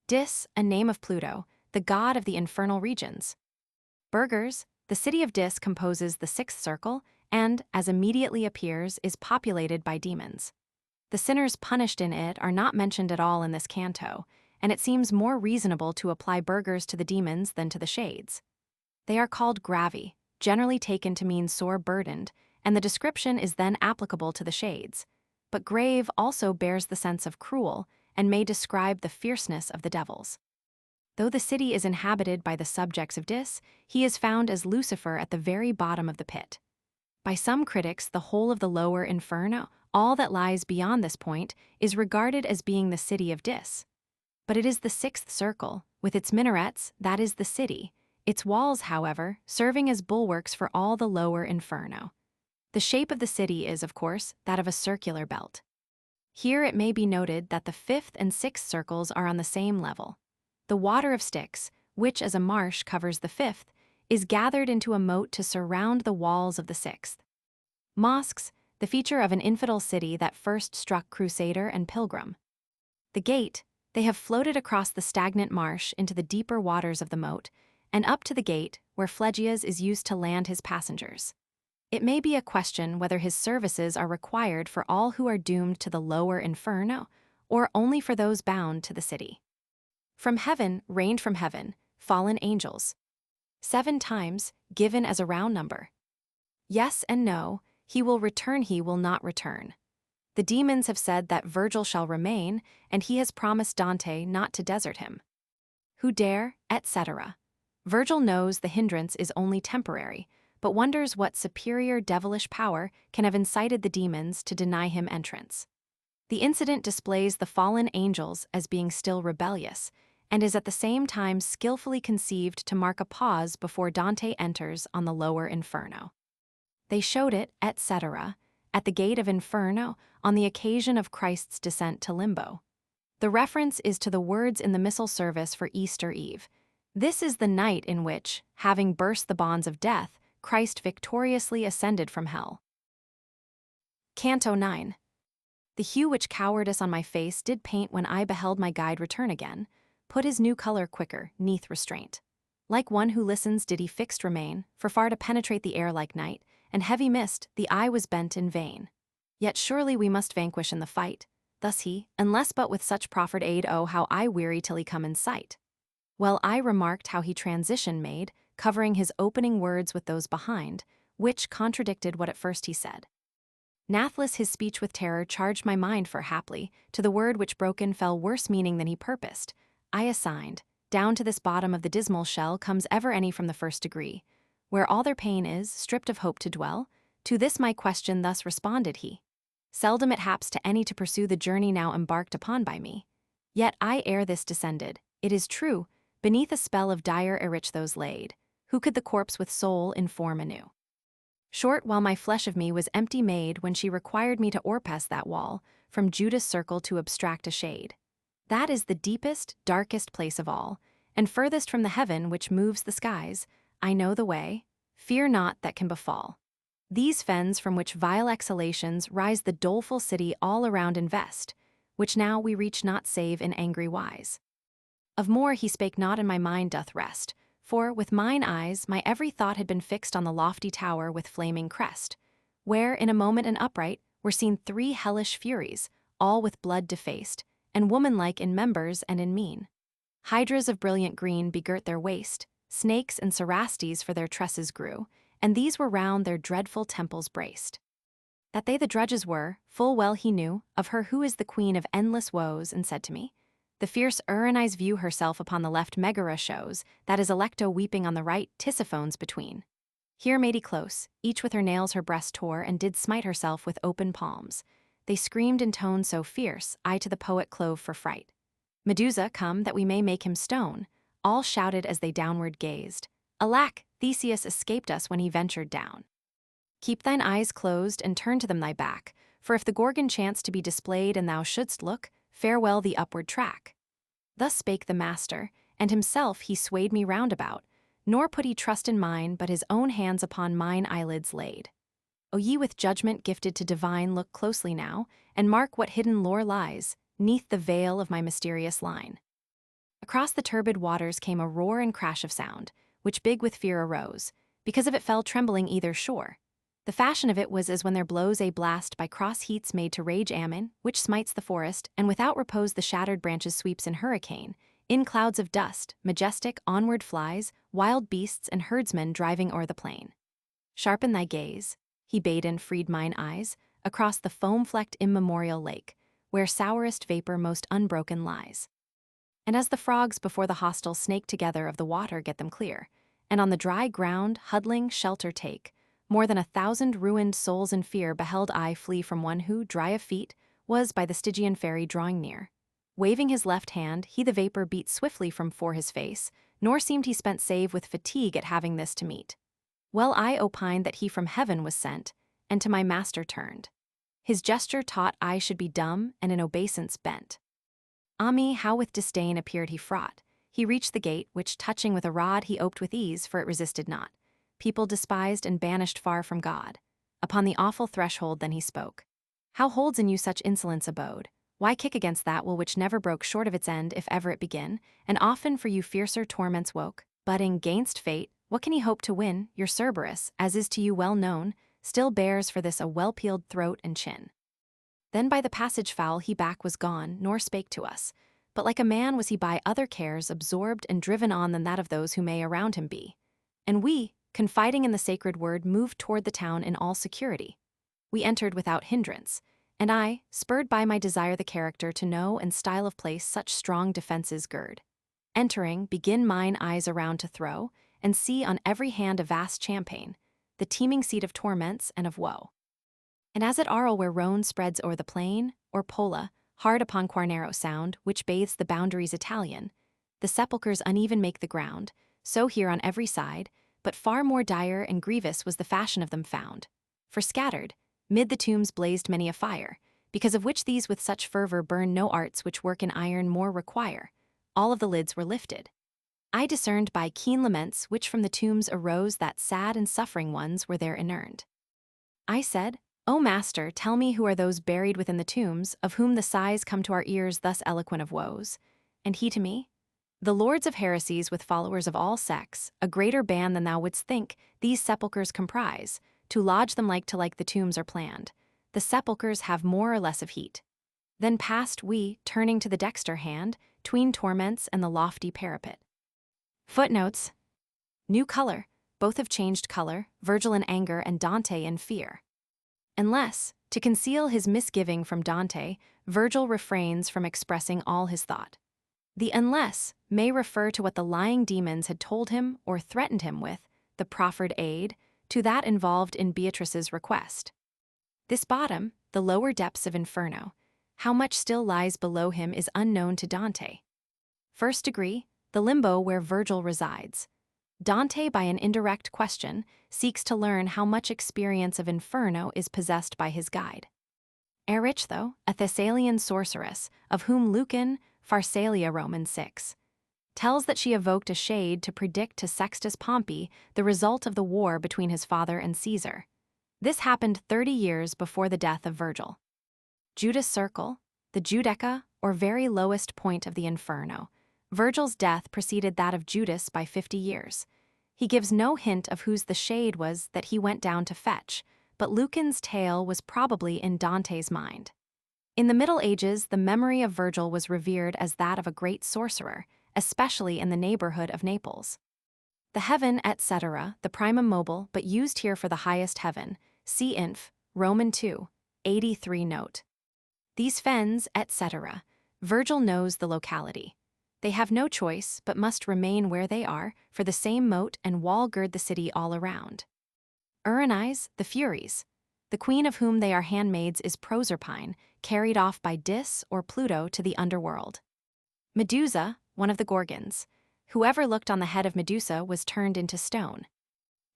Dis, a name of Pluto, the god of the infernal regions. Burgers, the city of Dis composes the 6th circle, and, as immediately appears, is populated by demons. The sinners punished in it are not mentioned at all in this canto, and it seems more reasonable to apply burgers to the demons than to the shades. They are called gravi, generally taken to mean sore burdened, and the description is then applicable to the shades. But grave also bears the sense of cruel, and may describe the fierceness of the devils. Though the city is inhabited by the subjects of Dis, he is found as Lucifer at the very bottom of the pit. By some critics, the whole of the lower Inferno, all that lies beyond this point, is regarded as being the city of Dis. But it is the 6th circle, with its minarets, that is the city, its walls, however, serving as bulwarks for all the lower Inferno. The shape of the city is, of course, that of a circular belt. Here it may be noted that the 5th and 6th circles are on the same level. The water of Styx, which as a marsh covers the 5th, is gathered into a moat to surround the walls of the 6th. Mosques, the feature of an infidel city that first struck crusader and pilgrim. The gate, they have floated across the stagnant marsh into the deeper waters of the moat, and up to the gate, where Phlegias is used to land his passengers. It may be a question whether his services are required for all who are doomed to the lower Inferno, or only for those bound to the city. From heaven, rained from heaven, fallen angels. 7 times, given as a round number. Yes and no, he will return, he will not return. The demons have said that Virgil shall remain, and he has promised Dante not to desert him. Who dare, etc. Virgil knows the hindrance is only temporary, but wonders what superior devilish power can have incited the demons to deny him entrance. The incident displays the fallen angels as being still rebellious, and is at the same time skillfully conceived to mark a pause before Dante enters on the lower Inferno. They showed it, etc., at the gate of Inferno on the occasion of Christ's descent to limbo. The reference is to the words in the Missal service for Easter Eve. This is the night in which, having burst the bonds of death, Christ victoriously ascended from hell. Canto 9. The hue which cowardice on my face did paint when I beheld my guide return again, put his new color quicker, neath restraint. Like one who listens did he fixed remain, for far to penetrate the air like night, and heavy mist, the eye was bent in vain. Yet surely we must vanquish in the fight. Thus he, unless but with such proffered aid, oh how I weary till he come in sight. Well I remarked how he transition made, covering his opening words with those behind, which contradicted what at first he said. Nathless his speech with terror charged my mind, for haply, to the word which broken fell worse meaning than he purposed. I assigned, down to this bottom of the dismal shell comes ever any from the first degree, where all their pain is, stripped of hope to dwell? To this my question thus responded he. Seldom it haps to any to pursue the journey now embarked upon by me. Yet I ere this descended, it is true, beneath a spell of dire erich those laid, who could the corpse with soul inform anew. Short while my flesh of me was empty made when she required me to o'erpass that wall, from Judas' circle to abstract a shade. That is the deepest, darkest place of all, and furthest from the heaven which moves the skies. I know the way, fear not that can befall. These fens from which vile exhalations rise the doleful city all around invest, which now we reach not save in angry wise. Of more he spake not, and my mind doth rest, for with mine eyes my every thought had been fixed on the lofty tower with flaming crest, where in a moment and upright were seen 3 hellish furies, all with blood defaced, and womanlike in members and in mien. Hydras of brilliant green begirt their waist, snakes and cerastes for their tresses grew, and these were round their dreadful temples braced. That they the drudges were, full well he knew, of her who is the queen of endless woes, and said to me, the fierce Erinny's view herself upon the left Megara shows, that is Alecto weeping on the right, Tisiphones between. Here made he close, each with her nails her breast tore, and did smite herself with open palms. They screamed in tones so fierce, I to the poet clove for fright. Medusa, come, that we may make him stone. All shouted as they downward gazed. Alack, Theseus escaped us when he ventured down. Keep thine eyes closed and turn to them thy back, for if the Gorgon chance to be displayed and thou shouldst look, farewell the upward track. Thus spake the master, and himself he swayed me round about, nor put he trust in mine, but his own hands upon mine eyelids laid. O ye with judgment gifted to divine, look closely now, and mark what hidden lore lies, neath the veil of my mysterious line. Across the turbid waters came a roar and crash of sound, which big with fear arose, because of it fell trembling either shore. The fashion of it was as when there blows a blast by cross heats made to rage Ammon, which smites the forest, and without repose the shattered branches sweeps in hurricane, in clouds of dust, majestic onward flies, wild beasts and herdsmen driving o'er the plain. Sharpen thy gaze, he bade and freed mine eyes, across the foam-flecked immemorial lake, where sourest vapor most unbroken lies. And as the frogs before the hostile snake together of the water get them clear, and on the dry ground huddling shelter take, more than 1,000 ruined souls in fear beheld I flee from one who, dry of feet, was by the Stygian ferry drawing near. Waving his left hand, he the vapor beat swiftly from 'fore his face, nor seemed he spent save with fatigue at having this to meet. Well I opined that he from heaven was sent, and to my master turned. His gesture taught I should be dumb and in obeisance bent. Ah me, how with disdain appeared he fraught. He reached the gate, which touching with a rod he oped with ease, for it resisted not. People despised and banished far from God. Upon the awful threshold then he spoke. How holds in you such insolence abode? Why kick against that will which never broke short of its end if ever it begin, and often for you fiercer torments woke? But in gainst fate, what can ye hope to win? Your Cerberus, as is to you well known, still bears for this a well-peeled throat and chin. Then by the passage foul he back was gone, nor spake to us. But like a man was he by other cares absorbed and driven on than that of those who may around him be. And we, confiding in the sacred word, moved toward the town in all security. We entered without hindrance, and I, spurred by my desire the character to know and style of place such strong defenses gird. Entering, begin mine eyes around to throw, and see on every hand a vast champaign, the teeming seat of torments and of woe. And as at Arles where Rhone spreads o'er the plain, or Pola, hard upon Quarnero sound, which bathes the boundaries Italian, the sepulchres uneven make the ground, so here on every side, but far more dire and grievous was the fashion of them found. For scattered, mid the tombs blazed many a fire, because of which these with such fervor burn no arts which work in iron more require. All of the lids were lifted. I discerned by keen laments which from the tombs arose that sad and suffering ones were there inurned. I said, O Master, tell me who are those buried within the tombs, of whom the sighs come to our ears thus eloquent of woes? And he to me, the lords of heresies with followers of all sects, a greater band than thou wouldst think, these sepulchres comprise, to lodge them like to like the tombs are planned. The sepulchres have more or less of heat. Then passed we, turning to the dexter hand, tween torments and the lofty parapet. Footnotes. New color, both have changed color, Virgil in anger and Dante in fear. Unless, to conceal his misgiving from Dante, Virgil refrains from expressing all his thought. The unless may refer to what the lying demons had told him or threatened him with, the proffered aid, to that involved in Beatrice's request. This bottom, the lower depths of Inferno, how much still lies below him is unknown to Dante. First degree, the limbo where Virgil resides. Dante, by an indirect question, seeks to learn how much experience of Inferno is possessed by his guide. Eritho, a Thessalian sorceress, of whom Lucan, Pharsalia Roman 6, tells that she evoked a shade to predict to Sextus Pompey the result of the war between his father and Caesar. This happened 30 years before the death of Virgil. Judas Circle, the Judeca, or very lowest point of the Inferno. Virgil's death preceded that of Judas by 50 years. He gives no hint of whose the shade was that he went down to fetch, but Lucan's tale was probably in Dante's mind. In the Middle Ages, the memory of Virgil was revered as that of a great sorcerer, especially in the neighborhood of Naples. The heaven, etc., the primum mobile, but used here for the highest heaven, see Inf, Roman 2, 83 note. These fens, etc., Virgil knows the locality. They have no choice, but must remain where they are, for the same moat and wall gird the city all around. Uranize, the Furies. The queen of whom they are handmaids is Proserpine, carried off by Dis or Pluto to the underworld. Medusa, one of the Gorgons. Whoever looked on the head of Medusa was turned into stone.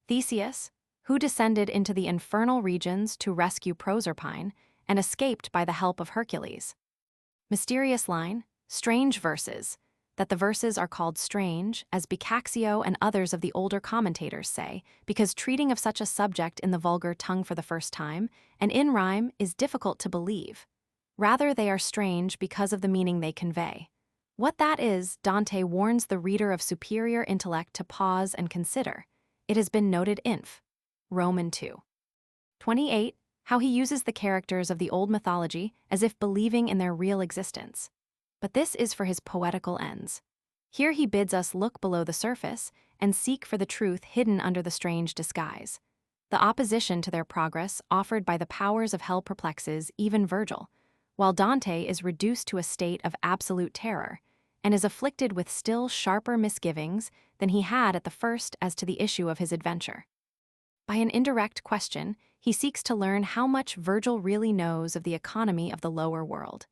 Theseus, who descended into the infernal regions to rescue Proserpine and escaped by the help of Hercules. Mysterious line, strange verses. That the verses are called strange, as Boccaccio and others of the older commentators say, because treating of such a subject in the vulgar tongue for the first time, and in rhyme, is difficult to believe. Rather, they are strange because of the meaning they convey. What that is, Dante warns the reader of superior intellect to pause and consider. It has been noted Inf. Roman 2. 28, how he uses the characters of the old mythology as if believing in their real existence. But this is for his poetical ends. Here he bids us look below the surface and seek for the truth hidden under the strange disguise. The opposition to their progress offered by the powers of hell perplexes even Virgil, while Dante is reduced to a state of absolute terror and is afflicted with still sharper misgivings than he had at the first as to the issue of his adventure. By an indirect question, he seeks to learn how much Virgil really knows of the economy of the lower world.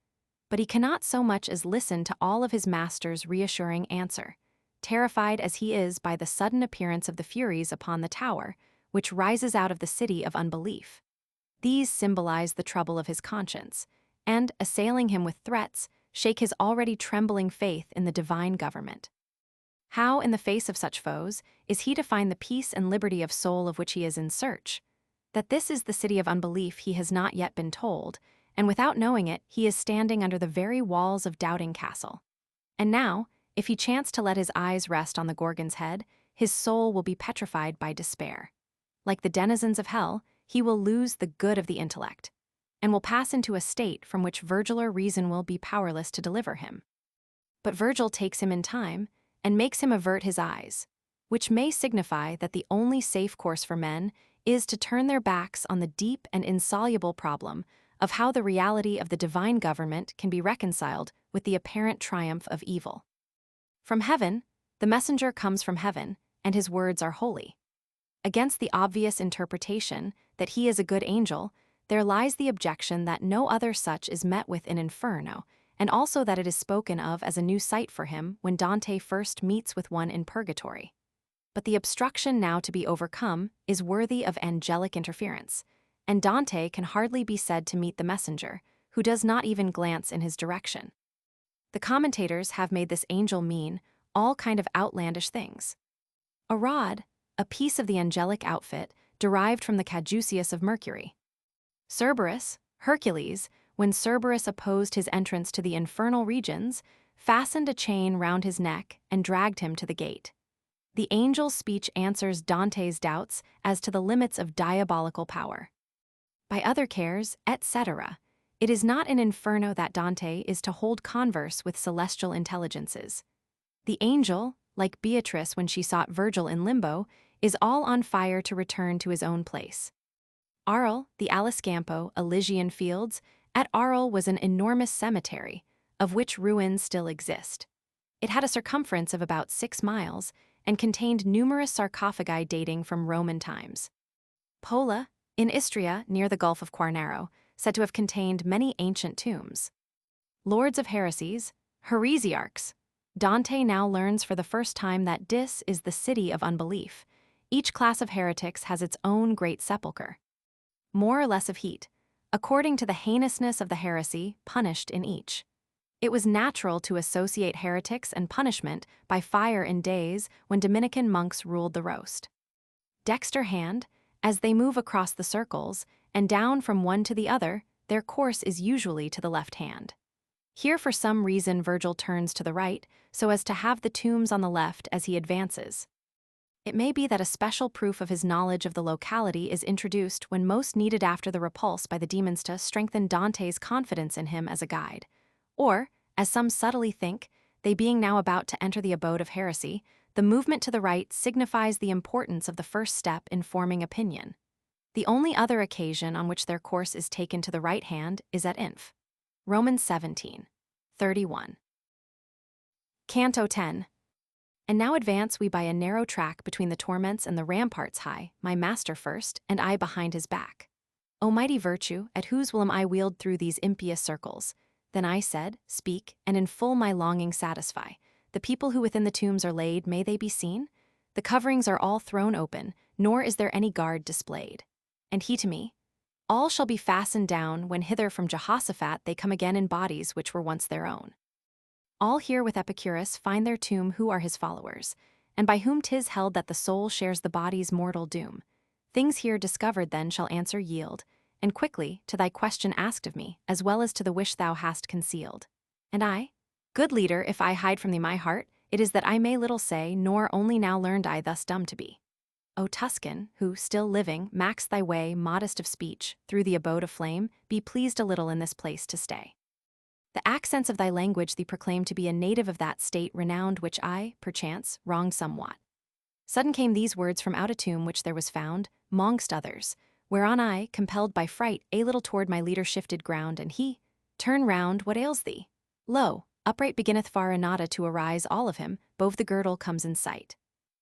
But he cannot so much as listen to all of his master's reassuring answer, terrified as he is by the sudden appearance of the Furies upon the tower, which rises out of the city of unbelief. These symbolize the trouble of his conscience, and, assailing him with threats, shake his already trembling faith in the divine government. How, in the face of such foes, is he to find the peace and liberty of soul of which he is in search? That this is the city of unbelief he has not yet been told, and without knowing it, he is standing under the very walls of Doubting Castle. And now, if he chance to let his eyes rest on the Gorgon's head, his soul will be petrified by despair. Like the denizens of hell, he will lose the good of the intellect. and will pass into a state from which Virgil or reason will be powerless to deliver him. But Virgil takes him in time and makes him avert his eyes, which may signify that the only safe course for men is to turn their backs on the deep and insoluble problem of how the reality of the divine government can be reconciled with the apparent triumph of evil. From heaven, the messenger comes from heaven, and his words are holy. Against the obvious interpretation that he is a good angel, there lies the objection that no other such is met with in Inferno, and also that it is spoken of as a new sight for him when Dante first meets with one in purgatory. But the obstruction now to be overcome is worthy of angelic interference, and Dante can hardly be said to meet the messenger, who does not even glance in his direction. The commentators have made this angel mean all kind of outlandish things. A rod, a piece of the angelic outfit derived from the caduceus of Mercury. Cerberus, Hercules, when Cerberus opposed his entrance to the infernal regions, fastened a chain round his neck and dragged him to the gate. The angel's speech answers Dante's doubts as to the limits of diabolical power. By other cares, etc., it is not in Inferno that Dante is to hold converse with celestial intelligences. The angel, like Beatrice when she sought Virgil in limbo, is all on fire to return to his own place. Arles, the Aliscampo, Elysian fields, at Arles was an enormous cemetery, of which ruins still exist. It had a circumference of about 6 miles and contained numerous sarcophagi dating from Roman times. Pola, in Istria near the Gulf of Quarnaro, said to have contained many ancient tombs. Lords of heresies, heresiarchs. Dante now learns for the first time that Dis is the city of unbelief. Each class of heretics has its own great sepulchre. More or less of heat, according to the heinousness of the heresy punished in each. It was natural to associate heretics and punishment by fire in days when Dominican monks ruled the roast. Dexter hand, as they move across the circles, and down from one to the other, their course is usually to the left hand. Here for some reason Virgil turns to the right, so as to have the tombs on the left as he advances. It may be that a special proof of his knowledge of the locality is introduced when most needed after the repulse by the demons to strengthen Dante's confidence in him as a guide. Or, as some subtly think, they being now about to enter the abode of heresy, the movement to the right signifies the importance of the first step in forming opinion. The only other occasion on which their course is taken to the right hand is at Inf. Romans 17:31. Canto 10. And now advance we by a narrow track between the torments and the ramparts high, my master first, and I behind his back. O mighty virtue, at whose whilom I wheeled through these impious circles. Then I said, speak, and in full my longing satisfy. The people who within the tombs are laid, may they be seen? The coverings are all thrown open, nor is there any guard displayed. And he to me, all shall be fastened down when hither from Jehoshaphat they come again in bodies which were once their own. All here with Epicurus find their tomb who are his followers, and by whom 'tis held that the soul shares the body's mortal doom. Things here discovered then shall answer yield, and quickly to thy question asked of me, as well as to the wish thou hast concealed. And I, good leader, if I hide from thee my heart, it is that I may little say, nor only now learned I thus dumb to be. O Tuscan, who, still living, macks thy way, modest of speech, through the abode of flame, be pleased a little in this place to stay. The accents of thy language thee proclaim to be a native of that state renowned which I, perchance, wronged somewhat. Sudden came these words from out a tomb which there was found, mongst others, whereon I, compelled by fright, a little toward my leader shifted ground, and he, turn round, what ails thee? Lo, upright beginneth Farinata to arise all of him, bove the girdle comes in sight.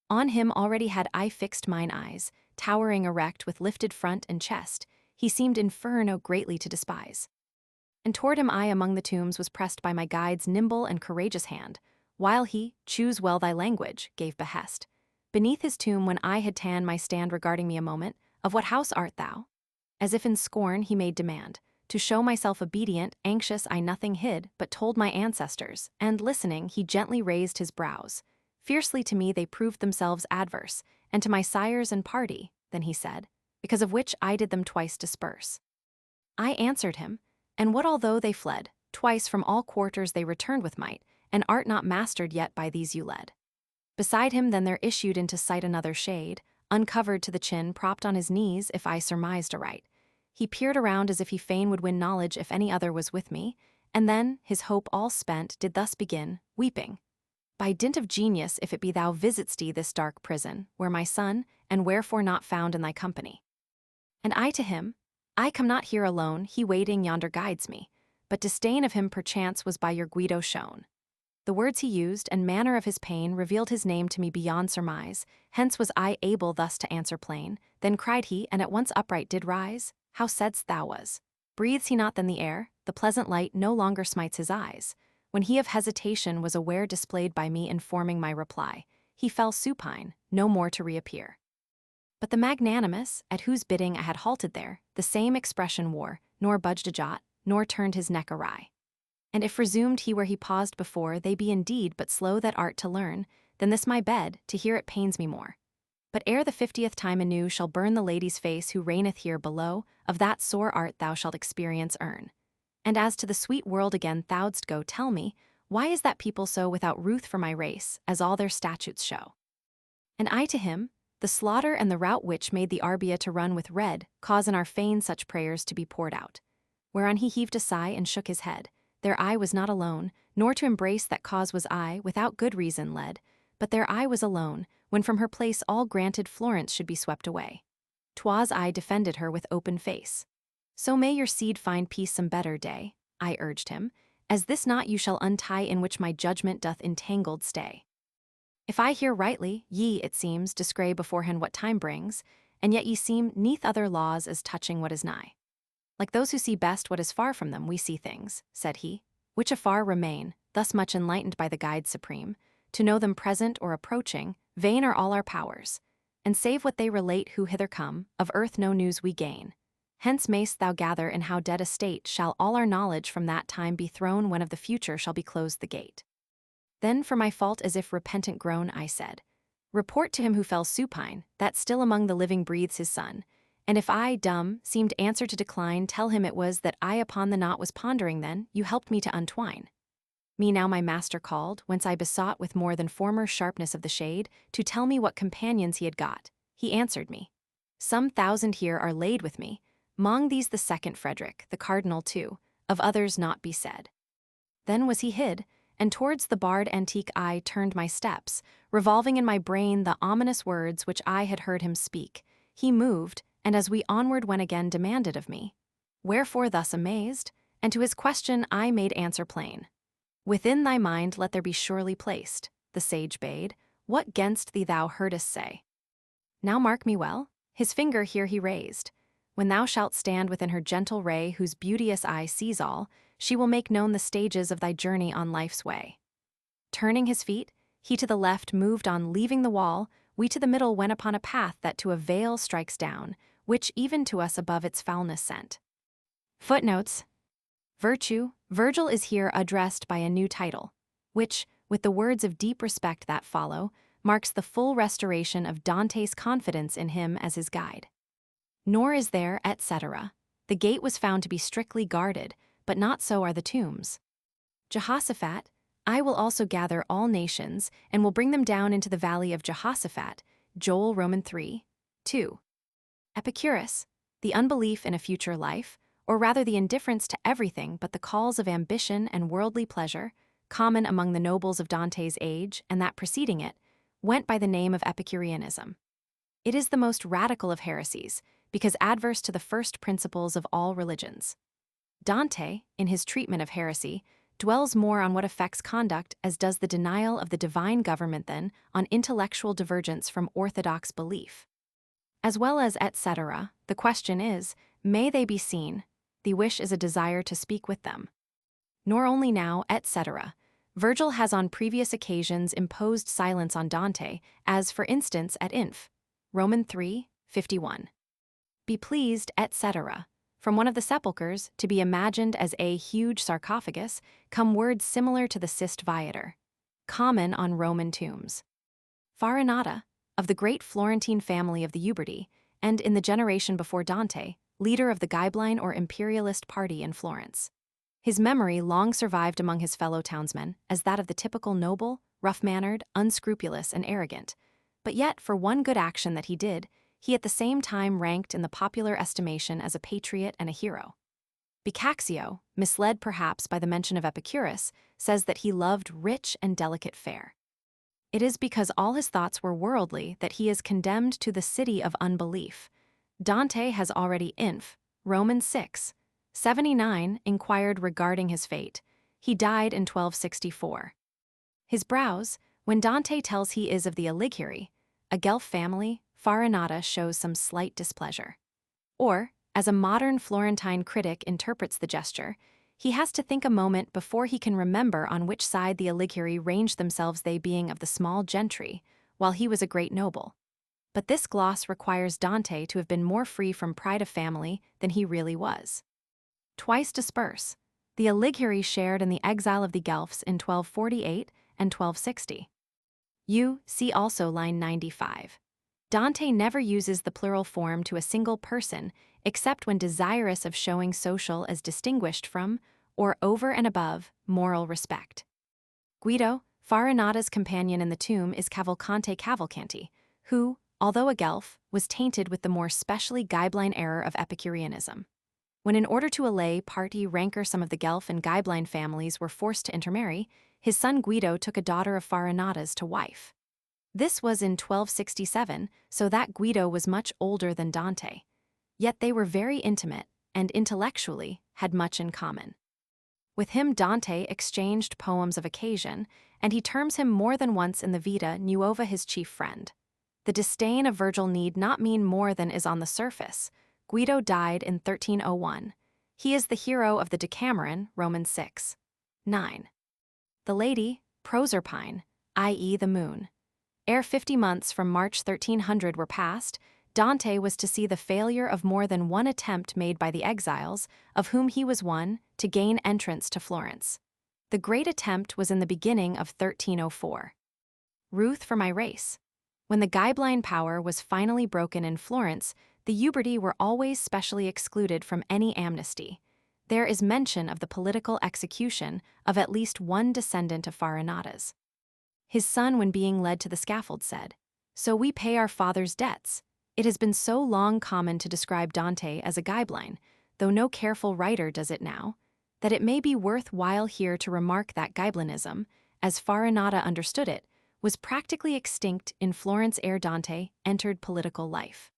On him already had I fixed mine eyes, towering erect with lifted front and chest, he seemed Inferno greatly to despise. And toward him I among the tombs was pressed by my guide's nimble and courageous hand, while he, choose well thy language, gave behest. Beneath his tomb when I had ta'en my stand regarding me a moment, of what house art thou? As if in scorn he made demand. To show myself obedient, anxious I nothing hid, but told my ancestors, and listening he gently raised his brows. Fiercely to me they proved themselves adverse, and to my sires and party, then he said, because of which I did them twice disperse. I answered him, and what although they fled, twice from all quarters they returned with might, and art not mastered yet by these you led. Beside him then there issued into sight another shade, uncovered to the chin, propped on his knees, if I surmised aright. He peered around as if he fain would win knowledge if any other was with me, and then, his hope all spent, did thus begin, weeping. By dint of genius, if it be thou visit'st this dark prison, where my son, and wherefore not found in thy company. And I to him, I come not here alone, he waiting yonder guides me, but disdain of him perchance was by your Guido shown. The words he used and manner of his pain revealed his name to me beyond surmise, hence was I able thus to answer plain. Then cried he, and at once upright did rise, how saidst thou was? Breathes he not then the air? The pleasant light no longer smites his eyes. When he of hesitation was aware displayed by me informing my reply, he fell supine, no more to reappear. But the magnanimous, at whose bidding I had halted there, the same expression wore, nor budged a jot, nor turned his neck awry. And if resumed he where he paused before, they be indeed but slow that art to learn, then this my bed, to hear it pains me more. But ere the 50th time anew shall burn the lady's face who reigneth here below, of that sore art thou shalt experience earn. And as to the sweet world again thou'dst go, tell me, why is that people so without ruth for my race, as all their statutes show? And I to him, the slaughter and the rout which made the Arbia to run with red, cause in our fane such prayers to be poured out. Whereon he heaved a sigh and shook his head. Their I was not alone, nor to embrace that cause was I, without good reason led, but their I was alone, when from her place all granted Florence should be swept away. 'Twas I defended her with open face. So may your seed find peace some better day, I urged him, as this knot you shall untie in which my judgment doth entangled stay. If I hear rightly, ye, it seems, descry beforehand what time brings, and yet ye seem neath other laws as touching what is nigh. Like those who see best what is far from them, we see things, said he, which afar remain, thus much enlightened by the guide supreme. To know them present or approaching, vain are all our powers. And save what they relate who hither come, of earth no news we gain. Hence mayst thou gather in how dead a state shall all our knowledge from that time be thrown when of the future shall be closed the gate. Then for my fault as if repentant groan I said, report to him who fell supine, that still among the living breathes his son. And if I, dumb, seemed answer to decline, tell him it was that I upon the knot was pondering then, you helped me to untwine. Me now my master called, whence I besought with more than former sharpness of the shade, to tell me what companions he had got. He answered me, some 1,000 here are laid with me, 'mong these the second Frederick, the cardinal too, of others not be said. Then was he hid, and towards the barred antique I turned my steps, revolving in my brain the ominous words which I had heard him speak. He moved, and as we onward went again demanded of me, wherefore thus amazed? And to his question I made answer plain. Within thy mind let there be surely placed, the sage bade, what 'gainst thee thou heardest say. Now mark me well, his finger here he raised. When thou shalt stand within her gentle ray whose beauteous eye sees all, she will make known the stages of thy journey on life's way. Turning his feet, he to the left moved on leaving the wall, we to the middle went upon a path that to a vale strikes down, which even to us above its foulness sent. Footnotes. Virgil is here addressed by a new title, which, with the words of deep respect that follow, marks the full restoration of Dante's confidence in him as his guide. Nor is there, etc. The gate was found to be strictly guarded, but not so are the tombs. Jehoshaphat, I will also gather all nations, and will bring them down into the valley of Jehoshaphat, Joel Roman 3, 2. Epicurus, the unbelief in a future life, or rather the indifference to everything but the calls of ambition and worldly pleasure, common among the nobles of Dante's age and that preceding it, went by the name of Epicureanism. It is the most radical of heresies, because adverse to the first principles of all religions. Dante, in his treatment of heresy, dwells more on what affects conduct as does the denial of the divine government than on intellectual divergence from orthodox belief. As well as etc., the question is, may they be seen? The wish is a desire to speak with them. Nor only now, etc. Virgil has on previous occasions imposed silence on Dante, as for instance at Inf. Roman 3, 51. Be pleased, etc. From one of the sepulchres, to be imagined as a huge sarcophagus, come words similar to the Sist Viator, common on Roman tombs. Farinata, of the great Florentine family of the Uberti, and in the generation before Dante, leader of the Ghibelline or imperialist party in Florence. His memory long survived among his fellow townsmen as that of the typical noble, rough-mannered, unscrupulous, and arrogant. But yet, for one good action that he did, he at the same time ranked in the popular estimation as a patriot and a hero. Boccaccio, misled perhaps by the mention of Epicurus, says that he loved rich and delicate fare. It is because all his thoughts were worldly that he is condemned to the city of unbelief. Dante has already Romans 6:79 inquired regarding his fate. He died in 1264. His brows, when Dante tells he is of the Alighieri, a Guelph family, Farinata shows some slight displeasure. Or, as a modern Florentine critic interprets the gesture, he has to think a moment before he can remember on which side the Alighieri ranged themselves, they being of the small gentry, while he was a great noble. But this gloss requires Dante to have been more free from pride of family than he really was. Twice disperse. The Alighieri shared in the exile of the Guelphs in 1248 and 1260. See also line 95. Dante never uses the plural form to a single person except when desirous of showing social as distinguished from, or over and above, moral respect. Guido, Farinata's companion in the tomb, is Cavalcanti, who, although a Guelph, was tainted with the more specially Ghibelline error of Epicureanism. When in order to allay party rancor some of the Guelph and Ghibelline families were forced to intermarry, his son Guido took a daughter of Farinata's to wife. This was in 1267, so that Guido was much older than Dante. Yet they were very intimate, and intellectually had much in common. With him Dante exchanged poems of occasion, and he terms him more than once in the Vita Nuova his chief friend. The disdain of Virgil need not mean more than is on the surface. Guido died in 1301. He is the hero of the Decameron, Romans 6:9. The lady, Proserpine, i.e. the moon. Ere 50 months from March 1300 were passed, Dante was to see the failure of more than one attempt made by the exiles, of whom he was one, to gain entrance to Florence. The great attempt was in the beginning of 1304. Ruth for my race. When the Ghibelline power was finally broken in Florence, the Uberti were always specially excluded from any amnesty. There is mention of the political execution of at least one descendant of Farinata's. His son, when being led to the scaffold, said, "So we pay our father's debts." It has been so long common to describe Dante as a Ghibelline, though no careful writer does it now, that it may be worth while here to remark that Ghibellinism, as Farinata understood it, was practically extinct in Florence ere Dante entered political life.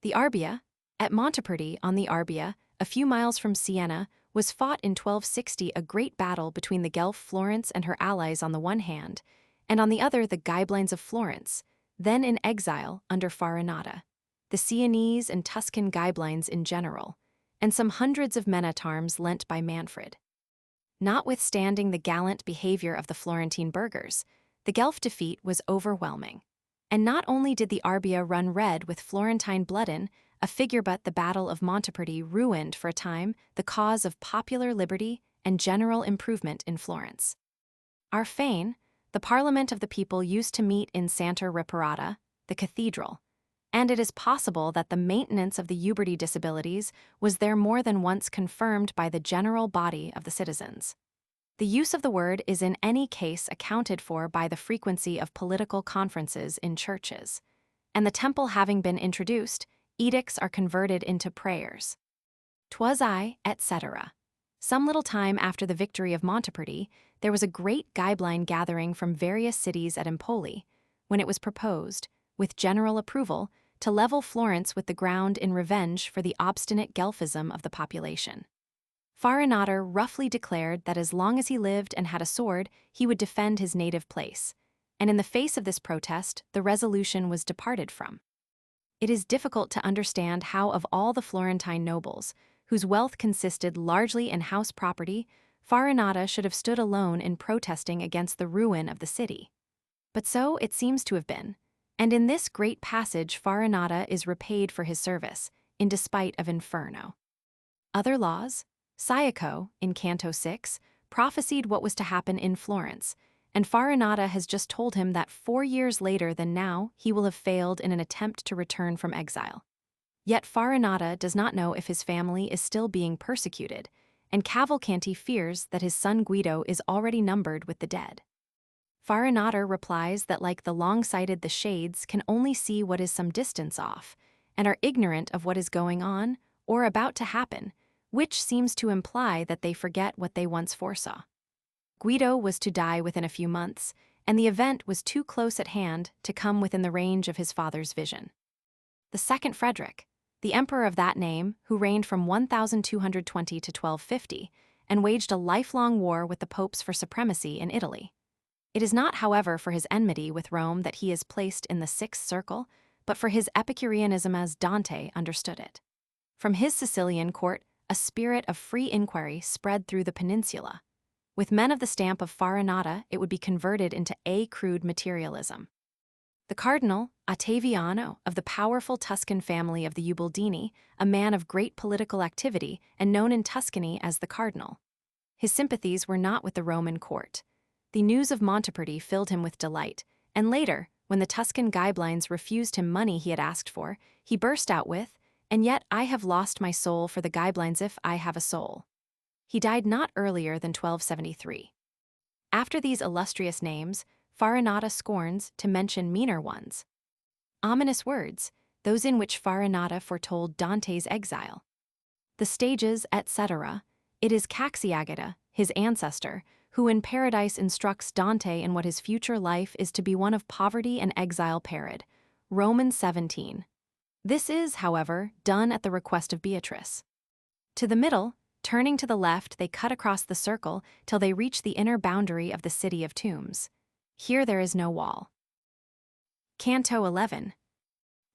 The Arbia, at Monteperti on the Arbia, a few miles from Siena, was fought in 1260, a great battle between the Guelph Florence and her allies on the one hand, and on the other the Ghibellines of Florence, then in exile under Farinata, the Sienese and Tuscan Ghibellines in general, and some hundreds of men-at-arms lent by Manfred. Notwithstanding the gallant behavior of the Florentine burghers, the Guelph defeat was overwhelming. And not only did the Arbia run red with Florentine blood in a figure, but the Battle of Monteperti ruined for a time the cause of popular liberty and general improvement in Florence. Our fane, the Parliament of the people, used to meet in Santa Reparata, the cathedral, and it is possible that the maintenance of the Uberti disabilities was there more than once confirmed by the general body of the citizens. The use of the word is in any case accounted for by the frequency of political conferences in churches, and the temple having been introduced, edicts are converted into prayers. "'Twas I, etc." Some little time after the victory of Monteperti, there was a great Ghibelline gathering from various cities at Empoli, when it was proposed, with general approval, to level Florence with the ground in revenge for the obstinate Guelphism of the population. Farinata roughly declared that as long as he lived and had a sword, he would defend his native place, and in the face of this protest, the resolution was departed from. It is difficult to understand how of all the Florentine nobles, whose wealth consisted largely in house property, Farinata should have stood alone in protesting against the ruin of the city. But so it seems to have been, and in this great passage Farinata is repaid for his service, in despite of Inferno. Other laws, Giotto, in Canto 6, prophesied what was to happen in Florence, and Farinata has just told him that 4 years later than now he will have failed in an attempt to return from exile. Yet Farinata does not know if his family is still being persecuted, and Cavalcanti fears that his son Guido is already numbered with the dead. Farinata replies that like the long-sighted, the shades can only see what is some distance off, and are ignorant of what is going on or about to happen, which seems to imply that they forget what they once foresaw. Guido was to die within a few months, and the event was too close at hand to come within the range of his father's vision. The second Frederick, the emperor of that name, who reigned from 1220 to 1250, and waged a lifelong war with the popes for supremacy in Italy. It is not, however, for his enmity with Rome that he is placed in the sixth circle, but for his Epicureanism as Dante understood it. From his Sicilian court, a spirit of free inquiry spread through the peninsula. With men of the stamp of Farinata, it would be converted into crude materialism. The Cardinal, Ottaviano, of the powerful Tuscan family of the Ubaldini, a man of great political activity and known in Tuscany as the Cardinal. His sympathies were not with the Roman court. The news of Monteperti filled him with delight, and later, when the Tuscan Ghibelines refused him money he had asked for, he burst out with, "And yet I have lost my soul for the Ghibelines if I have a soul." He died not earlier than 1273. After these illustrious names, Farinata scorns to mention meaner ones. Ominous words, those in which Farinata foretold Dante's exile. The stages, etc., it is Caxiagata, his ancestor, who in Paradise instructs Dante in what his future life is to be one of poverty and exile parid. Romans 17. This is, however, done at the request of Beatrice. To the middle, turning to the left, they cut across the circle till they reach the inner boundary of the city of tombs. Here there is no wall. Canto 11.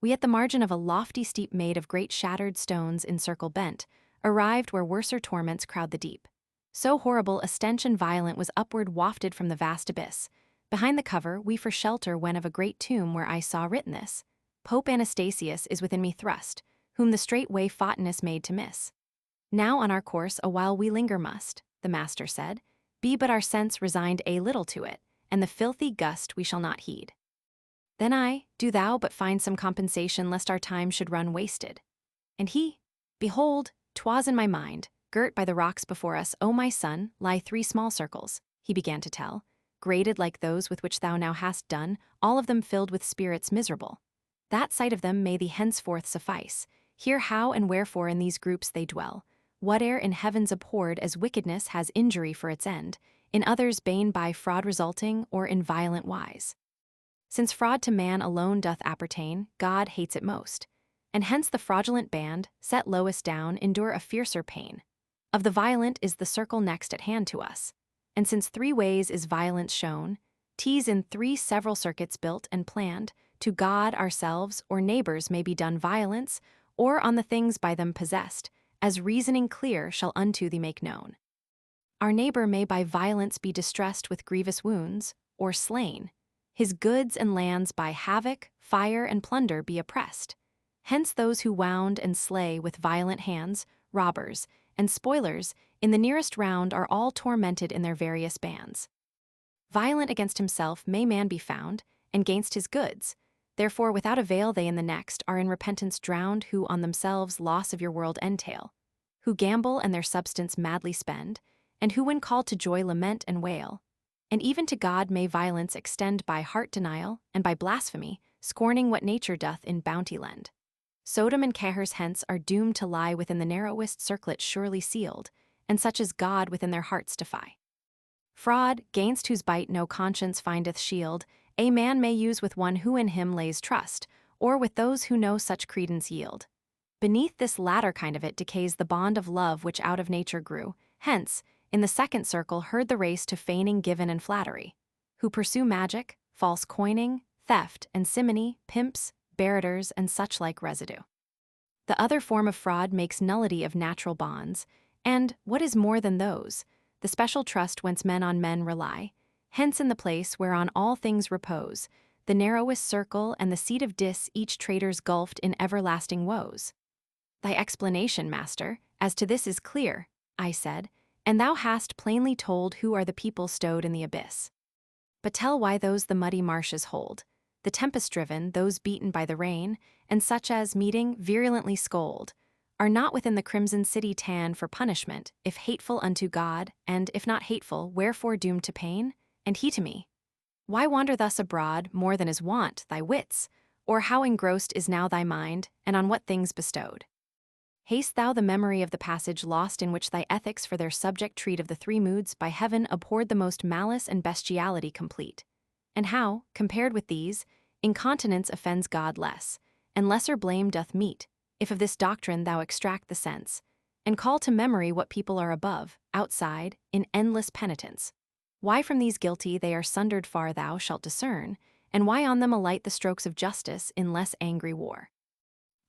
We at the margin of a lofty steep made of great shattered stones in circle bent, arrived where worser torments crowd the deep. So horrible a stench and violent was upward wafted from the vast abyss. Behind the cover we for shelter went of a great tomb where I saw written this: Pope Anastasius is within me thrust, whom the straight way Photinus made to miss. Now on our course a while we linger must, the master said, be but our sense resigned a little to it, and the filthy gust we shall not heed. Then I, do thou but find some compensation lest our time should run wasted. And he, behold, 'twas in my mind, girt by the rocks before us, O my son, lie 3 small circles, he began to tell, graded like those with which thou now hast done, all of them filled with spirits miserable. That sight of them may thee henceforth suffice. Hear how and wherefore in these groups they dwell. Whate'er in heavens abhorred as wickedness has injury for its end, in others bane by fraud resulting or in violent wise. Since fraud to man alone doth appertain, God hates it most. And hence the fraudulent band, set lowest down, endure a fiercer pain. Of the violent is the circle next at hand to us. And since 3 ways is violence shown, 'tis in 3 several circuits built and planned, to God, ourselves, or neighbors may be done violence, or on the things by them possessed, as reasoning clear shall unto thee make known. Our neighbor may by violence be distressed with grievous wounds, or slain. His goods and lands by havoc, fire, and plunder be oppressed. Hence those who wound and slay with violent hands, robbers, and spoilers, in the nearest round are all tormented in their various bands. Violent against himself may man be found, and gainst his goods. Therefore without avail they in the next are in repentance drowned who on themselves loss of your world entail, who gamble and their substance madly spend, and who when called to joy lament and wail. And even to God may violence extend by heart denial, and by blasphemy, scorning what nature doth in bounty lend. Sodom and Cahors hence are doomed to lie within the narrowest circlet surely sealed, and such as God within their hearts defy. Fraud, gainst whose bite no conscience findeth shield, a man may use with one who in him lays trust, or with those who no such credence yield. Beneath this latter kind of it decays the bond of love which out of nature grew, hence, in the second circle herd the race to feigning given and flattery, who pursue magic, false coining, theft, and simony, pimps, barrators, and such like residue. The other form of fraud makes nullity of natural bonds, and, what is more than those, the special trust whence men on men rely, hence in the place whereon all things repose, the narrowest circle and the seat of dis each traitor's gulfed in everlasting woes. Thy explanation, master, as to this is clear, I said, and thou hast plainly told who are the people stowed in the abyss. But tell why those the muddy marshes hold, the tempest-driven, those beaten by the rain, and such as, meeting, virulently scold, are not within the crimson city tan for punishment, if hateful unto God, and, if not hateful, wherefore doomed to pain? And he to me, why wander thus abroad, more than is wont, thy wits, Or how engrossed is now thy mind, and on what things bestowed? Haste thou the memory of the passage lost in which thy ethics for their subject treat of the three moods by heaven abhorred the most malice and bestiality complete. And how, compared with these, incontinence offends God less, and lesser blame doth meet, if of this doctrine thou extract the sense, and call to memory what people are above, outside, in endless penitence. Why from these guilty they are sundered far thou shalt discern, and why on them alight the strokes of justice in less angry war.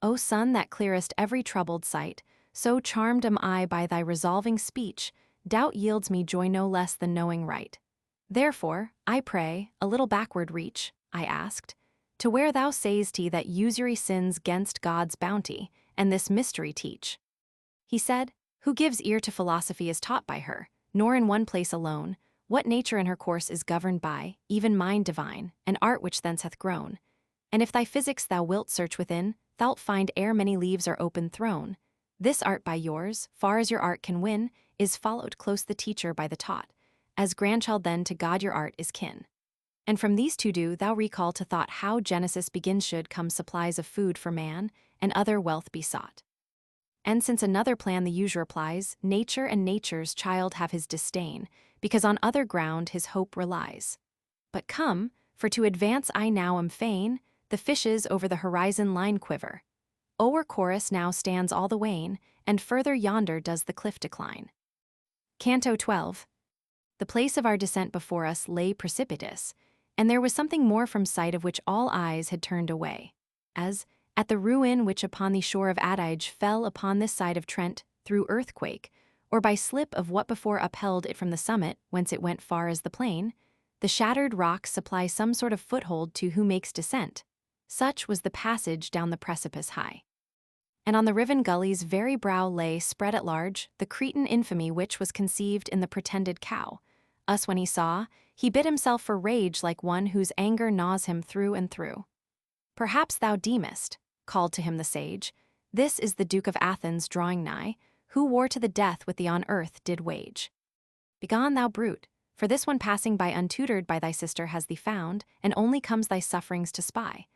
O sun that clearest every troubled sight, so charmed am I by thy resolving speech, doubt yields me joy no less than knowing right. Therefore, I pray, a little backward reach, I asked, to where thou say'st that usury sins 'gainst God's bounty, and this mystery teach. He said, who gives ear to philosophy is taught by her, nor in one place alone, what nature in her course is governed by, even mind divine, and art which thence hath grown. And if thy physics thou wilt search within, thou'lt find ere many leaves are open thrown. This art by yours, far as your art can win, is followed close the teacher by the taught, as grandchild then to God your art is kin. And from these two do thou recall to thought how Genesis begins should come supplies of food for man, and other wealth be sought. And since another plan the usurer applies, nature and nature's child have his disdain, because on other ground his hope relies. But come, for to advance I now am fain, the fishes over the horizon line quiver. O'er chorus now stands all the wane, and further yonder does the cliff decline. Canto 12. The place of our descent before us lay precipitous, and there was something more from sight of which all eyes had turned away, as, at the ruin which upon the shore of Adige fell upon this side of Trent through earthquake, or by slip of what before upheld it from the summit, whence it went far as the plain, the shattered rocks supply some sort of foothold to who makes descent. Such was the passage down the precipice high. And on the riven gully's very brow lay spread at large the Cretan infamy which was conceived in the pretended cow. Us when he saw, he bit himself for rage like one whose anger gnaws him through and through. Perhaps thou deemest, called to him the sage, this is the Duke of Athens drawing nigh, who war to the death with thee on earth did wage. Begone, thou brute, for this one passing by untutored by thy sister has thee found, and only comes thy sufferings to spy.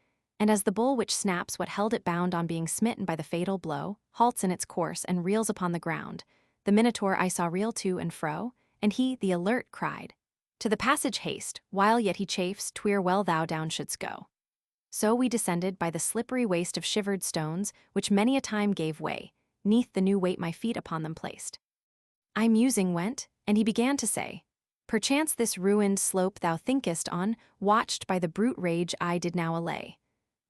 And as the bull which snaps what held it bound on being smitten by the fatal blow, halts in its course and reels upon the ground, the Minotaur I saw reel to and fro, and he, the alert, cried, to the passage haste, while yet he chafes, 'twere well thou down shouldst go. So we descended by the slippery waste of shivered stones, which many a time gave way, 'neath the new weight my feet upon them placed. I musing went, and he began to say, perchance this ruined slope thou thinkest on, watched by the brute rage I did now allay.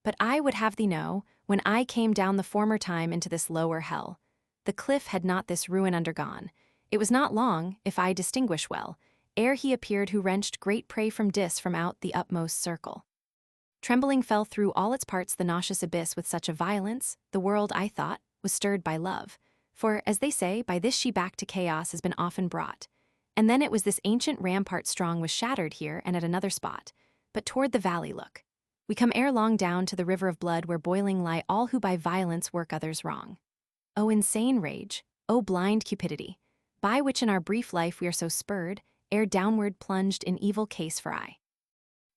But I would have thee know, when I came down the former time into this lower hell, the cliff had not this ruin undergone. It was not long, if I distinguish well, ere he appeared who wrenched great prey from from out the utmost circle. Trembling fell through all its parts the nauseous abyss with such a violence, the world, I thought, was stirred by love. For, as they say, by this she back to chaos has been often brought. And then it was this ancient rampart strong was shattered here and at another spot. But toward the valley look. We come ere long down to the river of blood where boiling lie all who by violence work others wrong. O insane rage, O blind cupidity, by which in our brief life we are so spurred, ere downward plunged in evil case for I.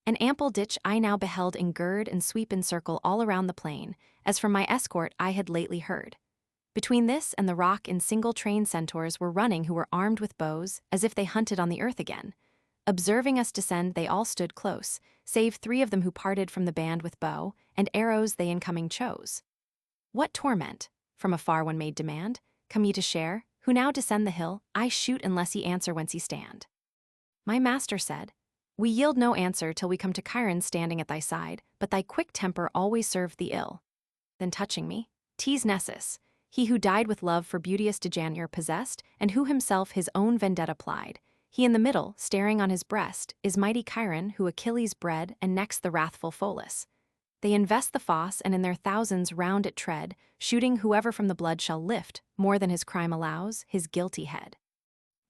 An ample ditch I now beheld engird and sweep in circle all around the plain, as from my escort I had lately heard. Between this and the rock in single train centaurs were running who were armed with bows, as if they hunted on the earth again. Observing us descend they all stood close, save 3 of them who parted from the band with bow, and arrows they incoming chose. What torment, from afar one made demand, come ye to share, who now descend the hill, I shoot unless ye answer whence ye stand. My master said, we yield no answer till we come to Chiron standing at thy side, but thy quick temper always served thee ill. Then touching me, 'tis Nessus, he who died with love for beauteous Dejanire possessed, and who himself his own vendetta plied. He in the middle, staring on his breast, is mighty Chiron who Achilles bred, and next the wrathful Pholus. They invest the fosse and in their thousands round it tread, shooting whoever from the blood shall lift, more than his crime allows, his guilty head.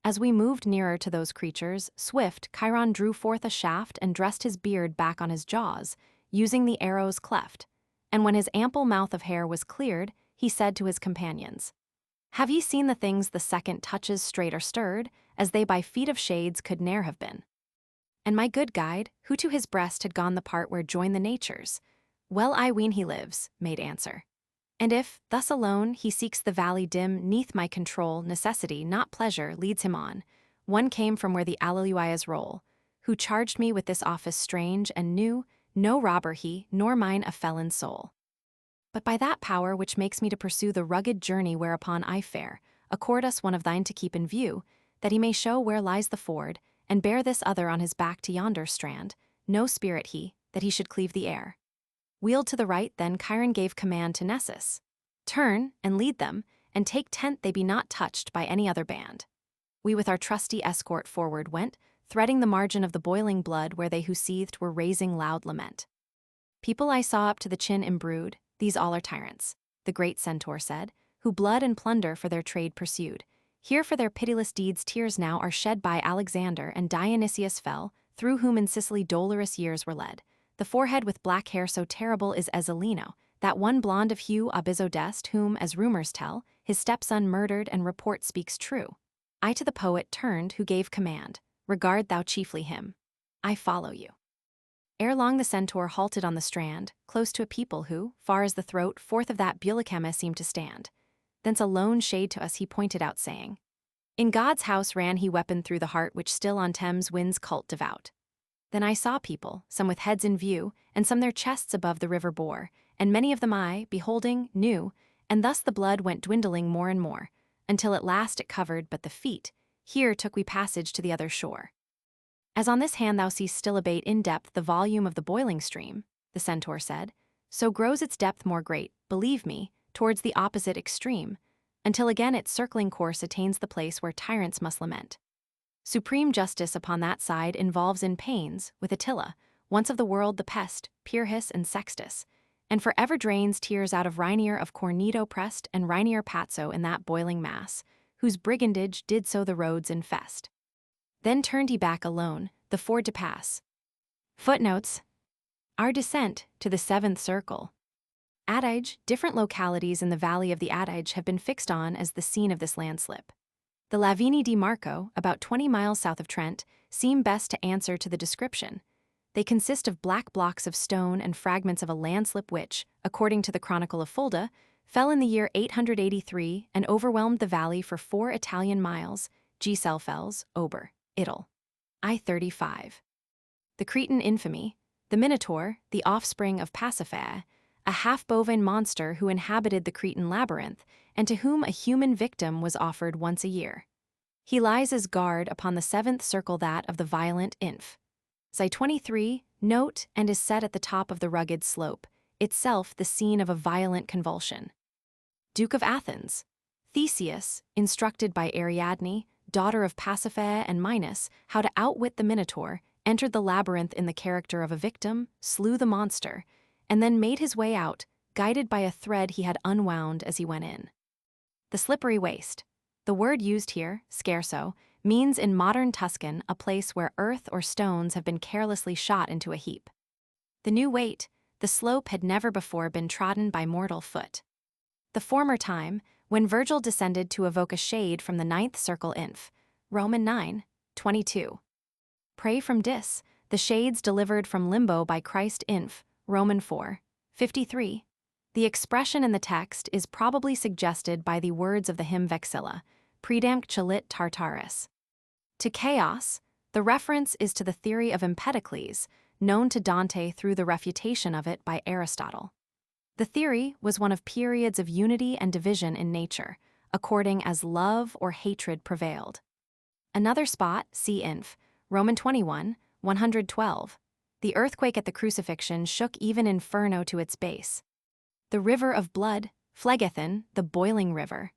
As we moved nearer to those creatures, swift Chiron drew forth a shaft and dressed his beard back on his jaws, using the arrow's cleft. And when his ample mouth of hair was cleared, he said to his companions, have ye seen the things the second touches straight are stirred, as they by feet of shades could ne'er have been? And my good guide, who to his breast had gone the part where join the natures, Well, I ween he lives, made answer. And if, thus alone, he seeks the valley dim, neath my control, necessity, not pleasure, leads him on. One came from where the Alleluias roll, who charged me with this office strange and new, no robber he, nor mine a felon's soul. But by that power which makes me to pursue the rugged journey whereupon I fare, accord us one of thine to keep in view, that he may show where lies the ford, and bear this other on his back to yonder strand, no spirit he, that he should cleave the air. Wheeled to the right, then Chiron gave command to Nessus. Turn, and lead them, and take tent they be not touched by any other band. We with our trusty escort forward went, threading the margin of the boiling blood where they who seethed were raising loud lament. People I saw up to the chin imbrued, these all are tyrants, the great centaur said, who blood and plunder for their trade pursued. Here for their pitiless deeds tears now are shed by Alexander and Dionysius fell, through whom in Sicily dolorous years were led. The forehead with black hair so terrible is Ezelino, that one blonde of hue Abizodest whom, as rumors tell, his stepson murdered and report speaks true. I to the poet turned who gave command, regard thou chiefly him. I follow you. Ere long the centaur halted on the strand, close to a people who, far as the throat, forth of that Bulicema seemed to stand. Thence a lone shade to us he pointed out, saying, in God's house ran he weapon through the heart which still on Thames winds cult devout. Then I saw people, some with heads in view, and some their chests above the river bore, and many of them I, beholding, knew, and thus the blood went dwindling more and more, until at last it covered but the feet. Here took we passage to the other shore. As on this hand thou seest still abate in depth the volume of the boiling stream, the centaur said, so grows its depth more great, believe me, towards the opposite extreme, until again its circling course attains the place where tyrants must lament. Supreme justice upon that side involves in pains, with Attila, once of the world the pest, Pyrrhus and Sextus, and forever drains tears out of Reinier of Corneto pressed and Reinier Patso in that boiling mass, whose brigandage did so the roads infest. Then turned he back alone, the ford to pass. Footnotes. Our descent to the seventh circle. Adige, different localities in the valley of the Adige have been fixed on as the scene of this landslip. The Lavini di Marco, about 20 miles south of Trent, seem best to answer to the description. They consist of black blocks of stone and fragments of a landslip which, according to the Chronicle of Fulda, fell in the year 883 and overwhelmed the valley for 4 Italian miles, Gieselfels, Ober, Ittal. I-35. The Cretan infamy, the Minotaur, the offspring of Pasiphae, a half-bovine monster who inhabited the Cretan labyrinth, and to whom a human victim was offered once a year. He lies as guard upon the seventh circle, that of the violent Inf. Zi 23, note, and is set at the top of the rugged slope, itself the scene of a violent convulsion. Duke of Athens. Theseus, instructed by Ariadne, daughter of Pasiphae and Minos, how to outwit the Minotaur, entered the labyrinth in the character of a victim, slew the monster, and then made his way out, guided by a thread he had unwound as he went in. The slippery waste. The word used here, scherzo, means in modern Tuscan a place where earth or stones have been carelessly shot into a heap. The new weight, the slope had never before been trodden by mortal foot. The former time, when Virgil descended to evoke a shade from the ninth circle Inf. Roman 9, 22. Pray from Dis, the shades delivered from limbo by Christ Inf. Roman 4, 53. The expression in the text is probably suggested by the words of the hymn Vexilla, Predamque celit Tartaris. To chaos, the reference is to the theory of Empedocles, known to Dante through the refutation of it by Aristotle. The theory was one of periods of unity and division in nature, according as love or hatred prevailed. Another spot, see Inf. Roman 21, 112. The earthquake at the crucifixion shook even Inferno to its base. The river of blood, Phlegethon, the boiling river.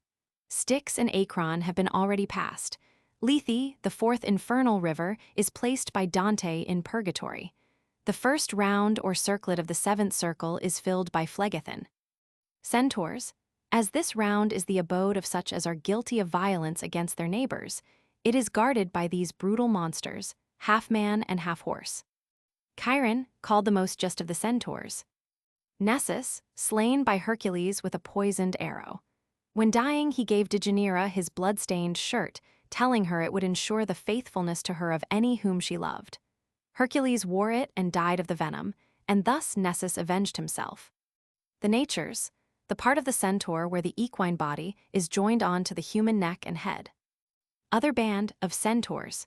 Styx and Acron have been already passed. Lethe, the fourth infernal river, is placed by Dante in Purgatory. The first round or circlet of the seventh circle is filled by Phlegethon. Centaurs. As this round is the abode of such as are guilty of violence against their neighbors, it is guarded by these brutal monsters, half man and half horse. Chiron, called the most just of the centaurs. Nessus, slain by Hercules with a poisoned arrow. When dying, he gave Deianira his blood-stained shirt, telling her it would ensure the faithfulness to her of any whom she loved. Hercules wore it and died of the venom, and thus Nessus avenged himself. The natures, the part of the centaur where the equine body is joined on to the human neck and head. Other band of centaurs.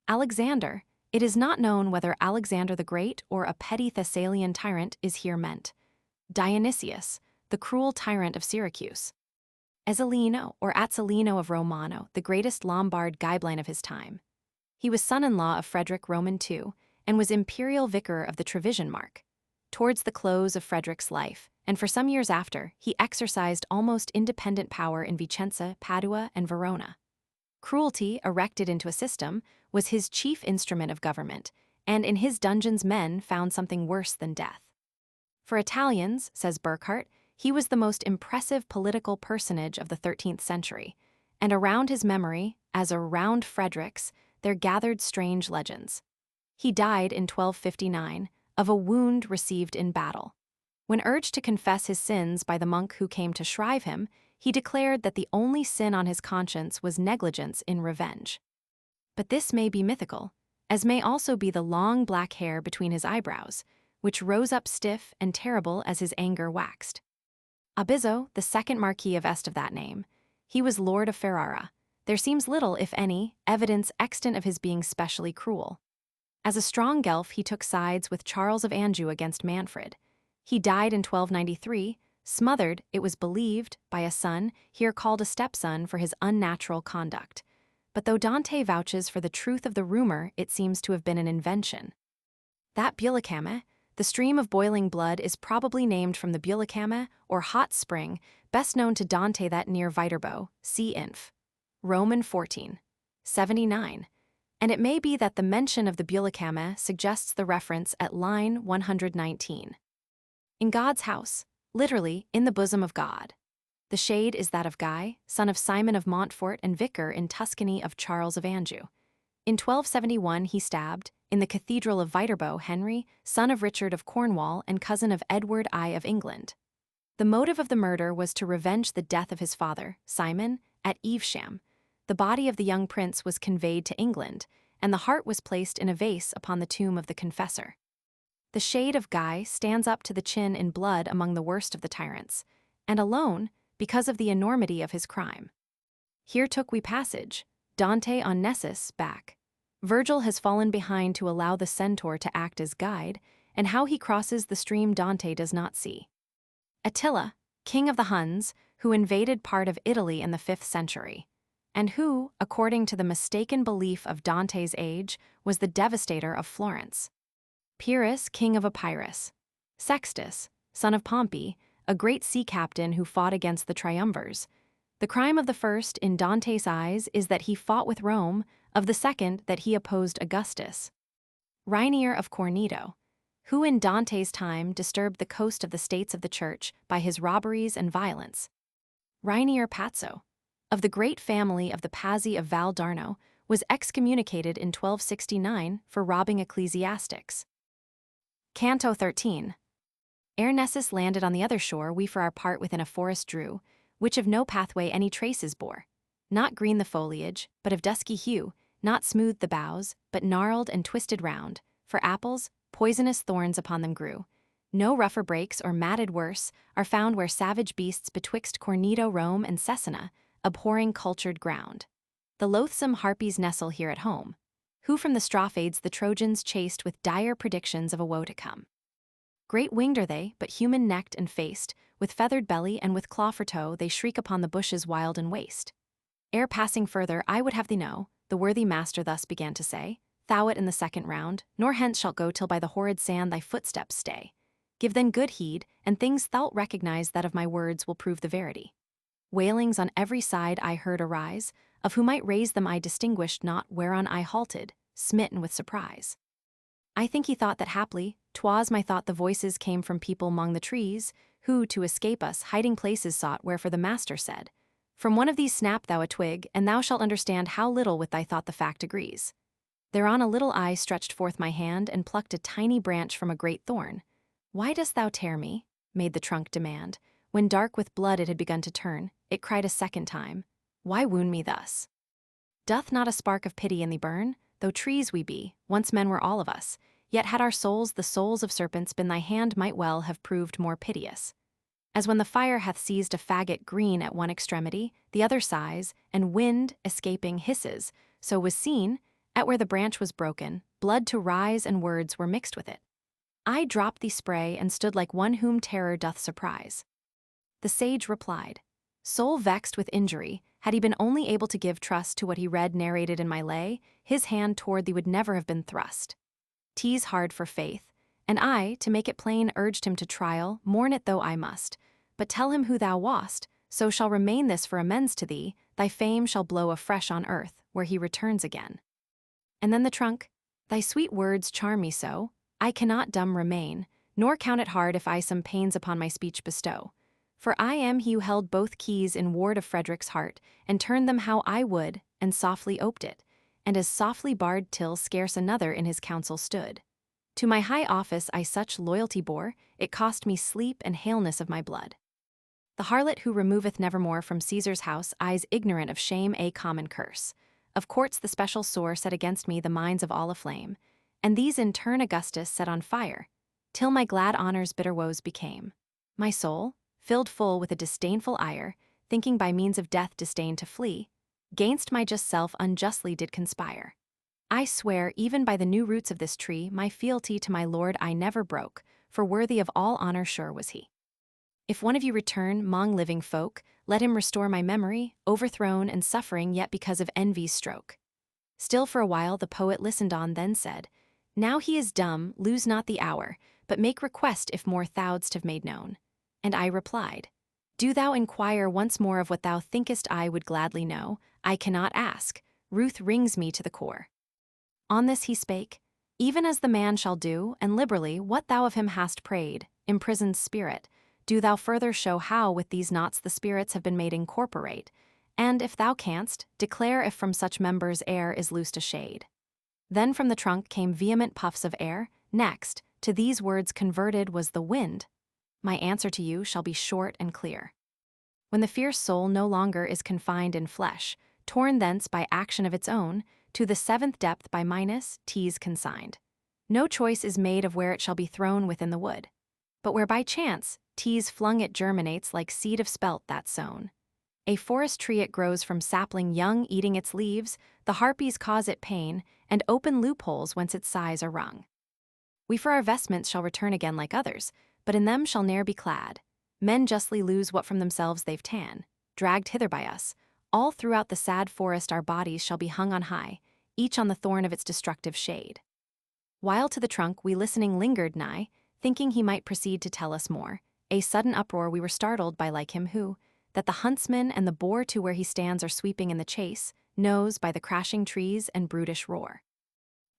Alexander. It is not known whether Alexander the Great or a petty Thessalian tyrant is here meant. Dionysius, the cruel tyrant of Syracuse. Ezzelino or Azzolino of Romano, the greatest Lombard Ghibelline of his time. He was son-in-law of Frederick Roman II and was imperial vicar of the Trevisian Mark. Towards the close of Frederick's life, and for some years after, he exercised almost independent power in Vicenza, Padua, and Verona. Cruelty, erected into a system, was his chief instrument of government, and in his dungeons men found something worse than death. For Italians, says Burckhardt, he was the most impressive political personage of the 13th century, and around his memory, as around Frederick's, there gathered strange legends. He died in 1259 of a wound received in battle. When urged to confess his sins by the monk who came to shrive him, he declared that the only sin on his conscience was negligence in revenge. But this may be mythical, as may also be the long black hair between his eyebrows, which rose up stiff and terrible as his anger waxed. Abizzo, the second Marquis of Este of that name, he was Lord of Ferrara. There seems little, if any, evidence extant of his being specially cruel. As a strong Guelph, he took sides with Charles of Anjou against Manfred. He died in 1293, smothered, it was believed, by a son, here called a stepson, for his unnatural conduct. But though Dante vouches for the truth of the rumor, it seems to have been an invention. That Bulicame, the stream of boiling blood, is probably named from the Bulicame, or hot spring, best known to Dante that near Viterbo, see Inf. Roman 14. 79. And it may be that the mention of the Bulicame suggests the reference at line 119. In God's house, literally, in the bosom of God. The shade is that of Guy, son of Simon of Montfort and vicar in Tuscany of Charles of Anjou. In 1271 he stabbed, in the Cathedral of Viterbo, Henry, son of Richard of Cornwall and cousin of Edward I of England. The motive of the murder was to revenge the death of his father, Simon, at Evesham. The body of the young prince was conveyed to England, and the heart was placed in a vase upon the tomb of the confessor. The shade of Guy stands up to the chin in blood among the worst of the tyrants, and alone because of the enormity of his crime. Here took we passage, Dante on Nessus back. Virgil has fallen behind to allow the centaur to act as guide, and how he crosses the stream Dante does not see. Attila, king of the Huns, who invaded part of Italy in the 5th century, and who, according to the mistaken belief of Dante's age, was the devastator of Florence. Pyrrhus, king of Epirus. Sextus, son of Pompey, a great sea captain who fought against the triumvirs. The crime of the first, in Dante's eyes, is that he fought with Rome, of the second, that he opposed Augustus. Rainier of Corneto, who in Dante's time disturbed the coast of the states of the Church by his robberies and violence. Rainier Pazzo, of the great family of the Pazzi of Val d'Arno, was excommunicated in 1269 for robbing ecclesiastics. Canto 13. Ere Nessus landed on the other shore, we for our part within a forest drew, which of no pathway any traces bore. Not green the foliage, but of dusky hue, not smooth the boughs, but gnarled and twisted round, for apples, poisonous thorns upon them grew. No rougher breaks or matted worse are found where savage beasts betwixt Corneto, Rome, and Cesena, abhorring cultured ground. The loathsome harpies nestle here at home, who from the Strophades the Trojans chased with dire predictions of a woe to come. Great-winged are they, but human-necked and faced, with feathered belly and with claw for toe they shriek upon the bushes wild and waste. Ere passing further, I would have thee know, the worthy master thus began to say, thou it in the second round, nor hence shalt go till by the horrid sand thy footsteps stay. Give then good heed, and things thou'lt recognize that of my words will prove the verity. Wailings on every side I heard arise, of who might raise them I distinguished not, whereon I halted, smitten with surprise. I think he thought that haply, 'twas my thought the voices came from people 'mong the trees, who, to escape us, hiding places sought, wherefore the master said, from one of these snap thou a twig, and thou shalt understand how little with thy thought the fact agrees. Thereon a little I stretched forth my hand and plucked a tiny branch from a great thorn. Why dost thou tear me? Made the trunk demand. When dark with blood it had begun to turn, it cried a second time, why wound me thus? Doth not a spark of pity in thee burn? Though trees we be, once men were all of us, Yet had our souls the souls of serpents been, thy hand might well have proved more piteous. As when the fire hath seized a faggot green at one extremity, the other sighs, and wind, escaping, hisses, so was seen, at where the branch was broken, blood to rise and words were mixed with it. I dropped the spray and stood like one whom terror doth surprise. The sage replied, soul vexed with injury, had he been only able to give trust to what he read narrated in my lay, his hand toward thee would never have been thrust. 'Tis hard for faith, and I, to make it plain, urged him to trial, mourn it though I must. But tell him who thou wast, so shall remain this for amends to thee, thy fame shall blow afresh on earth, where he returns again. And then the trunk, thy sweet words charm me so, I cannot dumb remain, nor count it hard if I some pains upon my speech bestow. For I am he who held both keys in ward of Frederick's heart, and turned them how I would, and softly oped it, and as softly barred till scarce another in his counsel stood. To my high office I such loyalty bore, it cost me sleep and haleness of my blood. The harlot who removeth nevermore from Caesar's house eyes ignorant of shame a common curse. Of courts the special sore set against me the minds of all aflame, and these in turn Augustus set on fire, till my glad honors bitter woes became. My soul, filled full with a disdainful ire, thinking by means of death disdain to flee, gainst my just self unjustly did conspire. I swear even by the new roots of this tree my fealty to my lord I never broke, for worthy of all honor sure was he. If one of you return, mong living folk, let him restore my memory, overthrown and suffering yet because of envy's stroke. Still for a while the poet listened on, then said, now he is dumb, lose not the hour, but make request if more thou'dst have made known. And I replied, do thou inquire once more of what thou thinkest I would gladly know, I cannot ask, ruth wrings me to the core. On this he spake, even as the man shall do, and liberally what thou of him hast prayed, imprisoned spirit, do thou further show how with these knots the spirits have been made incorporate, and if thou canst, declare if from such members air is loosed a shade. Then from the trunk came vehement puffs of air, next, to these words converted was the wind. My answer to you shall be short and clear. When the fierce soul no longer is confined in flesh, torn thence by action of its own, to the seventh depth by minus t's consigned. No choice is made of where it shall be thrown within the wood. But where by chance t's flung it germinates like seed of spelt that's sown. A forest tree it grows from sapling young eating its leaves, the harpies cause it pain, and open loopholes whence its sighs are wrung. We for our vestments shall return again like others, but in them shall ne'er be clad. Men justly lose what from themselves they've ta'en, dragged hither by us. All throughout the sad forest our bodies shall be hung on high, each on the thorn of its destructive shade. While to the trunk we listening lingered nigh, thinking he might proceed to tell us more, a sudden uproar we were startled by like him who, that the huntsman and the boar to where he stands are sweeping in the chase, knows by the crashing trees and brutish roar.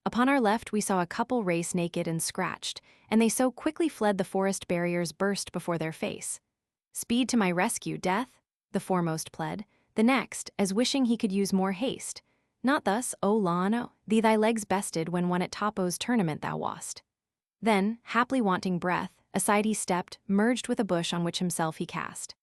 Upon our left we saw a couple race naked and scratched, and they so quickly fled the forest barriers burst before their face. Speed to my rescue, death, the foremost pled, the next, as wishing he could use more haste. Not thus, O Lano, thee thy legs bested when one at Topo's tournament thou wast. Then, haply wanting breath, aside he stepped, merged with a bush on which himself he cast.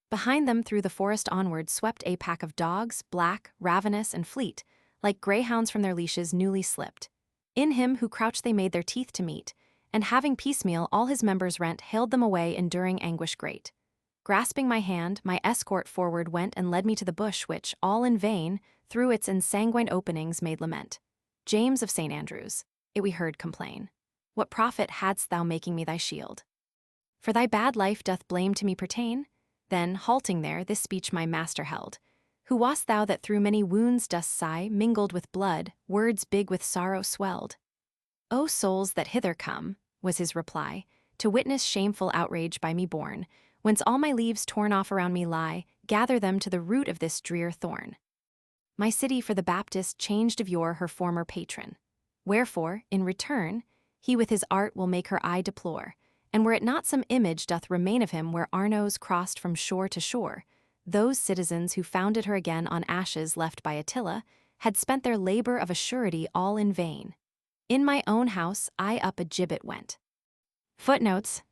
Behind them through the forest onward swept a pack of dogs, black, ravenous, and fleet, like greyhounds from their leashes newly slipped. In him who crouched they made their teeth to meet, and having piecemeal all his members rent haled them away enduring anguish great. Grasping my hand, my escort forward went and led me to the bush which, all in vain, through its ensanguined openings made lament. James of St. Andrews, it we heard complain. What profit hadst thou making me thy shield? For thy bad life doth blame to me pertain? Then, halting there, this speech my master held. Who wast thou that through many wounds dost sigh, mingled with blood, words big with sorrow swelled? O souls that hither come, was his reply, to witness shameful outrage by me borne, whence all my leaves torn off around me lie, gather them to the root of this drear thorn. My city for the Baptist changed of yore her former patron. Wherefore, in return, he with his art will make her eye deplore, and were it not some image doth remain of him where Arno's crossed from shore to shore, those citizens who founded her again on ashes left by Attila had spent their labor of a surety all in vain. In my own house I up a gibbet went. Footnotes.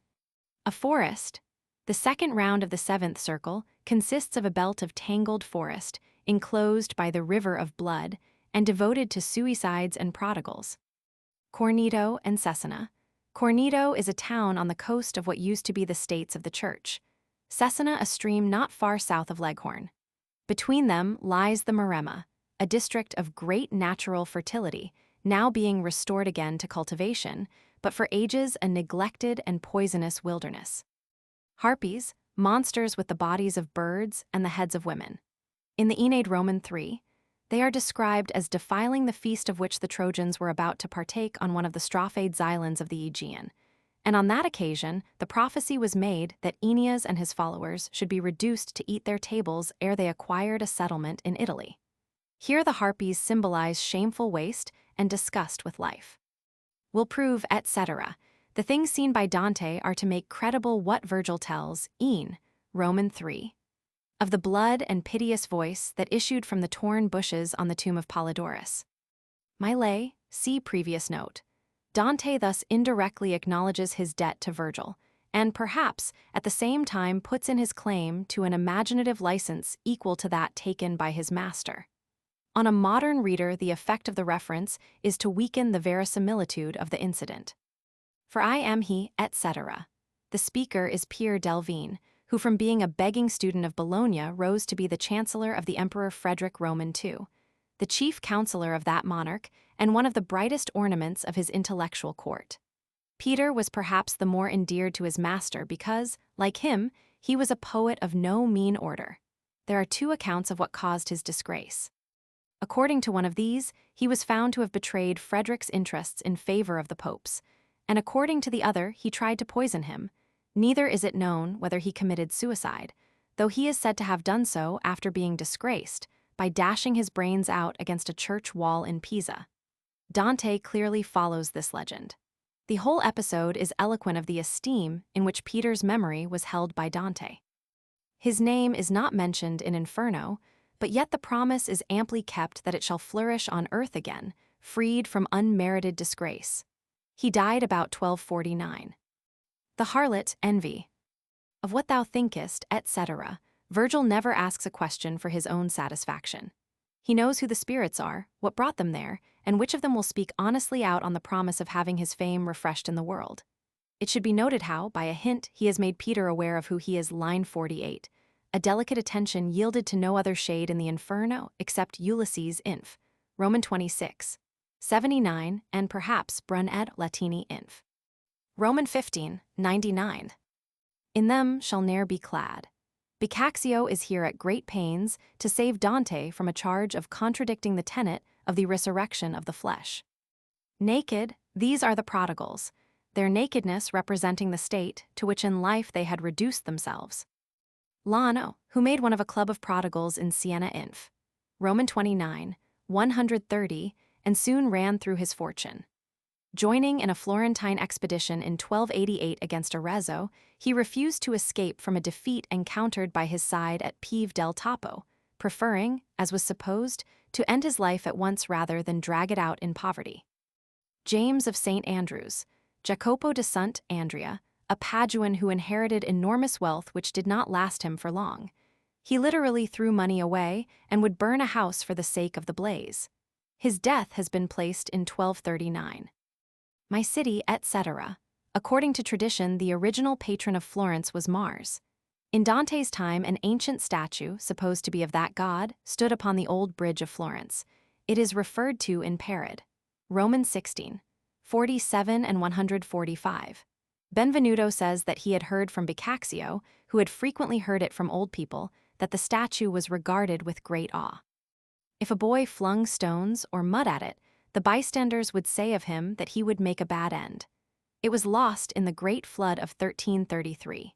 A forest. The second round of the seventh circle consists of a belt of tangled forest, enclosed by the river of blood, and devoted to suicides and prodigals. Corneto and Cesena. Corneto is a town on the coast of what used to be the States of the Church. Cesena, a stream not far south of Leghorn. Between them lies the Maremma, a district of great natural fertility, now being restored again to cultivation, but for ages a neglected and poisonous wilderness. Harpies, monsters with the bodies of birds and the heads of women. In the Aeneid Roman 3, they are described as defiling the feast of which the Trojans were about to partake on one of the Strophiades islands of the Aegean. And on that occasion, the prophecy was made that Aeneas and his followers should be reduced to eat their tables ere they acquired a settlement in Italy. Here the Harpies symbolize shameful waste and disgust with life. Will prove, etc. The things seen by Dante are to make credible what Virgil tells, in Roman 3, of the blood and piteous voice that issued from the torn bushes on the tomb of Polydorus. Mile, see previous note. Dante thus indirectly acknowledges his debt to Virgil, and perhaps at the same time puts in his claim to an imaginative license equal to that taken by his master. On a modern reader, the effect of the reference is to weaken the verisimilitude of the incident. For I am he, etc. The speaker is Pierre Delvine, who from being a begging student of Bologna rose to be the chancellor of the Emperor Frederick Roman II, the chief counselor of that monarch and one of the brightest ornaments of his intellectual court. Peter was perhaps the more endeared to his master because, like him, he was a poet of no mean order. There are two accounts of what caused his disgrace. According to one of these, he was found to have betrayed Frederick's interests in favor of the Pope's, and according to the other, he tried to poison him. Neither is it known whether he committed suicide, though he is said to have done so after being disgraced by dashing his brains out against a church wall in Pisa. Dante clearly follows this legend. The whole episode is eloquent of the esteem in which Peter's memory was held by Dante. His name is not mentioned in Inferno, but yet the promise is amply kept that it shall flourish on earth again, freed from unmerited disgrace. He died about 1249. The harlot, envy. Of what thou thinkest, etc., Virgil never asks a question for his own satisfaction. He knows who the spirits are, what brought them there, and which of them will speak honestly out on the promise of having his fame refreshed in the world. It should be noted how, by a hint, he has made Peter aware of who he is, line 48. A delicate attention yielded to no other shade in the Inferno except Ulysses inf. Roman 26. 79, and perhaps Brun ed Latini inf. Roman 15, 99. In them shall ne'er be clad. Boccaccio is here at great pains to save Dante from a charge of contradicting the tenet of the resurrection of the flesh. Naked, these are the prodigals, their nakedness representing the state to which in life they had reduced themselves. Lano, who made one of a club of prodigals in Siena inf. Roman 29, 130, and soon ran through his fortune. Joining in a Florentine expedition in 1288 against Arezzo, he refused to escape from a defeat encountered by his side at Pieve del Topo, preferring, as was supposed, to end his life at once rather than drag it out in poverty. James of St. Andrews, Jacopo de Sant' Andrea, a Paduan who inherited enormous wealth which did not last him for long. He literally threw money away and would burn a house for the sake of the blaze. His death has been placed in 1239. My city, etc. According to tradition, the original patron of Florence was Mars. In Dante's time, an ancient statue, supposed to be of that god, stood upon the old bridge of Florence. It is referred to in Parod. Roman 16, 47 and 145. Benvenuto says that he had heard from Boccaccio, who had frequently heard it from old people, that the statue was regarded with great awe. If a boy flung stones or mud at it, the bystanders would say of him that he would make a bad end. It was lost in the Great Flood of 1333.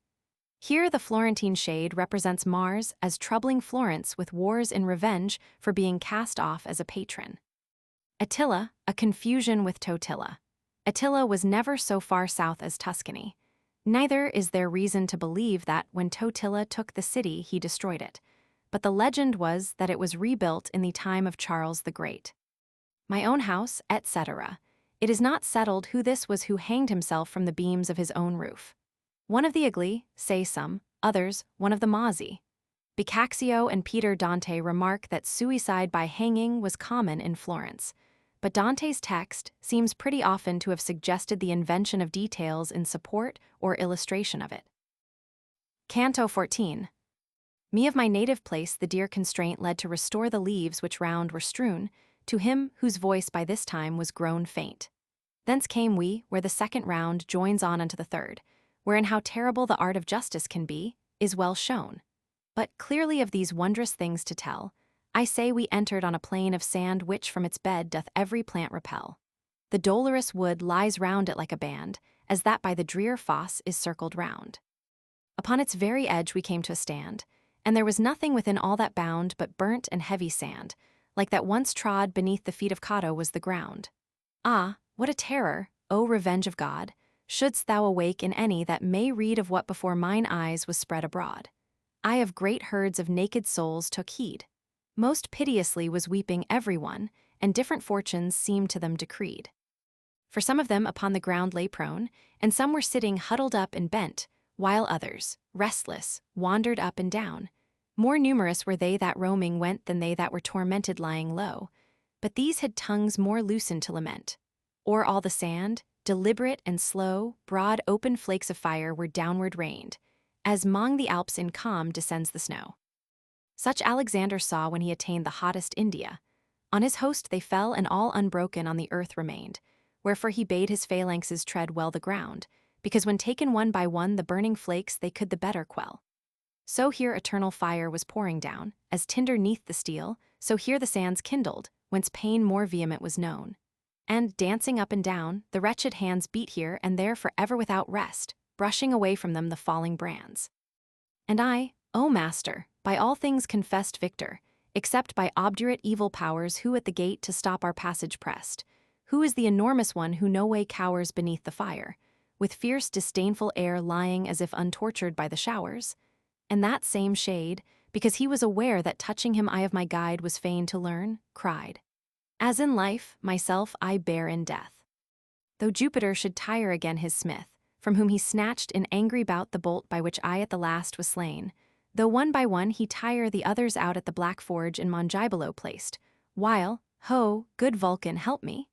Here the Florentine shade represents Mars as troubling Florence with wars in revenge for being cast off as a patron. Attila, a confusion with Totila. Attila was never so far south as Tuscany. Neither is there reason to believe that when Totila took the city he destroyed it, but the legend was that it was rebuilt in the time of Charles the Great. My own house, etc. It is not settled who this was who hanged himself from the beams of his own roof. One of the Igli, say some, others, one of the Mazzi. Boccaccio and Peter Dante remark that suicide by hanging was common in Florence. but Dante's text seems pretty often to have suggested the invention of details in support or illustration of it. Canto 14. Me of my native place the dear constraint led to restore the leaves which round were strewn, to him whose voice by this time was grown faint. Thence came we, where the second round joins on unto the third, wherein how terrible the art of justice can be, is well shown. But clearly of these wondrous things to tell, I say we entered on a plain of sand which from its bed doth every plant repel. The dolorous wood lies round it like a band, as that by the drear fosse is circled round. Upon its very edge we came to a stand, and there was nothing within all that bound but burnt and heavy sand, like that once trod beneath the feet of Giotto was the ground. Ah, what a terror, O revenge of God, shouldst thou awake in any that may read of what before mine eyes was spread abroad. I of great herds of naked souls took heed. Most piteously was weeping every one, and different fortunes seemed to them decreed. For some of them upon the ground lay prone, and some were sitting huddled up and bent, while others, restless, wandered up and down. More numerous were they that roaming went than they that were tormented lying low, but these had tongues more loosened to lament. O'er all the sand, deliberate and slow, broad open flakes of fire were downward rained, as 'mong the Alps in calm descends the snow. Such Alexander saw when he attained the hottest India. On his host they fell, and all unbroken on the earth remained, wherefore he bade his phalanxes tread well the ground, because when taken one by one the burning flakes they could the better quell. So here eternal fire was pouring down, as tinder 'neath the steel, so here the sands kindled, whence pain more vehement was known. And, dancing up and down, the wretched hands beat here and there for ever without rest, brushing away from them the falling brands. And I, O master, by all things confessed victor, except by obdurate evil powers who at the gate to stop our passage pressed, who is the enormous one who no way cowers beneath the fire, with fierce disdainful air lying as if untortured by the showers, and that same shade, because he was aware that touching him I of my guide was fain to learn, cried, as in life, myself I bear in death. Though Jupiter should tire again his smith, from whom he snatched in angry bout the bolt by which I at the last was slain, though one by one he tire the others out at the black forge in Mongibolo placed, while, ho, good Vulcan, help me!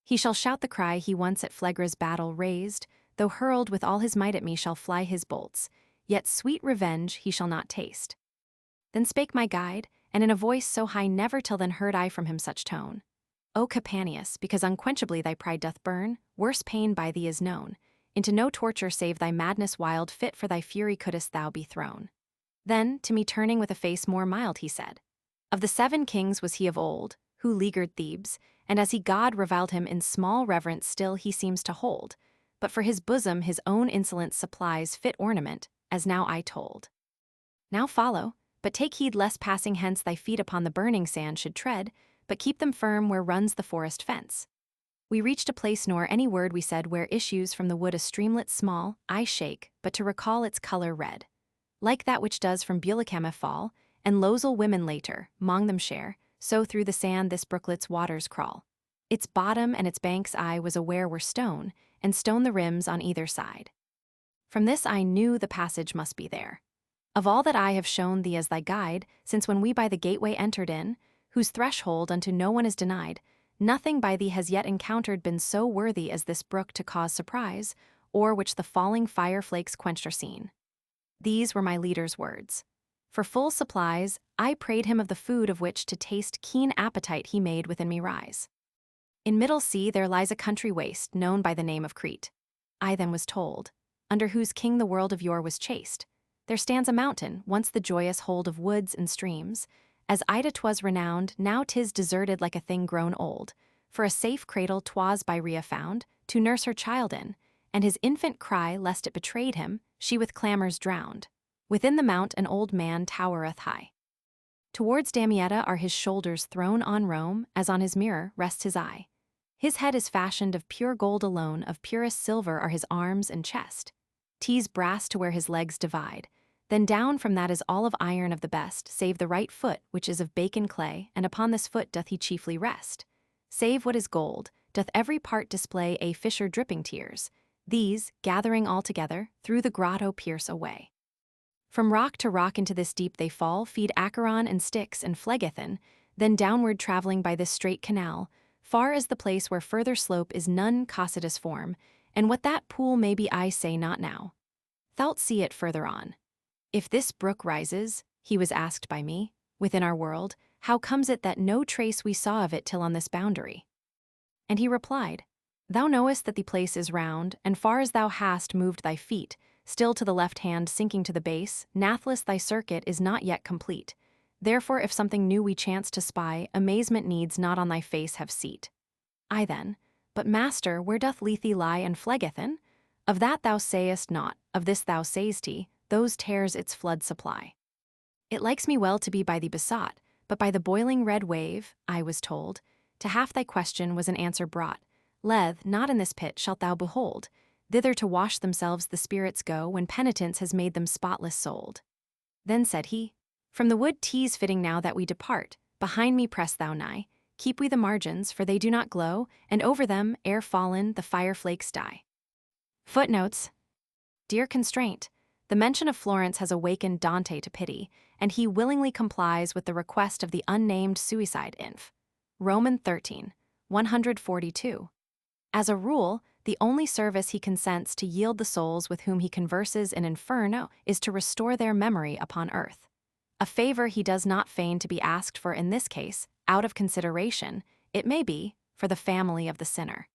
He shall shout the cry he once at Phlegra's battle raised, though hurled with all his might at me shall fly his bolts, yet sweet revenge he shall not taste. Then spake my guide, and in a voice so high never till then heard I from him such tone. O Capaneus, because unquenchably thy pride doth burn, worse pain by thee is known. Into no torture save thy madness wild fit for thy fury couldst thou be thrown. Then, to me turning with a face more mild, he said, of the 7 kings was he of old, who leaguered Thebes, and as he God reviled him in small reverence still he seems to hold, but for his bosom his own insolence supplies fit ornament, as now I told. Now follow, but take heed lest passing hence thy feet upon the burning sand should tread, but keep them firm where runs the forest fence. We reached a place nor any word we said where issues from the wood a streamlet small, I shake, but to recall its color red. Like that which does from Bulicama fall, and Losel women later, 'mong them share, so through the sand this brooklet's waters crawl. Its bottom and its banks I was aware were stone, and stone the rims on either side. From this I knew the passage must be there. Of all that I have shown thee as thy guide, since when we by the gateway entered in, whose threshold unto no one is denied, nothing by thee has yet encountered been so worthy as this brook to cause surprise, or which the falling fire flakes quenched or seen. These were my leader's words. For full supplies, I prayed him of the food of which to taste keen appetite he made within me rise. In middle sea there lies a country waste, known by the name of Crete. I then was told, under whose king the world of yore was chased. There stands a mountain, once the joyous hold of woods and streams. As Ida 'twas renowned, now 'tis deserted like a thing grown old. For a safe cradle 'twas by Rhea found, to nurse her child in, and his infant cry lest it betrayed him, she with clamors drowned. Within the mount an old man towereth high. Towards Damietta are his shoulders thrown on Rome, as on his mirror rests his eye. His head is fashioned of pure gold alone, of purest silver are his arms and chest. 'Tis brass to where his legs divide. Then down from that is all of iron of the best, save the right foot, which is of bacon clay, and upon this foot doth he chiefly rest. Save what is gold, doth every part display a fisher dripping tears. These, gathering all together, through the grotto pierce away. From rock to rock into this deep they fall, feed Acheron and Styx and Phlegethon, then downward travelling by this straight canal, far as the place where further slope is none cossetus form, and what that pool may be I say not now. Thou'lt see it further on. If this brook rises, he was asked by me, within our world, how comes it that no trace we saw of it till on this boundary? And he replied, Thou knowest that the place is round, and far as thou hast moved thy feet, still to the left hand sinking to the base, nathless thy circuit is not yet complete. Therefore if something new we chance to spy, amazement needs not on thy face have seat. I then, but master, where doth Lethe lie and phlegethon? Of that thou sayest not, of this thou say'st he, those tears its flood supply. It likes me well to be by thee besought, but by the boiling red wave, I was told, to half thy question was an answer brought. Leth, not in this pit shalt thou behold, thither to wash themselves the spirits go when penitence has made them spotless souled. Then said he, From the wood 'tis fitting now that we depart, behind me press thou nigh, keep we the margins, for they do not glow, and over them, ere fallen, the fire flakes die. Footnotes. Dear constraint, the mention of Florence has awakened Dante to pity, and he willingly complies with the request of the unnamed suicide inf. Roman 13, 142. As a rule, the only service he consents to yield the souls with whom he converses in Inferno is to restore their memory upon earth. A favor he does not feign to be asked for in this case, out of consideration, it may be, for the family of the sinner.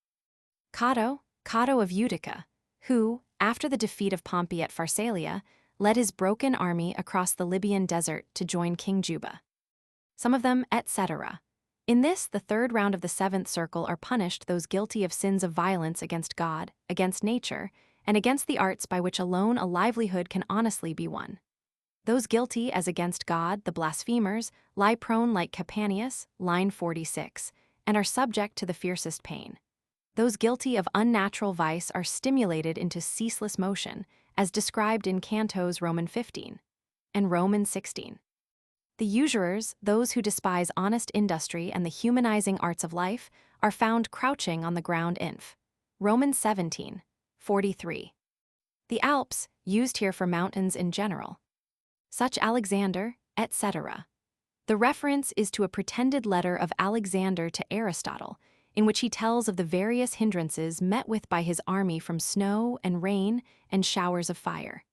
Cato of Utica, who, after the defeat of Pompey at Pharsalia, led his broken army across the Libyan desert to join King Juba. Some of them, etc. In this, the third round of the seventh circle are punished those guilty of sins of violence against God, against nature, and against the arts by which alone a livelihood can honestly be won. Those guilty as against God, the blasphemers, lie prone like Campanius, line 46, and are subject to the fiercest pain. Those guilty of unnatural vice are stimulated into ceaseless motion, as described in Canto's Roman 15 and Roman 16. The usurers, those who despise honest industry and the humanizing arts of life, are found crouching on the ground inf. Roman 17, 43. The Alps, used here for mountains in general. Such Alexander, etc. The reference is to a pretended letter of Alexander to Aristotle, in which he tells of the various hindrances met with by his army from snow and rain and showers of fire.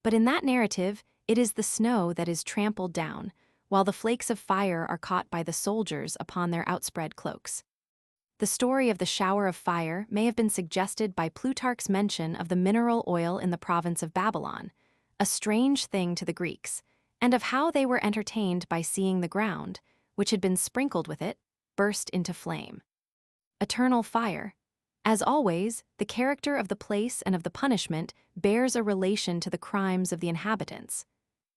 But in that narrative, it is the snow that is trampled down, while the flakes of fire are caught by the soldiers upon their outspread cloaks. The story of the shower of fire may have been suggested by Plutarch's mention of the mineral oil in the province of Babylon, a strange thing to the Greeks, and of how they were entertained by seeing the ground, which had been sprinkled with it, burst into flame. Eternal fire. As always, the character of the place and of the punishment bears a relation to the crimes of the inhabitants.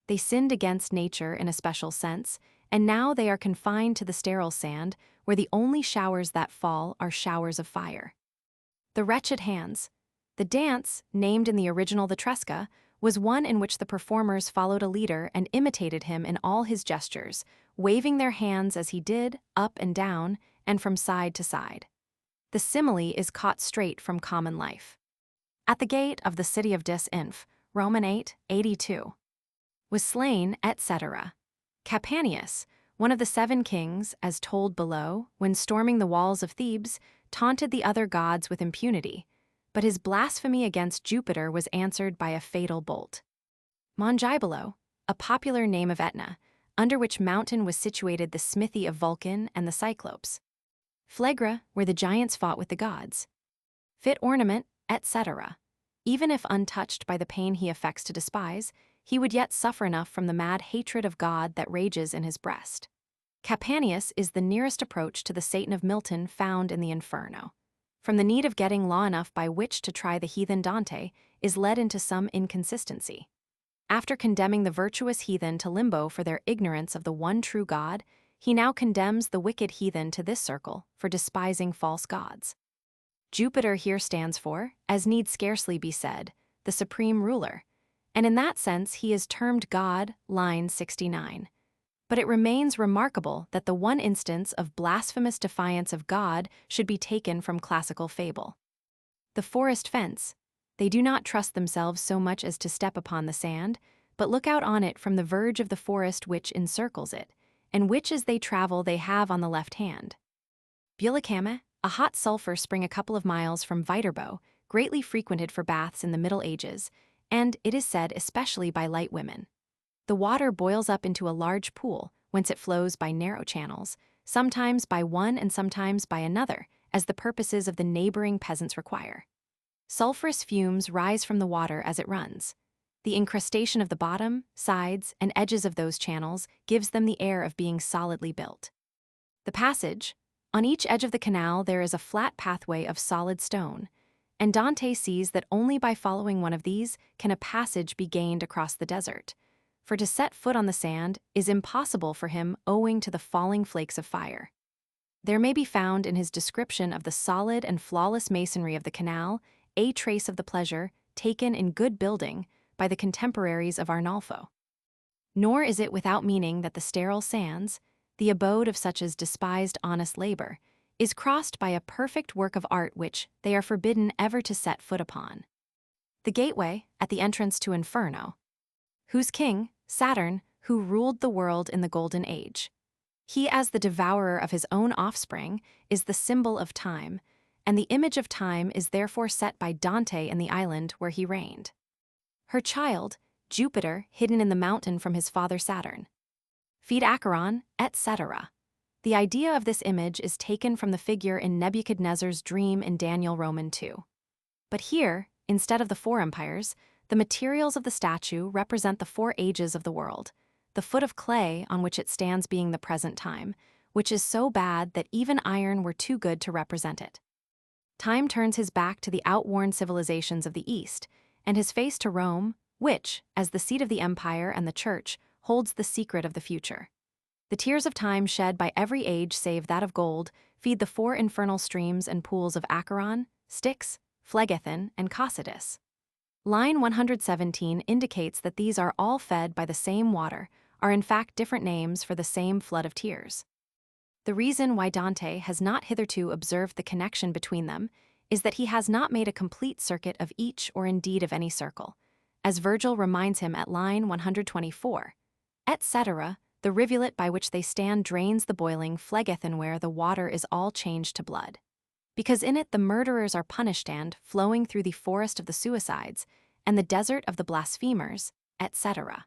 They sinned against nature in a special sense, and now they are confined to the sterile sand, where the only showers that fall are showers of fire. The wretched hands. The dance, named in the original the Tresca, was one in which the performers followed a leader and imitated him in all his gestures, waving their hands as he did, up and down, and from side to side. The simile is caught straight from common life. At the gate of the city of Dis Inf, Roman 8, 82. Was slain, etc. Campanius, one of the 7 kings, as told below, when storming the walls of Thebes, taunted the other gods with impunity, but his blasphemy against Jupiter was answered by a fatal bolt. Mongibolo, a popular name of Etna, under which mountain was situated the smithy of Vulcan and the Cyclopes. Phlegra, where the giants fought with the gods. Fit ornament, etc. Even if untouched by the pain he affects to despise, he would yet suffer enough from the mad hatred of God that rages in his breast. Campanius is the nearest approach to the Satan of Milton found in the Inferno. From the need of getting law enough by which to try the heathen Dante, is led into some inconsistency. After condemning the virtuous heathen to limbo for their ignorance of the one true God, he now condemns the wicked heathen to this circle for despising false gods. Jupiter here stands for, as need scarcely be said, the supreme ruler, and in that sense he is termed God, line 69. But it remains remarkable that the one instance of blasphemous defiance of God should be taken from classical fable. The forest fence. They do not trust themselves so much as to step upon the sand, but look out on it from the verge of the forest which encircles it, and which as they travel they have on the left hand. Bulicame, a hot sulfur spring a couple of miles from Viterbo, greatly frequented for baths in the Middle Ages, and, it is said, especially by light women. The water boils up into a large pool, whence it flows by narrow channels, sometimes by one and sometimes by another, as the purposes of the neighboring peasants require. Sulphurous fumes rise from the water as it runs. The incrustation of the bottom, sides, and edges of those channels gives them the air of being solidly built. The passage. On each edge of the canal there is a flat pathway of solid stone, and Dante sees that only by following one of these can a passage be gained across the desert, for to set foot on the sand is impossible for him owing to the falling flakes of fire. There may be found in his description of the solid and flawless masonry of the canal a trace of the pleasure taken in good building by the contemporaries of Arnolfo. Nor is it without meaning that the sterile sands, the abode of such as despised honest labor, is crossed by a perfect work of art which they are forbidden ever to set foot upon. The gateway, at the entrance to Inferno, whose king, Saturn, who ruled the world in the Golden Age. He, as the devourer of his own offspring, is the symbol of time, and the image of time is therefore set by Dante in the island where he reigned. Her child, Jupiter, hidden in the mountain from his father Saturn. Feed Acheron, etc. The idea of this image is taken from the figure in Nebuchadnezzar's dream in Daniel Roman 2. But here, instead of the four empires, the materials of the statue represent the 4 ages of the world, the foot of clay on which it stands being the present time, which is so bad that even iron were too good to represent it. Time turns his back to the outworn civilizations of the East, and his face to Rome, which, as the seat of the empire and the church, holds the secret of the future. The tears of time shed by every age save that of gold feed the 4 infernal streams and pools of Acheron, Styx, Phlegethon, and Cocytus. Line 117 indicates that these are all fed by the same water, are in fact different names for the same flood of tears. The reason why Dante has not hitherto observed the connection between them is that he has not made a complete circuit of each or indeed of any circle, as Virgil reminds him at line 124, etc. The rivulet by which they stand drains the boiling Phlegethon where the water is all changed to blood. Because in it the murderers are punished and, flowing through the forest of the suicides, and the desert of the blasphemers, etc.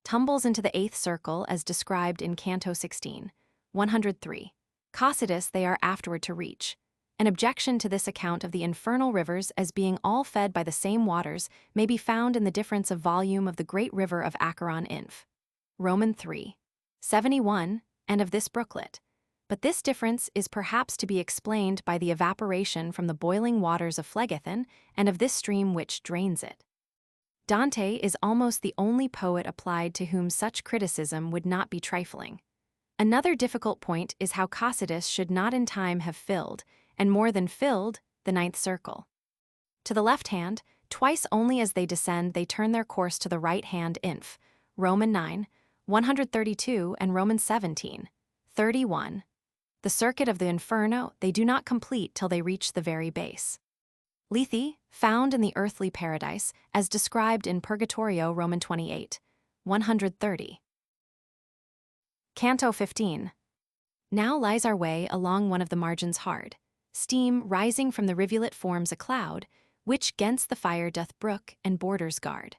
Tumbles into the 8th circle as described in Canto 16, 103. Cocytus they are afterward to reach. An objection to this account of the infernal rivers as being all fed by the same waters may be found in the difference of volume of the great river of Acheron Inf. Roman 3. 71, and of this brooklet. But this difference is perhaps to be explained by the evaporation from the boiling waters of Phlegethon and of this stream which drains it. Dante is almost the only poet applied to whom such criticism would not be trifling. Another difficult point is how Cocytus should not in time have filled, and more than filled, the 9th circle. To the left hand, twice only as they descend they turn their course to the right hand Inf. Roman 9, 132 and Roman 17, 31. The circuit of the Inferno they do not complete till they reach the very base. Lethe, found in the earthly paradise, as described in Purgatorio Roman 28, 130. Canto 15. Now lies our way along one of the margins hard. Steam rising from the rivulet forms a cloud, which 'gainst the fire doth brook and borders guard.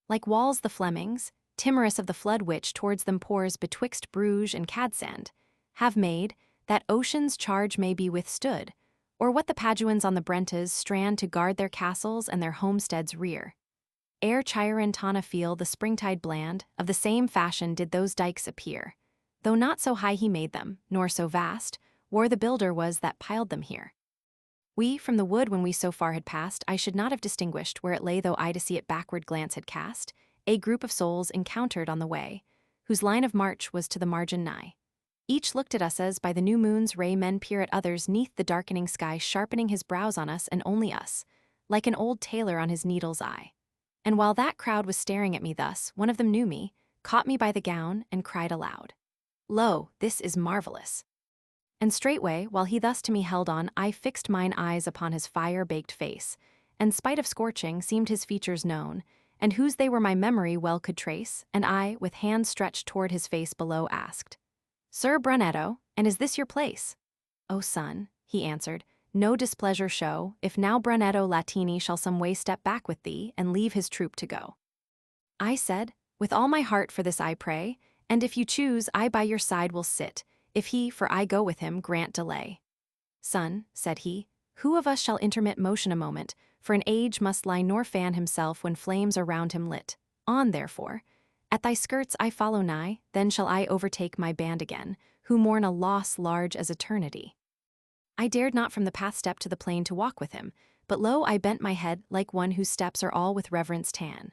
Like walls the Flemings, timorous of the flood which towards them pours betwixt Bruges and Cadsand, have made, that ocean's charge may be withstood, or what the Paduans on the Brentas strand to guard their castles and their homesteads rear. Ere Chiarentana feel the springtide bland, of the same fashion did those dikes appear, though not so high he made them, nor so vast, war the builder was that piled them here. We, from the wood when we so far had passed, I should not have distinguished where it lay though I to see it backward glance had cast, a group of souls encountered on the way, whose line of march was to the margin nigh. Each looked at us as by the new moon's ray men peer at others neath the darkening sky, sharpening his brows on us and only us, like an old tailor on his needle's eye. And while that crowd was staring at me thus, one of them knew me, caught me by the gown, and cried aloud, "Lo, this is marvelous." And straightway, while he thus to me held on, I fixed mine eyes upon his fire-baked face, and spite of scorching, seemed his features known, and whose they were my memory well could trace, and I, with hand stretched toward his face below, asked, "Sir Brunetto, and is this your place?" O son, he answered, no displeasure show, if now Brunetto Latini shall some way step back with thee, and leave his troop to go. I said, with all my heart for this I pray, and if you choose, I by your side will sit, if he, for I go with him, grant delay. Son, said he, who of us shall intermit motion a moment, for an age must lie nor fan himself when flames are round him lit. On, therefore, at thy skirts I follow nigh, then shall I overtake my band again, who mourn a loss large as eternity. I dared not from the path step to the plain to walk with him, but lo, I bent my head like one whose steps are all with reverence ta'en.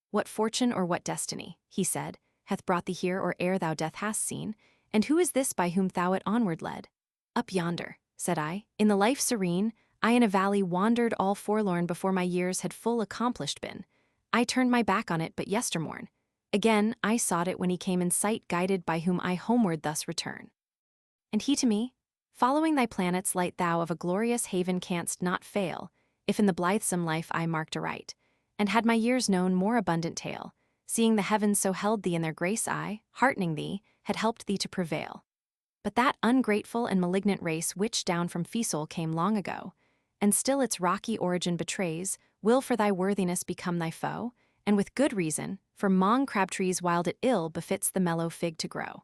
What fortune or what destiny, he said, hath brought thee here or ere thou death hast seen, and who is this by whom thou it onward led? Up yonder, said I, in the life serene, I in a valley wandered all forlorn before my years had full accomplished been. I turned my back on it but yestermorn. Again I sought it when he came in sight guided by whom I homeward thus return. And he to me, following thy planets light thou of a glorious haven canst not fail, if in the blithesome life I marked aright, and had my years known more abundant tale, seeing the heavens so held thee in their grace I, heartening thee, had helped thee to prevail. But that ungrateful and malignant race which down from Fearsome came long ago, and still its rocky origin betrays, will for thy worthiness become thy foe, and with good reason, for 'mong crabtrees wild it ill befits the mellow fig to grow.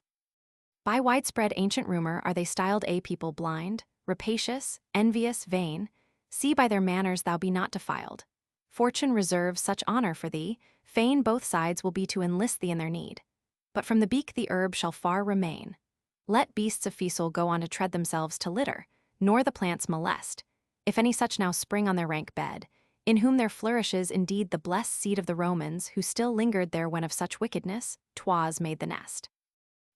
By widespread ancient rumor are they styled a people blind, rapacious, envious, vain. See by their manners thou be not defiled. Fortune reserves such honor for thee, fain both sides will be to enlist thee in their need. But from the beak the herb shall far remain. Let beasts of Fearsome go on to tread themselves to litter, nor the plants molest, if any such now spring on their rank bed, in whom there flourishes indeed the blessed seed of the Romans who still lingered there when of such wickedness, 'twas made the nest.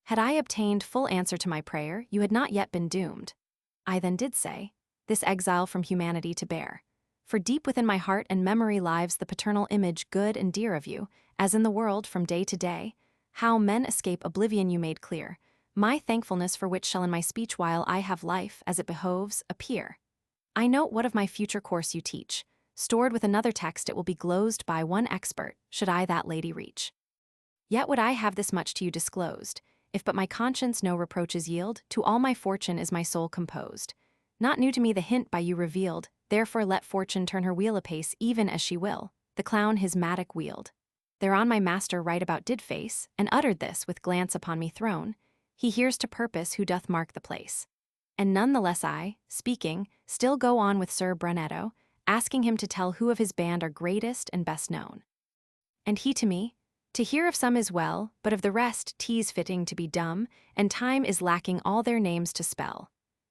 Had I obtained full answer to my prayer, you had not yet been doomed. I then did say, this exile from humanity to bear. For deep within my heart and memory lives the paternal image good and dear of you, as in the world from day to day, how men escape oblivion you made clear, my thankfulness for which shall in my speech while I have life, as it behoves, appear. I note what of my future course you teach, stored with another text it will be glozed by one expert, should I that lady reach. Yet would I have this much to you disclosed, if but my conscience no reproaches yield, to all my fortune is my soul composed. Not new to me the hint by you revealed, therefore let fortune turn her wheel apace even as she will, the clown his mattock wield. Thereon my master right about did face, and uttered this with glance upon me thrown, he hears to purpose who doth mark the place. And none the less I, speaking, still go on with Sir Brunetto, asking him to tell who of his band are greatest and best known. And he to me, to hear of some is well, but of the rest 'tis fitting to be dumb, and time is lacking all their names to spell.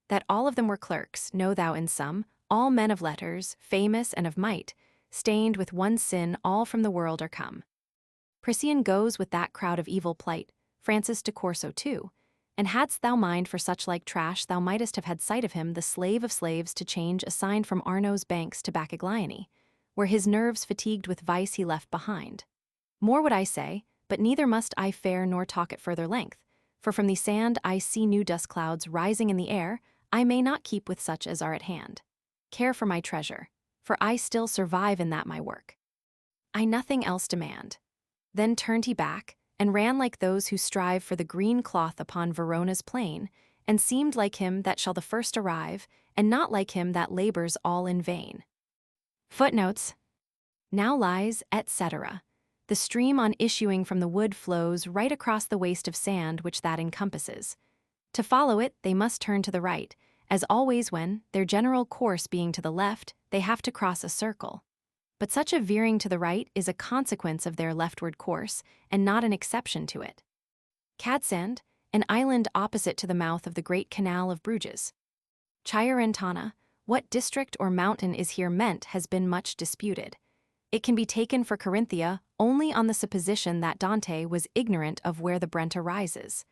That all of them were clerks, know thou in sum, all men of letters, famous and of might, stained with one sin all from the world are come. Priscian goes with that crowd of evil plight, Francis de Corso too, and hadst thou mind for such like trash thou mightest have had sight of him the slave of slaves to change assigned from Arno's banks to Bacaglione, where his nerves fatigued with vice he left behind. More would I say, but neither must I fare nor talk at further length, for from the sand I see new dust clouds rising in the air, I may not keep with such as are at hand. Care for my treasure, for I still survive in that my work. I nothing else demand. Then turned he back, and ran like those who strive for the green cloth upon Verona's plain, and seemed like him that shall the first arrive, and not like him that labors all in vain. Footnotes. Now lies, etc. The stream on issuing from the wood flows right across the waste of sand which that encompasses. To follow it, they must turn to the right, as always when, their general course being to the left, they have to cross a circle. But such a veering to the right is a consequence of their leftward course, and not an exception to it. Cadsand, an island opposite to the mouth of the great canal of Bruges. Chiarentana, what district or mountain is here meant has been much disputed. It can be taken for Carinthia only on the supposition that Dante was ignorant of where the Brenta rises.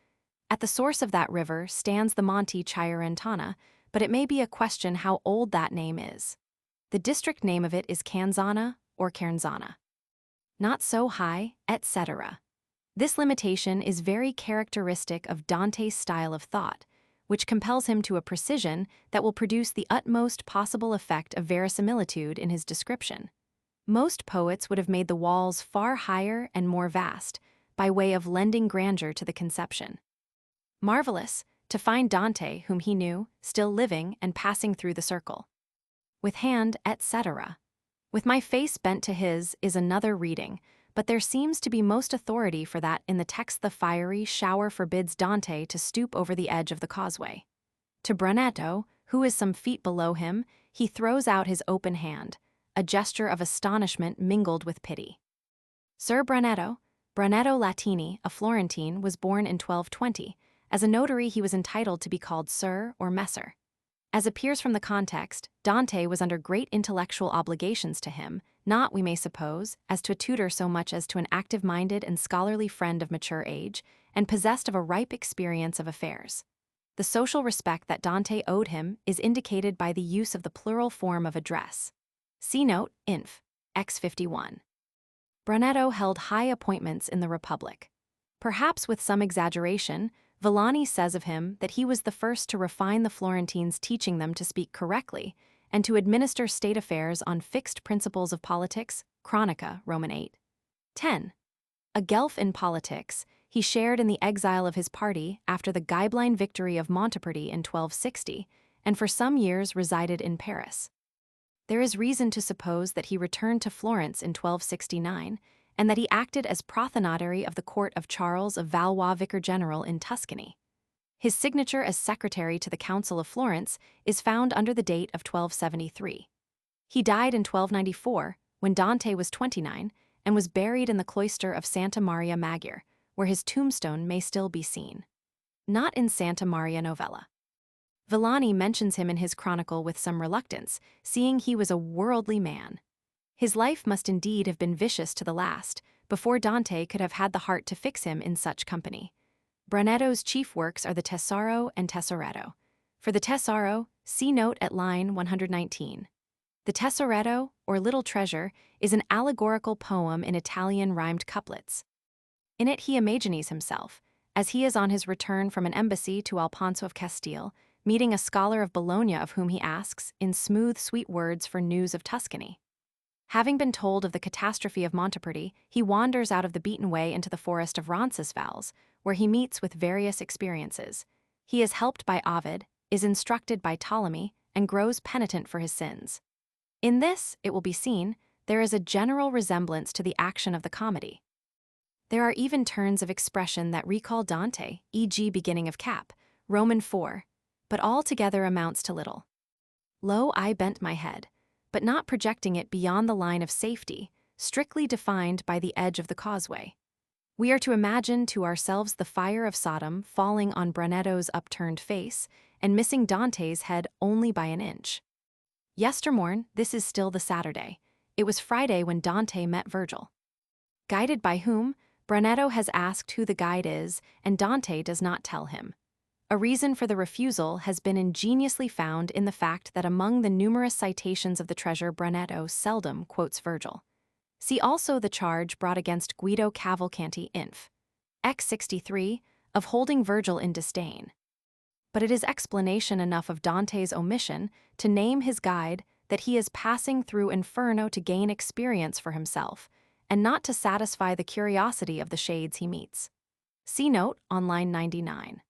At the source of that river stands the Monte Chiarentana, but it may be a question how old that name is. The district name of it is Canzana or Cairnzana. Not so high, etc. This limitation is very characteristic of Dante's style of thought, which compels him to a precision that will produce the utmost possible effect of verisimilitude in his description. Most poets would have made the walls far higher and more vast, by way of lending grandeur to the conception. Marvelous, to find Dante, whom he knew, still living and passing through the circle. With hand, etc. With my face bent to his is another reading, but there seems to be most authority for that in the text. The fiery shower forbids Dante to stoop over the edge of the causeway. To Brunetto, who is some feet below him, he throws out his open hand, a gesture of astonishment mingled with pity. Sir Brunetto Latini, a Florentine, was born in 1220. As a notary he was entitled to be called Sir or Messer. As appears from the context, Dante was under great intellectual obligations to him, not, we may suppose, as to a tutor so much as to an active-minded and scholarly friend of mature age, and possessed of a ripe experience of affairs. The social respect that Dante owed him is indicated by the use of the plural form of address. See note, inf. x 51. Brunetto held high appointments in the Republic. Perhaps with some exaggeration, Villani says of him that he was the first to refine the Florentines, teaching them to speak correctly and to administer state affairs on fixed principles of politics. Chronica, Roman 8. 10. A Guelph in politics, he shared in the exile of his party after the Ghibelline victory of Monteperti in 1260, and for some years resided in Paris. There is reason to suppose that he returned to Florence in 1269, and that he acted as prothonotary of the court of Charles of Valois, vicar general in Tuscany. His signature as secretary to the Council of Florence is found under the date of 1273. He died in 1294, when Dante was 29, and was buried in the cloister of Santa Maria Maggiore, where his tombstone may still be seen. Not in Santa Maria Novella. Villani mentions him in his chronicle with some reluctance, seeing he was a worldly man. His life must indeed have been vicious to the last, before Dante could have had the heart to fix him in such company. Brunetto's chief works are the Tesoro and Tesoretto. For the Tesoro, see note at line 119. The Tesoretto, or Little Treasure, is an allegorical poem in Italian rhymed couplets. In it he imagines himself, as he is on his return from an embassy to Alfonso of Castile, meeting a scholar of Bologna of whom he asks, in smooth, sweet words, for news of Tuscany. Having been told of the catastrophe of Monteperti, he wanders out of the beaten way into the forest of Roncesvalles, where he meets with various experiences. He is helped by Ovid, is instructed by Ptolemy, and grows penitent for his sins. In this, it will be seen, there is a general resemblance to the action of the comedy. There are even turns of expression that recall Dante, e.g. beginning of cap, Roman 4, but altogether amounts to little. Lo, I bent my head, but not projecting it beyond the line of safety, strictly defined by the edge of the causeway. We are to imagine to ourselves the fire of Sodom falling on Brunetto's upturned face and missing Dante's head only by an inch. Yestermorn, this is still the Saturday. It was Friday when Dante met Virgil. Guided by whom? Brunetto has asked who the guide is, and Dante does not tell him. A reason for the refusal has been ingeniously found in the fact that among the numerous citations of the treasure, Brunetto seldom quotes Virgil. See also the charge brought against Guido Cavalcanti inf. x 63 of holding Virgil in disdain. But it is explanation enough of Dante's omission to name his guide that he is passing through Inferno to gain experience for himself, and not to satisfy the curiosity of the shades he meets. See note on line 99.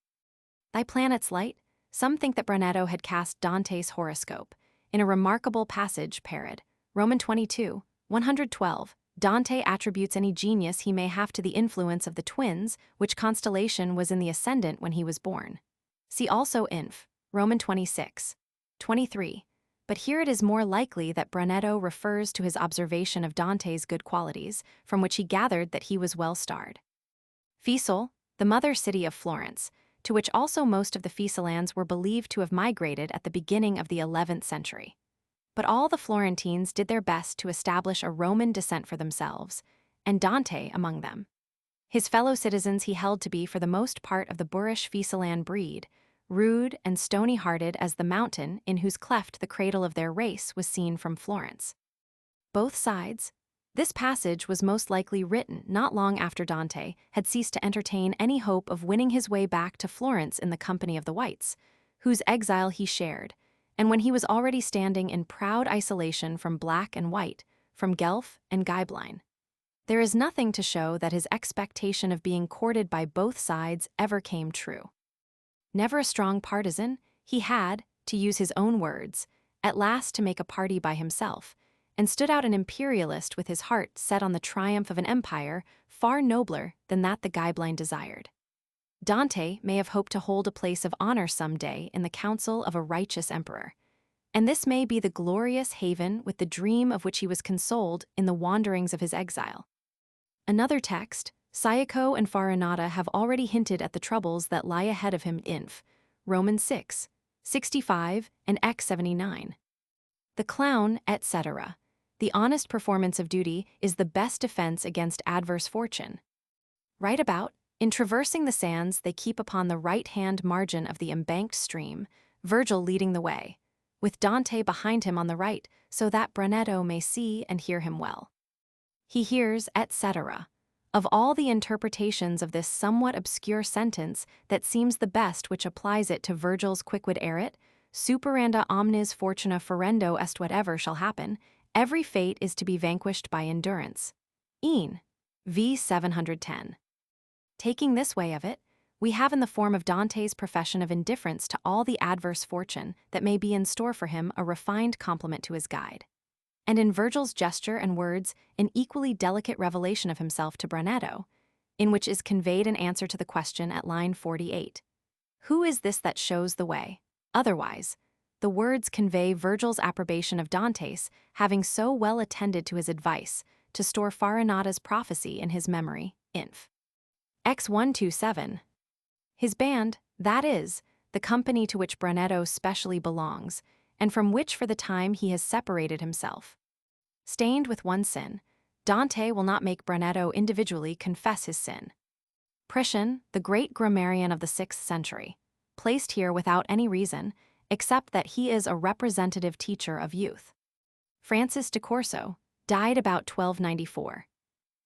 Thy planet's light? Some think that Brunetto had cast Dante's horoscope. In a remarkable passage, parod, Roman 22, 112, Dante attributes any genius he may have to the influence of the twins, which constellation was in the ascendant when he was born. See also inf. Roman 26, 23. But here it is more likely that Brunetto refers to his observation of Dante's good qualities, from which he gathered that he was well starred. Fiesole, the mother city of Florence, to which also most of the Fiesolans were believed to have migrated at the beginning of the 11th century. But all the Florentines did their best to establish a Roman descent for themselves, and Dante among them. His fellow citizens he held to be for the most part of the boorish Fiesolan breed, rude and stony-hearted as the mountain in whose cleft the cradle of their race was seen from Florence. Both sides. This passage was most likely written not long after Dante had ceased to entertain any hope of winning his way back to Florence in the company of the Whites, whose exile he shared, and when he was already standing in proud isolation from black and white, from Guelph and Ghibelline. There is nothing to show that his expectation of being courted by both sides ever came true. Never a strong partisan, he had, to use his own words, at last to make a party by himself, and stood out an imperialist with his heart set on the triumph of an empire far nobler than that the guideline desired. Dante may have hoped to hold a place of honor someday in the council of a righteous emperor, and this may be the glorious haven with the dream of which he was consoled in the wanderings of his exile. Another text, Syako and Farinata, have already hinted at the troubles that lie ahead of him. Inf. Romans 6, 65 and X 79. The clown, etc. The honest performance of duty is the best defense against adverse fortune. Right about, in traversing the sands they keep upon the right-hand margin of the embanked stream, Virgil leading the way, with Dante behind him on the right, so that Brunetto may see and hear him well. He hears, etc. Of all the interpretations of this somewhat obscure sentence, that seems the best which applies it to Virgil's quicquid erit, superanda omnis fortuna ferendo est whatever shall happen, every fate is to be vanquished by endurance. Ean. V. 710. Taking this way of it, we have in the form of Dante's profession of indifference to all the adverse fortune that may be in store for him a refined compliment to his guide. And in Virgil's gesture and words an equally delicate revelation of himself to Brunetto, in which is conveyed an answer to the question at line 48. Who is this that shows the way? Otherwise, the words convey Virgil's approbation of Dante's having so well attended to his advice to store Farinata's prophecy in his memory. Inf. X 127. His band, that is, the company to which Brunetto specially belongs, and from which for the time he has separated himself. Stained with one sin, Dante will not make Brunetto individually confess his sin. Priscian, the great grammarian of the 6th century, placed here without any reason, except that he is a representative teacher of youth. Francis de Corso died about 1294.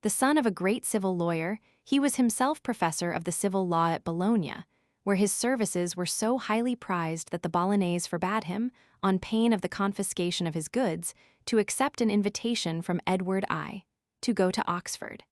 The son of a great civil lawyer, he was himself professor of the civil law at Bologna, where his services were so highly prized that the Bolognese forbade him, on pain of the confiscation of his goods, to accept an invitation from Edward I to go to Oxford.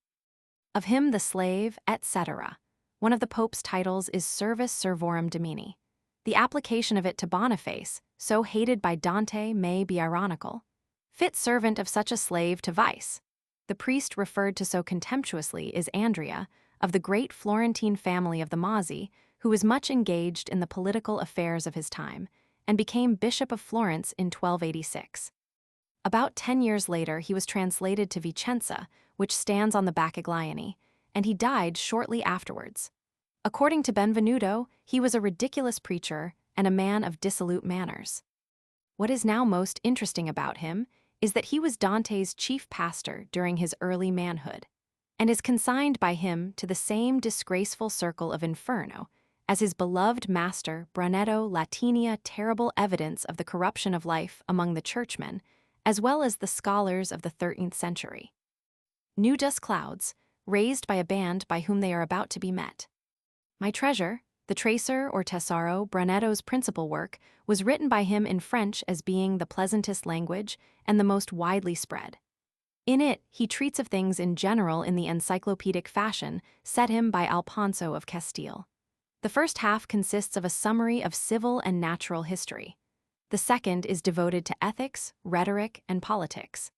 Of him the slave, etc. One of the Pope's titles is Servus Servorum Domini. The application of it to Boniface, so hated by Dante, may be ironical. Fit servant of such a slave to vice. The priest referred to so contemptuously is Andrea, of the great Florentine family of the Mozzi, who was much engaged in the political affairs of his time, and became Bishop of Florence in 1286. About 10 years later he was translated to Vicenza, which stands on the Bacchiglione, and he died shortly afterwards. According to Benvenuto, he was a ridiculous preacher and a man of dissolute manners. What is now most interesting about him is that he was Dante's chief pastor during his early manhood, and is consigned by him to the same disgraceful circle of Inferno as his beloved master Brunetto. Latinia, terrible evidence of the corruption of life among the churchmen, as well as the scholars of the 13th century. Nudus clouds, raised by a band by whom they are about to be met. My Treasure, the Tracer or Tesoro, Brunetto's principal work, was written by him in French as being the pleasantest language and the most widely spread. In it, he treats of things in general in the encyclopedic fashion set him by Alfonso of Castile. The first half consists of a summary of civil and natural history. The second is devoted to ethics, rhetoric, and politics.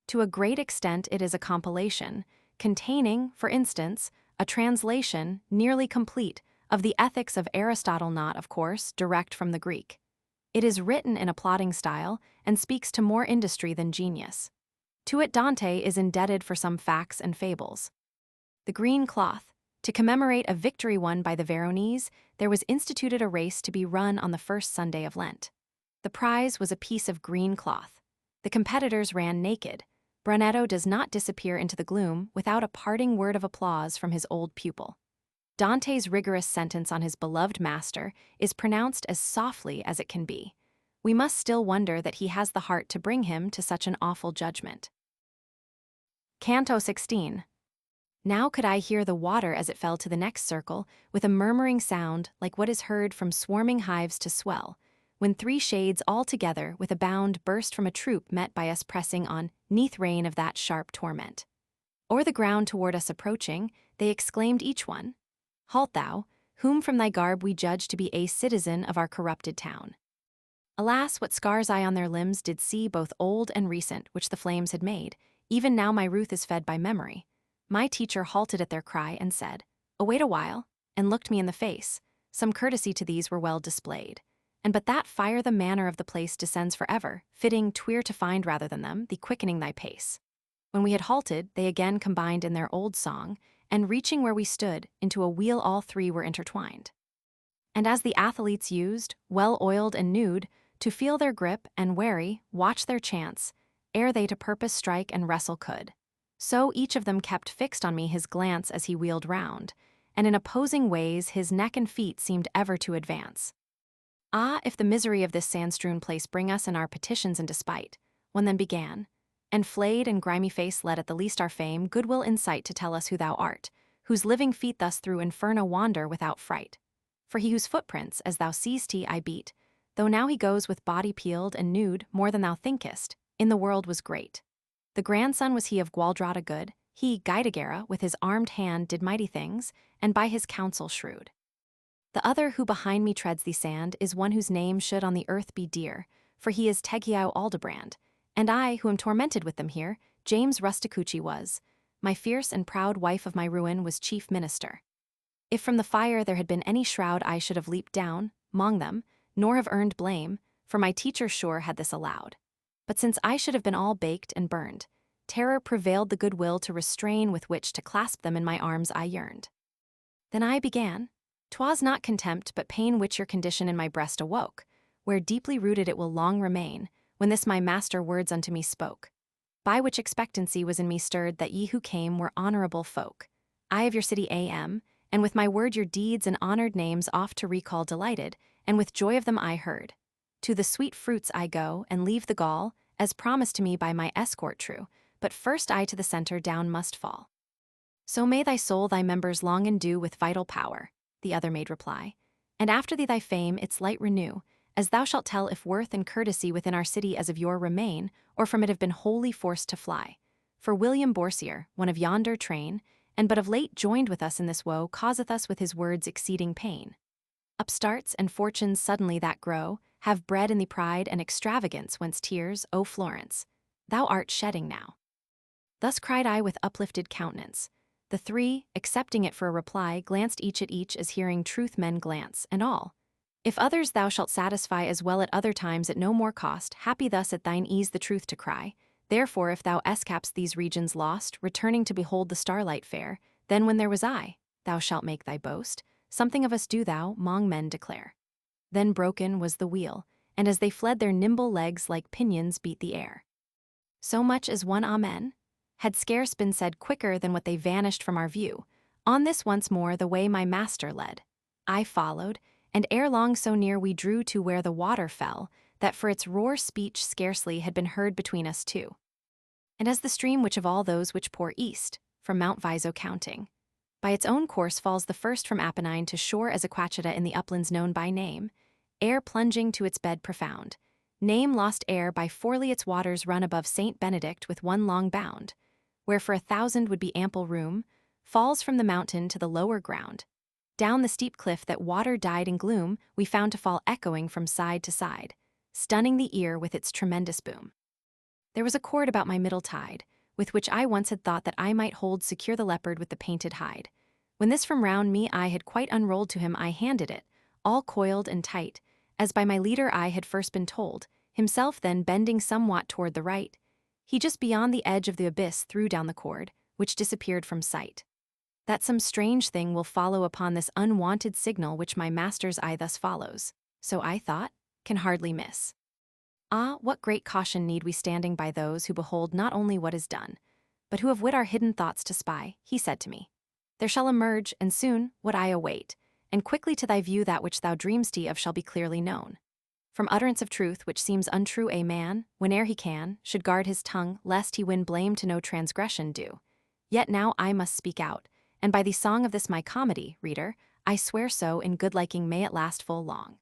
To a great extent it is a compilation, containing, for instance, a translation, nearly complete, of the Ethics of Aristotle, not, of course, direct from the Greek. It is written in a plodding style and speaks to more industry than genius. To it Dante is indebted for some facts and fables. The green cloth. To commemorate a victory won by the Veronese, there was instituted a race to be run on the first Sunday of Lent. The prize was a piece of green cloth. The competitors ran naked. Brunetto does not disappear into the gloom without a parting word of applause from his old pupil. Dante's rigorous sentence on his beloved master is pronounced as softly as it can be. We must still wonder that he has the heart to bring him to such an awful judgment. Canto 16. Now could I hear the water as it fell to the next circle, with a murmuring sound like what is heard from swarming hives to swell, when 3 shades all together with a bound burst from a troop met by us pressing on, 'neath rein of that sharp torment. O'er the ground toward us approaching, they exclaimed each one, Halt thou, whom from thy garb we judge to be a citizen of our corrupted town. Alas, what scars I on their limbs did see, both old and recent, which the flames had made. Even now my ruth is fed by memory. My teacher halted at their cry and said, Await a while, and looked me in the face. Some courtesy to these were well displayed. And but that fire the manner of the place descends forever, fitting tweer to find rather than them, the quickening thy pace. When we had halted, they again combined in their old song, and reaching where we stood, into a wheel all three were intertwined. And as the athletes used, well oiled and nude, to feel their grip and wary, watch their chance, ere they to purpose strike and wrestle could. So each of them kept fixed on me his glance as he wheeled round, and in opposing ways his neck and feet seemed ever to advance. Ah, if the misery of this sand-strewn place bring us in our petitions in despite, one then began, and flayed and grimy face led at the least our fame, goodwill insight to tell us who thou art, whose living feet thus through Inferno wander without fright. For he whose footprints, as thou seest I beat, though now he goes with body peeled and nude, more than thou thinkest, in the world was great. The grandson was he of Gualdrada good, he, Guidagera, with his armed hand did mighty things, and by his counsel shrewd. The other who behind me treads the sand is one whose name should on the earth be dear, for he is Tegiao Aldebrand, and I, who am tormented with them here, James Rusticucci was. My fierce and proud wife of my ruin was chief minister. If from the fire there had been any shroud I should have leaped down, 'mong them, nor have earned blame, for my teacher sure had this allowed. But since I should have been all baked and burned, terror prevailed the good will to restrain with which to clasp them in my arms I yearned. Then I began. 'Twas not contempt but pain which your condition in my breast awoke, where deeply rooted it will long remain, when this my master words unto me spoke. By which expectancy was in me stirred that ye who came were honorable folk. I of your city am, and with my word your deeds and honored names oft to recall delighted, and with joy of them I heard. To the sweet fruits I go, and leave the gall, as promised to me by my escort true, but first I to the center down must fall. So may thy soul thy members long endue with vital power, the other made reply, and after thee thy fame its light renew, as thou shalt tell if worth and courtesy within our city as of yore remain, or from it have been wholly forced to fly. For William Borsier, one of yonder train, and but of late joined with us in this woe, causeth us with his words exceeding pain. Upstarts and fortunes suddenly that grow, have bred in the pride and extravagance whence tears, O Florence, thou art shedding now. Thus cried I with uplifted countenance. The three, accepting it for a reply, glanced each at each as hearing truth men glance, and all. If others thou shalt satisfy as well at other times at no more cost, happy thus at thine ease the truth to cry. Therefore if thou escap'st these regions lost, returning to behold the starlight fair, then when there was I, thou shalt make thy boast, something of us do thou, 'mong men declare. Then broken was the wheel, and as they fled their nimble legs like pinions beat the air. So much as one amen had scarce been said quicker than what they vanished from our view. On this once more the way my master led. I followed, and ere long so near we drew to where the water fell, that for its roar speech scarcely had been heard between us two. And as the stream which of all those which pour east, from Mount Viso counting, by its own course falls the first from Apennine to shore as Aquacheta in the uplands known by name, ere plunging to its bed profound, name lost ere by Forley its waters run above St. Benedict with one long bound, where for 1,000 would be ample room, falls from the mountain to the lower ground. Down the steep cliff that water dyed in gloom we found to fall echoing from side to side, stunning the ear with its tremendous boom. There was a cord about my middle tide, with which I once had thought that I might hold secure the leopard with the painted hide. When this from round me I had quite unrolled to him I handed it, all coiled and tight, as by my leader I had first been told, himself then bending somewhat toward the right. He just beyond the edge of the abyss threw down the cord, which disappeared from sight. That some strange thing will follow upon this unwonted signal which my master's eye thus follows, so I thought, can hardly miss. Ah, what great caution need we standing by those who behold not only what is done, but who have wit our hidden thoughts to spy, he said to me. There shall emerge, and soon, what I await, and quickly to thy view that which thou dream'st of shall be clearly known. From utterance of truth which seems untrue a man, whene'er he can, should guard his tongue, lest he win blame to no transgression due. Yet now I must speak out, and by the song of this my comedy, reader, I swear so in good liking may it last full long.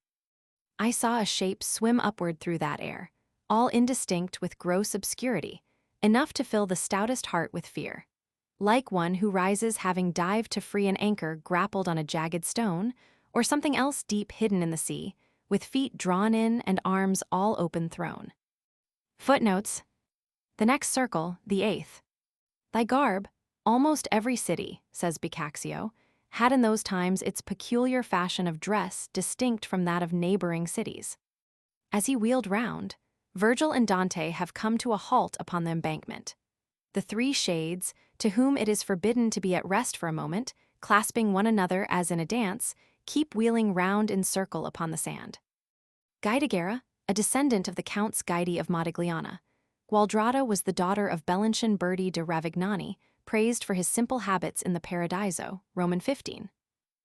I saw a shape swim upward through that air, all indistinct with gross obscurity, enough to fill the stoutest heart with fear. like one who rises having dived to free an anchor grappled on a jagged stone, or something else deep hidden in the sea, with feet drawn in and arms all open thrown. Footnotes. The next circle, the eighth. Thy garb, almost every city, says Boccaccio, had in those times its peculiar fashion of dress distinct from that of neighboring cities. As he wheeled round, Virgil and Dante have come to a halt upon the embankment. The three shades, to whom it is forbidden to be at rest for a moment, clasping one another as in a dance, keep wheeling round in circle upon the sand. Guidagera, a descendant of the Counts Guidi of Modigliana. Gualdrada was the daughter of Belenchen Berti de Ravignani, praised for his simple habits in the Paradiso, Roman 15.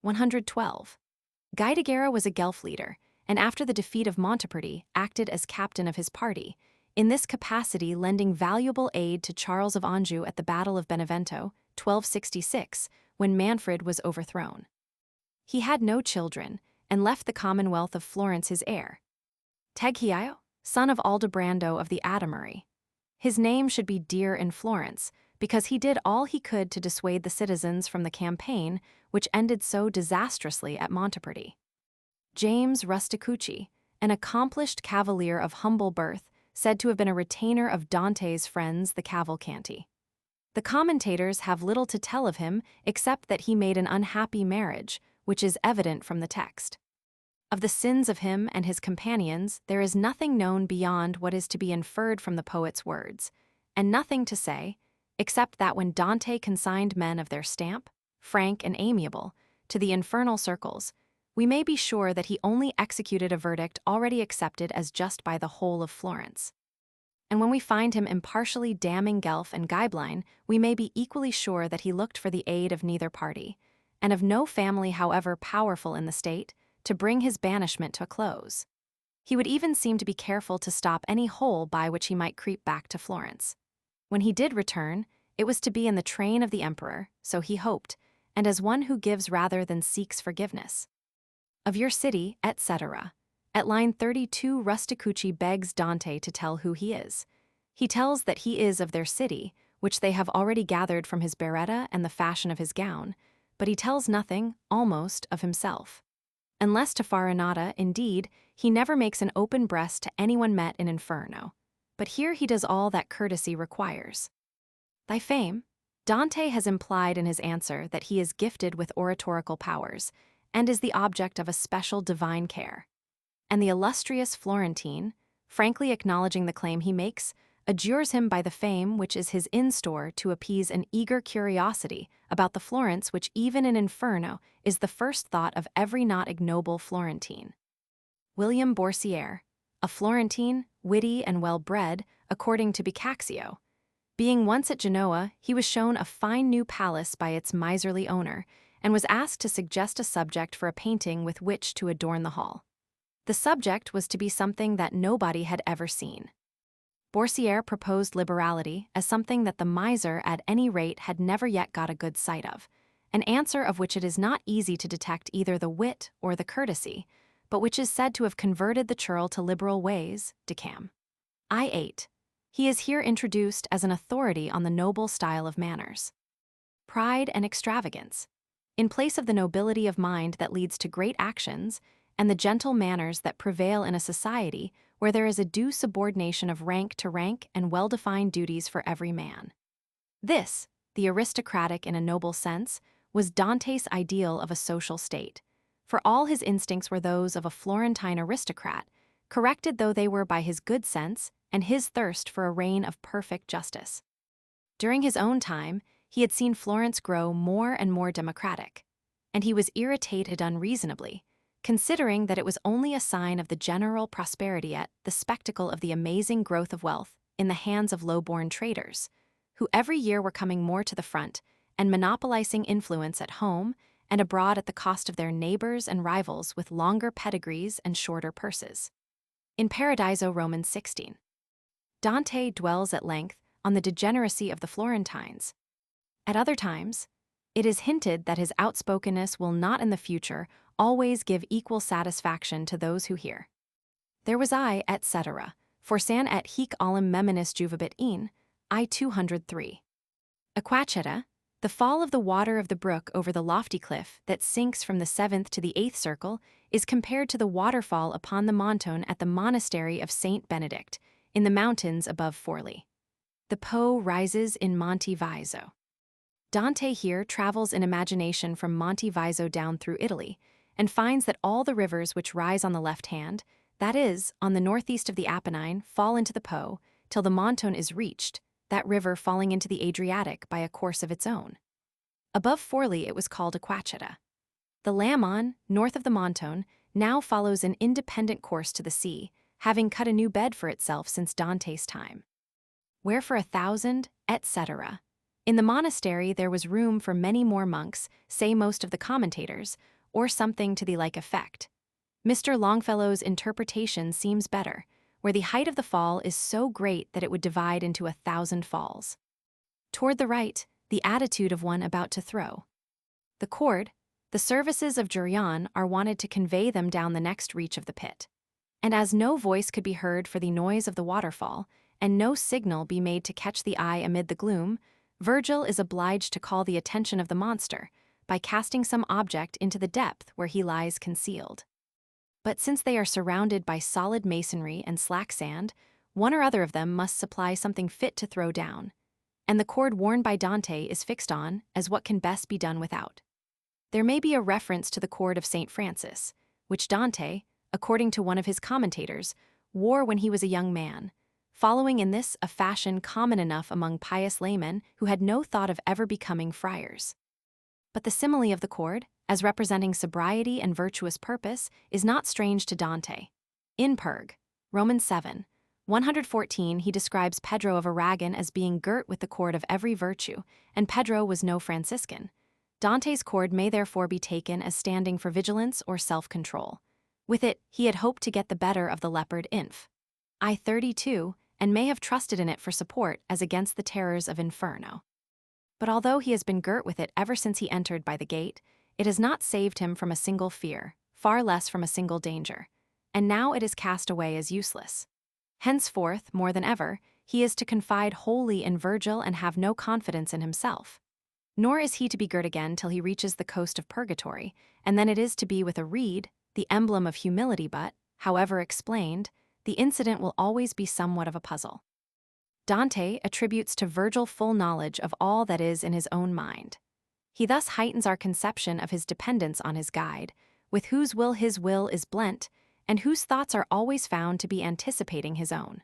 112. Guidagera was a Guelph leader, and after the defeat of Monteperti, acted as captain of his party, in this capacity lending valuable aid to Charles of Anjou at the Battle of Benevento, 1266, when Manfred was overthrown. He had no children, and left the Commonwealth of Florence his heir. Teghio, son of Aldobrando of the Adamery. His name should be dear in Florence, because he did all he could to dissuade the citizens from the campaign which ended so disastrously at Monteperti. James Rusticucci, an accomplished cavalier of humble birth, said to have been a retainer of Dante's friends the Cavalcanti. The commentators have little to tell of him except that he made an unhappy marriage, which is evident from the text. Of the sins of him and his companions there is nothing known beyond what is to be inferred from the poet's words, and nothing to say, except that when Dante consigned men of their stamp, frank and amiable, to the infernal circles, we may be sure that he only executed a verdict already accepted as just by the whole of Florence. And when we find him impartially damning Guelph and Gaibline, we may be equally sure that he looked for the aid of neither party, and of no family however powerful in the state, to bring his banishment to a close. He would even seem to be careful to stop any hole by which he might creep back to Florence. When he did return, it was to be in the train of the emperor, so he hoped, and as one who gives rather than seeks forgiveness. Of your city, etc. At line 32, Rusticucci begs Dante to tell who he is. He tells that he is of their city, which they have already gathered from his berretta and the fashion of his gown, but he tells nothing, almost, of himself. Unless to Farinata, indeed, he never makes an open breast to anyone met in Inferno. But here he does all that courtesy requires. Thy fame? Dante has implied in his answer that he is gifted with oratorical powers, and is the object of a special divine care. And the illustrious Florentine, frankly acknowledging the claim he makes, adjures him by the fame which is his in-store to appease an eager curiosity about the Florence which even in Inferno is the first thought of every not ignoble Florentine. William Borsiere, a Florentine, witty and well-bred, according to Boccaccio. Being once at Genoa, he was shown a fine new palace by its miserly owner, and was asked to suggest a subject for a painting with which to adorn the hall. The subject was to be something that nobody had ever seen. Borsiere proposed liberality as something that the miser at any rate had never yet got a good sight of, an answer of which it is not easy to detect either the wit or the courtesy, but which is said to have converted the churl to liberal ways, decam. I8. He is here introduced as an authority on the noble style of manners. Pride and extravagance. In place of the nobility of mind that leads to great actions, and the gentle manners that prevail in a society where there is a due subordination of rank to rank and well-defined duties for every man. This, the aristocratic in a noble sense, was Dante's ideal of a social state, for all his instincts were those of a Florentine aristocrat, corrected though they were by his good sense and his thirst for a reign of perfect justice. During his own time, he had seen Florence grow more and more democratic, and he was irritated unreasonably, considering that it was only a sign of the general prosperity at the spectacle of the amazing growth of wealth in the hands of low-born traders, who every year were coming more to the front and monopolizing influence at home and abroad at the cost of their neighbors and rivals with longer pedigrees and shorter purses. In Paradiso, Roman 16. Dante dwells at length on the degeneracy of the Florentines. At other times, it is hinted that his outspokenness will not in the future always give equal satisfaction to those who hear. There was I, etc., forsan et hic olim meminus juvabit in, I 203. Aquaceta, The fall of the water of the brook over the lofty cliff that sinks from the 7th to the 8th circle is compared to the waterfall upon the Montone at the monastery of Saint Benedict, in the mountains above Forli. The Po rises in Monte Viso. Dante here travels in imagination from Monte Viso down through Italy, and finds that all the rivers which rise on the left hand, that is, on the northeast of the Apennine, fall into the Po, till the Montone is reached, that river falling into the Adriatic by a course of its own. Above Forli it was called Aquacheta. The Lamon, north of the Montone, now follows an independent course to the sea, having cut a new bed for itself since Dante's time. Where for 1,000, etc. In the monastery there was room for many more monks, say most of the commentators, or something to the like effect. Mr. Longfellow's interpretation seems better, where the height of the fall is so great that it would divide into 1,000 falls. Toward the right, the attitude of one about to throw. The cord, the services of Jurion are wanted to convey them down the next reach of the pit. And as no voice could be heard for the noise of the waterfall, and no signal be made to catch the eye amid the gloom, Virgil is obliged to call the attention of the monster by casting some object into the depth where he lies concealed. But since they are surrounded by solid masonry and slack sand, one or other of them must supply something fit to throw down, and the cord worn by Dante is fixed on as what can best be done without. There may be a reference to the cord of St. Francis, which Dante, according to one of his commentators, wore when he was a young man, following in this a fashion common enough among pious laymen who had no thought of ever becoming friars. But the simile of the cord, as representing sobriety and virtuous purpose, is not strange to Dante. In Perg, Romans 7, 114, he describes Pedro of Aragon as being girt with the cord of every virtue, and Pedro was no Franciscan. Dante's cord may therefore be taken as standing for vigilance or self-control. With it, he had hoped to get the better of the leopard Inf. I-32, and may have trusted in it for support as against the terrors of Inferno. But although he has been girt with it ever since he entered by the gate, it has not saved him from a single fear, far less from a single danger, and now it is cast away as useless. Henceforth, more than ever, he is to confide wholly in Virgil and have no confidence in himself. Nor is he to be girt again till he reaches the coast of purgatory, and then it is to be with a reed, the emblem of humility, but, however explained, the incident will always be somewhat of a puzzle. Dante attributes to Virgil full knowledge of all that is in his own mind. He thus heightens our conception of his dependence on his guide, with whose will his will is blent, and whose thoughts are always found to be anticipating his own.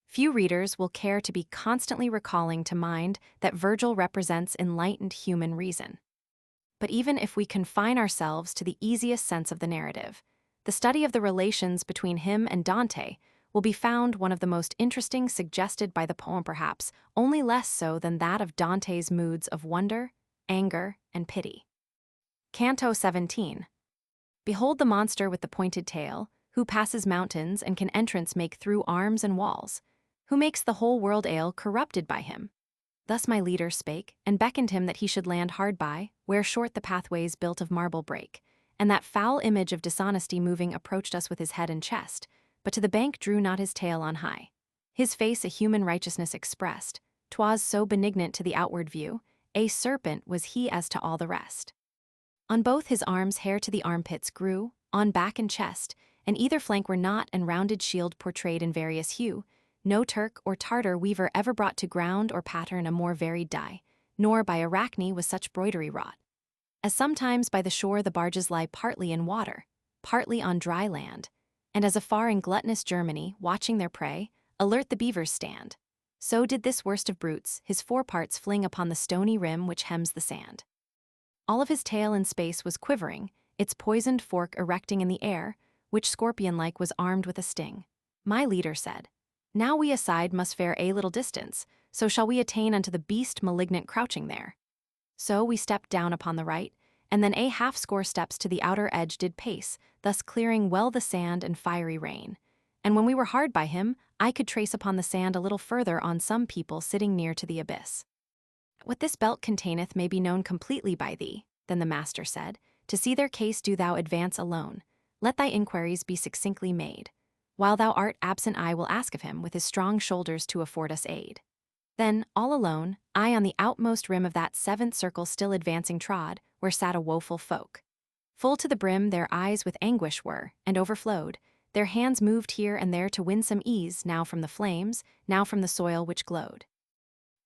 Few readers will care to be constantly recalling to mind that Virgil represents enlightened human reason. But even if we confine ourselves to the easiest sense of the narrative, the study of the relations between him and Dante will be found one of the most interesting suggested by the poem, perhaps only less so than that of Dante's moods of wonder, anger, and pity. Canto 17. Behold the monster with the pointed tail, who passes mountains and can entrance make through arms and walls, who makes the whole world ail corrupted by him. Thus my leader spake, and beckoned him that he should land hard by, where short the pathways built of marble break, and that foul image of dishonesty moving approached us with his head and chest, but to the bank drew not his tail on high. His face a human righteousness expressed, 'twas so benignant to the outward view, a serpent was he as to all the rest. On both his arms hair to the armpits grew, on back and chest, and either flank were knot and rounded shield portrayed in various hue. No Turk or Tartar weaver ever brought to ground or pattern a more varied dye, nor by Arachne was such broidery wrought. As sometimes by the shore the barges lie partly in water, partly on dry land, and as afar in gluttonous Germany, watching their prey, alert the beavers stand, so did this worst of brutes his foreparts fling upon the stony rim which hems the sand. All of his tail in space was quivering, its poisoned fork erecting in the air, which scorpion-like was armed with a sting. My leader said, now we aside must fare a little distance, so shall we attain unto the beast malignant crouching there. So we stepped down upon the right, and then a half-score steps to the outer edge did pace, thus clearing well the sand and fiery rain. And when we were hard by him, I could trace upon the sand a little further on some people sitting near to the abyss. What this belt containeth may be known completely by thee, then the master said, to see their case do thou advance alone, let thy inquiries be succinctly made. While thou art absent I will ask of him with his strong shoulders to afford us aid. Then, all alone, I on the outmost rim of that seventh circle still advancing trod, where sat a woeful folk. Full to the brim their eyes with anguish were, and overflowed, their hands moved here and there to win some ease, now from the flames, now from the soil which glowed.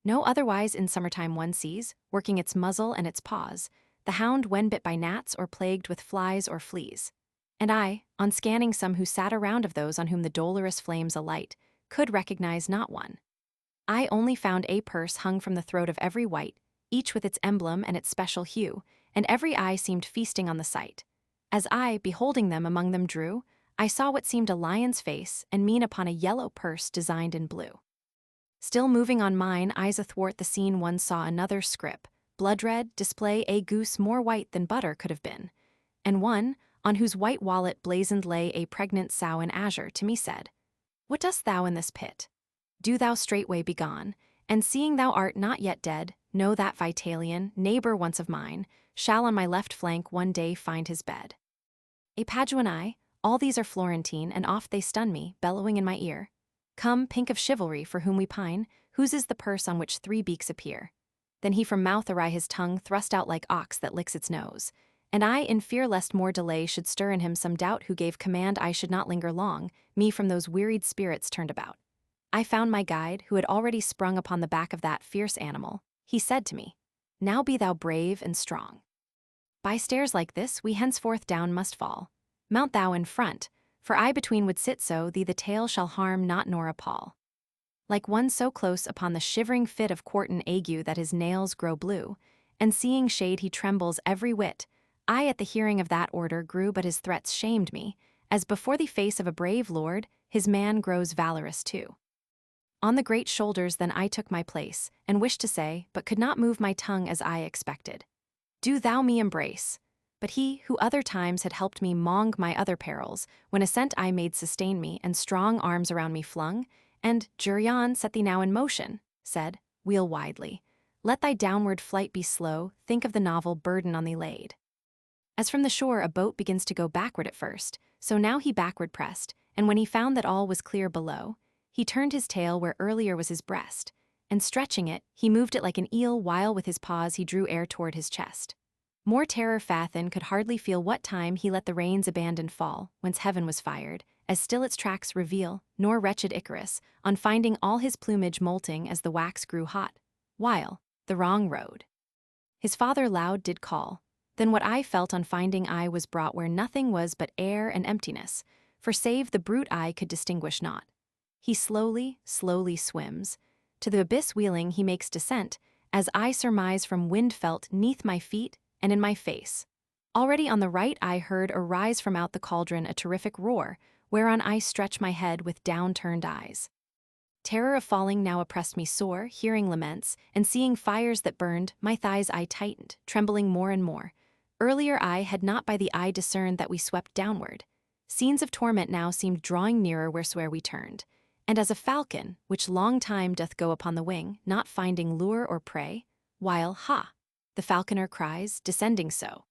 No otherwise in summertime one sees, working its muzzle and its paws, the hound when bit by gnats or plagued with flies or fleas. And I, on scanning some who sat around of those on whom the dolorous flames alight, could recognize not one. I only found a purse hung from the throat of every wight, each with its emblem and its special hue, and every eye seemed feasting on the sight. As I, beholding them among them drew, I saw what seemed a lion's face and mien upon a yellow purse designed in blue. Still moving on mine eyes athwart the scene one saw another scrip, blood-red, display a goose more white than butter could have been, and one, on whose white wallet blazoned lay a pregnant sow in azure, to me said, "What dost thou in this pit? Do thou straightway be gone, and seeing thou art not yet dead, know that Vitalian, neighbor once of mine, shall on my left flank one day find his bed." A Paduan I, all these are Florentine, and oft they stun me, bellowing in my ear, "Come, pink of chivalry, for whom we pine, whose is the purse on which three beaks appear?" Then he from mouth awry his tongue thrust out like ox that licks its nose, and I, in fear lest more delay should stir in him some doubt who gave command I should not linger long, me from those wearied spirits turned about. I found my guide, who had already sprung upon the back of that fierce animal. He said to me, "Now be thou brave and strong. By stairs like this we henceforth down must fall. Mount thou in front, for I between would sit so thee the tale shall harm not nor appall." Like one so close upon the shivering fit of quartan ague that his nails grow blue, and seeing shade he trembles every whit, I at the hearing of that order grew, but his threats shamed me, as before the face of a brave lord, his man grows valorous too. On the great shoulders then I took my place, and wished to say, but could not move my tongue as I expected, "Do thou me embrace." But he, who other times had helped me mong my other perils, when assent I made sustain me, and strong arms around me flung, and, "Jurion, set thee now in motion," said, "Wheel widely. Let thy downward flight be slow, think of the novel burden on thee laid." As from the shore a boat begins to go backward at first, so now he backward pressed, and when he found that all was clear below, he turned his tail where earlier was his breast, and stretching it, he moved it like an eel while with his paws he drew air toward his chest. More terror Phaethon could hardly feel what time he let the reins abandoned fall, whence heaven was fired, as still its tracks reveal, nor wretched Icarus, on finding all his plumage molting as the wax grew hot, while, the wrong road. His father loud did call, then what I felt on finding I was brought where nothing was but air and emptiness, for save the brute eye could distinguish naught. He slowly, slowly swims. To the abyss wheeling he makes descent, as I surmise from wind felt neath my feet and in my face. Already on the right I heard arise from out the cauldron a terrific roar, whereon I stretch my head with down-turned eyes. Terror of falling now oppressed me sore, hearing laments, and seeing fires that burned, my thighs I tightened, trembling more and more. Earlier I had not by the eye discerned that we swept downward. Scenes of torment now seemed drawing nearer wheresoe'er we turned. And as a falcon, which long time doth go upon the wing, not finding lure or prey, while, ha! the falconer cries, descending so,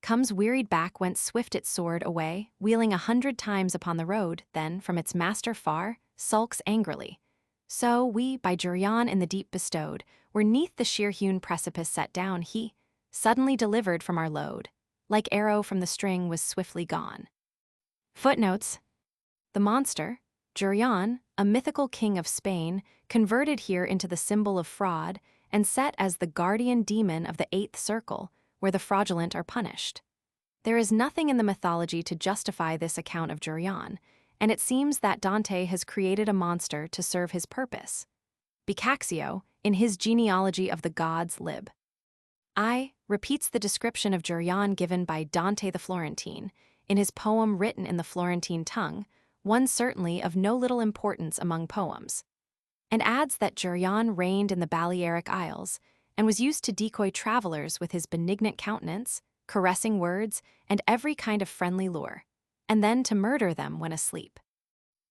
comes wearied back whence swift it soared away, wheeling 100 times upon the road, then, from its master far, sulks angrily. So we, by Jurion in the deep bestowed, were neath the sheer-hewn precipice set down, he, suddenly delivered from our load, like arrow from the string was swiftly gone. Footnotes: the monster, Jurion, a mythical king of Spain, converted here into the symbol of fraud and set as the guardian demon of the 8th circle, where the fraudulent are punished. There is nothing in the mythology to justify this account of Jurion, and it seems that Dante has created a monster to serve his purpose. Boccaccio, in his genealogy of the gods lib. I, repeats the description of Jurion given by Dante the Florentine, in his poem written in the Florentine tongue, one certainly of no little importance among poems, and adds that Jurion reigned in the Balearic Isles, and was used to decoy travelers with his benignant countenance, caressing words, and every kind of friendly lure, and then to murder them when asleep.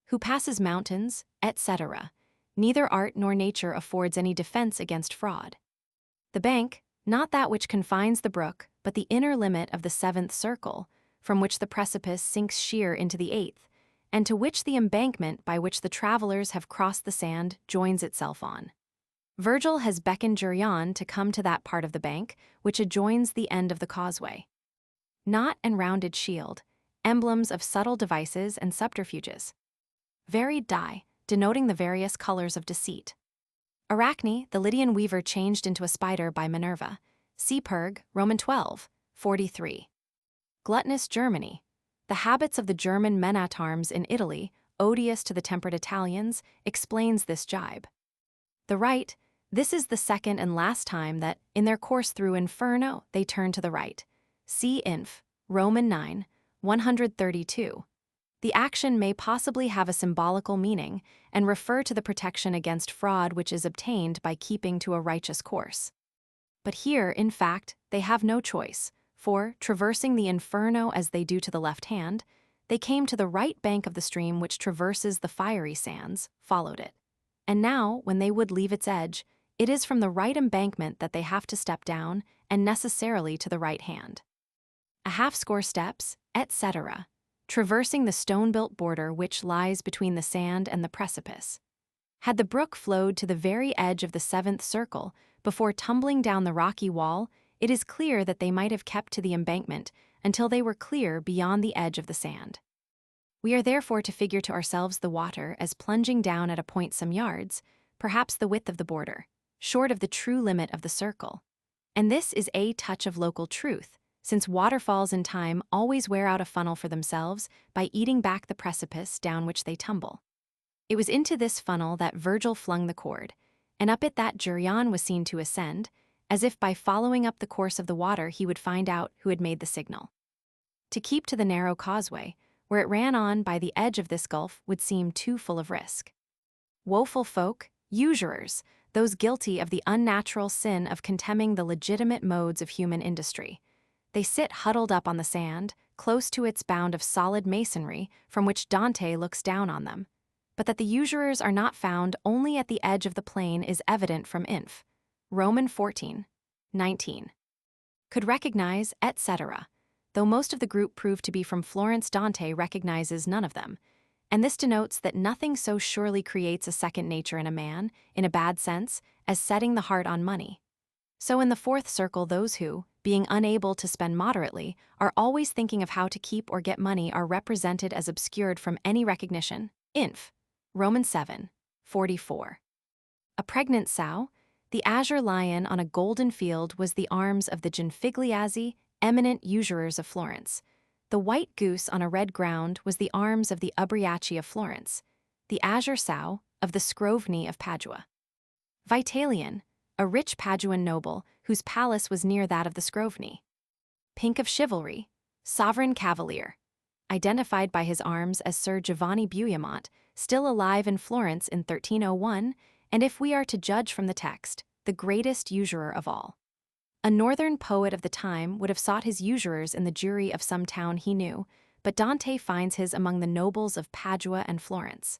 Who passes mountains, etc. Neither art nor nature affords any defense against fraud. The bank, not that which confines the brook, but the inner limit of the 7th circle, from which the precipice sinks sheer into the 8th, and to which the embankment by which the travelers have crossed the sand joins itself on. Virgil has beckoned Geryon to come to that part of the bank which adjoins the end of the causeway. Knot and rounded shield, emblems of subtle devices and subterfuges. Varied dye, denoting the various colors of deceit. Arachne, the Lydian weaver changed into a spider by Minerva. Seaperg, Roman 12, 43. Gluttonous Germany. The habits of the German men-at-arms in Italy, odious to the temperate Italians, explains this jibe. The right, this is the second and last time that, in their course through Inferno, they turn to the right. See Inf. Roman 9, 132. The action may possibly have a symbolical meaning and refer to the protection against fraud which is obtained by keeping to a righteous course. But here, in fact, they have no choice, for, traversing the Inferno as they do to the left hand, they came to the right bank of the stream which traverses the fiery sands, followed it. And now, when they would leave its edge, it is from the right embankment that they have to step down, and necessarily to the right hand. A half-score steps, etc., traversing the stone-built border which lies between the sand and the precipice. Had the brook flowed to the very edge of the seventh circle, before tumbling down the rocky wall, it is clear that they might have kept to the embankment until they were clear beyond the edge of the sand. We are therefore to figure to ourselves the water as plunging down at a point some yards, perhaps the width of the border, short of the true limit of the circle. And this is a touch of local truth, since waterfalls in time always wear out a funnel for themselves by eating back the precipice down which they tumble. It was into this funnel that Virgil flung the cord, and up it that Geryon was seen to ascend, as if by following up the course of the water he would find out who had made the signal. To keep to the narrow causeway, where it ran on by the edge of this gulf, would seem too full of risk. Woeful folk, usurers, those guilty of the unnatural sin of contemning the legitimate modes of human industry. They sit huddled up on the sand, close to its bound of solid masonry from which Dante looks down on them. But that the usurers are not found only at the edge of the plain is evident from Inf. Roman 14, 19. Could recognize, etc., though most of the group proved to be from Florence. Dante recognizes none of them, and this denotes that nothing so surely creates a second nature in a man, in a bad sense, as setting the heart on money. So in the fourth circle those who, being unable to spend moderately, are always thinking of how to keep or get money are represented as obscured from any recognition. Inf. Roman 7, 44. A pregnant sow, the azure lion on a golden field was the arms of the Ginfigliazzi, eminent usurers of Florence. The white goose on a red ground was the arms of the Ubriaci of Florence, the azure sow of the Scrovni of Padua. Vitalian, a rich Paduan noble whose palace was near that of the Scrovni. Pink of chivalry, sovereign cavalier, identified by his arms as Sir Giovanni Buonamont, still alive in Florence in 1301, and if we are to judge from the text, the greatest usurer of all. A northern poet of the time would have sought his usurers in the jury of some town he knew, but Dante finds his among the nobles of Padua and Florence.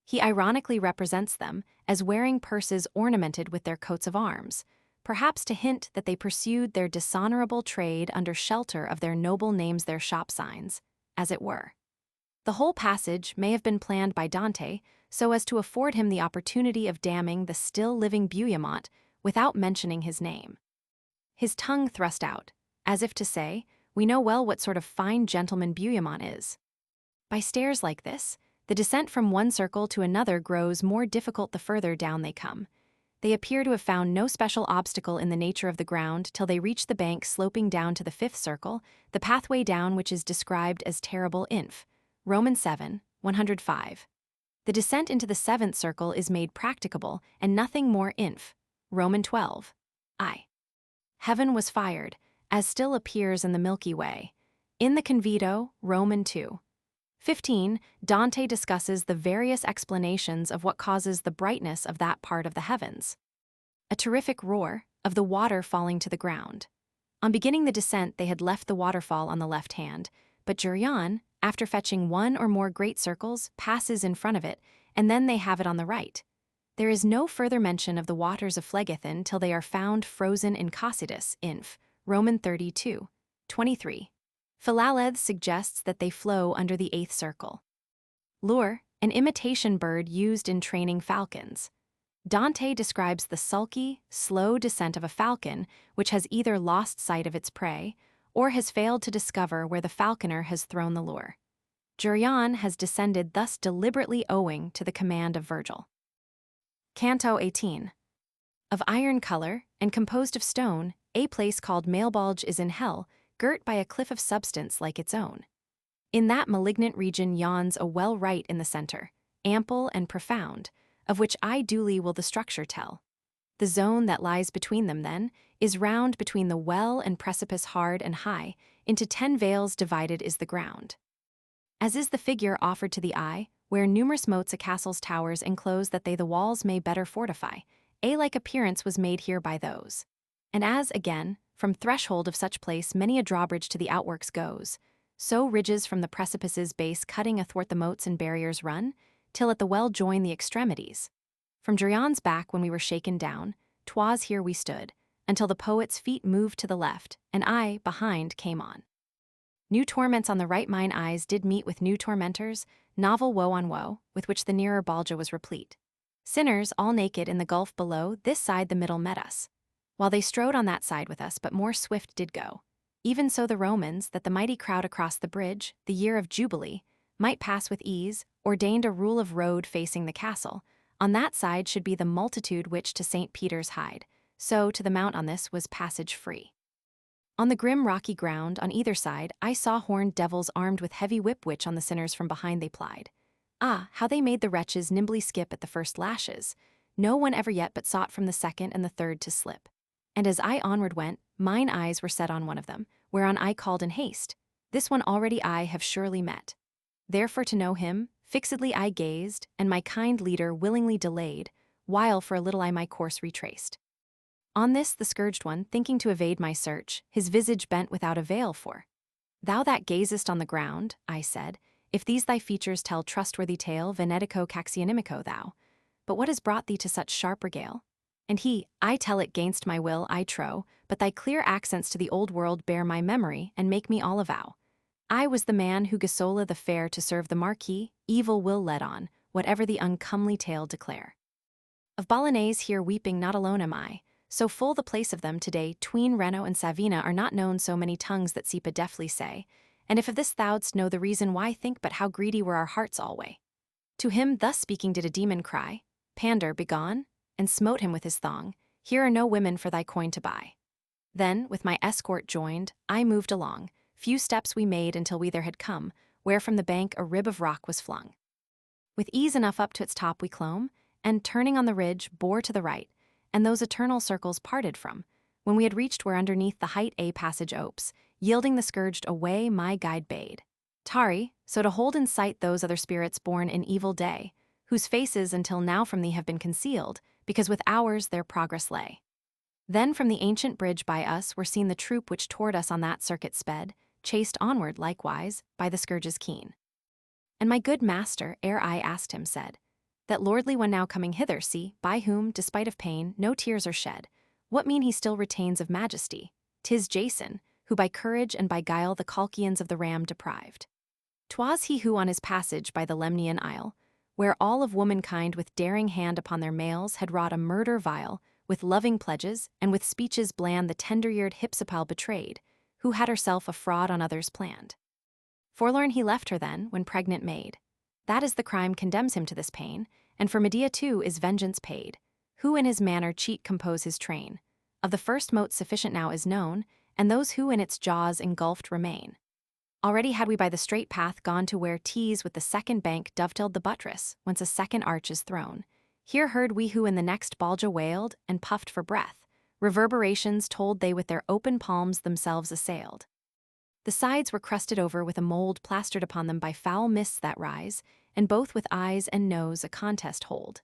He ironically represents them as wearing purses ornamented with their coats of arms, perhaps to hint that they pursued their dishonorable trade under shelter of their noble names, their shop signs, as it were. The whole passage may have been planned by Dante so as to afford him the opportunity of damning the still-living Buonamont without mentioning his name. His tongue thrust out, as if to say, we know well what sort of fine gentleman Buonamont is. By stairs like this, the descent from one circle to another grows more difficult the further down they come. They appear to have found no special obstacle in the nature of the ground till they reach the bank sloping down to the fifth circle, the pathway down which is described as terrible. Inf. Roman 7, 105. The descent into the seventh circle is made practicable, and nothing more. Inf. Roman 12. I. Heaven was fired, as still appears in the Milky Way. In the Convito, Roman 2. 15, Dante discusses the various explanations of what causes the brightness of that part of the heavens. A terrific roar of the water falling to the ground. On beginning the descent, they had left the waterfall on the left hand, but Geryon, after fetching one or more great circles, passes in front of it, and then they have it on the right. There is no further mention of the waters of Phlegethon till they are found frozen in Cocytus. Inf. Roman 32, 23. Philaleth suggests that they flow under the eighth circle. Lure, an imitation bird used in training falcons. Dante describes the sulky, slow descent of a falcon which has either lost sight of its prey or has failed to discover where the falconer has thrown the lure. Geryon has descended thus deliberately owing to the command of Virgil. Canto 18. Of iron color, and composed of stone, a place called Maelbalge is in hell, girt by a cliff of substance like its own. In that malignant region yawns a well right in the center, ample and profound, of which I duly will the structure tell. The zone that lies between them, then, is round between the well and precipice hard and high, into 10 vales divided is the ground. As is the figure offered to the eye, where numerous moats a castle's towers enclose that they the walls may better fortify, a like appearance was made here by those. And as, again, from threshold of such place many a drawbridge to the outworks goes, so ridges from the precipice's base cutting athwart the moats and barriers run, till at the well join the extremities. From Geryon's back when we were shaken down, 'twas here we stood, until the poet's feet moved to the left, and I, behind, came on. New torments on the right mine eyes did meet with new tormentors, novel woe on woe, with which the nearer Balja was replete. Sinners, all naked in the gulf below, this side the middle met us, while they strode on that side with us but more swift did go. Even so the Romans, that the mighty crowd across the bridge, the year of Jubilee, might pass with ease, ordained a rule of road facing the castle. On that side should be the multitude which to St. Peter's hied, so to the mount on this was passage free. On the grim rocky ground, on either side, I saw horned devils armed with heavy whip which on the sinners from behind they plied. Ah, how they made the wretches nimbly skip at the first lashes! No one ever yet but sought from the second and the third to slip. And as I onward went, mine eyes were set on one of them, whereon I called in haste, this one already I have surely met. Therefore to know him, fixedly I gazed, and my kind leader willingly delayed, while for a little I my course retraced. On this the scourged one, thinking to evade my search, his visage bent without avail for. Thou that gazest on the ground, I said, if these thy features tell trustworthy tale, venedico caxionimico thou. But what has brought thee to such sharp regale? And he, I tell it gainst my will, I trow, but thy clear accents to the old world bear my memory, and make me all avow. I was the man who Gasola the fair to serve the marquis, evil will led on, whatever the uncomely tale declare. Of Bolognese here weeping not alone am I, so full the place of them today, tween Reno and Savina are not known so many tongues that Sipa deftly say, and if of this thou'dst know the reason why, think but how greedy were our hearts alway. To him thus speaking did a demon cry, Pander, begone, and smote him with his thong, here are no women for thy coin to buy. Then, with my escort joined, I moved along, few steps we made until we there had come, where from the bank a rib of rock was flung. With ease enough up to its top we clomb, and turning on the ridge, bore to the right, and those eternal circles parted from, when we had reached where underneath the height a passage opes, yielding the scourged away my guide bade. Tari, so to hold in sight those other spirits born in evil day, whose faces until now from thee have been concealed, because with ours their progress lay. Then from the ancient bridge by us were seen the troop which toward us on that circuit sped, chased onward likewise by the scourges keen. And my good master, ere I asked him, said, that lordly one now coming hither, see, by whom, despite of pain, no tears are shed, what mean he still retains of majesty? 'Tis Jason, who by courage and by guile the Colchians of the ram deprived. 'Twas he who on his passage by the Lemnian isle, where all of womankind with daring hand upon their males had wrought a murder vile, with loving pledges, and with speeches bland the tender-eared Hypsipyle betrayed, who had herself a fraud on others planned. Forlorn he left her then, when pregnant made. That is the crime condemns him to this pain, and for Medea too is vengeance paid, who in his manner cheat compose his train. Of the first mote sufficient now is known, and those who in its jaws engulfed remain. Already had we by the straight path gone to where tees with the second bank dovetailed the buttress, whence a second arch is thrown. Here heard we who in the next Balja wailed, and puffed for breath. Reverberations told they with their open palms themselves assailed. The sides were crusted over with a mold plastered upon them by foul mists that rise, and both with eyes and nose a contest hold.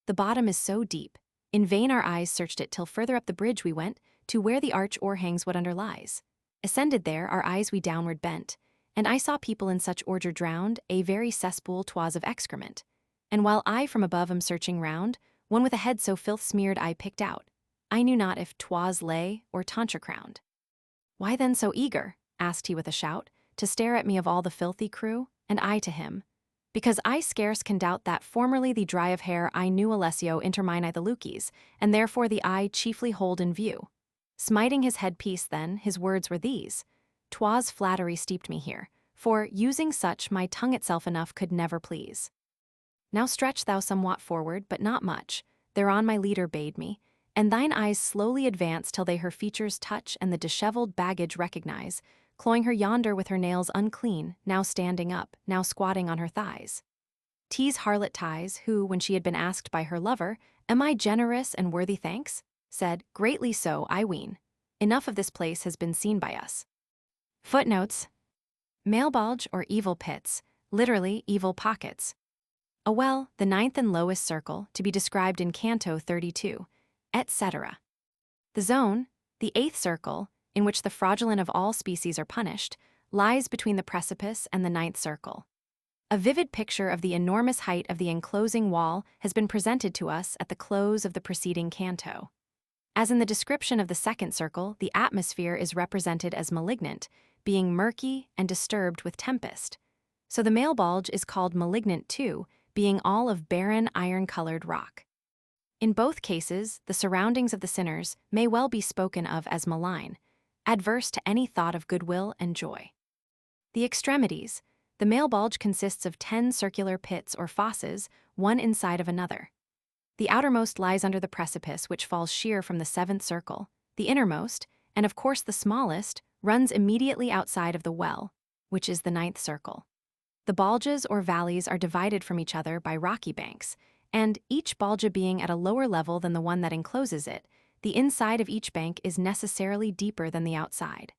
The bottom is so deep, in vain our eyes searched it till further up the bridge we went, to where the arch o'erhangs what underlies. Ascended there, our eyes we downward bent, and I saw people in such ordure drowned, a very cesspool 'twas of excrement. And while I from above am searching round, one with a head so filth-smeared I picked out. I knew not if 'twas lay or tonsure crowned. Why then so eager, asked he with a shout, to stare at me of all the filthy crew, and I to him. Because I scarce can doubt that formerly the dry of hair I knew Alessio intermine the Lucies, and therefore the eye chiefly hold in view. Smiting his headpiece then, his words were these: 'Twas flattery steeped me here, for, using such, my tongue itself enough could never please. Now stretch thou somewhat forward, but not much, thereon my leader bade me, and thine eyes slowly advance till they her features touch and the dishevelled baggage recognize, cloying her yonder with her nails unclean, now standing up, now squatting on her thighs. T's harlot ties, who, when she had been asked by her lover, "Am I generous and worthy thanks?" said, "Greatly so, I ween. Enough of this place has been seen by us." Footnotes: Mailbulge or evil pits, literally evil pockets. A well, the ninth and lowest circle, to be described in Canto 32, etc. The zone, the eighth circle, in which the fraudulent of all species are punished, lies between the precipice and the ninth circle. A vivid picture of the enormous height of the enclosing wall has been presented to us at the close of the preceding canto. As in the description of the second circle, the atmosphere is represented as malignant, being murky and disturbed with tempest. So the male bulge is called malignant too, being all of barren iron-colored rock. In both cases, the surroundings of the sinners may well be spoken of as malign, adverse to any thought of goodwill and joy. The extremities. The male bulge consists of 10 circular pits or fosses, one inside of another. The outermost lies under the precipice, which falls sheer from the seventh circle. The innermost, and of course the smallest, runs immediately outside of the well, which is the ninth circle. The bulges or valleys are divided from each other by rocky banks, and each bulge being at a lower level than the one that encloses it, the inside of each bank is necessarily deeper than the outside.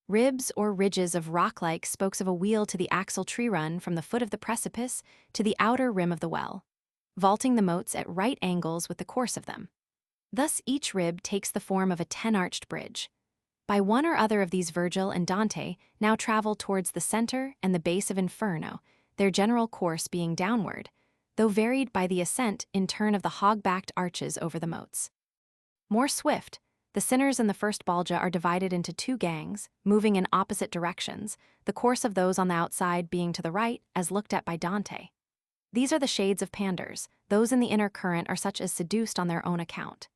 Ribs or ridges of rock-like spokes of a wheel to the axle tree run from the foot of the precipice to the outer rim of the well, vaulting the moats at right angles with the course of them. Thus each rib takes the form of a 10-arched bridge. By one or other of these Virgil and Dante now travel towards the center and the base of Inferno, their general course being downward, though varied by the ascent in turn of the hog-backed arches over the moats. More swift, the sinners in the first bulge are divided into 2 gangs, moving in opposite directions, the course of those on the outside being to the right, as looked at by Dante. These are the shades of panders. Those in the inner current are such as seduced on their own account.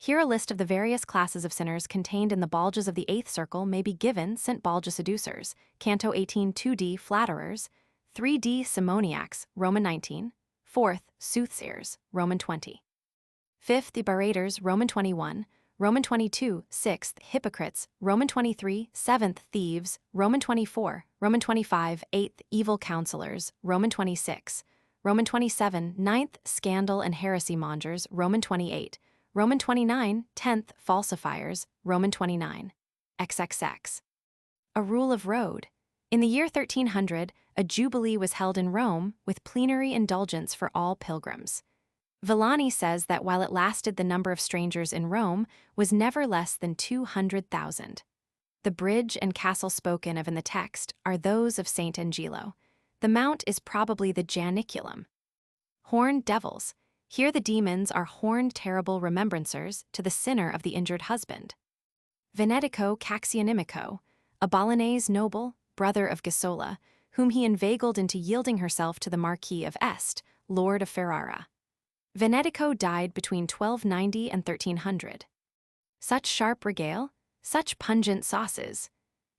Here a list of the various classes of sinners contained in the bulges of the 8th circle may be given: St. Bulge seducers, Canto 18 2D flatterers, 3D simoniacs, Roman 19, 4th soothsayers, Roman 20. 5th the barators, Roman 21, Roman 22, 6th hypocrites, Roman 23, 7th thieves, Roman 24, Roman 25, 8th evil counselors, Roman 26, Roman 27, 9th scandal and heresy mongers, Roman 28, Roman 29, 10th falsifiers, Roman 29. XXX. A rule of road. In the year 1300, a jubilee was held in Rome with plenary indulgence for all pilgrims. Villani says that while it lasted, the number of strangers in Rome was never less than 200,000. The bridge and castle spoken of in the text are those of St. Angelo. The mount is probably the Janiculum. Horned devils. Here the demons are horned terrible remembrancers to the sinner of the injured husband. Venetico Caxianimico, a Bolognese noble, brother of Gisola, whom he inveigled into yielding herself to the Marquis of Este, Lord of Ferrara. Venetico died between 1290 and 1300. Such sharp regale, such pungent sauces.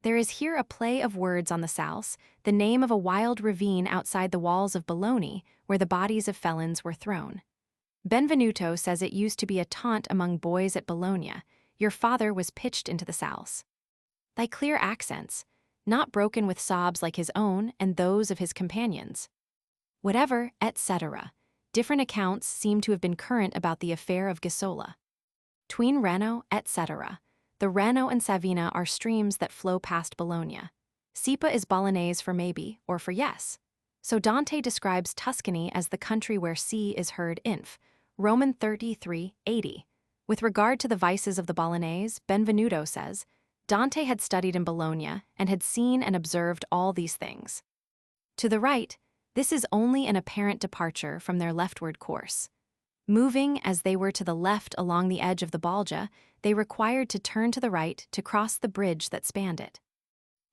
There is here a play of words on the Salse, the name of a wild ravine outside the walls of Bologna, where the bodies of felons were thrown. Benvenuto says it used to be a taunt among boys at Bologna: your father was pitched into the Salse. Thy clear accents, not broken with sobs like his own and those of his companions. Whatever, etc. Different accounts seem to have been current about the affair of Gisola. Tween Reno, etc. The Reno and Savina are streams that flow past Bologna. Sipa is Bolognese for maybe, or for yes. So Dante describes Tuscany as the country where C is heard inf. Roman 33:80. With regard to the vices of the Bolognese, Benvenuto says, Dante had studied in Bologna and had seen and observed all these things. To the right, this is only an apparent departure from their leftward course. Moving as they were to the left along the edge of the Balja, they required to turn to the right to cross the bridge that spanned it.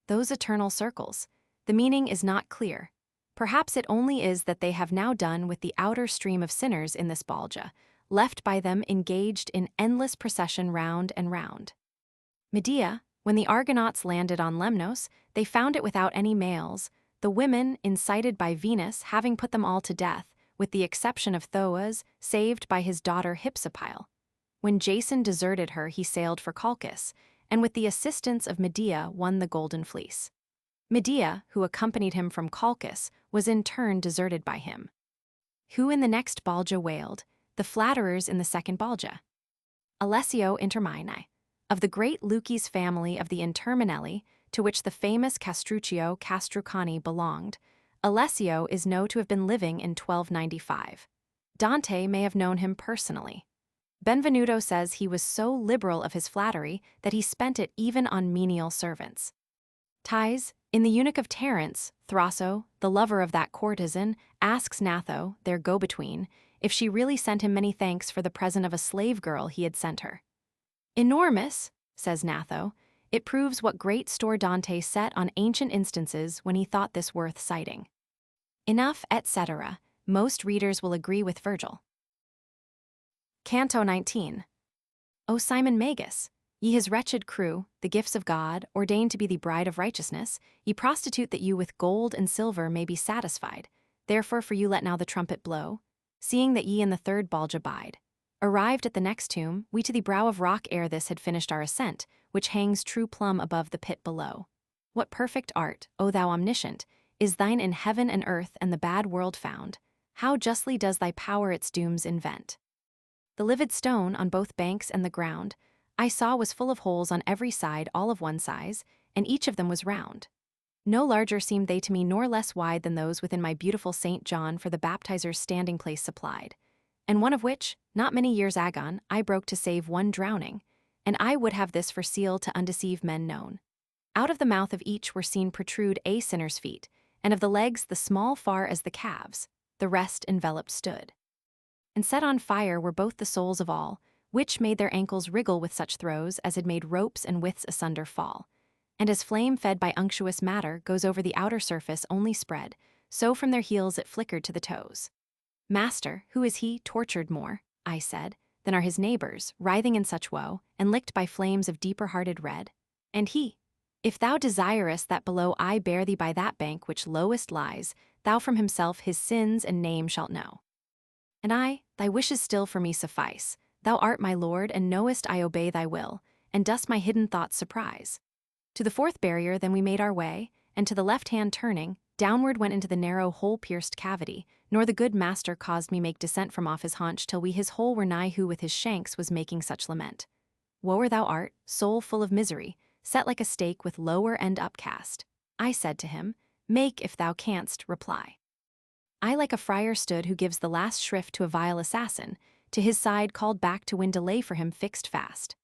Those eternal circles. The meaning is not clear. Perhaps it only is that they have now done with the outer stream of sinners in this Balja, left by them engaged in endless procession round and round. Medea, when the Argonauts landed on Lemnos, they found it without any males, the women, incited by Venus, having put them all to death, with the exception of Thoas, saved by his daughter Hypsipyle. When Jason deserted her, he sailed for Colchis, and with the assistance of Medea won the Golden Fleece. Medea, who accompanied him from Colchis, was in turn deserted by him. Who in the next Balja wailed? The flatterers in the second Balja. Alessio Intermine. Of the great Luci's family of the Interminelli, to which the famous Castruccio Castrucani belonged, Alessio is known to have been living in 1295. Dante may have known him personally. Benvenuto says he was so liberal of his flattery that he spent it even on menial servants. Thais, in the Eunuch of Terence, Thraso, the lover of that courtesan, asks Gnatho, their go-between, if she really sent him many thanks for the present of a slave girl he had sent her. Enormous, says Gnatho, it proves what great store Dante set on ancient instances when he thought this worth citing. Enough, etc. Most readers will agree with Virgil. Canto 19. O Simon Magus, ye his wretched crew, the gifts of God, ordained to be the bride of righteousness, ye prostitute that you with gold and silver may be satisfied. Therefore for you let now the trumpet blow, seeing that ye in the third Balja bide. Arrived at the next tomb, we to the brow of rock ere this had finished our ascent, which hangs true plumb above the pit below. What perfect art, O thou omniscient, is thine in heaven and earth and the bad world found? How justly does thy power its dooms invent? The livid stone on both banks and the ground, I saw was full of holes on every side, all of one size, and each of them was round. No larger seemed they to me nor less wide than those within my beautiful St. John for the baptizer's standing place supplied, and one of which, not many years agone, I broke to save one drowning, and I would have this for seal to undeceive men known. Out of the mouth of each were seen protrude a sinner's feet, and of the legs the small far as the calves, the rest enveloped stood. And set on fire were both the souls of all, which made their ankles wriggle with such throes as had made ropes and withs asunder fall. And as flame fed by unctuous matter goes over the outer surface only spread, so from their heels it flickered to the toes. Master, who is he, tortured more, I said, than are his neighbors, writhing in such woe, and licked by flames of deeper-hearted red? And he, if thou desirest that below I bear thee by that bank which lowest lies, thou from himself his sins and name shalt know. And I, thy wishes still for me suffice. Thou art my lord, and knowest I obey thy will, and dost my hidden thoughts surprise. To the fourth barrier then we made our way, and to the left hand turning, downward went into the narrow hole-pierced cavity, nor the good master caused me make descent from off his haunch till we his hole were nigh who with his shanks was making such lament. Woe thou art, soul full of misery, set like a stake with lower end upcast. I said to him, make if thou canst, reply. I like a friar stood who gives the last shrift to a vile assassin, to his side called back to win delay for him fixed fast.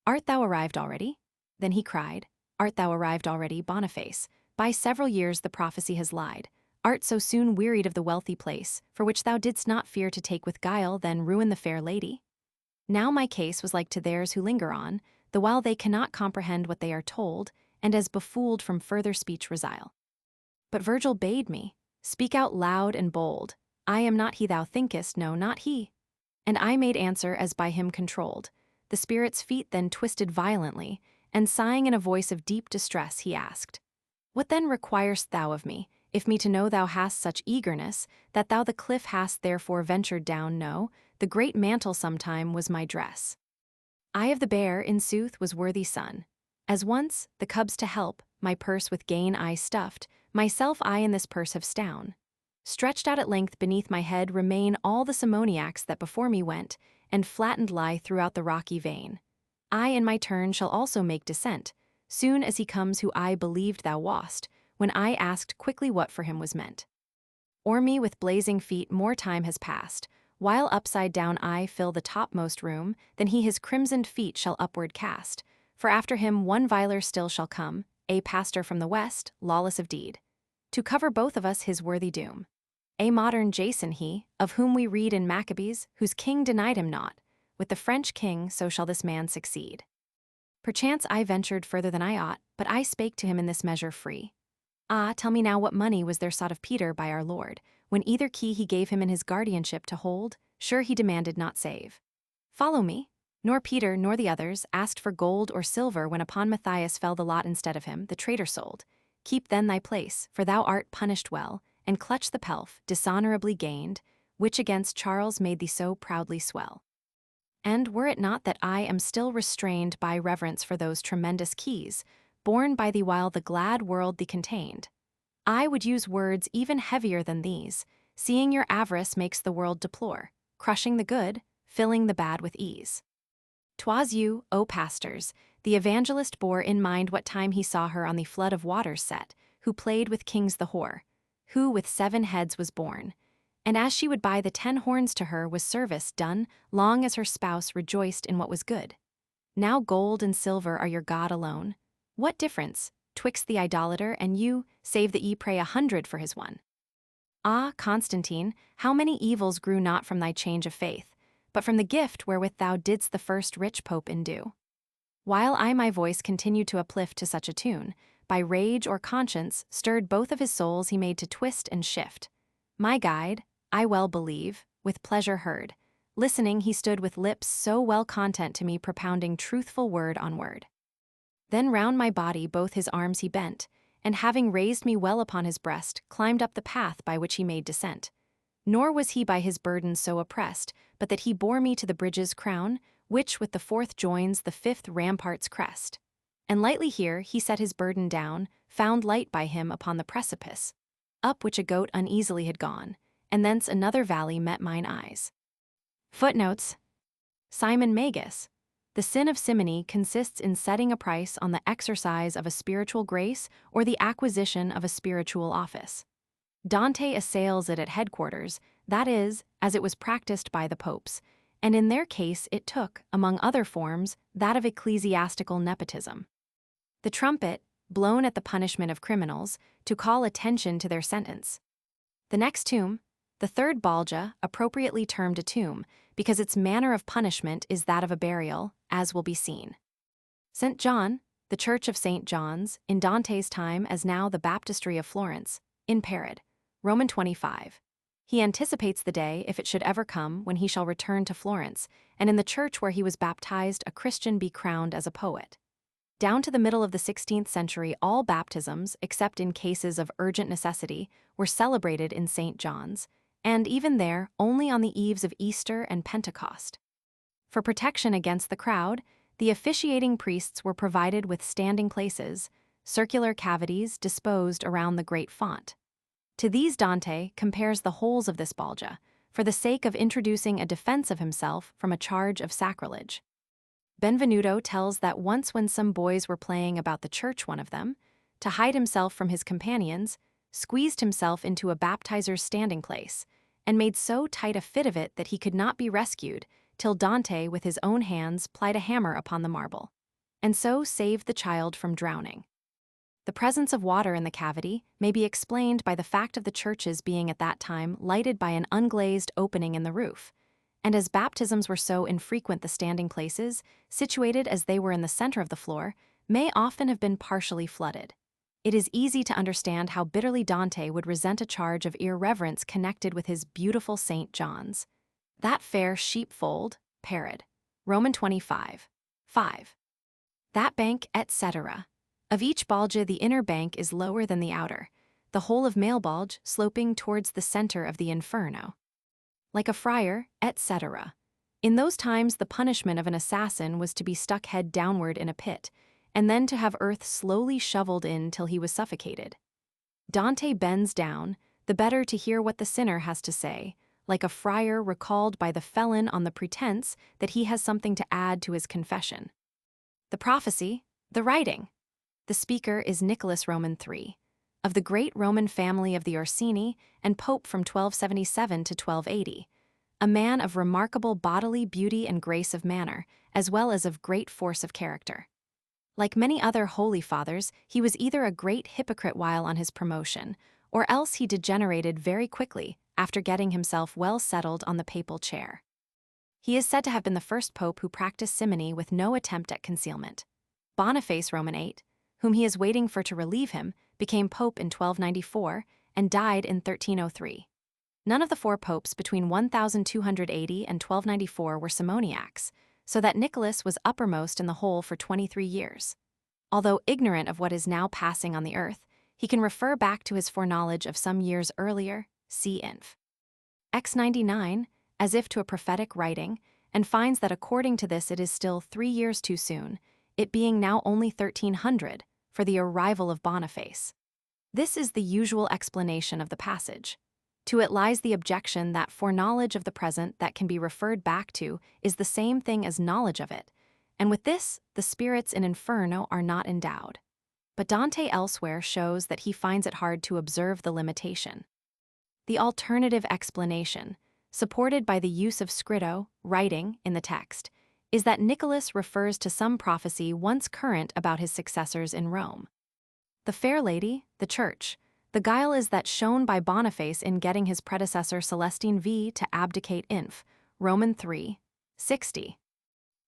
Art thou arrived already? Then he cried, art thou arrived already, Boniface? By several years the prophecy has lied. Art so soon wearied of the wealthy place, for which thou didst not fear to take with guile then ruin the fair lady? Now my case was like to theirs who linger on, the while they cannot comprehend what they are told, and as befooled from further speech resile. But Virgil bade me, speak out loud and bold, I am not he thou thinkest, no, not he. And I made answer as by him controlled. The spirit's feet then twisted violently, and sighing in a voice of deep distress, he asked, what then requirest thou of me, if me to know thou hast such eagerness, that thou the cliff hast therefore ventured down? No, the great mantle sometime was my dress. I of the bear, in sooth, was worthy son. As once, the cubs to help, my purse with gain I stuffed, myself I in this purse have stown. Stretched out at length beneath my head remain all the simoniacs that before me went, and flattened lie throughout the rocky vein. I in my turn shall also make descent, soon as he comes who I believed thou wast, when I asked quickly what for him was meant. O'er me with blazing feet more time has passed, while upside down I fill the topmost room, then he his crimsoned feet shall upward cast, for after him one viler still shall come, a pastor from the west, lawless of deed, to cover both of us his worthy doom. A modern Jason he, of whom we read in Maccabees, whose king denied him not. With the French king so shall this man succeed. Perchance I ventured further than I ought, but I spake to him in this measure free. Ah, tell me now what money was there sought of Peter by our Lord, when either key he gave him in his guardianship to hold, sure he demanded not save. Follow me. Nor Peter nor the others asked for gold or silver when upon Matthias fell the lot instead of him, the traitor sold. Keep then thy place, for thou art punished well, and clutch the pelf, dishonorably gained, which against Charles made thee so proudly swell. And were it not that I am still restrained by reverence for those tremendous keys, borne by thee while the glad world thee contained, I would use words even heavier than these, seeing your avarice makes the world deplore, crushing the good, filling the bad with ease. 'Twas you, O pastors, the evangelist bore in mind what time he saw her on the flood of waters set, who played with kings the whore, who with 7 heads was born, and as she would buy the 10 horns to her was service done, long as her spouse rejoiced in what was good. Now gold and silver are your God alone. What difference, twixt the idolater and you, save that ye pray 100 for his one? Ah, Constantine, how many evils grew not from thy change of faith, but from the gift wherewith thou didst the first rich pope endue. While I my voice continued to uplift to such a tune, by rage or conscience stirred both of his souls he made to twist and shift. My guide, I well believe, with pleasure heard. Listening he stood with lips so well content to me propounding truthful word on word. Then round my body both his arms he bent, and having raised me well upon his breast, climbed up the path by which he made descent. Nor was he by his burden so oppressed, but that he bore me to the bridge's crown, which with the 4th joins the 5th rampart's crest. And lightly here he set his burden down, found light by him upon the precipice, up which a goat uneasily had gone, and thence another valley met mine eyes. Footnotes. Simon Magus. The sin of simony consists in setting a price on the exercise of a spiritual grace or the acquisition of a spiritual office. Dante assails it at headquarters, that is, as it was practiced by the popes, and in their case it took, among other forms, that of ecclesiastical nepotism. The trumpet, blown at the punishment of criminals, to call attention to their sentence. The next tomb, the 3rd Balja, appropriately termed a tomb, because its manner of punishment is that of a burial, as will be seen. St. John, the Church of St. John's, in Dante's time as now the Baptistry of Florence, in Parod, Roman 25. He anticipates the day, if it should ever come, when he shall return to Florence, and in the church where he was baptized a Christian be crowned as a poet. Down to the middle of the 16th century all baptisms, except in cases of urgent necessity, were celebrated in St. John's, and even there only on the eves of Easter and Pentecost. For protection against the crowd, the officiating priests were provided with standing places, circular cavities disposed around the great font. To these Dante compares the holes of this Balja, for the sake of introducing a defense of himself from a charge of sacrilege. Benvenuto tells that once when some boys were playing about the church, one of them, to hide himself from his companions, squeezed himself into a baptizer's standing place, and made so tight a fit of it that he could not be rescued, till Dante with his own hands plied a hammer upon the marble, and so saved the child from drowning. The presence of water in the cavity may be explained by the fact of the churches being at that time lighted by an unglazed opening in the roof, and as baptisms were so infrequent the standing places, situated as they were in the center of the floor, may often have been partially flooded. It is easy to understand how bitterly Dante would resent a charge of irreverence connected with his beautiful St. John's. That fair sheepfold, Parod, Roman 25. 5. That bank, etc. Of each Balja the inner bank is lower than the outer, the whole of male Balj sloping towards the center of the Inferno. Like a friar, etc. In those times the punishment of an assassin was to be stuck head downward in a pit, and then to have earth slowly shoveled in till he was suffocated. Dante bends down, the better to hear what the sinner has to say, like a friar recalled by the felon on the pretense that he has something to add to his confession. The prophecy, the writing. The speaker is Nicholas Roman III, of the great Roman family of the Orsini and pope from 1277 to 1280, a man of remarkable bodily beauty and grace of manner, as well as of great force of character. Like many other holy fathers, he was either a great hypocrite while on his promotion, or else he degenerated very quickly after getting himself well settled on the papal chair. He is said to have been the first pope who practiced simony with no attempt at concealment. Boniface Roman VIII, whom he is waiting for to relieve him, became pope in 1294, and died in 1303. None of the four popes between 1280 and 1294 were simoniacs, so that Nicholas was uppermost in the whole for 23 years. Although ignorant of what is now passing on the earth, he can refer back to his foreknowledge of some years earlier, see Inf. X99, as if to a prophetic writing, and finds that according to this it is still 3 years too soon, it being now only 1300, for the arrival of Boniface. This is the usual explanation of the passage. To it lies the objection that foreknowledge of the present that can be referred back to is the same thing as knowledge of it, and with this, the spirits in Inferno are not endowed. But Dante elsewhere shows that he finds it hard to observe the limitation. The alternative explanation, supported by the use of scritto, writing, in the text, is that Nicholas refers to some prophecy once current about his successors in Rome. The fair lady, the church, the guile is that shown by Boniface in getting his predecessor Celestine V to abdicate Inf. Roman 3, 60.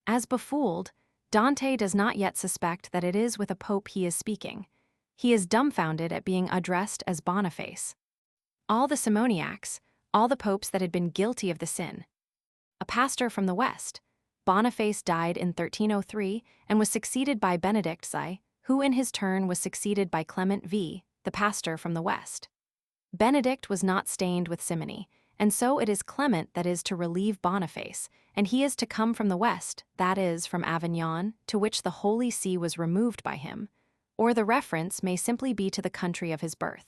As befooled, Dante does not yet suspect that it is with a pope he is speaking. He is dumbfounded at being addressed as Boniface. All the simoniacs, all the popes that had been guilty of the sin. A pastor from the West, Boniface died in 1303 and was succeeded by Benedict VI, who in his turn was succeeded by Clement V, the pastor from the West. Benedict was not stained with simony, and so it is Clement that is to relieve Boniface, and he is to come from the West, that is, from Avignon, to which the Holy See was removed by him, or the reference may simply be to the country of his birth.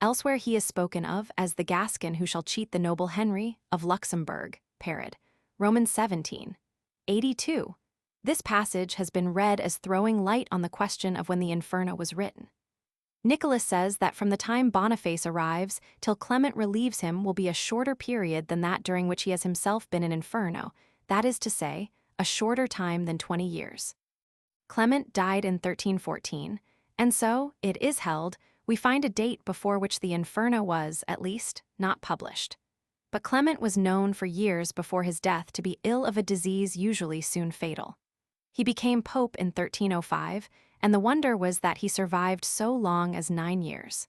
Elsewhere he is spoken of as the Gascon who shall cheat the noble Henry of Luxembourg, Parod, Romans 17, 82. This passage has been read as throwing light on the question of when the Inferno was written. Nicholas says that from the time Boniface arrives till Clement relieves him will be a shorter period than that during which he has himself been in Inferno, that is to say, a shorter time than 20 years. Clement died in 1314, and so, it is held, we find a date before which the Inferno was, at least, not published. But Clement was known for years before his death to be ill of a disease usually soon fatal. He became pope in 1305, and the wonder was that he survived so long as 9 years.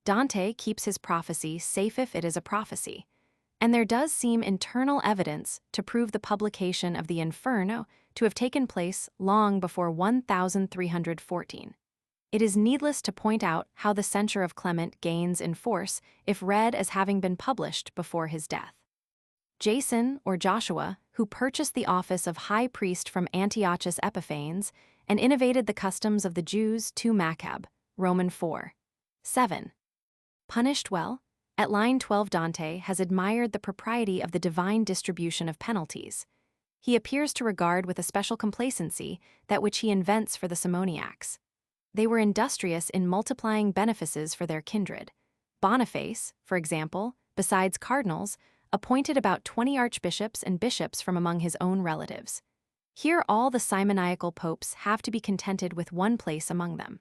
Dante keeps his prophecy safe if it is a prophecy, and there does seem internal evidence to prove the publication of the Inferno to have taken place long before 1314. It is needless to point out how the censure of Clement gains in force if read as having been published before his death. Jason, or Joshua, who purchased the office of high priest from Antiochus Epiphanes and innovated the customs of the Jews to Machab, Roman 4, 7. Punished well, at line 12 Dante has admired the propriety of the divine distribution of penalties. He appears to regard with a special complacency that which he invents for the simoniacs. They were industrious in multiplying benefices for their kindred. Boniface, for example, besides cardinals, appointed about 20 archbishops and bishops from among his own relatives. Here all the simoniacal popes have to be contented with one place among them.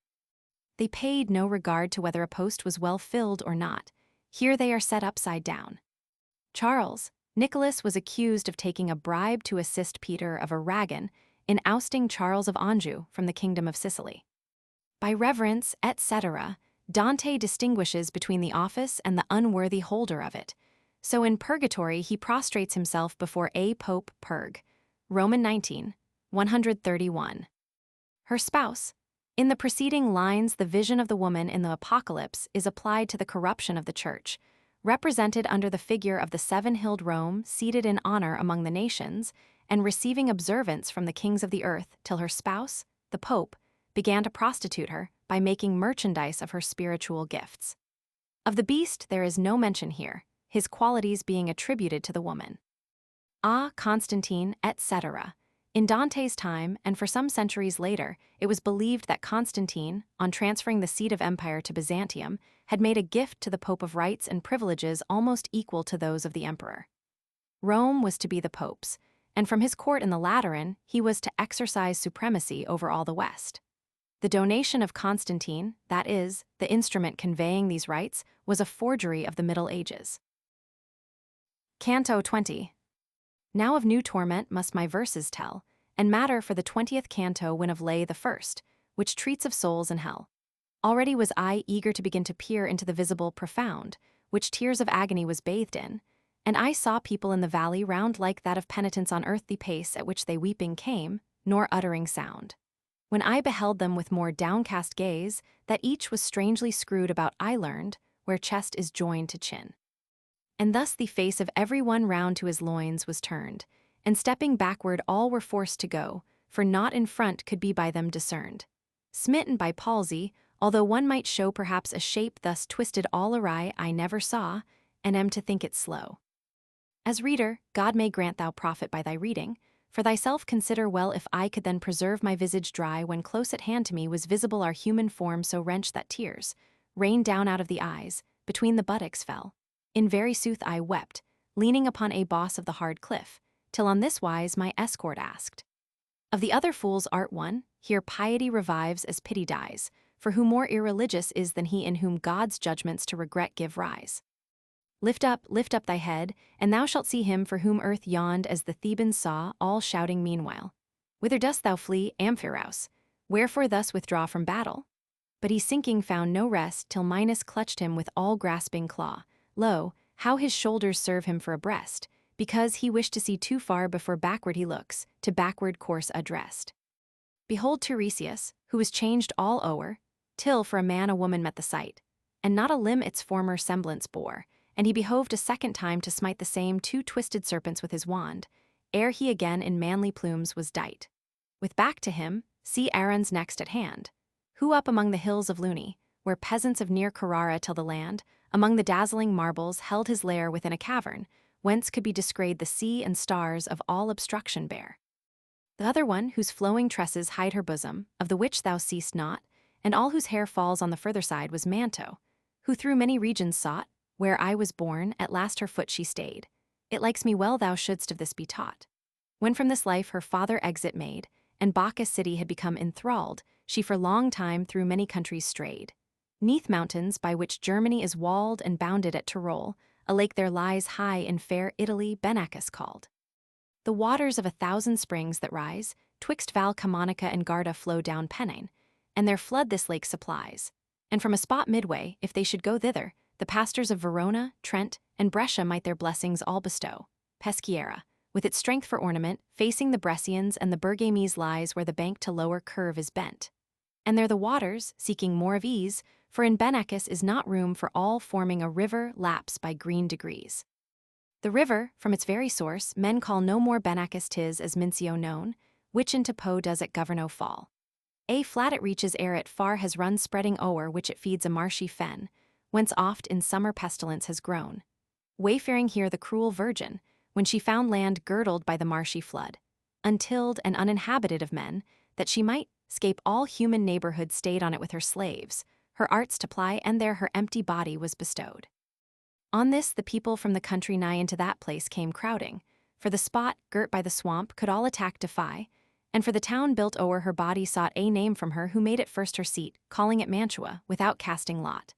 They paid no regard to whether a post was well filled or not. Here they are set upside down. Charles, Nicholas was accused of taking a bribe to assist Peter of Aragon in ousting Charles of Anjou from the kingdom of Sicily. By reverence, etc., Dante distinguishes between the office and the unworthy holder of it. So in Purgatory he prostrates himself before a Pope Purg, Roman 19, 131. Her spouse. In the preceding lines, the vision of the woman in the Apocalypse is applied to the corruption of the Church, represented under the figure of the seven-hilled Rome seated in honor among the nations and receiving observance from the kings of the earth till her spouse, the Pope, began to prostitute her by making merchandise of her spiritual gifts. Of the beast there is no mention here, his qualities being attributed to the woman. Constantine, etc. In Dante's time, and for some centuries later, it was believed that Constantine, on transferring the seat of empire to Byzantium, had made a gift to the Pope of rights and privileges almost equal to those of the emperor. Rome was to be the Pope's, and from his court in the Lateran, he was to exercise supremacy over all the West. The donation of Constantine, that is, the instrument conveying these rights, was a forgery of the Middle Ages. Canto 20. Now of new torment must my verses tell, and matter for the 20th canto when of lay the first, which treats of souls in hell. Already was I eager to begin to peer into the visible profound, which tears of agony was bathed in, and I saw people in the valley round like that of penitents on earth the pace at which they weeping came, nor uttering sound. When I beheld them with more downcast gaze, that each was strangely screwed about I learned, where chest is joined to chin. And thus the face of every one round to his loins was turned, and stepping backward all were forced to go, for naught in front could be by them discerned. Smitten by palsy, although one might show perhaps a shape thus twisted all awry I never saw, and am to think it slow. As reader, God may grant thou profit by thy reading, for thyself consider well if I could then preserve my visage dry when close at hand to me was visible our human form so wrenched that tears rained down out of the eyes, between the buttocks fell. In very sooth I wept, leaning upon a boss of the hard cliff, till on this wise my escort asked. Of the other fools art one, here piety revives as pity dies, for who more irreligious is than he in whom God's judgments to regret give rise? Lift up thy head, and thou shalt see him for whom earth yawned as the Thebans saw, all shouting meanwhile. Whither dost thou flee, Amphiaraus? Wherefore thus withdraw from battle? But he sinking found no rest till Minos clutched him with all grasping claw. Lo, how his shoulders serve him for a breast, because he wished to see too far before backward he looks, to backward course addressed. Behold Tiresias, who was changed all o'er, till for a man a woman met the sight, and not a limb its former semblance bore, and he behoved a second time to smite the same two twisted serpents with his wand, ere he again in manly plumes was dight. With back to him, see Aaron's next at hand, who up among the hills of Luni, where peasants of near Carrara till the land, among the dazzling marbles held his lair within a cavern, whence could be descried the sea and stars of all obstruction bare. The other one, whose flowing tresses hide her bosom, of the which thou seest not, and all whose hair falls on the further side, was Manto, who through many regions sought, where I was born, at last her foot she stayed. It likes me well thou shouldst of this be taught. When from this life her father exit made, and Bacchus city had become enthralled, she for long time through many countries strayed. Neath mountains, by which Germany is walled and bounded at Tyrol, a lake there lies high in fair Italy, Benacus called. The waters of 1,000 springs that rise, twixt Val Camonica and Garda flow down Pennine, and their flood this lake supplies. And from a spot midway, if they should go thither, the pastors of Verona, Trent, and Brescia might their blessings all bestow. Peschiera, with its strength for ornament, facing the Brescians and the Bergames lies where the bank to lower curve is bent. And there the waters, seeking more of ease, for in Benacus is not room for all forming a river laps by green degrees. The river, from its very source, men call no more Benacus 'tis as Mincio known, which into Po does at Governo fall. A flat it reaches ere it far has run spreading o'er which it feeds a marshy fen, whence oft in summer pestilence has grown. Wayfaring here the cruel Virgin, when she found land girdled by the marshy flood, untilled and uninhabited of men, that she might scape all human neighborhood stayed on it with her slaves, her arts to ply, and there her empty body was bestowed. On this the people from the country nigh into that place came crowding, for the spot, girt by the swamp, could all attack defy, and for the town built o'er her body sought a name from her who made it first her seat, calling it Mantua, without casting lot.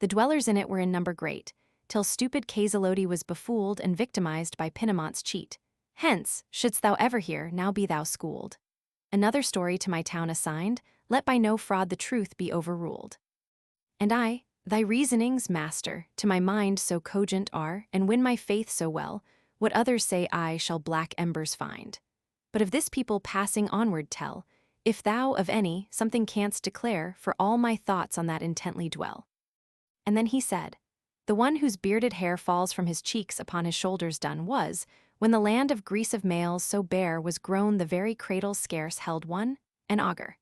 The dwellers in it were in number great, till stupid Casalodi was befooled and victimized by Pinamont's cheat. Hence, shouldst thou ever hear, now be thou schooled. Another story to my town assigned, let by no fraud the truth be overruled. And I, thy reasonings, master, to my mind so cogent are, and win my faith so well, what others say I shall black embers find. But of this people passing onward tell, if thou, of any, something canst declare, for all my thoughts on that intently dwell. And then he said, the one whose bearded hair falls from his cheeks upon his shoulders done was, when the land of Greece of males so bare was grown the very cradle scarce held one, an augur.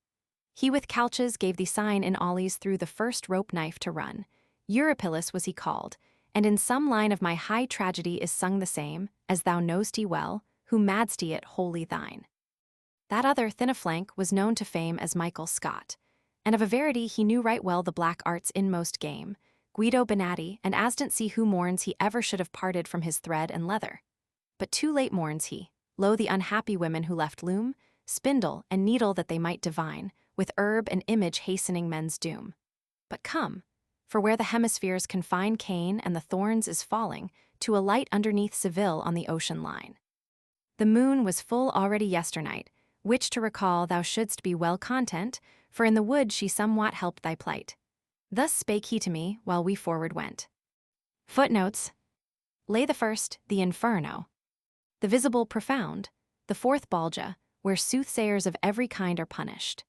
He with couches gave the sign in ollies through the first rope knife to run. Eurypylus was he called, and in some line of my high tragedy is sung the same, as thou know'st well, who madst it wholly thine. That other, thin of flank, was known to fame as Michael Scott, and of a verity he knew right well the black art's inmost game, Guido Benatti, and as didn't see who mourns he ever should have parted from his thread and leather. But too late mourns he, lo the unhappy women who left loom, spindle, and needle that they might divine, with herb and image hastening men's doom. But come, for where the hemispheres confine Cain and the thorns is falling, to a light underneath Seville on the ocean line. The moon was full already yesternight, which to recall thou shouldst be well content, for in the wood she somewhat helped thy plight. Thus spake he to me while we forward went. Footnotes. Lay the first, the Inferno. The visible profound, the fourth Balja, where soothsayers of every kind are punished.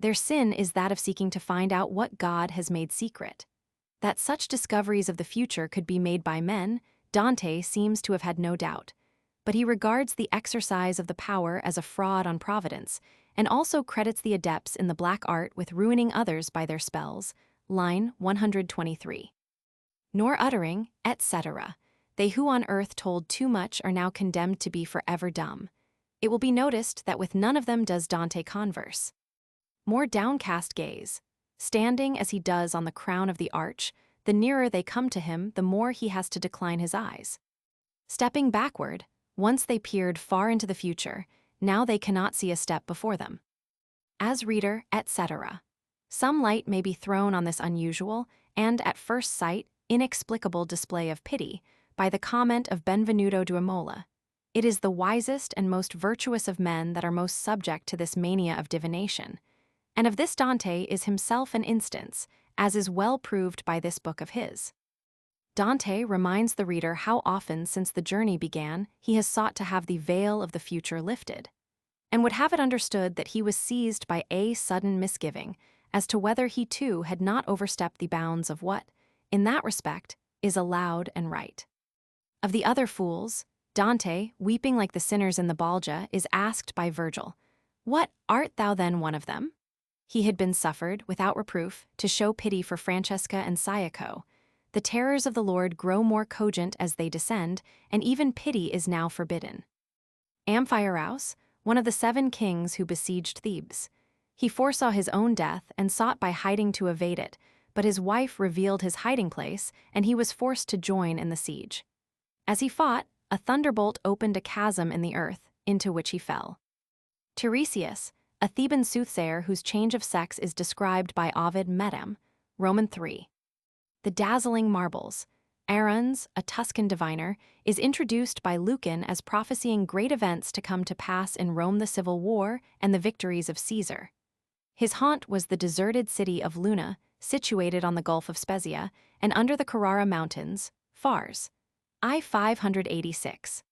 Their sin is that of seeking to find out what God has made secret. That such discoveries of the future could be made by men, Dante seems to have had no doubt, but he regards the exercise of the power as a fraud on providence, and also credits the adepts in the black art with ruining others by their spells, line 123. Nor uttering, etc. They who on earth told too much are now condemned to be forever dumb. It will be noticed that with none of them does Dante converse. More downcast gaze, standing as he does on the crown of the arch, the nearer they come to him, the more he has to decline his eyes. Stepping backward, once they peered far into the future, now they cannot see a step before them. As reader, etc. Some light may be thrown on this unusual, and at first sight, inexplicable display of pity, by the comment of Benvenuto Duomola. It is the wisest and most virtuous of men that are most subject to this mania of divination. And of this Dante is himself an instance, as is well proved by this book of his. Dante reminds the reader how often since the journey began he has sought to have the veil of the future lifted, and would have it understood that he was seized by a sudden misgiving as to whether he too had not overstepped the bounds of what, in that respect, is allowed and right. Of the other fools, Dante, weeping like the sinners in the Balja, is asked by Virgil, "What, art thou then one of them?" He had been suffered, without reproof, to show pity for Francesca and Sciaco. The terrors of the Lord grow more cogent as they descend, and even pity is now forbidden. Amphiaraus, one of the 7 kings who besieged Thebes. He foresaw his own death and sought by hiding to evade it, but his wife revealed his hiding place, and he was forced to join in the siege. As he fought, a thunderbolt opened a chasm in the earth, into which he fell. Tiresias, a Theban soothsayer whose change of sex is described by Ovid Medem, Roman 3. The dazzling marbles. Aruns, a Tuscan diviner, is introduced by Lucan as prophesying great events to come to pass in Rome, the civil war and the victories of Caesar. His haunt was the deserted city of Luna, situated on the Gulf of Spezia, and under the Carrara Mountains, Fars. I 586.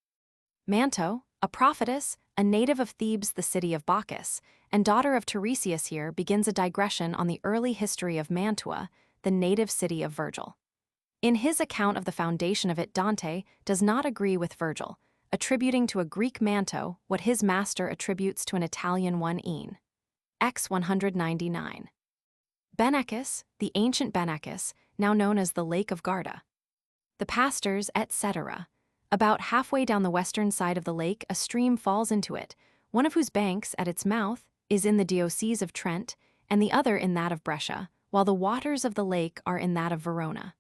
Manto, a prophetess, a native of Thebes, the city of Bacchus, and daughter of Tiresias here, begins a digression on the early history of Mantua, the native city of Virgil. In his account of the foundation of it, Dante does not agree with Virgil, attributing to a Greek Manto what his master attributes to an Italian one Ian. X 199. Benecus, the ancient Benecus, now known as the Lake of Garda. The pastors, etc. About halfway down the western side of the lake, a stream falls into it, one of whose banks, at its mouth, is in the Diocese of Trent, and the other in that of Brescia, while the waters of the lake are in that of Verona.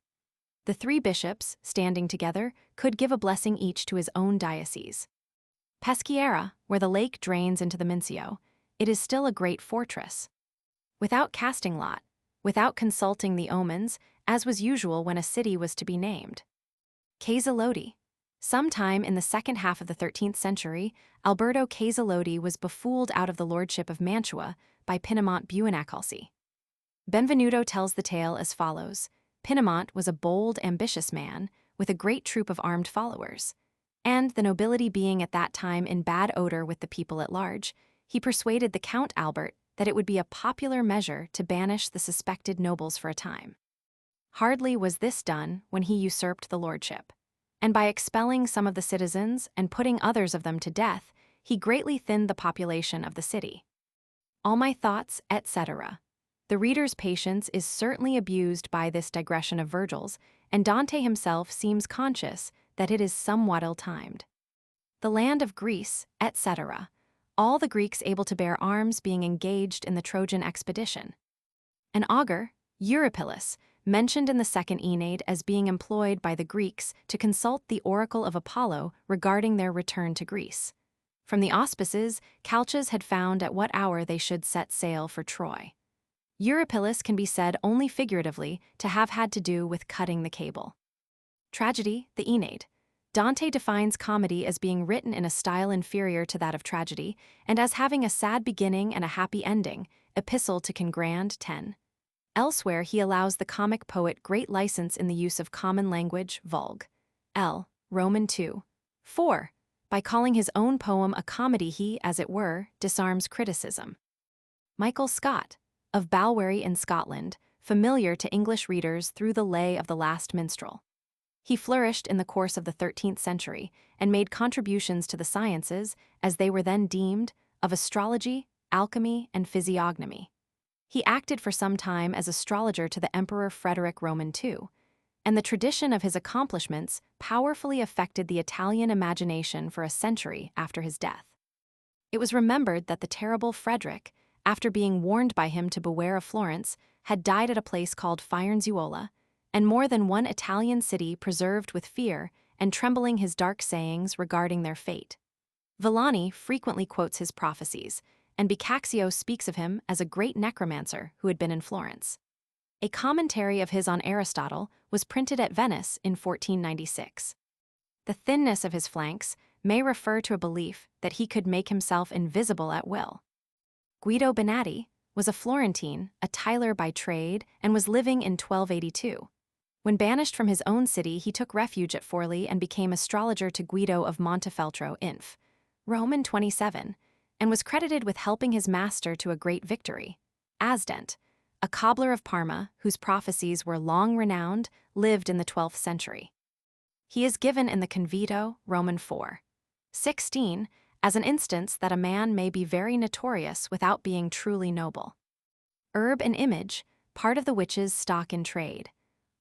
The 3 bishops, standing together, could give a blessing each to his own diocese. Peschiera, where the lake drains into the Mincio, it is still a great fortress. Without casting lot, without consulting the omens, as was usual when a city was to be named. Casalodi. Sometime in the second half of the 13th century, Alberto Casalodi was befooled out of the lordship of Mantua by Pinamont Buonacalci. Benvenuto tells the tale as follows. Pinamont was a bold, ambitious man, with a great troop of armed followers. And, the nobility being at that time in bad odor with the people at large, he persuaded the Count Albert that it would be a popular measure to banish the suspected nobles for a time. Hardly was this done when he usurped the lordship, and by expelling some of the citizens and putting others of them to death, he greatly thinned the population of the city. All my thoughts, etc. The reader's patience is certainly abused by this digression of Virgil's, and Dante himself seems conscious that it is somewhat ill-timed. The land of Greece, etc. All the Greeks able to bear arms being engaged in the Trojan expedition. An augur, Eurypylus, mentioned in the second Aeneid as being employed by the Greeks to consult the oracle of Apollo regarding their return to Greece. From the auspices, Calchas had found at what hour they should set sail for Troy. Eurypylus can be said only figuratively to have had to do with cutting the cable. Tragedy, the Aeneid. Dante defines comedy as being written in a style inferior to that of tragedy, and as having a sad beginning and a happy ending, Epistle to Congrand 10. Elsewhere he allows the comic poet great license in the use of common language, vulg. L. Roman 2. 4. By calling his own poem a comedy he, as it were, disarms criticism. Michael Scott, of Balwearie in Scotland, familiar to English readers through the Lay of the Last Minstrel. He flourished in the course of the 13th century and made contributions to the sciences, as they were then deemed, of astrology, alchemy, and physiognomy. He acted for some time as astrologer to the Emperor Frederick Roman II, and the tradition of his accomplishments powerfully affected the Italian imagination for a century after his death. It was remembered that the terrible Frederick, after being warned by him to beware of Florence, had died at a place called Firenzuola, and more than one Italian city preserved with fear and trembling his dark sayings regarding their fate. Villani frequently quotes his prophecies, and Boccaccio speaks of him as a great necromancer who had been in Florence. A commentary of his on Aristotle was printed at Venice in 1496. The thinness of his flanks may refer to a belief that he could make himself invisible at will. Guido Bonatti was a Florentine, a tiler by trade, and was living in 1282. When banished from his own city, he took refuge at Forli and became astrologer to Guido of Montefeltro, Inf. Roman 27, and was credited with helping his master to a great victory. Asdent, a cobbler of Parma, whose prophecies were long renowned, lived in the 12th century. He is given in the Convito, Roman 4. 16, as an instance that a man may be very notorious without being truly noble. Herb and image, part of the witch's stock in trade.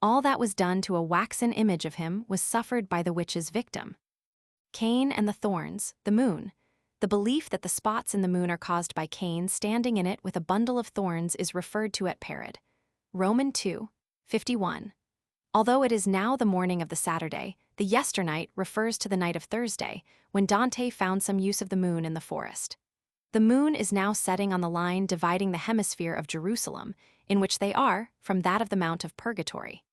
All that was done to a waxen image of him was suffered by the witch's victim. Cain and the thorns, the moon. The belief that the spots in the moon are caused by Cain standing in it with a bundle of thorns is referred to at Parod. Roman 2, 51. Although it is now the morning of the Saturday, the yesternight refers to the night of Thursday, when Dante found some use of the moon in the forest. The moon is now setting on the line dividing the hemisphere of Jerusalem, in which they are, from that of the Mount of Purgatory.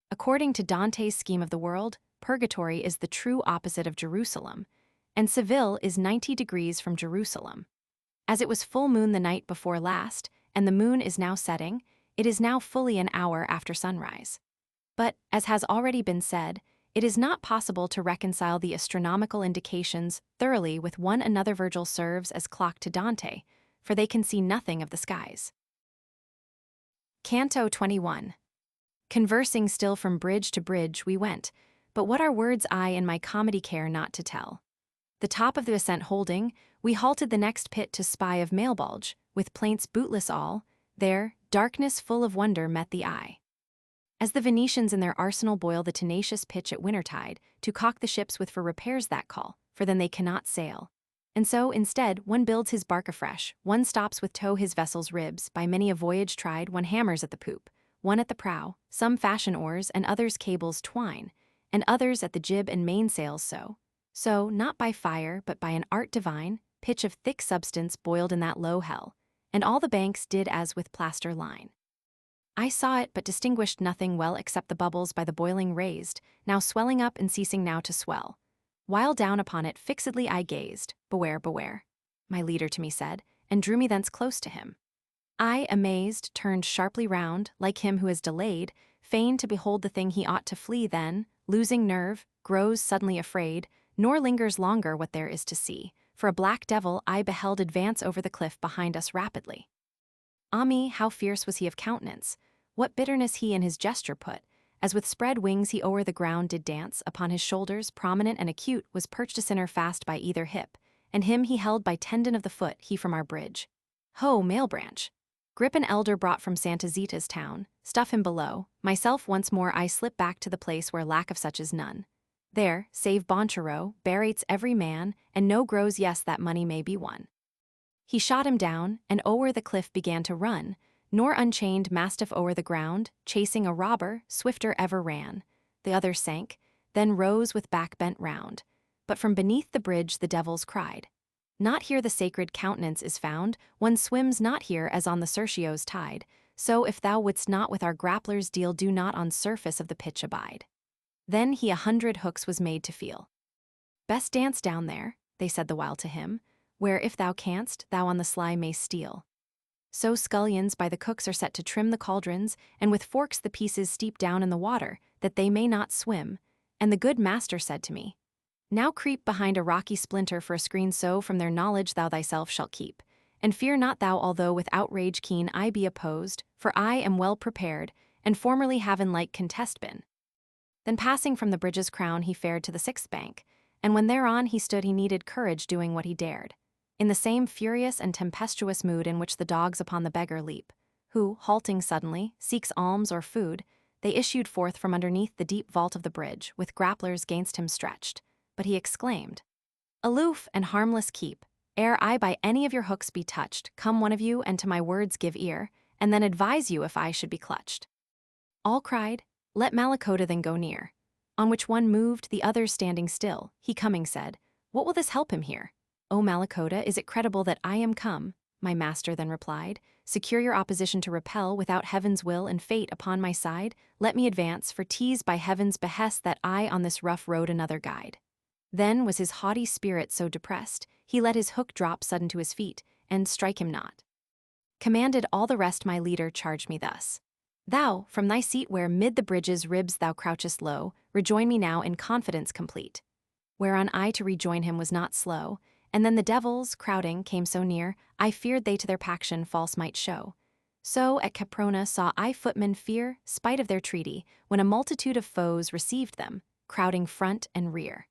According to Dante's scheme of the world, Purgatory is the true opposite of Jerusalem, and Seville is 90 degrees from Jerusalem. As it was full moon the night before last, and the moon is now setting, it is now fully an hour after sunrise. But, as has already been said, it is not possible to reconcile the astronomical indications thoroughly with one another. Virgil serves as clock to Dante, for they can see nothing of the skies. Canto 21. Conversing still from bridge to bridge we went, but what our words I in my comedy care not to tell. The top of the ascent holding, we halted the next pit to spy of Mailbulge, with plaints bootless all, there, darkness full of wonder met the eye. As the Venetians in their arsenal boil the tenacious pitch at wintertide, to caulk the ships with for repairs that call, for then they cannot sail. And so, instead, one builds his bark afresh, one stops with tow his vessel's ribs, by many a voyage tried, one hammers at the poop, one at the prow, some fashion oars and others cables twine, and others at the jib and mainsails so, not by fire but by an art divine, pitch of thick substance boiled in that low hell, and all the banks did as with plaster line. I saw it but distinguished nothing well except the bubbles by the boiling raised, now swelling up and ceasing now to swell. While down upon it fixedly I gazed, beware, beware, my leader to me said, and drew me thence close to him. I, amazed, turned sharply round, like him who is delayed, fain to behold the thing he ought to flee, then, losing nerve, grows suddenly afraid, nor lingers longer what there is to see, for a black devil I beheld advance over the cliff behind us rapidly. Ah me, how fierce was he of countenance, what bitterness he in his gesture put, as with spread wings he o'er the ground did dance, upon his shoulders, prominent and acute, was perched a sinner fast by either hip, and him he held by tendon of the foot, he from our bridge. Ho, Mailbranch! Grip an elder brought from Santa Zita's town, stuff him below, myself once more I slip back to the place where lack of such is none. There, save Bonchero, barates every man, and no grows yes that money may be won. He shot him down, and o'er the cliff began to run, nor unchained mastiff o'er the ground, chasing a robber, swifter ever ran. The other sank, then rose with back bent round. But from beneath the bridge the devils cried, not here the sacred countenance is found, one swims not here as on the Circeo's tide, so if thou wouldst not with our grapplers deal, do not on surface of the pitch abide. Then he 100 hooks was made to feel. Best dance down there, they said the while to him, where if thou canst, thou on the sly mayst steal. So scullions by the cooks are set to trim the cauldrons, and with forks the pieces steep down in the water, that they may not swim. And the good master said to me, Now creep behind a rocky splinter for a screen, so from their knowledge thou thyself shalt keep. And fear not thou, although with outrage keen I be opposed, for I am well prepared, and formerly have in like contest been. Then passing from the bridge's crown he fared to the sixth bank, and when thereon he stood he needed courage doing what he dared, in the same furious and tempestuous mood in which the dogs upon the beggar leap, who, halting suddenly, seeks alms or food. They issued forth from underneath the deep vault of the bridge, with grapplers gainst him stretched. But he exclaimed, Aloof and harmless keep, ere I by any of your hooks be touched, come one of you and to my words give ear, and then advise you if I should be clutched. All cried, Let Malicota then go near. On which one moved, the others standing still, he coming said, What will this help him here? O Malicota, is it credible that I am come? My master then replied, Secure your opposition to repel, without heaven's will and fate upon my side, let me advance, for 'tis by heaven's behest that I on this rough road another guide. Then was his haughty spirit so depressed, he let his hook drop sudden to his feet, and strike him not. Commanded all the rest my leader charged me thus. Thou, from thy seat where mid the bridge's ribs thou crouchest low, rejoin me now in confidence complete. Whereon I to rejoin him was not slow, and then the devils, crowding, came so near, I feared they to their paction false might show. So at Caprona saw I footmen fear, spite of their treaty, when a multitude of foes received them, crowding front and rear.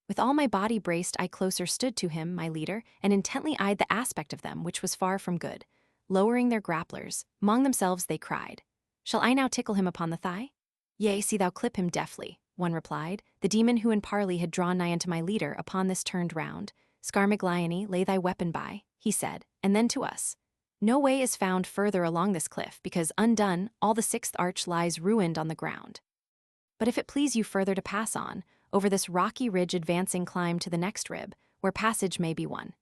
With all my body braced I closer stood to him, my leader, and intently eyed the aspect of them, which was far from good. Lowering their grapplers, 'mong themselves they cried, Shall I now tickle him upon the thigh? Yea, see thou clip him deftly, one replied. The demon who in parley had drawn nigh unto my leader upon this turned round. Scarmiglione, lay thy weapon by, he said, and then to us. No way is found further along this cliff, because undone, all the sixth arch lies ruined on the ground. But if it please you further to pass on, over this rocky ridge advancing climb to the next rib, where passage may be won.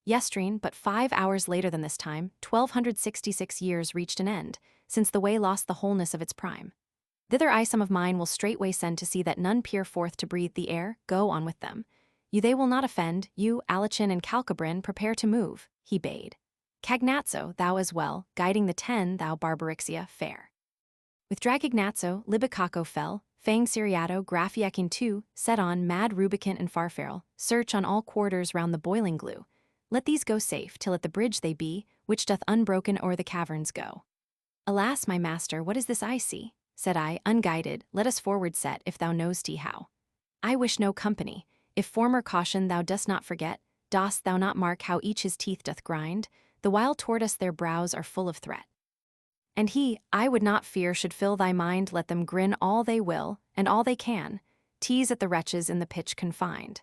Yestreen, but 5 hours later than this time, 1266 years reached an end, since the way lost the wholeness of its prime. Thither I some of mine will straightway send to see that none peer forth to breathe the air, go on with them. You they will not offend, you, Alichin and Calcabrin, prepare to move, he bade. Cagnazzo, thou as well, guiding the 10, thou Barbarixia, fare. With Dragignazzo, Libicaco fell, Fang Siriato, Grafiekin too, set on, Mad Rubicant and Farfarel, search on all quarters round the boiling glue. Let these go safe, till at the bridge they be, which doth unbroken o'er the caverns go. Alas, my master, what is this I see? Said I, unguided, let us forward set, if thou knowst how. I wish no company, if former caution thou dost not forget, dost thou not mark how each his teeth doth grind, the while toward us their brows are full of threat. And he, I would not fear, should fill thy mind, let them grin all they will, and all they can, tease at the wretches in the pitch confined.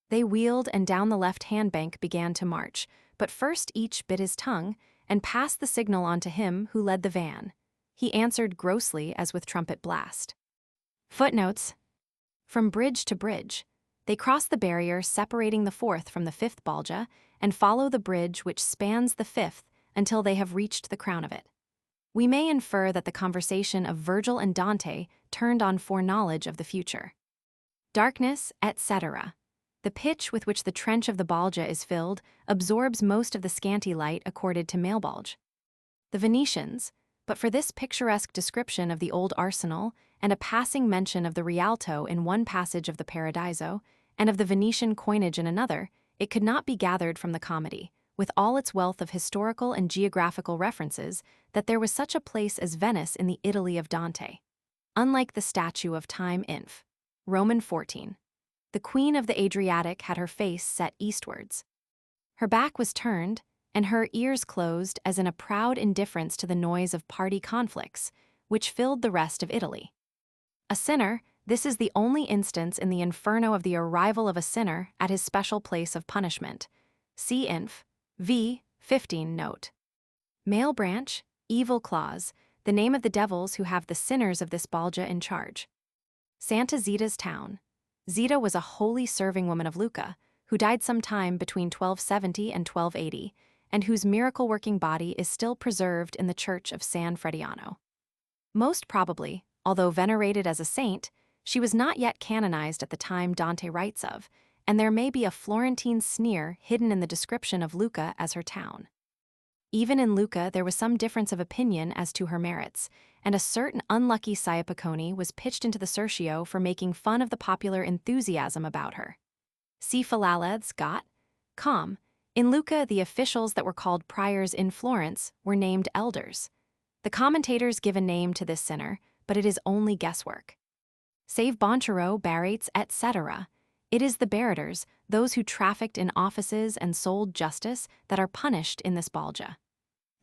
They wheeled and down the left-hand bank began to march, but first each bit his tongue, and passed the signal on to him who led the van. He answered grossly as with trumpet blast. Footnotes. From bridge to bridge. They cross the barrier separating the fourth from the fifth balja, and follow the bridge which spans the fifth until they have reached the crown of it. We may infer that the conversation of Virgil and Dante turned on foreknowledge of the future. Darkness, etc. The pitch with which the trench of the balja is filled absorbs most of the scanty light accorded to male bulge. The Venetians, but for this picturesque description of the old arsenal and a passing mention of the Rialto in one passage of the Paradiso, and of the Venetian coinage in another, it could not be gathered from the comedy, with all its wealth of historical and geographical references, that there was such a place as Venice in the Italy of Dante. Unlike the statue of Time Inf. Roman 14. The queen of the Adriatic had her face set eastwards. Her back was turned, and her ears closed as in a proud indifference to the noise of party conflicts, which filled the rest of Italy. A sinner, this is the only instance in the Inferno of the arrival of a sinner at his special place of punishment. See Inf. v. 15 note. Male branch, evil clause, the name of the devils who have the sinners of this balja in charge. Santa Zita's town. Zita was a holy serving woman of Lucca, who died sometime between 1270 and 1280, and whose miracle-working body is still preserved in the church of San Frediano. Most probably, although venerated as a saint, she was not yet canonized at the time Dante writes of, and there may be a Florentine sneer hidden in the description of Lucca as her town. Even in Lucca there was some difference of opinion as to her merits, and a certain unlucky Scipione was pitched into the Certio for making fun of the popular enthusiasm about her. See Philalethes, Got. Com. In Lucca, the officials that were called priors in Florence were named elders. The commentators give a name to this sinner, but it is only guesswork. Save Bonchero, Barates, etc. It is the Barators, those who trafficked in offices and sold justice, that are punished in this Balja.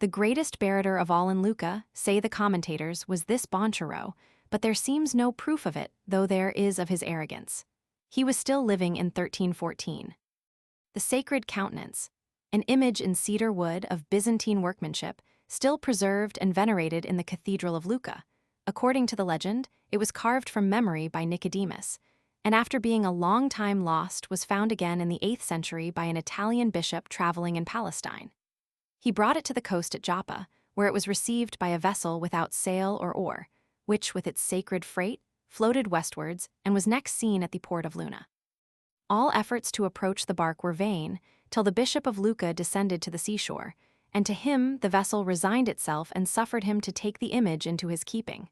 The greatest Barator of all in Lucca, say the commentators, was this Bonchero, but there seems no proof of it, though there is of his arrogance. He was still living in 1314. The Sacred Countenance, an image in cedar wood of Byzantine workmanship, still preserved and venerated in the Cathedral of Lucca. According to the legend, it was carved from memory by Nicodemus, and after being a long time lost was found again in the 8th century by an Italian bishop traveling in Palestine. He brought it to the coast at Joppa, where it was received by a vessel without sail or oar, which, with its sacred freight, floated westwards and was next seen at the port of Luna. All efforts to approach the bark were vain, till the bishop of Lucca descended to the seashore, and to him the vessel resigned itself and suffered him to take the image into his keeping.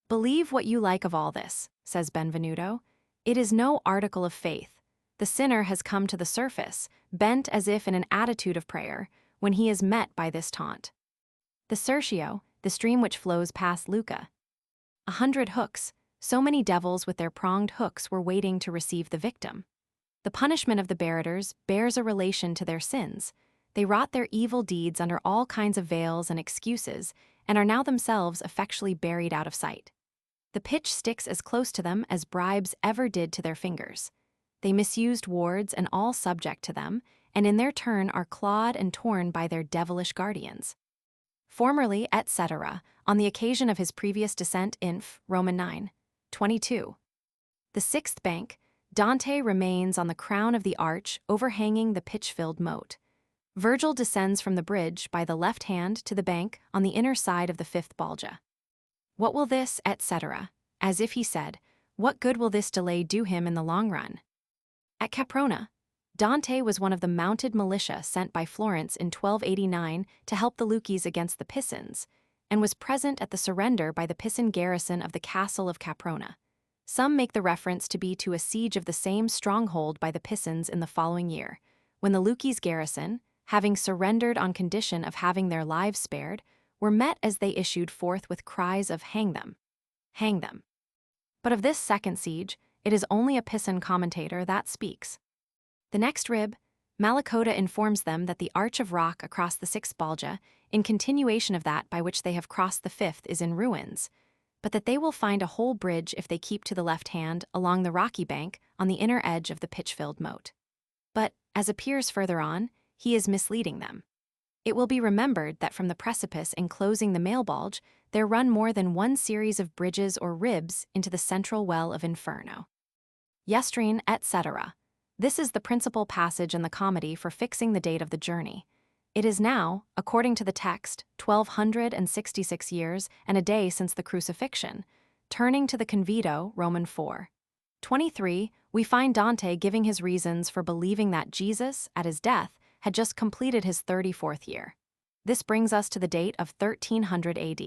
Believe what you like of all this, says Benvenuto. It is no article of faith. The sinner has come to the surface, bent as if in an attitude of prayer, when he is met by this taunt. The Certio, the stream which flows past Lucca. 100 hooks, so many devils with their pronged hooks were waiting to receive the victim. The punishment of the Barators bears a relation to their sins. They wrought their evil deeds under all kinds of veils and excuses, and are now themselves effectually buried out of sight. The pitch sticks as close to them as bribes ever did to their fingers. They misused wards and all subject to them, and in their turn are clawed and torn by their devilish guardians. Formerly, etc., on the occasion of his previous descent Inf. Roman 9, 22. The 6th bank, Dante remains on the crown of the arch overhanging the pitch-filled moat. Virgil descends from the bridge by the left hand to the bank on the inner side of the 5th Balja. What will this, etc., as if he said, what good will this delay do him in the long run? At Caprona, Dante was one of the mounted militia sent by Florence in 1289 to help the Lucchese against the Pisans, and was present at the surrender by the Pisan garrison of the castle of Caprona. Some make the reference to be to a siege of the same stronghold by the Pisans in the following year, when the Lucchese garrison, having surrendered on condition of having their lives spared, were met as they issued forth with cries of "Hang them! Hang them!" But of this second siege, it is only a Pisan commentator that speaks. The next rib, Malakota informs them that the arch of rock across the 6th Balja, in continuation of that by which they have crossed the 5th, is in ruins, but that they will find a whole bridge if they keep to the left hand along the rocky bank on the inner edge of the pitch-filled moat. But, as appears further on, he is misleading them. It will be remembered that from the precipice enclosing the male bulge, there run more than one series of bridges or ribs into the central well of Inferno. Yestrine, etc. This is the principal passage in the comedy for fixing the date of the journey. It is now, according to the text, 1266 years and a day since the crucifixion. Turning to the Convito, Roman 4. 23, we find Dante giving his reasons for believing that Jesus, at his death, had just completed his 34th year. This brings us to the date of 1300 AD.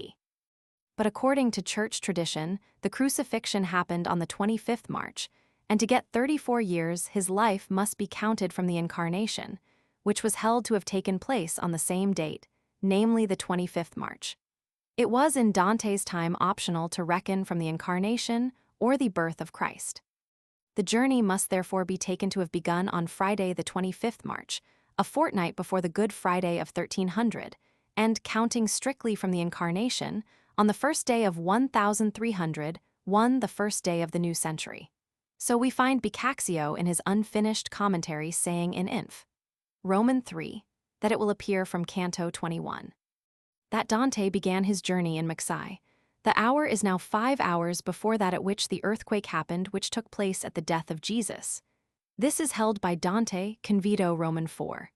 But according to church tradition, the crucifixion happened on the 25th March, and to get 34 years his life must be counted from the Incarnation, which was held to have taken place on the same date, namely the 25th March. It was in Dante's time optional to reckon from the Incarnation or the birth of Christ. The journey must therefore be taken to have begun on Friday the 25th March, a fortnight before the Good Friday of 1300, and, counting strictly from the Incarnation, on the first day of 1301, the first day of the new century. So we find Boccaccio in his unfinished commentary saying in Inf. Roman 3, that it will appear from Canto 21. That Dante began his journey in Maxai. The hour is now 5 hours before that at which the earthquake happened which took place at the death of Jesus. This is held by Dante, Convito Roman 4.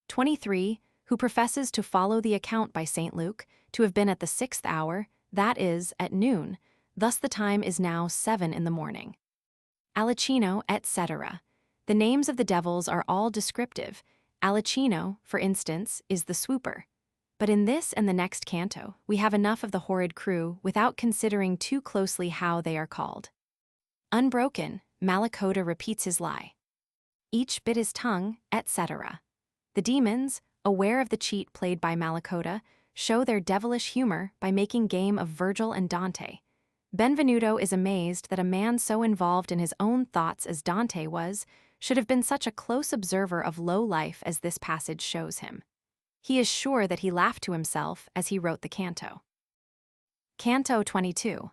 23, who professes to follow the account by St. Luke, to have been at the 6th hour, that is, at noon, thus the time is now 7 in the morning. Alicino, etc. The names of the devils are all descriptive. Alicino, for instance, is the swooper. But in this and the next canto, we have enough of the horrid crew without considering too closely how they are called. Unbroken, Malacoda repeats his lie. Each bit his tongue, etc. The demons, aware of the cheat played by Malacoda, show their devilish humor by making game of Virgil and Dante. Benvenuto is amazed that a man so involved in his own thoughts as Dante was should have been such a close observer of low life as this passage shows him. He is sure that he laughed to himself as he wrote the canto. Canto 22.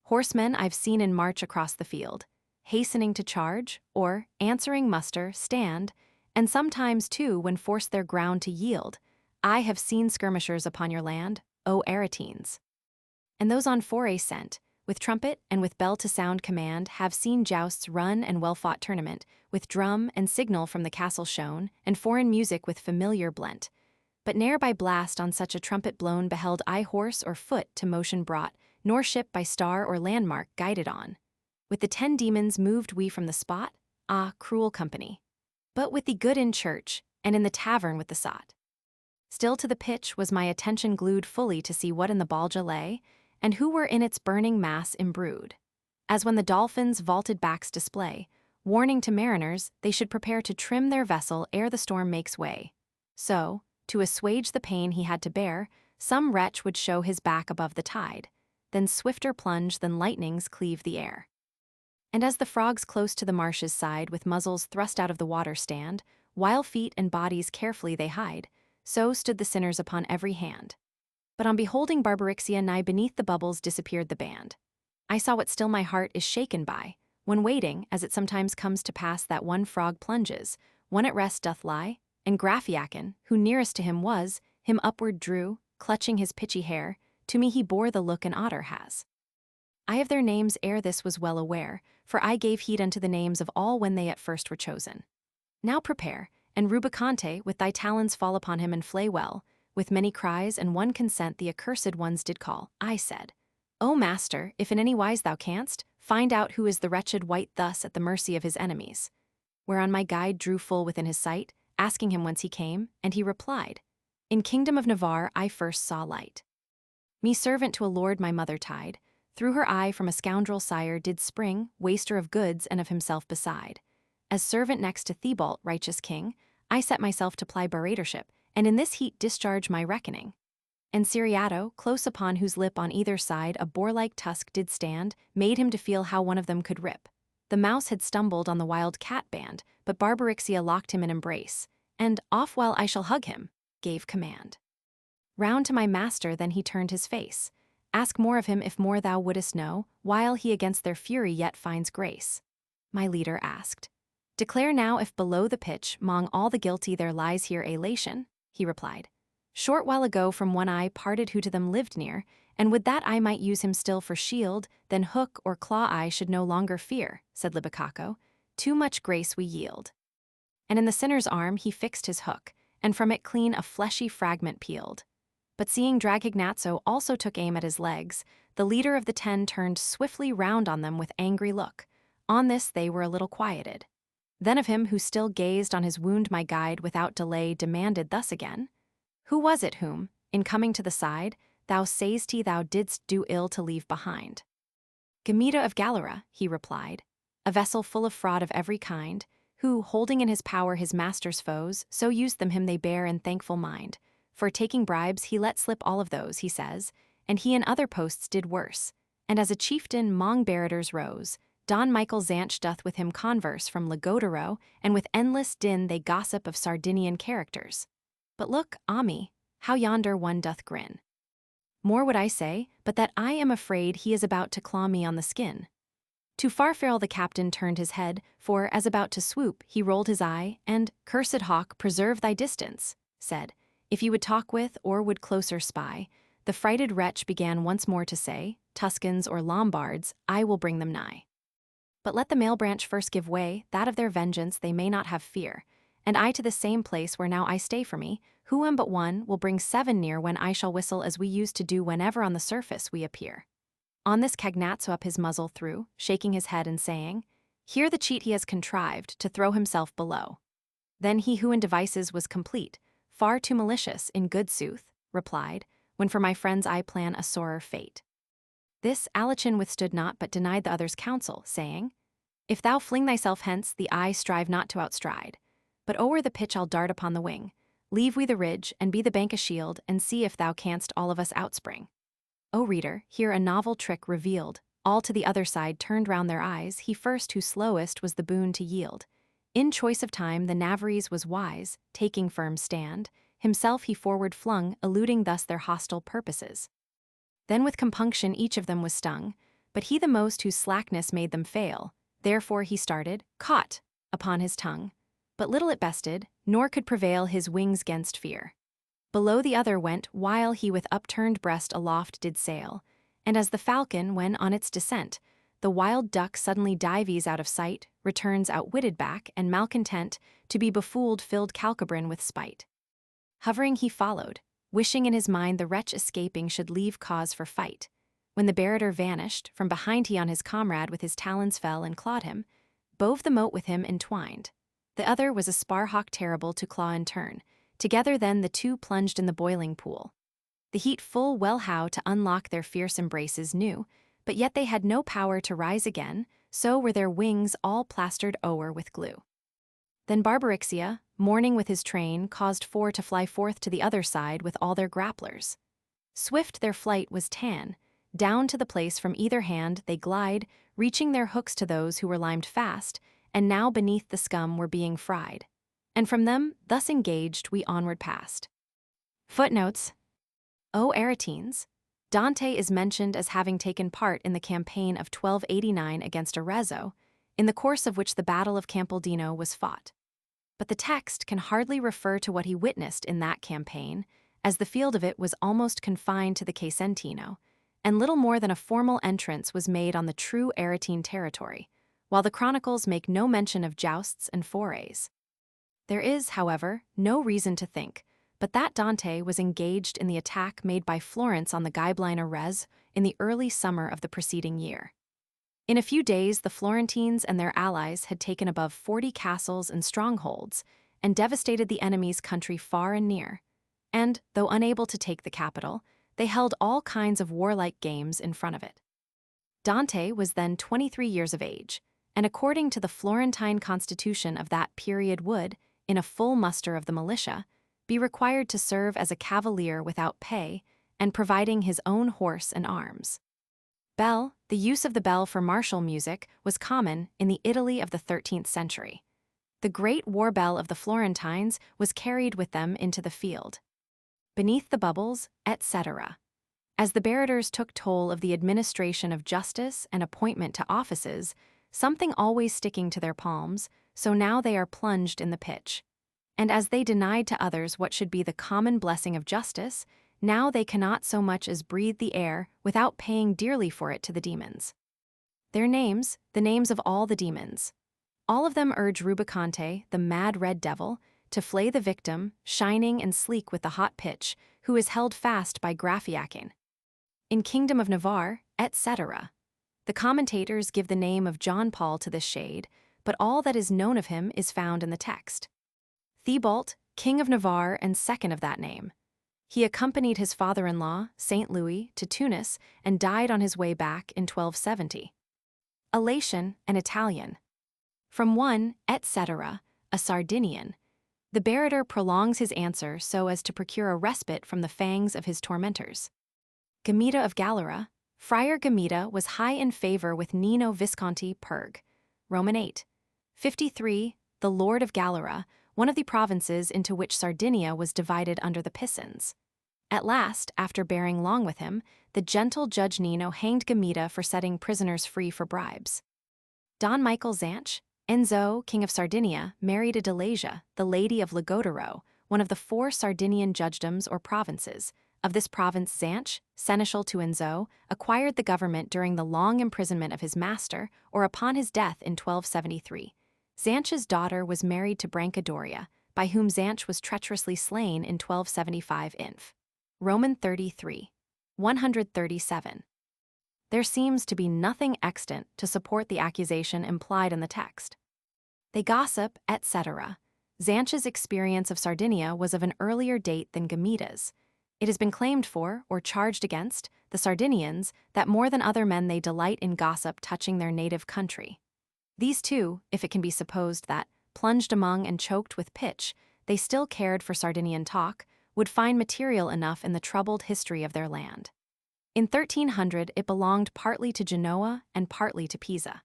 Horsemen I've seen in march across the field, hastening to charge, or, answering muster, stand, and sometimes, too, when forced their ground to yield, I have seen skirmishers upon your land, O Aretines. And those on foray sent, with trumpet and with bell to sound command, have seen jousts run and well-fought tournament, with drum and signal from the castle shown, and foreign music with familiar blent. But ne'er by blast on such a trumpet blown beheld I horse or foot to motion brought, nor ship by star or landmark guided on. With the 10 demons moved we from the spot, ah, cruel company! But with the good in church, and in the tavern with the sot. Still to the pitch was my attention glued fully to see what in the balja lay, and who were in its burning mass imbrued. As when the dolphins vaulted backs display, warning to mariners they should prepare to trim their vessel ere the storm makes way. So, to assuage the pain he had to bear, some wretch would show his back above the tide, then swifter plunge than lightnings cleave the air. And as the frogs close to the marsh's side with muzzles thrust out of the water stand, while feet and bodies carefully they hide, so stood the sinners upon every hand. But on beholding Barbarixia nigh beneath the bubbles disappeared the band. I saw what still my heart is shaken by, when waiting, as it sometimes comes to pass that one frog plunges, one at rest doth lie, and Graphiacon, who nearest to him was, him upward drew, clutching his pitchy hair, to me he bore the look an otter has. I of their names ere this was well aware, for I gave heed unto the names of all when they at first were chosen. Now prepare, and Rubicante, with thy talons fall upon him and flay well. With many cries and one consent the accursed ones did call. I said, O master, if in any wise thou canst, find out who is the wretched wight thus at the mercy of his enemies. Whereon my guide drew full within his sight, asking him whence he came, and he replied, In kingdom of Navarre I first saw light. Me servant to a lord my mother tied, through her eye from a scoundrel sire did spring, waster of goods and of himself beside. As servant next to Theobald, righteous king, I set myself to ply baratorship, and in this heat discharge my reckoning. And Ciriato, close upon whose lip on either side a boar-like tusk did stand, made him to feel how one of them could rip. The mouse had stumbled on the wild cat band, but Barbarixia locked him in embrace, and, off while I shall hug him, gave command. Round to my master then he turned his face. Ask more of him if more thou wouldest know, while he against their fury yet finds grace. My leader asked, Declare now if below the pitch, mong all the guilty there lies here elation, he replied. Short while ago from one eye parted who to them lived near, and would that I might use him still for shield, then hook or claw I should no longer fear, said Libicaco. Too much grace we yield. And in the sinner's arm he fixed his hook, and from it clean a fleshy fragment peeled. But seeing Dragignazzo also took aim at his legs, the leader of the 10 turned swiftly round on them with angry look. On this they were a little quieted. Then of him who still gazed on his wound my guide without delay demanded thus again, Who was it whom, in coming to the side, thou say'st thou didst do ill to leave behind? Gamita of Galera, he replied, a vessel full of fraud of every kind, who, holding in his power his master's foes, so used them him they bear in thankful mind. For taking bribes he let slip all of those, he says, and he in other posts did worse. And as a chieftain mong Barraters rose, Don Michael Zanch doth with him converse from Lagodero, and with endless din they gossip of Sardinian characters. But look, Ami, how yonder one doth grin. More would I say, but that I am afraid he is about to claw me on the skin. To Farfarel the captain turned his head, for, as about to swoop, he rolled his eye, and, Cursed hawk, preserve thy distance, said, If you would talk with, or would closer spy. The frighted wretch began once more to say, Tuscans or Lombards, I will bring them nigh. But let the male branch first give way, that of their vengeance they may not have fear. And I to the same place where now I stay for me, who am but one, will bring 7 near when I shall whistle as we used to do whenever on the surface we appear. On this Cagnazzo up his muzzle threw, shaking his head and saying, Here the cheat he has contrived, to throw himself below. Then he who in devices was complete, far too malicious, in good sooth, replied, when for my friends I plan a sorer fate. This Alichin withstood not, but denied the other's counsel, saying, If thou fling thyself hence, the eye strive not to outstride. But o'er the pitch I'll dart upon the wing. Leave we the ridge, and be the bank a shield, and see if thou canst all of us outspring. O reader, here a novel trick revealed. All to the other side turned round their eyes, he first who slowest was the boon to yield. In choice of time the Navarrese was wise, taking firm stand, himself he forward flung, eluding thus their hostile purposes. Then with compunction each of them was stung, but he the most whose slackness made them fail, therefore he started, caught, upon his tongue. But little it bested, nor could prevail his wings 'gainst fear. Below the other went, while he with upturned breast aloft did sail, and as the falcon, when on its descent, the wild duck suddenly dives out of sight, returns outwitted back, and malcontent, to be befooled filled Calcabrin with spite. Hovering he followed, wishing in his mind the wretch escaping should leave cause for fight. When the barrator vanished, from behind he on his comrade with his talons fell and clawed him, bove the moat with him entwined. The other was a sparhawk terrible to claw in turn. Together then the two plunged in the boiling pool. The heat full well how to unlock their fierce embraces knew, but yet they had no power to rise again, so were their wings all plastered o'er with glue. Then Barbarixia, mourning with his train, caused four to fly forth to the other side with all their grapplers. Swift their flight was tan. Down to the place from either hand they glide, reaching their hooks to those who were limed fast, and now beneath the scum were being fried. And from them, thus engaged, we onward passed. Footnotes. O Aretines, Dante is mentioned as having taken part in the campaign of 1289 against Arezzo, in the course of which the Battle of Campaldino was fought. But the text can hardly refer to what he witnessed in that campaign, as the field of it was almost confined to the Casentino, and little more than a formal entrance was made on the true Aretine territory, while the chronicles make no mention of jousts and forays. There is, however, no reason to think but that Dante was engaged in the attack made by Florence on the Ghibelline Arez in the early summer of the preceding year. In a few days the Florentines and their allies had taken above 40 castles and strongholds and devastated the enemy's country far and near, and, though unable to take the capital, they held all kinds of warlike games in front of it. Dante was then 23 years of age, and according to the Florentine constitution of that period would, in a full muster of the militia, be required to serve as a cavalier without pay and providing his own horse and arms. Bell, the use of the bell for martial music, was common in the Italy of the 13th century. The great war bell of the Florentines was carried with them into the field. Beneath the bubbles, etc. As the barrators took toll of the administration of justice and appointment to offices, something always sticking to their palms, so now they are plunged in the pitch. And as they denied to others what should be the common blessing of justice, now they cannot so much as breathe the air without paying dearly for it to the demons. Their names, the names of all the demons. All of them urge Rubicante, the mad red devil, to flay the victim, shining and sleek with the hot pitch, who is held fast by Graffiakin. In Kingdom of Navarre, etc. The commentators give the name of John Paul to this shade, but all that is known of him is found in the text. Thibault, King of Navarre and second of that name. He accompanied his father-in-law, Saint Louis, to Tunis and died on his way back in 1270. Elation, an Italian. From one, etc., a Sardinian, the barrator prolongs his answer so as to procure a respite from the fangs of his tormentors. Gamita of Galera, Friar Gamita was high in favor with Nino Visconti Perg, Roman 8. 53, the Lord of Galera, one of the provinces into which Sardinia was divided under the Pisans. At last, after bearing long with him, the gentle Judge Nino hanged Gamita for setting prisoners free for bribes. Don Michael Zanch, Enzo, King of Sardinia, married Adelasia, the Lady of Lagodero, one of the 4 Sardinian judgedoms or provinces. Of this province Zanch, seneschal to Enzo, acquired the government during the long imprisonment of his master or upon his death in 1273. Zanch's daughter was married to Brancadoria, by whom Zanch was treacherously slain in 1275 Inf. Roman 33. 137. There seems to be nothing extant to support the accusation implied in the text. They gossip, etc. Zanch's experience of Sardinia was of an earlier date than Gamita's. It has been claimed for, or charged against, the Sardinians, that more than other men they delight in gossip touching their native country. These two, if it can be supposed that, plunged among and choked with pitch, they still cared for Sardinian talk, would find material enough in the troubled history of their land. In 1300 it belonged partly to Genoa and partly to Pisa.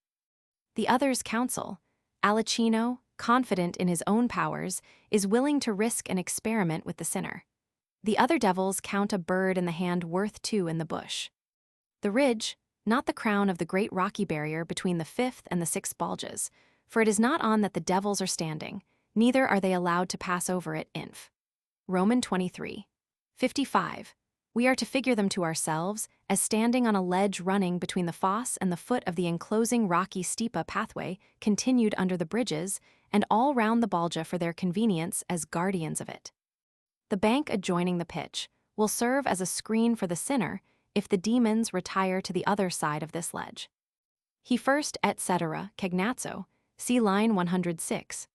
The other's counsel, Alicino, confident in his own powers, is willing to risk an experiment with the sinner. The other devils count a bird in the hand worth two in the bush. The ridge, not the crown of the great rocky barrier between the fifth and the sixth Baljas, for it is not on that the devils are standing, neither are they allowed to pass over it. Inf. Roman 23:55. We are to figure them to ourselves as standing on a ledge running between the fosse and the foot of the enclosing rocky steepa pathway continued under the bridges, and all round the Balja for their convenience as guardians of it. The bank adjoining the pitch will serve as a screen for the sinner if the demons retire to the other side of this ledge. He first, etc., Cagnazzo, see line 106.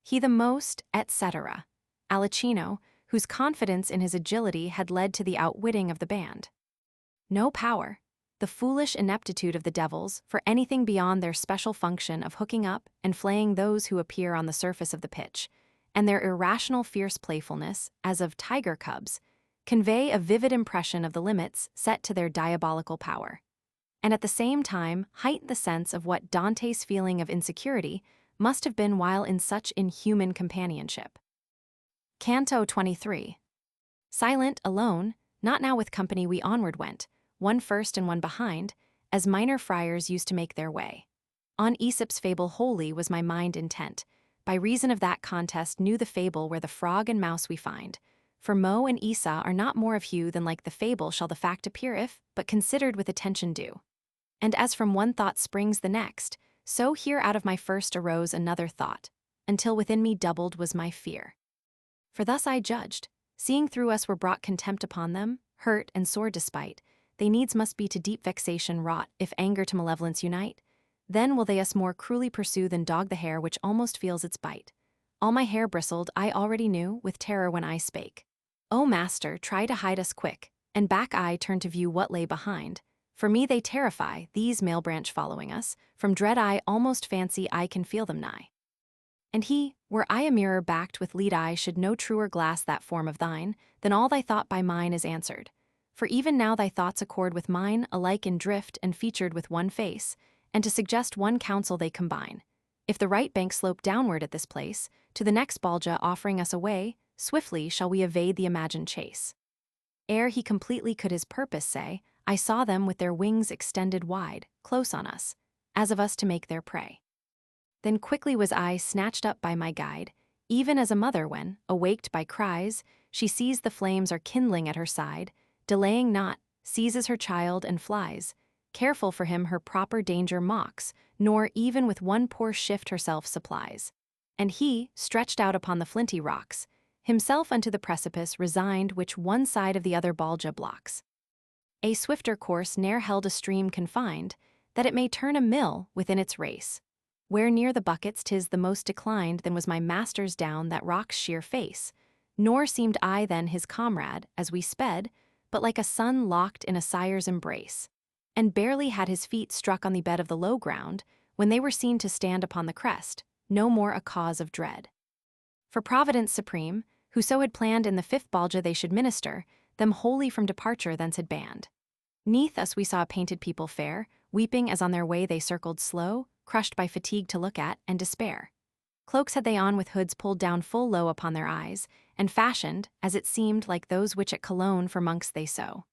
He the most, etc., Alicino, whose confidence in his agility had led to the outwitting of the band. No power, the foolish ineptitude of the devils for anything beyond their special function of hooking up and flaying those who appear on the surface of the pitch, and their irrational fierce playfulness, as of tiger cubs, convey a vivid impression of the limits set to their diabolical power, and at the same time heighten the sense of what Dante's feeling of insecurity must have been while in such inhuman companionship. Canto 23. Silent, alone, not now with company we onward went, one first and one behind, as minor friars used to make their way. On Aesop's fable wholly was my mind intent, by reason of that contest knew the fable where the frog and mouse we find, for Mo and Esau are not more of hue than like the fable shall the fact appear if, but considered with attention due. And as from one thought springs the next, so here out of my first arose another thought, until within me doubled was my fear. For thus I judged, seeing through us were brought contempt upon them, hurt and sore despite, they needs must be to deep vexation wrought, if anger to malevolence unite, then will they us more cruelly pursue than dog the hair which almost feels its bite. All my hair bristled, I already knew, with terror when I spake. O master, try to hide us quick, and back I turn to view what lay behind. For me they terrify, these male branch following us, from dread I almost fancy I can feel them nigh. And he, were I a mirror backed with lead eye, should no truer glass that form of thine, than all thy thought by mine is answered. For even now thy thoughts accord with mine, alike in drift and featured with one face, and to suggest one counsel they combine. If the right bank slope downward at this place, to the next Balja offering us a way, swiftly shall we evade the imagined chase. Ere he completely could his purpose say, I saw them with their wings extended wide, close on us, as of us to make their prey. Then quickly was I snatched up by my guide, even as a mother when, awaked by cries, she sees the flames are kindling at her side, delaying not, seizes her child and flies, careful for him her proper danger mocks, nor even with one poor shift herself supplies. And he, stretched out upon the flinty rocks, himself unto the precipice resigned which one side of the other Balja blocks. A swifter course ne'er held a stream confined, that it may turn a mill within its race. Where near the buckets 'tis the most declined than was my master's down that rock's sheer face, nor seemed I then his comrade, as we sped, but like a son locked in a sire's embrace. And barely had his feet struck on the bed of the low ground, when they were seen to stand upon the crest, no more a cause of dread. For Providence supreme, whoso had planned in the fifth Balja they should minister, them wholly from departure thence had banned. Neath us we saw a painted people fare, weeping as on their way they circled slow, crushed by fatigue to look at, and despair. Cloaks had they on with hoods pulled down full low upon their eyes, and fashioned, as it seemed, like those which at Cologne for monks they sew.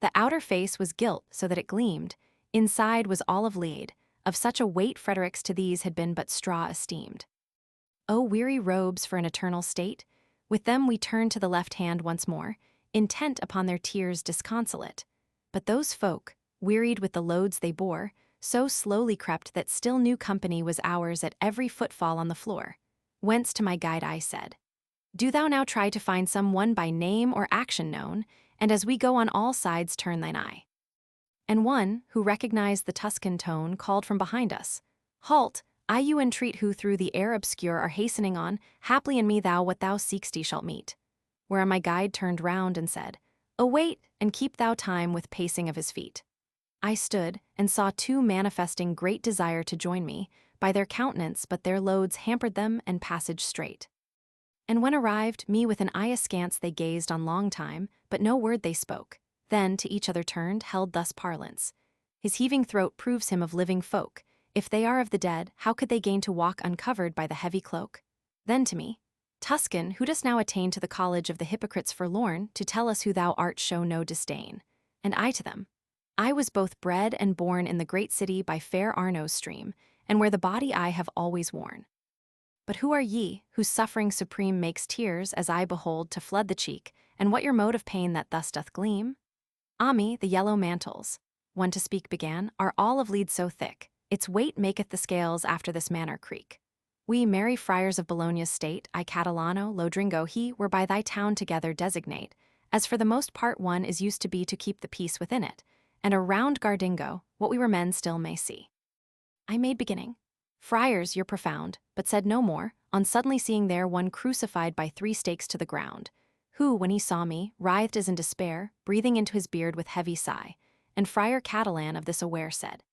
The outer face was gilt so that it gleamed, inside was all of lead, of such a weight Fredericks to these had been but straw esteemed. O weary robes for an eternal state, with them we turned to the left hand once more, intent upon their tears disconsolate. But those folk, wearied with the loads they bore, so slowly crept that still new company was ours at every footfall on the floor. Whence to my guide I said, Do thou now try to find some one by name or action known, and as we go on all sides turn thine eye. And one, who recognized the Tuscan tone, called from behind us, Halt, I you entreat who through the air obscure are hastening on, haply in me thou what thou seek'st shalt meet. Whereon my guide turned round and said, Await, and keep thou time with pacing of his feet. I stood, and saw two manifesting great desire to join me, by their countenance but their loads hampered them and passage straight. And when arrived, me with an eye askance they gazed on long time, but no word they spoke. Then to each other turned, held thus parlance. His heaving throat proves him of living folk. If they are of the dead, how could they gain to walk uncovered by the heavy cloak? Then to me, Tuscan, who dost now attain to the college of the hypocrites forlorn, to tell us who thou art show no disdain. And I to them, I was both bred and born in the great city by fair Arno's stream, and where the body I have always worn. But who are ye, whose suffering supreme makes tears, as I behold, to flood the cheek, and what your mode of pain that thus doth gleam? Ah me, the yellow mantles, one to speak began, are all of lead so thick, its weight maketh the scales after this manner creak. We merry friars of Bologna's state, I Catalano, Lodringo he, were by thy town together designate, as for the most part one is used to be to keep the peace within it, and around Gardingo, what we were men still may see. I made beginning. Friars, you're profound, but said no more, on suddenly seeing there one crucified by 3 stakes to the ground, who, when he saw me, writhed as in despair, breathing into his beard with heavy sigh, and Friar Catalan of this aware said,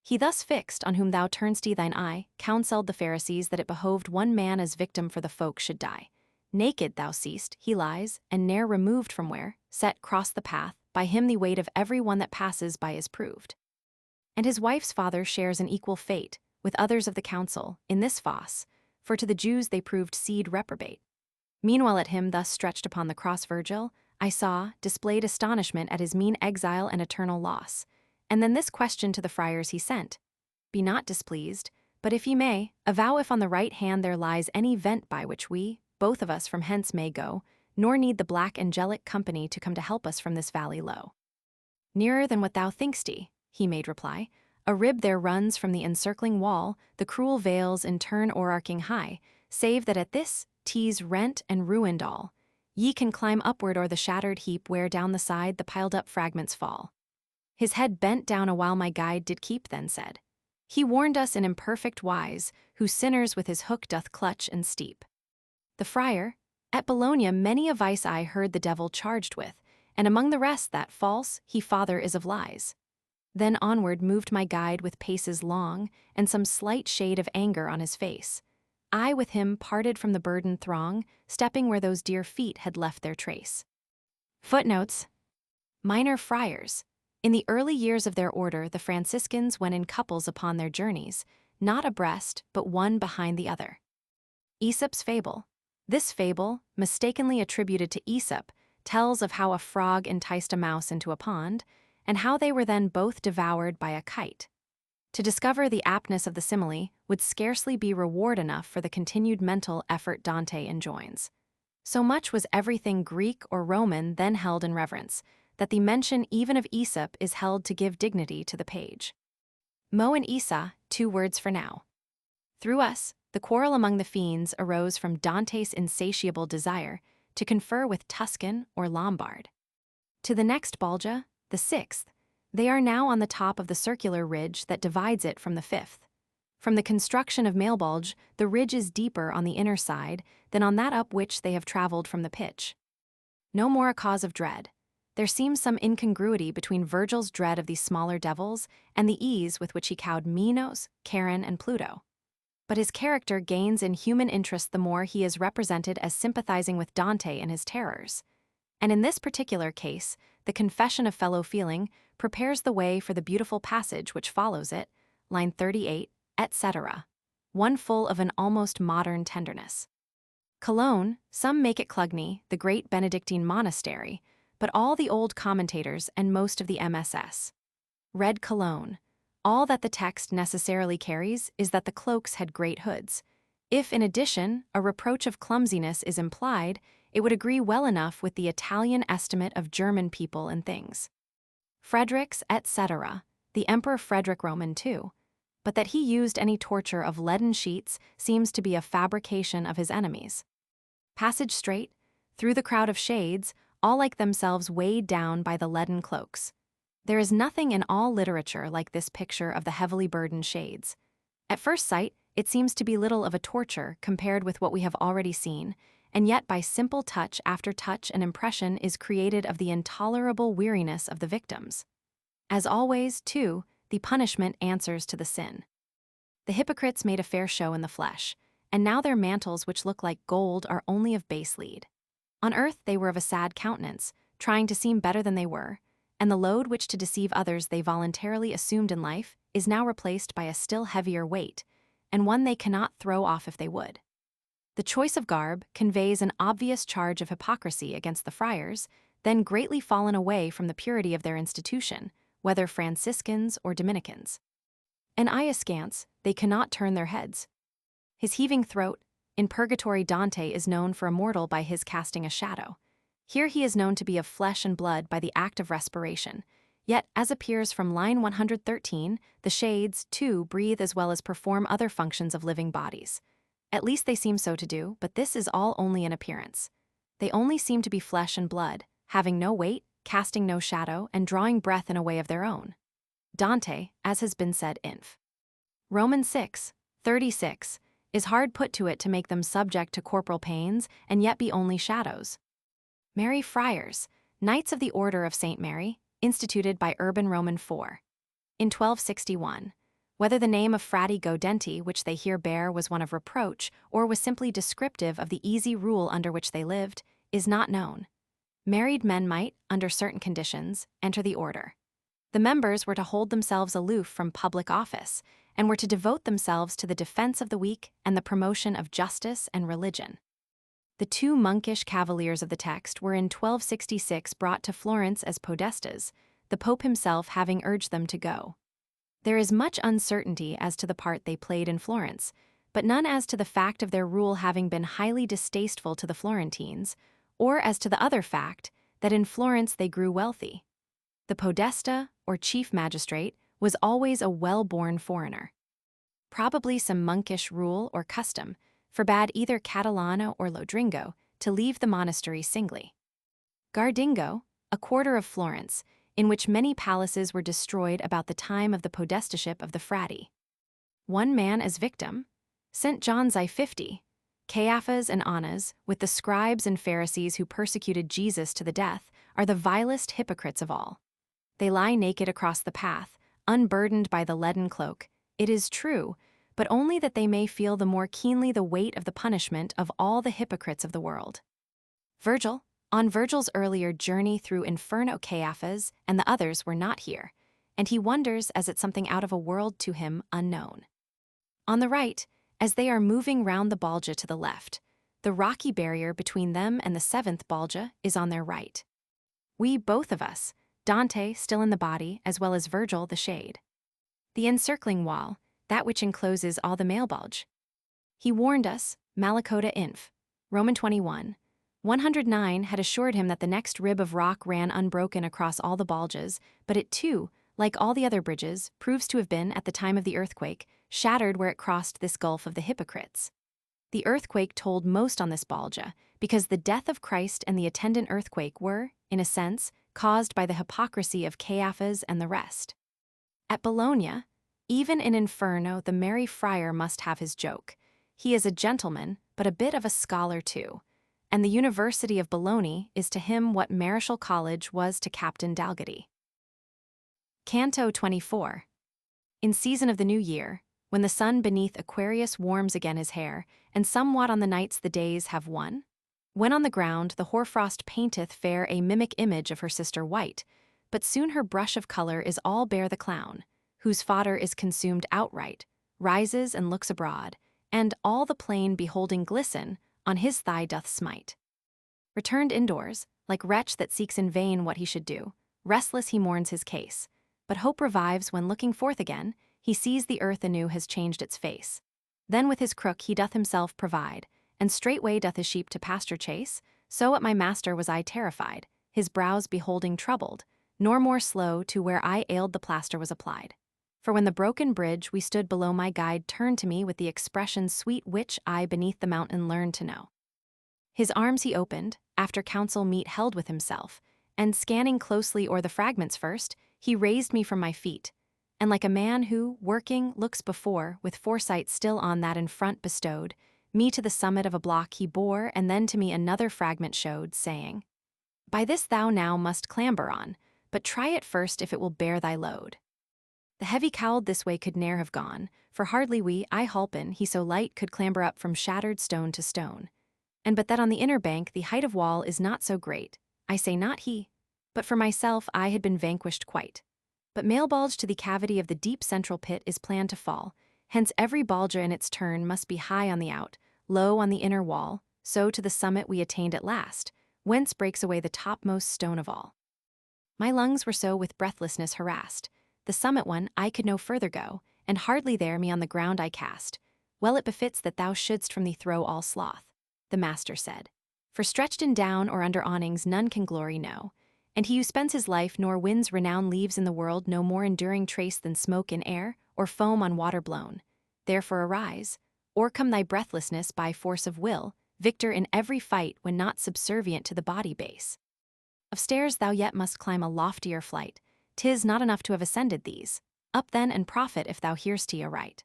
He thus fixed, on whom thou turn'st thine eye, counselled the Pharisees that it behoved one man as victim for the folk should die. Naked thou seest, he lies, and ne'er removed from where, set cross the path, by him the weight of every one that passes by is proved. And his wife's father shares an equal fate, with others of the council, in this fosse, for to the Jews they proved seed reprobate. Meanwhile at him thus stretched upon the cross Virgil, I saw, displayed astonishment at his mean exile and eternal loss. And then this question to the friars he sent, Be not displeased, but if ye may, avow if on the right hand there lies any vent by which we, both of us from hence may go, nor need the black angelic company to come to help us from this valley low. Nearer than what thou think'st, he made reply, a rib there runs from the encircling wall, the cruel veils in turn o'erarching high, save that at this, 'tis rent and ruined all. Ye can climb upward o'er the shattered heap where down the side the piled-up fragments fall. His head bent down a while my guide did keep, then said, He warned us in imperfect wise, who sinners with his hook doth clutch and steep. The friar, at Bologna many a vice I heard the devil charged with, and among the rest that false, he father is of lies. Then onward moved my guide with paces long, and some slight shade of anger on his face. I with him parted from the burdened throng, stepping where those dear feet had left their trace. Footnotes: Minor friars. In the early years of their order, the Franciscans went in couples upon their journeys, not abreast, but one behind the other. Aesop's fable. This fable, mistakenly attributed to Aesop, tells of how a frog enticed a mouse into a pond, and how they were then both devoured by a kite. To discover the aptness of the simile would scarcely be reward enough for the continued mental effort Dante enjoins. So much was everything Greek or Roman then held in reverence, that the mention even of Aesop is held to give dignity to the page. Mo and Isa, 2 words for now. Through us, the quarrel among the fiends arose from Dante's insatiable desire to confer with Tuscan or Lombard. To the next Balja, the 6th, they are now on the top of the circular ridge that divides it from the 5th. From the construction of Mailbalge, the ridge is deeper on the inner side than on that up which they have traveled from the pitch. No more a cause of dread. There seems some incongruity between Virgil's dread of these smaller devils and the ease with which he cowed Minos, Charon, and Pluto. But his character gains in human interest the more he is represented as sympathizing with Dante and his terrors. And in this particular case, the confession of fellow feeling prepares the way for the beautiful passage which follows it, line 38, etc., one full of an almost modern tenderness. Cologne, some make it Clugny, the great Benedictine monastery, but all the old commentators and most of the MSS read Cologne. All that the text necessarily carries is that the cloaks had great hoods. If, in addition, a reproach of clumsiness is implied, it would agree well enough with the Italian estimate of German people and things. Frederick's, etc., the Emperor Frederick Roman too, but that he used any torture of leaden sheets seems to be a fabrication of his enemies. Passage straight, through the crowd of shades, all like themselves weighed down by the leaden cloaks. There is nothing in all literature like this picture of the heavily burdened shades. At first sight, it seems to be little of a torture compared with what we have already seen, and yet by simple touch after touch an impression is created of the intolerable weariness of the victims. As always, too, the punishment answers to the sin. The hypocrites made a fair show in the flesh, and now their mantles which look like gold are only of base lead. On earth they were of a sad countenance, trying to seem better than they were, and the load which to deceive others they voluntarily assumed in life is now replaced by a still heavier weight, and one they cannot throw off if they would. The choice of garb conveys an obvious charge of hypocrisy against the friars, then greatly fallen away from the purity of their institution, whether Franciscans or Dominicans. An eye askance, they cannot turn their heads. His heaving throat, in Purgatory Dante is known for a mortal by his casting a shadow. Here he is known to be of flesh and blood by the act of respiration. Yet, as appears from line 113, the shades, too, breathe as well as perform other functions of living bodies. At least they seem so to do, but this is all only an appearance. They only seem to be flesh and blood, having no weight, casting no shadow, and drawing breath in a way of their own. Dante, as has been said Inf. Romans 6:36, is hard put to it to make them subject to corporal pains and yet be only shadows. Mary Friars, Knights of the Order of St. Mary, instituted by Urban Roman IV. In 1261. Whether the name of Frati Gaudenti which they here bear was one of reproach or was simply descriptive of the easy rule under which they lived, is not known. Married men might, under certain conditions, enter the order. The members were to hold themselves aloof from public office and were to devote themselves to the defense of the weak and the promotion of justice and religion. The two monkish cavaliers of the text were in 1266 brought to Florence as podestas, the Pope himself having urged them to go. There is much uncertainty as to the part they played in Florence, but none as to the fact of their rule having been highly distasteful to the Florentines, or as to the other fact that in Florence they grew wealthy. The podesta, or chief magistrate, was always a well-born foreigner. Probably some monkish rule or custom forbade either Catalano or Lodringo to leave the monastery singly. Gardingo, a quarter of Florence, in which many palaces were destroyed about the time of the podestaship of the Frati. One man as victim, St. John's I 50, Caiaphas and Annas, with the scribes and Pharisees who persecuted Jesus to the death, are the vilest hypocrites of all. They lie naked across the path, unburdened by the leaden cloak, it is true, but only that they may feel the more keenly the weight of the punishment of all the hypocrites of the world. Virgil, on Virgil's earlier journey through Inferno, Caiaphas and the others were not here, and he wonders as at something out of a world to him unknown. On the right, as they are moving round the Balja to the left, the rocky barrier between them and the seventh Balja is on their right. We, both of us, Dante still in the body as well as Virgil the shade. The encircling wall, that which encloses all the male Balj. He warned us, Malakota Inf. Roman 21. 109 had assured him that the next rib of rock ran unbroken across all the Baljas, but it too, like all the other bridges, proves to have been, at the time of the earthquake, shattered where it crossed this gulf of the hypocrites. The earthquake told most on this Balja, because the death of Christ and the attendant earthquake were, in a sense, caused by the hypocrisy of Caiaphas and the rest. At Bologna, even in Inferno, the merry friar must have his joke. He is a gentleman, but a bit of a scholar too, and the University of Bologna is to him what Marischal College was to Captain Dalgety. Canto 24. In season of the new year, when the sun beneath Aquarius warms again his hair, and somewhat on the nights the days have won, when on the ground the hoarfrost painteth fair a mimic image of her sister white, but soon her brush of color is all bare the clown, whose fodder is consumed outright, rises and looks abroad, and all the plain beholding glisten, on his thigh doth smite. Returned indoors, like wretch that seeks in vain what he should do, restless he mourns his case, but hope revives when looking forth again, he sees the earth anew has changed its face. Then with his crook he doth himself provide, and straightway doth his sheep to pasture chase, so at my master was I terrified, his brows beholding troubled, nor more slow to where I ailed the plaster was applied. For when the broken bridge we stood below my guide turned to me with the expression sweet which I beneath the mountain learned to know. His arms he opened, after council meet held with himself, and scanning closely o'er the fragments first, he raised me from my feet, and like a man who, working, looks before, with foresight still on that in front bestowed, Me to the summit of a block he bore, and then to me another fragment showed, saying, By this thou now must clamber on, but try it first if it will bear thy load. The heavy cowled this way could ne'er have gone, for hardly we, I holpen, he so light could clamber up from shattered stone to stone. And but that on the inner bank the height of wall is not so great, I say not he, but for myself I had been vanquished quite. But male bulge to the cavity of the deep central pit is planned to fall, hence every bulge in its turn must be high on the out, low on the inner wall, so to the summit we attained at last, whence breaks away the topmost stone of all. My lungs were so with breathlessness harassed, the summit one I could no further go, and hardly there me on the ground I cast. Well it befits that thou shouldst from thee throw all sloth, the master said. For stretched in down or under awnings none can glory know, and he who spends his life nor wins renown leaves in the world no more enduring trace than smoke in air, or foam on water blown. Therefore arise, o'ercome thy breathlessness by force of will, victor in every fight when not subservient to the body base. Of stairs thou yet must climb a loftier flight, 'tis not enough to have ascended these. Up then and profit if thou hear'st he aright.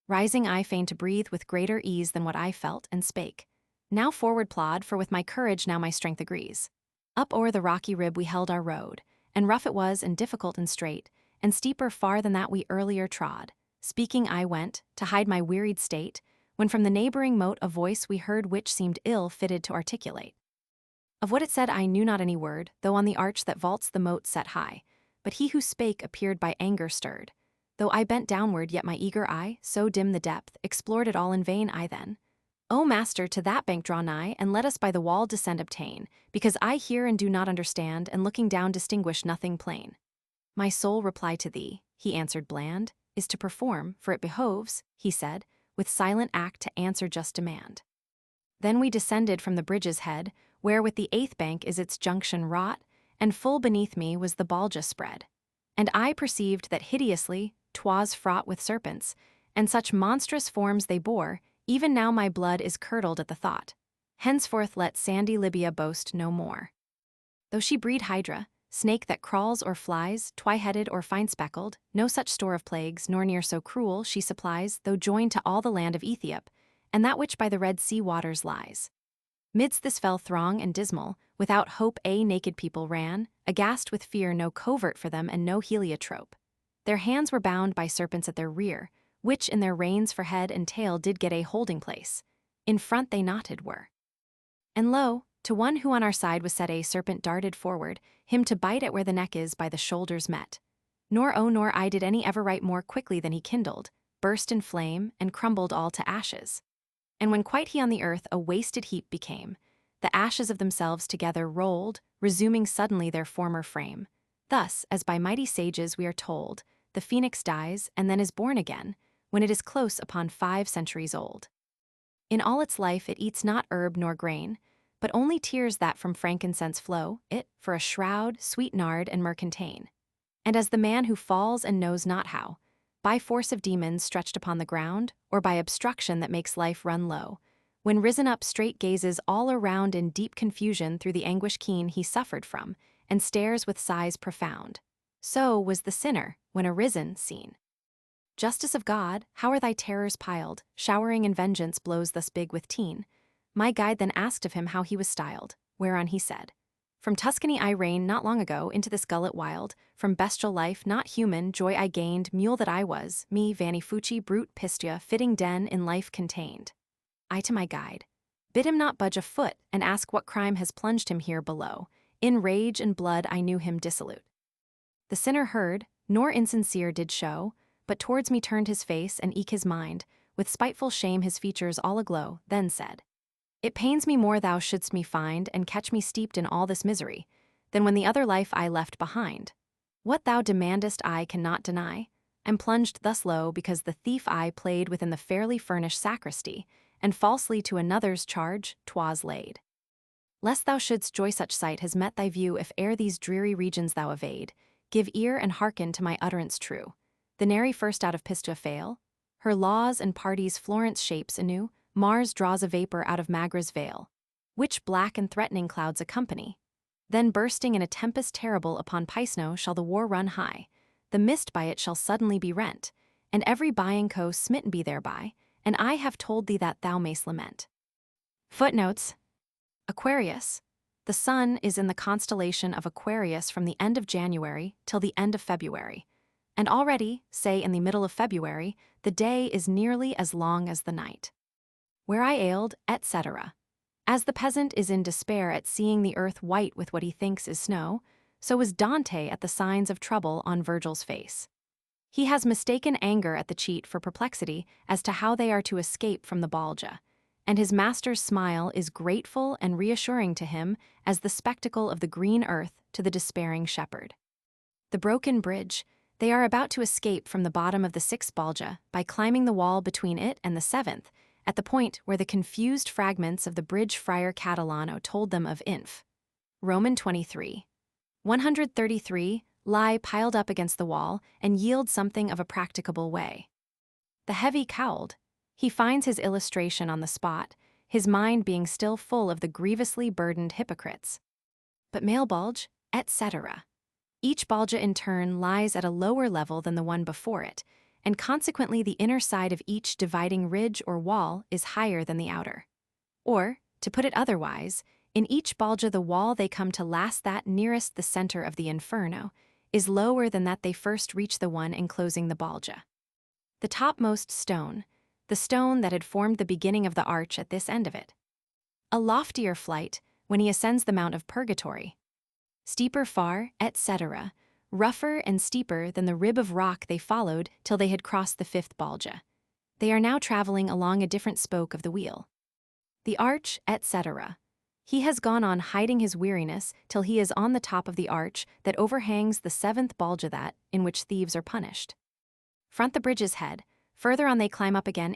Rising I fain to breathe with greater ease than what I felt, and spake. Now forward plod, for with my courage now my strength agrees. Up o'er the rocky rib we held our road, and rough it was and difficult and straight, and steeper far than that we earlier trod. Speaking I went, to hide my wearied state, when from the neighboring moat a voice we heard which seemed ill fitted to articulate. Of what it said I knew not any word, though on the arch that vaults the moat set high, but he who spake appeared by anger stirred. Though I bent downward, yet my eager eye, so dim the depth, explored it all in vain. I then, O master, to that bank draw nigh, and let us by the wall descend obtain, because I hear and do not understand, and looking down distinguish nothing plain. My sole reply to thee, he answered bland, is to perform, for it behoves, he said, with silent act to answer just demand. Then we descended from the bridge's head, where with the 8th bank is its junction wrought, and full beneath me was the bulge spread. And I perceived that hideously 'twas fraught with serpents, and such monstrous forms they bore, even now my blood is curdled at the thought. Henceforth let sandy Libya boast no more. Though she breed hydra, snake that crawls or flies, twy-headed or fine-speckled, no such store of plagues, nor near so cruel, she supplies, though joined to all the land of Ethiop, and that which by the Red Sea waters lies. Midst this fell throng and dismal, without hope a naked people ran, aghast with fear, no covert for them and no heliotrope. Their hands were bound by serpents at their rear, which in their reins for head and tail did get a holding place. In front they knotted were. And lo, to one who on our side was set a serpent darted forward, him to bite at where the neck is by the shoulders met. Nor I did any ever write more quickly than he kindled, burst in flame, and crumbled all to ashes. And when quite he on the earth a wasted heap became, the ashes of themselves together rolled, resuming suddenly their former frame. Thus, as by mighty sages we are told, the phoenix dies and then is born again, when it is close upon 5 centuries old. In all its life it eats not herb nor grain, but only tears that from frankincense flow, it, for a shroud, sweet nard and myrrh contain. And as the man who falls and knows not how, by force of demons stretched upon the ground, or by obstruction that makes life run low, when risen up straight gazes all around in deep confusion through the anguish keen he suffered from, and stares with sighs profound. So was the sinner, when arisen, seen. Justice of God, how are thy terrors piled, showering in vengeance blows thus big with teen? My guide then asked of him how he was styled, whereon he said, From Tuscany I reigned not long ago into this gullet wild, from bestial life, not human, joy I gained, mule that I was, me vani fuci brute pistia, fitting den in life contained. I to my guide, bid him not budge a foot, and ask what crime has plunged him here below. In rage and blood I knew him dissolute. The sinner heard, nor insincere did show, but towards me turned his face and eke his mind, with spiteful shame his features all aglow, then said, It pains me more thou shouldst me find and catch me steeped in all this misery, than when the other life I left behind. What thou demandest I cannot deny. I'm plunged thus low because the thief I played within the fairly furnished sacristy, and falsely to another's charge 'twas laid. Lest thou shouldst joy such sight has met thy view if ere these dreary regions thou evade, give ear and hearken to my utterance true. The nary first out of Pistia fail, her laws and parties Florence shapes anew, Mars draws a vapor out of Magra's veil, which black and threatening clouds accompany. Then bursting in a tempest terrible upon Pisno shall the war run high, the mist by it shall suddenly be rent, and every buying co smitten be thereby, and I have told thee that thou mayst lament. Footnotes. Aquarius. The sun is in the constellation of Aquarius from the end of January till the end of February, and already, say in the middle of February, the day is nearly as long as the night. Where I ailed, etc. As the peasant is in despair at seeing the earth white with what he thinks is snow, so is Dante at the signs of trouble on Virgil's face. He has mistaken anger at the cheat for perplexity as to how they are to escape from the Balja, and his master's smile is grateful and reassuring to him as the spectacle of the green earth to the despairing shepherd. The broken bridge. They are about to escape from the bottom of the sixth Balja by climbing the wall between it and the seventh, at the point where the confused fragments of the bridge Friar Catalano told them of Roman 23. 133 lie piled up against the wall and yield something of a practicable way. The heavy cowled. He finds his illustration on the spot, his mind being still full of the grievously burdened hypocrites. But male bulge, etc. Each Balja in turn lies at a lower level than the one before it, and consequently the inner side of each dividing ridge or wall is higher than the outer. Or, to put it otherwise, in each Balja the wall they come to last, that nearest the center of the Inferno, is lower than that they first reach the one enclosing the Balja. The topmost stone, the stone that had formed the beginning of the arch at this end of it. A loftier flight when he ascends the Mount of Purgatory. Steeper far, etc., rougher and steeper than the rib of rock they followed till they had crossed the fifth Balja. They are now traveling along a different spoke of the wheel. The arch, etc. He has gone on hiding his weariness till he is on the top of the arch that overhangs the seventh Balja, that in which thieves are punished. Front the bridge's head, further on they climb up again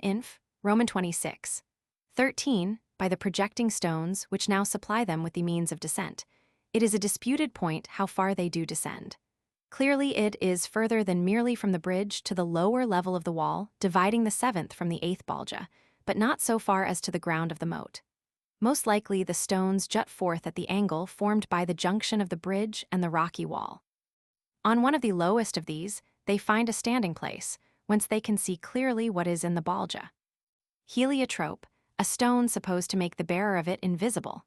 Roman 26. 13, by the projecting stones which now supply them with the means of descent. It is a disputed point how far they do descend. Clearly it is further than merely from the bridge to the lower level of the wall, dividing the seventh from the eighth Balja, but not so far as to the ground of the moat. Most likely the stones jut forth at the angle formed by the junction of the bridge and the rocky wall. On one of the lowest of these, they find a standing place, whence they can see clearly what is in the Balja. Heliotrope, a stone supposed to make the bearer of it invisible.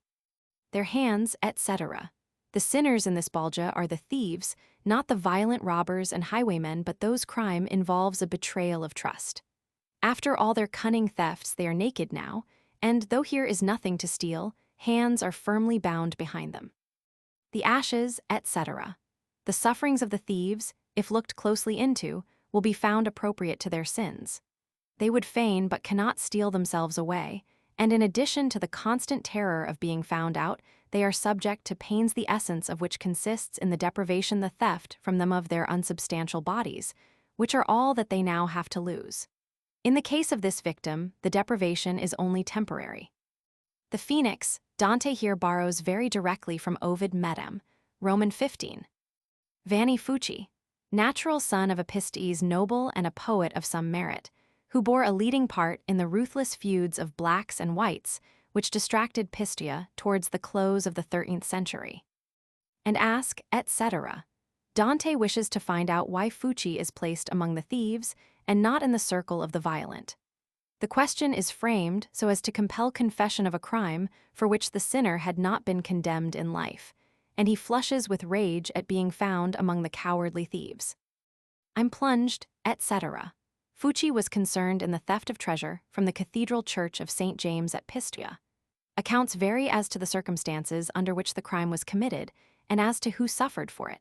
Their hands, etc. The sinners in this Balja are the thieves, not the violent robbers and highwaymen, but those crime involves a betrayal of trust. After all their cunning thefts, they are naked now, and though here is nothing to steal, hands are firmly bound behind them. The ashes, etc. The sufferings of the thieves, if looked closely into, will be found appropriate to their sins. They would feign but cannot steal themselves away, and in addition to the constant terror of being found out, they are subject to pains the essence of which consists in the deprivation, the theft from them of their unsubstantial bodies, which are all that they now have to lose. In the case of this victim, the deprivation is only temporary. The phoenix, Dante here borrows very directly from Ovid Medem, Roman 15. Vanni Fucci, natural son of Epistes noble and a poet of some merit, who bore a leading part in the ruthless feuds of blacks and whites, which distracted Pistia towards the close of the 13th century. And ask, etc. Dante wishes to find out why Fucci is placed among the thieves and not in the circle of the violent. The question is framed so as to compel confession of a crime for which the sinner had not been condemned in life, and he flushes with rage at being found among the cowardly thieves. I'm plunged, etc. Fucci was concerned in the theft of treasure from the Cathedral Church of St. James at Pistia. Accounts vary as to the circumstances under which the crime was committed and as to who suffered for it.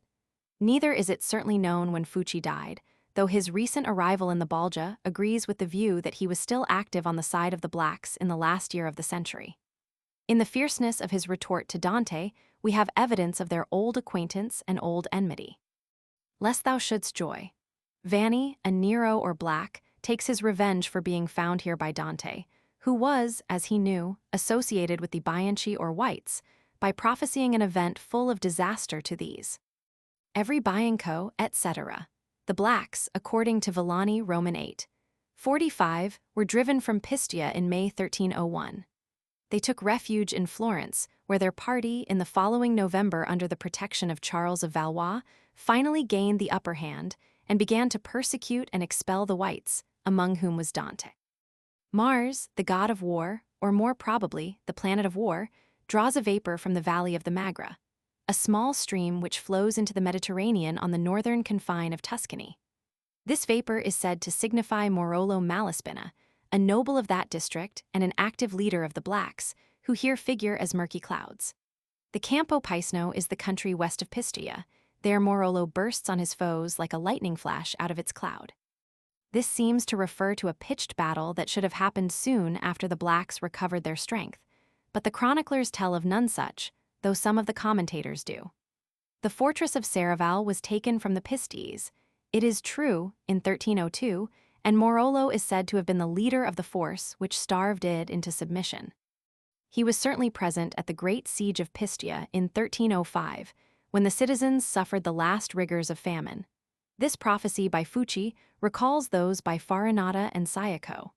Neither is it certainly known when Fucci died, though his recent arrival in the Balja agrees with the view that he was still active on the side of the blacks in the last year of the century. In the fierceness of his retort to Dante, we have evidence of their old acquaintance and old enmity. Lest thou shouldst joy. Vanni, a Nero or Black, takes his revenge for being found here by Dante, who was, as he knew, associated with the Bianchi or Whites, by prophesying an event full of disaster to these. Every Bianco, etc. The Blacks, according to Villani Roman 8. 45, were driven from Pistia in May 1301. They took refuge in Florence, where their party, in the following November under the protection of Charles of Valois, finally gained the upper hand and began to persecute and expel the whites, among whom was Dante. Mars, the god of war, or more probably, the planet of war, draws a vapor from the valley of the Magra, a small stream which flows into the Mediterranean on the northern confine of Tuscany. This vapor is said to signify Morolo Malaspina, a noble of that district and an active leader of the Blacks, who here figure as murky clouds. The Campo Paisno is the country west of Pistia. There Morolo bursts on his foes like a lightning flash out of its cloud. This seems to refer to a pitched battle that should have happened soon after the Blacks recovered their strength, but the chroniclers tell of none such, though some of the commentators do. The fortress of Serravalle was taken from the Pisties, it is true, in 1302, and Morolo is said to have been the leader of the force which starved it into submission. He was certainly present at the Great Siege of Pistia in 1305, when the citizens suffered the last rigors of famine. This prophecy by Fucci recalls those by Farinata and Sayako.